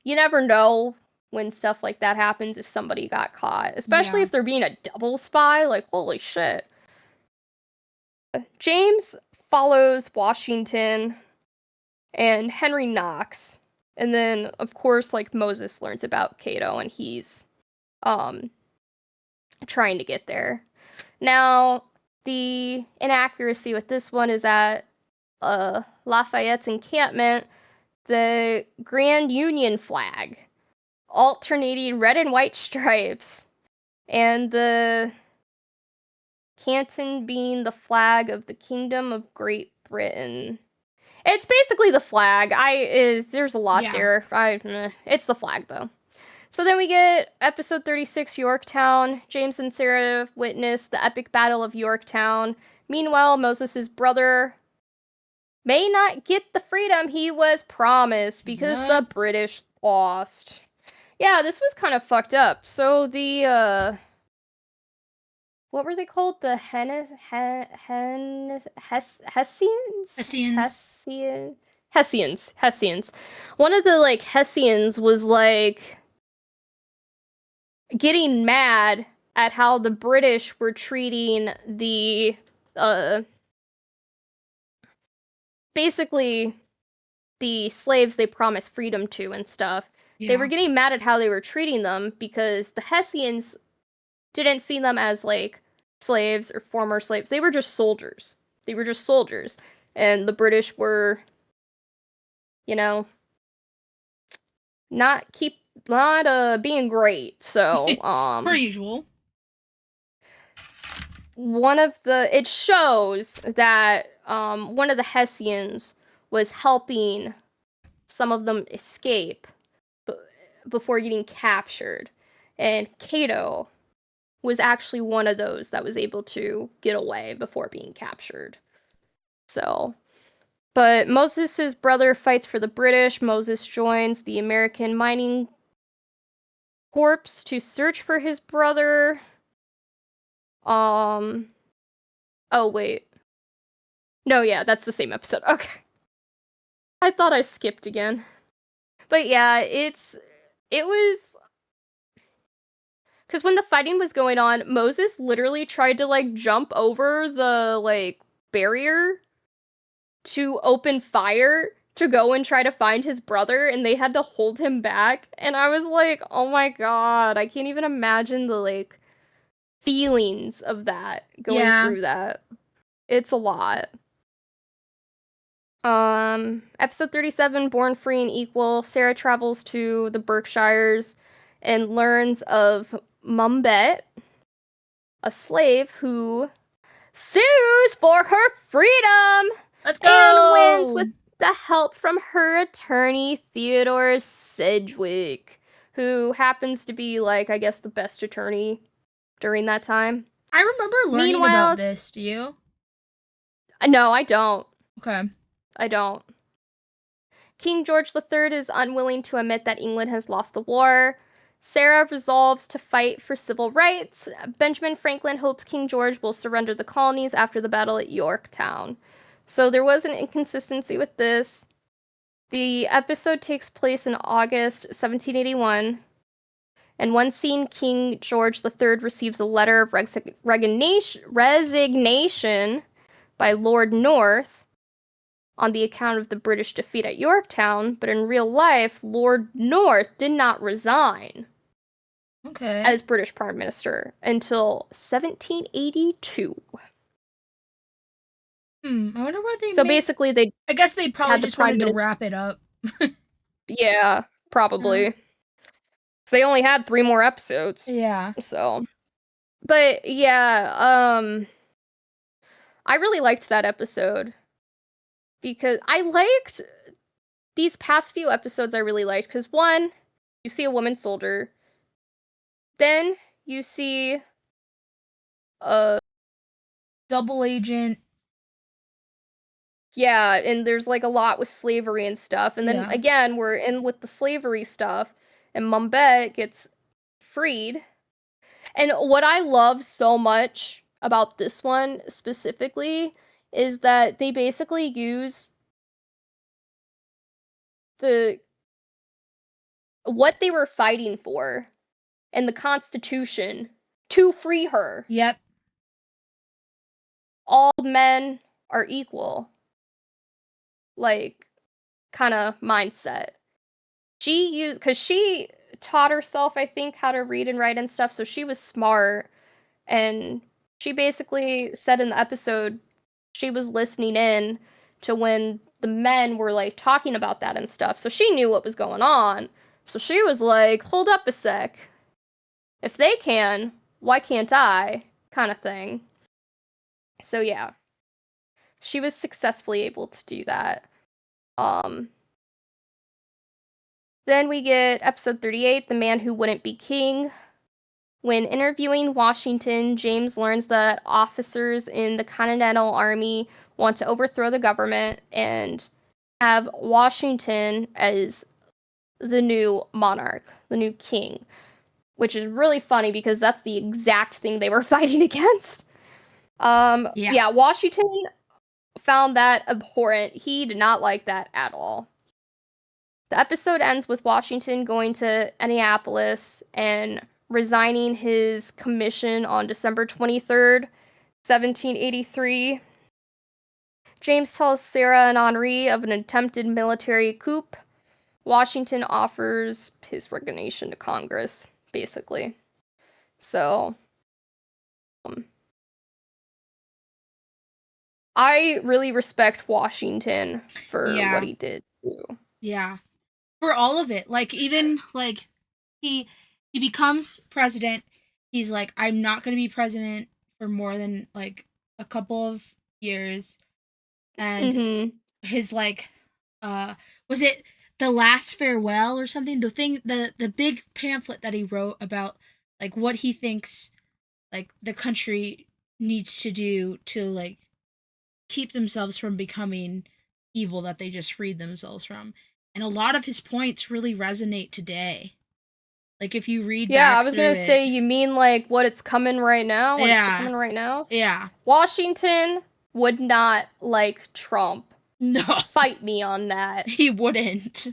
you never know when stuff like that happens if somebody got caught, especially if they're being a double spy. Like holy shit. James follows Washington and Henry Knox, and then of course like Moses learns about Cato and he's trying to get there. Now the inaccuracy with this one is that Lafayette's encampment, the Grand Union flag, alternating red and white stripes, and the canton being the flag of the Kingdom of Great Britain. It's basically the flag. There's a lot Yeah. there. It's the flag though. So then we get episode 36, Yorktown. James and Sarah witness the epic battle of Yorktown. Meanwhile, Moses' brother may not get the freedom he was promised because the Yep. British lost. Yeah, this was kind of fucked up. So the what were they called? The Hessians? Hessians. One of the like Hessians was like getting mad at how the British were treating the basically the slaves they promised freedom to and stuff. Yeah. They were getting mad at how they were treating them because the Hessians didn't see them as like slaves or former slaves. They were just soldiers. And the British were, you know, not being great. So, Per usual. it shows that one of the Hessians was helping some of them escape before getting captured. And Cato was actually one of those that was able to get away before being captured. So, but Moses' brother fights for the British. Moses joins the American mining corps to search for his brother. Oh wait. No, yeah, that's the same episode. Okay. I thought I skipped again. But yeah, it was because when the fighting was going on, Moses literally tried to like jump over the like barrier to open fire to go and try to find his brother, and they had to hold him back. And I was like, oh my god, I can't even imagine the like feelings of that going through that. It's a lot. Episode 37, Born Free and Equal. Sarah travels to the Berkshires and learns of Mumbet, a slave who sues for her freedom. Let's go! And wins with the help from her attorney, Theodore Sedgwick, who happens to be, like, I guess the best attorney during that time. I remember learning about this. Do you? No, I don't. Okay. I don't. King George III is unwilling to admit that England has lost the war. Sarah resolves to fight for civil rights. Benjamin Franklin hopes King George will surrender the colonies after the battle at Yorktown. So there was an inconsistency with this. The episode takes place in August 1781. And one scene, King George III receives a letter of resignation by Lord North on the account of the British defeat at Yorktown, but in real life, Lord North did not resign as British Prime Minister until 1782. I wonder why they. So basically, I guess they probably just wanted to wrap it up. Yeah, probably. Because they only had 3 more episodes. Yeah. So, but yeah, I really liked that episode because I liked these past few episodes. I really liked because one, you see a woman soldier, then you see a double agent. Yeah, and there's like a lot with slavery and stuff, and then again we're in with the slavery stuff, and Mumbet gets freed. And what I love so much about this one specifically is that they basically use what they were fighting for and the Constitution to free her. Yep. All men are equal. Like, kind of mindset. Because she taught herself, I think, how to read and write and stuff, so she was smart. And she basically said in the episode she was listening in to when the men were like talking about that and stuff, so she knew what was going on. So she was like, hold up a sec. If they can, why can't I? Kind of thing. So yeah. She was successfully able to do that. Then we get episode 38, The Man Who Wouldn't Be King. When interviewing Washington, James learns that officers in the Continental Army want to overthrow the government and have Washington as the new monarch, the new king, which is really funny because that's the exact thing they were fighting against. Yeah, Washington found that abhorrent. He did not like that at all. The episode ends with Washington going to Annapolis and resigning his commission on December 23rd, 1783. James tells Sarah and Henri of an attempted military coup. Washington offers his resignation to Congress, basically. So, I really respect Washington for what he did too. Yeah. For all of it. Like, even, like, he becomes president. He's like, I'm not going to be president for more than, like, a couple of years. And his, like, was it The Last Farewell or something? The big pamphlet that he wrote about, like, what he thinks, like, the country needs to do to, like, keep themselves from becoming evil that they just freed themselves from. And a lot of his points really resonate today. Like, if you read back I was gonna say, you mean like what it's coming right now? What it's becoming right now? Yeah. Washington would not like Trump. No. Fight me on that. He wouldn't.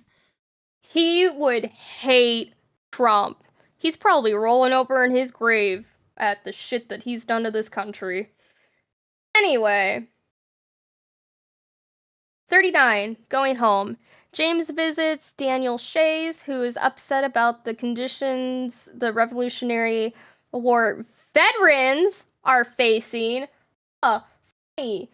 He would hate Trump. He's probably rolling over in his grave at the shit that he's done to this country. Anyway. 39, going home. James visits Daniel Shays, who is upset about the conditions the Revolutionary War veterans are facing. Funny.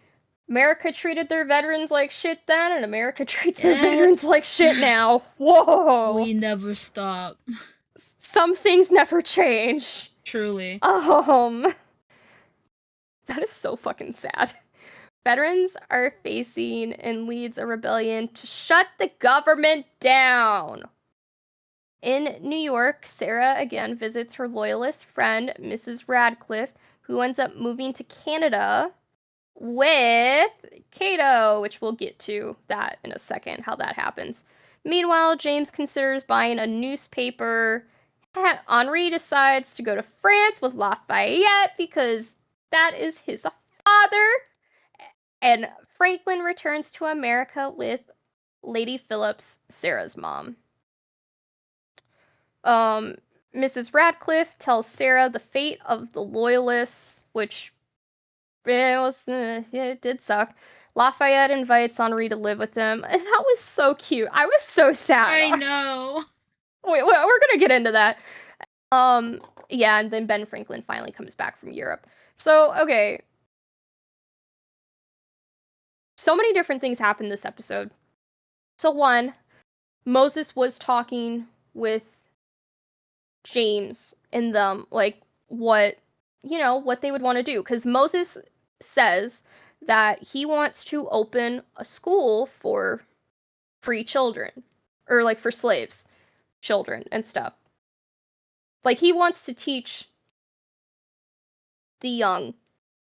America treated their veterans like shit then, and America treats their veterans like shit now. Whoa! We never stop. Some things never change. Truly. That is so fucking sad. Veterans are facing and leads a rebellion to shut the government down. In New York, Sarah again visits her loyalist friend, Mrs. Radcliffe, who ends up moving to Canada with Cato, which we'll get to that in a second, how that happens. Meanwhile, James considers buying a newspaper. Henri decides to go to France with Lafayette because that is his father. And Franklin returns to America with Lady Phillips, Sarah's mom. Mrs. Radcliffe tells Sarah the fate of the Loyalists, which it did suck. Lafayette invites Henri to live with them, and that was so cute. I was so sad. I know. Wait, we're gonna get into that. Yeah, and then Ben Franklin finally comes back from Europe. So, okay. So many different things happened this episode. So one, Moses was talking with James and them, like, what they would want to do. Because Moses says that he wants to open a school for free children. Or, like, for slaves. Children and stuff. Like, he wants to teach the young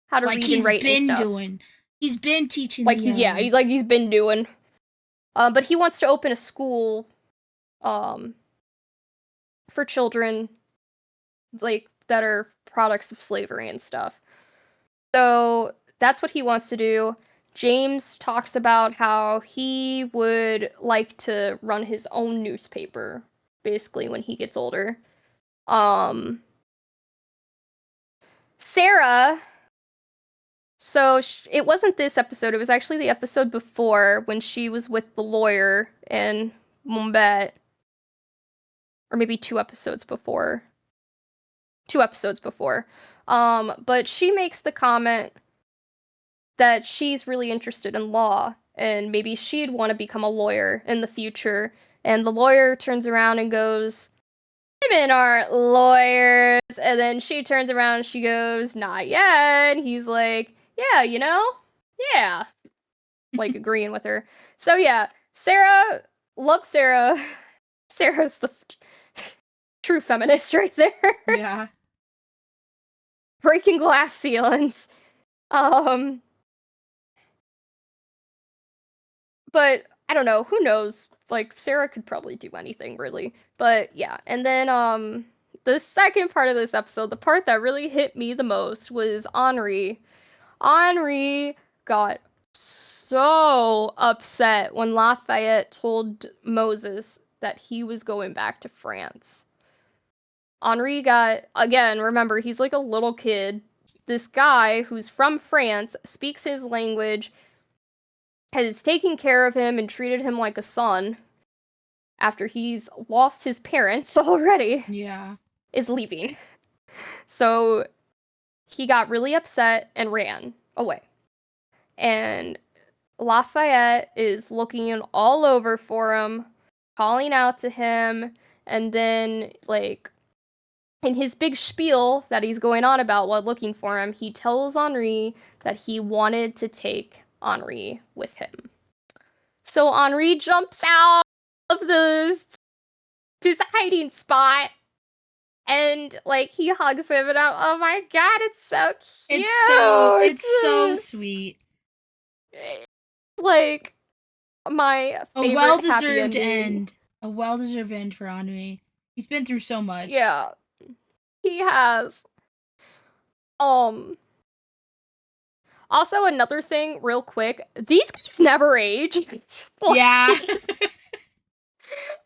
how to read and write and stuff. He's been teaching like, the young. Yeah, he's been doing. But he wants to open a school for children, like, that are products of slavery and stuff. So that's what he wants to do. James talks about how he would like to run his own newspaper, basically, when he gets older. Sarah... So it wasn't this episode, it was actually the episode before when she was with the lawyer in Mombet. Or maybe 2 episodes before. 2 episodes before. But she makes the comment that she's really interested in law and maybe she'd want to become a lawyer in the future. And the lawyer turns around and goes, "Women aren't lawyers." And then she turns around and she goes, "Not yet." And he's like, "Yeah, yeah." like agreeing with her. So yeah, Sarah, love Sarah. Sarah's the true feminist right there. Yeah. Breaking glass ceilings. But I don't know, who knows? Like, Sarah could probably do anything, really. But yeah, and then the second part of this episode, the part that really hit me the most was Henri. Henri got so upset when Lafayette told Moses that he was going back to France. Henri got, again, remember, he's like a little kid. This guy who's from France, speaks his language, has taken care of him and treated him like a son after he's lost his parents already, Yeah. is leaving. So he got really upset and ran away. And Lafayette is looking all over for him, calling out to him, and then, like, in his big spiel that he's going on about while looking for him, he tells Henri that he wanted to take Henri with him. So Henri jumps out of his hiding spot and, like, he hugs him, and oh my god, it's so cute. It's so sweet. Like, my favorite A well-deserved happy ending. end. A well-deserved end for Henri. He's been through so much. Yeah, he has. Also, another thing, real quick, these guys never age. Yeah.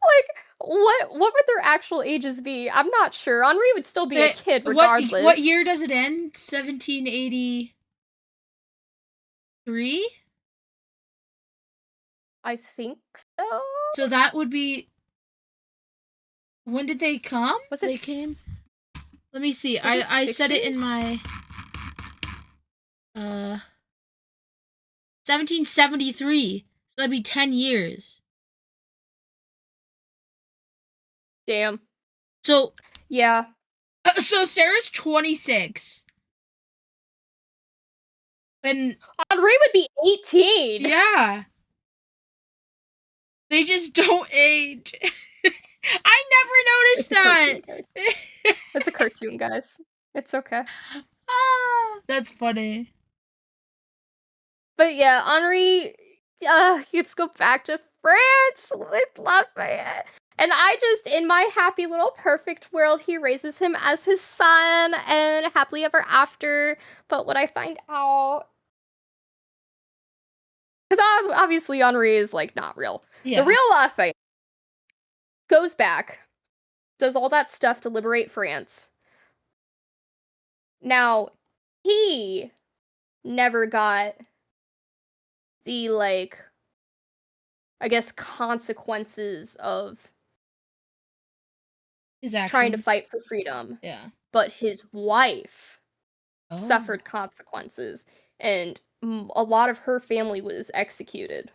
Like, what would their actual ages be? I'm not sure. Henri would still be a kid regardless. What year does it end? 1783? I think so. So that would be... When did they come? Was They it came? Let me see. I said it in my... 1773. So that'd be 10 years. Damn. So... Yeah. So Sarah's 26. And... Henri would be 18. Yeah. They just don't age. I never noticed that. It's a cartoon, guys. It's okay. That's funny. But yeah, Henri gets to go back to France with Lafayette. And I just, in my happy little perfect world, he raises him as his son and happily ever after. But what I find out, because obviously Henri is, like, not real. Yeah. The real Lafayette goes back, does all that stuff to liberate France. Now, he never got the, like, I guess, consequences of His actions. trying to fight for freedom. Yeah. But his wife Oh. suffered consequences, and a lot of her family was executed.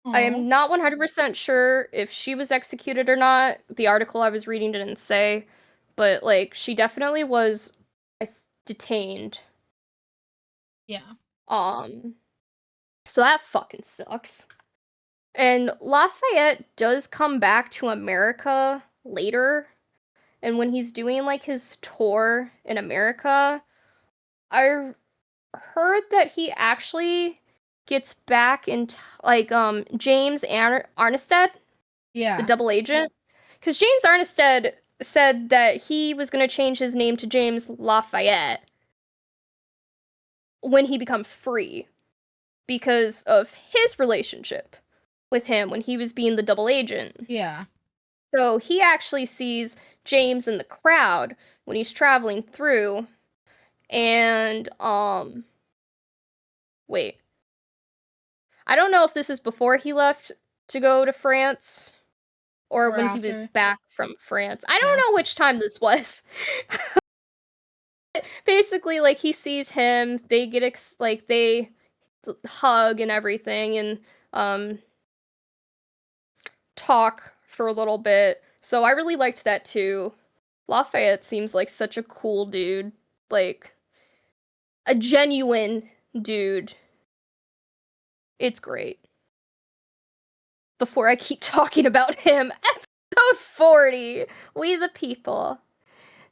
I am not 100% sure if she was executed or not. The article I was reading didn't say, but, like, she definitely was detained. Yeah. So that fucking sucks. And Lafayette does come back to America later, and when he's doing, like, his tour in America, I heard that he actually gets back in, James Arnested, Yeah. the double agent. Because James Arnested said that he was going to change his name to James Lafayette when he becomes free, because of his relationship with him when he was being the double agent. Yeah. So he actually sees James in the crowd when he's traveling through, and, wait. I don't know if this is before he left to go to France, or when he was after. back from France. I don't know which time this was. Basically, like, he sees him, they get, they hug and everything, and, talk for a little bit. So I really liked that too. Lafayette seems like such a cool dude. Like, a genuine dude. It's great. Before I keep talking about him, episode 40, We the People.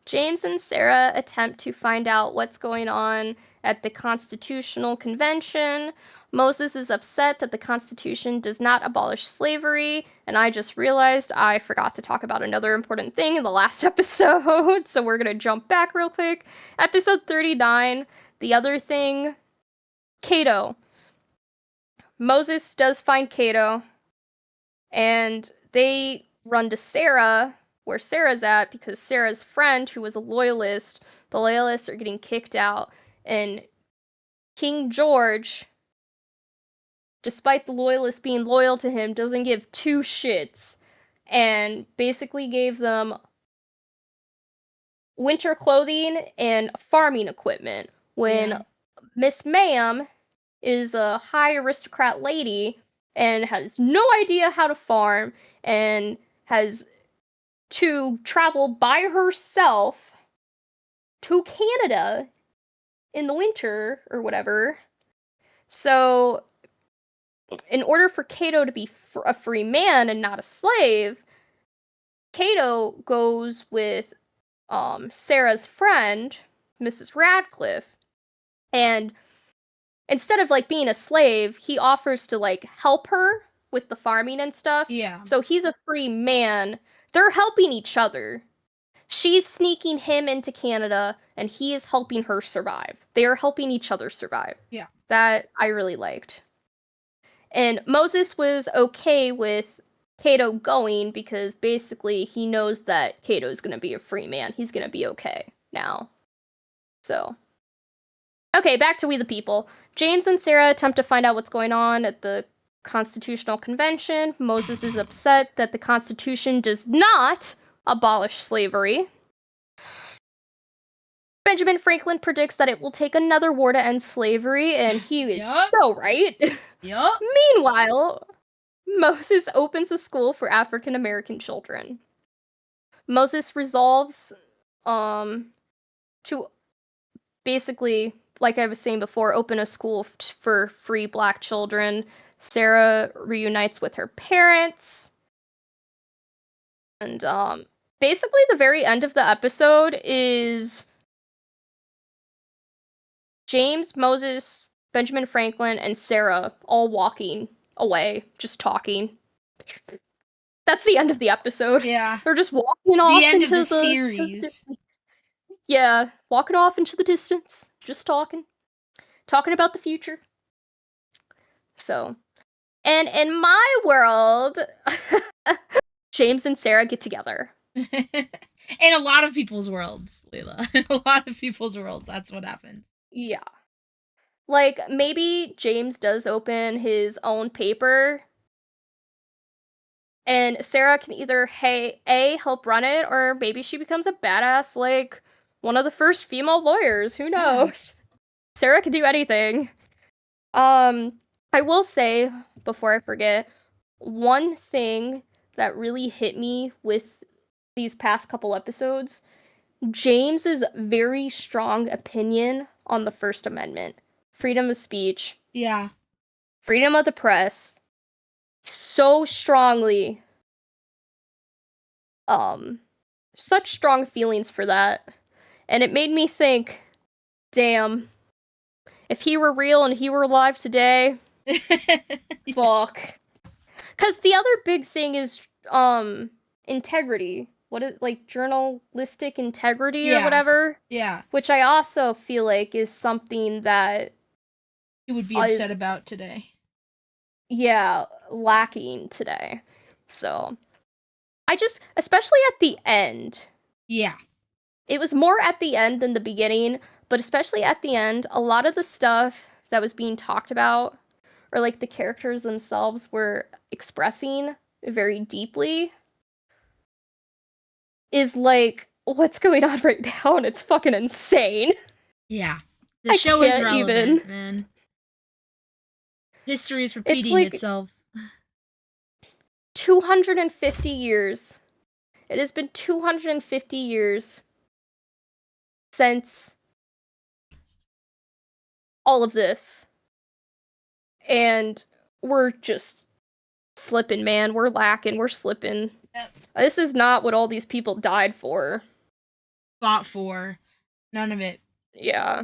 James and Sarah attempt to find out what's going on at the Constitutional Convention. Moses is upset that the Constitution does not abolish slavery, and I just realized I forgot to talk about another important thing in the last episode, so we're gonna jump back real quick. Episode 39, the other thing, Cato. Moses does find Cato, and they run to Sarah, where Sarah's at, because Sarah's friend, who was a loyalist, the loyalists are getting kicked out, and King George, despite the loyalists being loyal to him, doesn't give two shits, and basically gave them winter clothing and farming equipment, when Miss Ma'am is a high aristocrat lady and has no idea how to farm and has to travel by herself to Canada in the winter or whatever. So, in order for Cato to be a free man and not a slave, Cato goes with Sarah's friend, Mrs. Radcliffe, and instead of like being a slave, he offers to like help her with the farming and stuff. Yeah. So he's a free man. They're helping each other. She's sneaking him into Canada, and he is helping her survive. They are helping each other survive. Yeah. That I really liked. And Moses was okay with Cato going because basically he knows that Cato's going to be a free man. He's going to be okay now. So, okay, back to We the People. James and Sarah attempt to find out what's going on at the Constitutional Convention. Moses is upset that the Constitution does not abolish slavery. Benjamin Franklin predicts that it will take another war to end slavery, and he is so right. Yup. Meanwhile, Moses opens a school for African American children. Moses resolves to basically, like I was saying before, open a school for free black children. Sarah reunites with her parents. And basically the very end of the episode is James, Moses, Benjamin Franklin, and Sarah all walking away, just talking. That's the end of the episode. Yeah. They're just walking off The end into of the series. Yeah, walking off into the distance, just talking about the future. So, and in my world, James and Sarah get together. In a lot of people's worlds, Lila. In a lot of people's worlds, that's what happens. Yeah. Like, maybe James does open his own paper, and Sarah can either, help run it, or maybe she becomes a badass, like, one of the first female lawyers. Who knows? Yeah. Sarah can do anything. I will say, before I forget, one thing that really hit me with these past couple episodes, James's very strong opinion on the First Amendment. Freedom of speech. Yeah. Freedom of the press. So strongly. Such strong feelings for that. And it made me think, damn, if he were real and he were alive today, fuck. Because the other big thing is integrity. What is, like, journalistic integrity or whatever? Yeah. Which I also feel like is something that he would be upset about today. Yeah, lacking today. So, I just, especially at the end. Yeah. It was more at the end than the beginning, but especially at the end, a lot of the stuff that was being talked about, or like the characters themselves were expressing very deeply, is like, what's going on right now, and it's fucking insane. Yeah. The show is relevant, man. History is repeating itself. 250 years. It has been 250 years since all of this. And we're just slipping, man. We're lacking. We're slipping. Yep. This is not what all these people died for. Fought for. None of it. Yeah.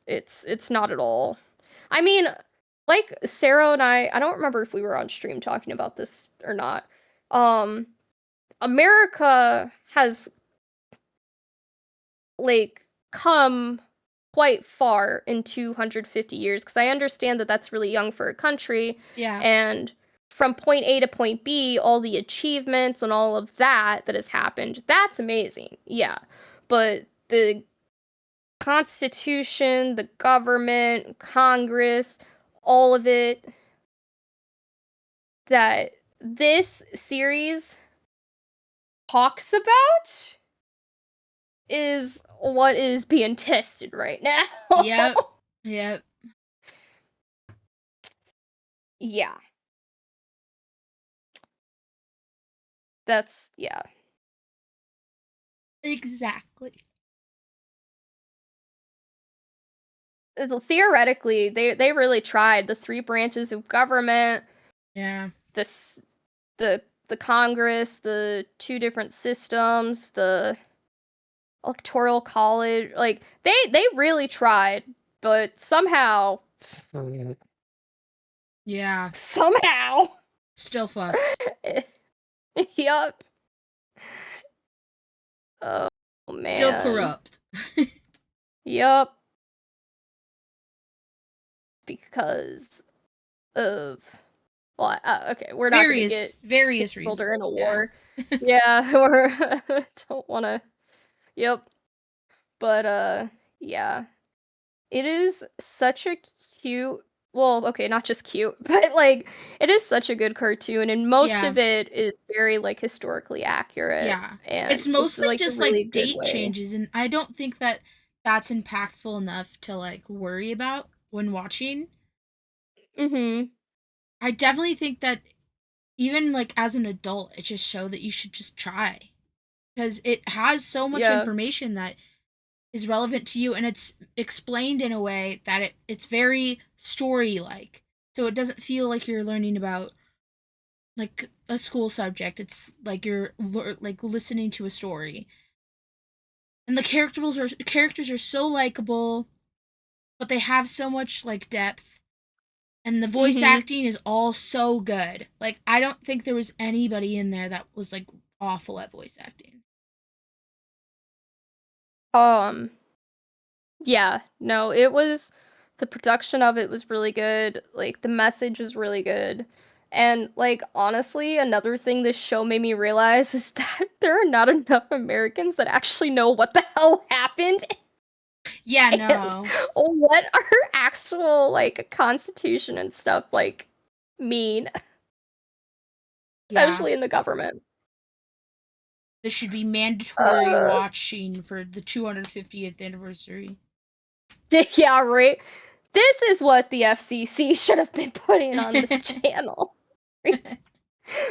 It's not at all. I mean, like Sero and I don't remember if we were on stream talking about this or not. America has like come quite far in 250 years, because I understand that that's really young for a country, Yeah. and from point A to point B, all the achievements and all of that has happened, that's amazing. Yeah. But the Constitution, the government, Congress, all of it that this series talks about is what is being tested right now. Yep. Yep. Yeah. That's, yeah. Exactly. Theoretically, they really tried the 3 branches of government, Yeah. the Congress, the 2 different systems, the electoral college. Like they really tried, but somehow Yeah. Still fucked. Yup. Oh man. Still corrupt. Yup. Because of, well, okay, we're not gonna get various killed reasons. during a Yeah. war. Yeah, or don't wanna. Yep. But yeah. It is such a cute, well, okay, not just cute, but like it is such a good cartoon, and most Yeah. of it is very like historically accurate. Yeah. And It's mostly like, just a really like good date way. changes, and I don't think that that's impactful enough to like worry about when watching. Mm-hmm. I definitely think that even like as an adult, it just show that you should just try, because it has so much Yeah. information that is relevant to you, and it's explained in a way that it's very story like, so it doesn't feel like you're learning about like a school subject. It's like you're like listening to a story, and the characters are so likable, but they have so much like depth, and the voice Mm-hmm. acting is all so good. Like I don't think there was anybody in there that was like awful at voice acting. Yeah, no, the production of it was really good. Like the message was really good. And like honestly, another thing this show made me realize is that there are not enough Americans that actually know what the hell happened Yeah, and no. what our actual like constitution and stuff like mean, Yeah. especially in the government. This should be mandatory Uh, watching for the 250th anniversary. yeah, right. This is what the FCC should have been putting on the channel.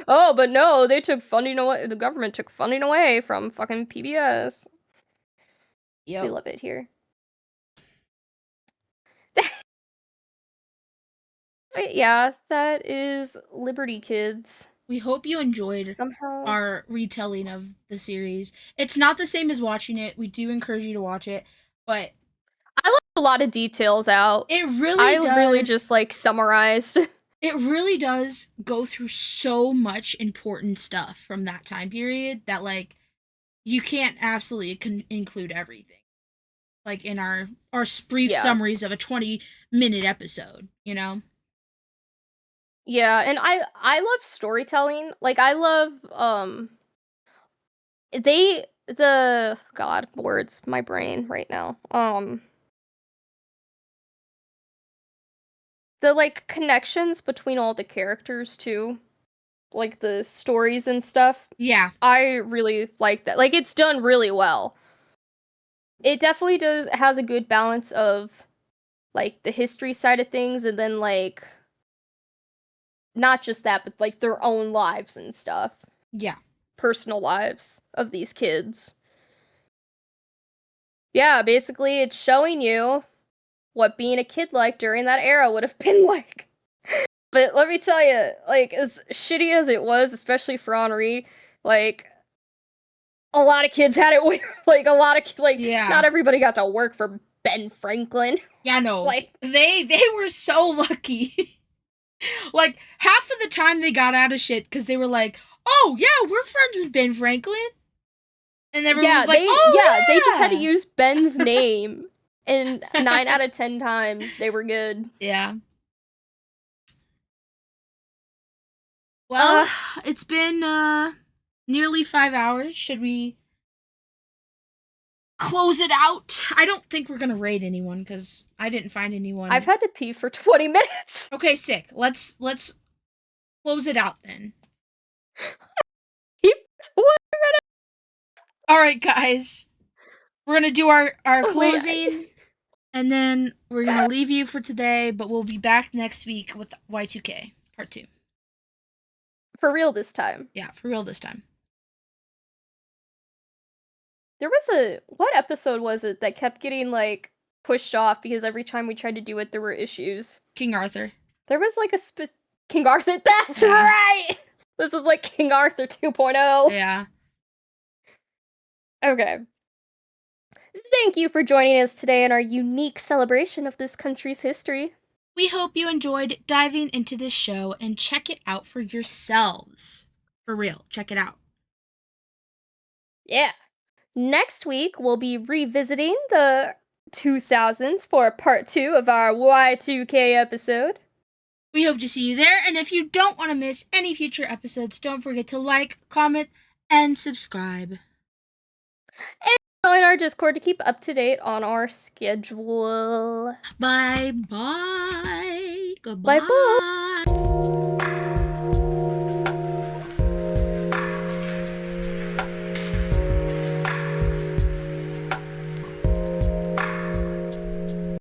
Oh, but no, they took funding away. The government took funding away from fucking PBS. We Yep. love it here. But yeah, that is Liberty Kids. We hope you enjoyed Somehow, our retelling of the series. It's not the same as watching it. We do encourage you to watch it, but I left a lot of details out. it really does. I really just like summarized. It really does go through so much important stuff from that time period that like you can't absolutely include everything like in our brief Yeah. summaries of a 20-minute episode, you know. Yeah, and I love storytelling. Like I love the god words my brain right now. The like connections between all the characters too. Like the stories and stuff. Yeah. I really like that. Like it's done really well. It definitely has a good balance of like the history side of things, and then like not just that, but like their own lives and stuff. Yeah. Personal lives of these kids. Yeah, basically it's showing you what being a kid like during that era would have been like. But let me tell you, like, as shitty as it was, especially for Henri, like, a lot of kids had it weird. Like, a lot of, like, Yeah. not everybody got to work for Ben Franklin. Yeah, no. Like, they were so lucky. Like, half of the time they got out of shit because they were like, oh, yeah, we're friends with Ben Franklin. And everyone was like, they just had to use Ben's name. And 9 out of 10 times, they were good. Yeah. Well, it's been nearly 5 hours. Should we close it out? I don't think we're gonna raid anyone because I didn't find anyone. I've had to pee for 20 minutes. Okay, sick. Let's close it out then. All right, guys. We're gonna do our closing, and then we're gonna leave you for today. But we'll be back next week with Y2K Part 2. For real this time. Yeah, for real this time. There was what episode was it that kept getting, like, pushed off because every time we tried to do it, there were issues? King Arthur. There was, like, King Arthur. That's right! This is like King Arthur 2.0. Yeah. Okay. Thank you for joining us today in our unique celebration of this country's history. We hope you enjoyed diving into this show and check it out for yourselves. For real, check it out. Yeah. Next week, we'll be revisiting the 2000s for part 2 of our Y2K episode. We hope to see you there, and if you don't want to miss any future episodes, don't forget to like, comment, and subscribe. And join our Discord to keep up to date on our schedule. Bye-bye. Goodbye. Bye-bye.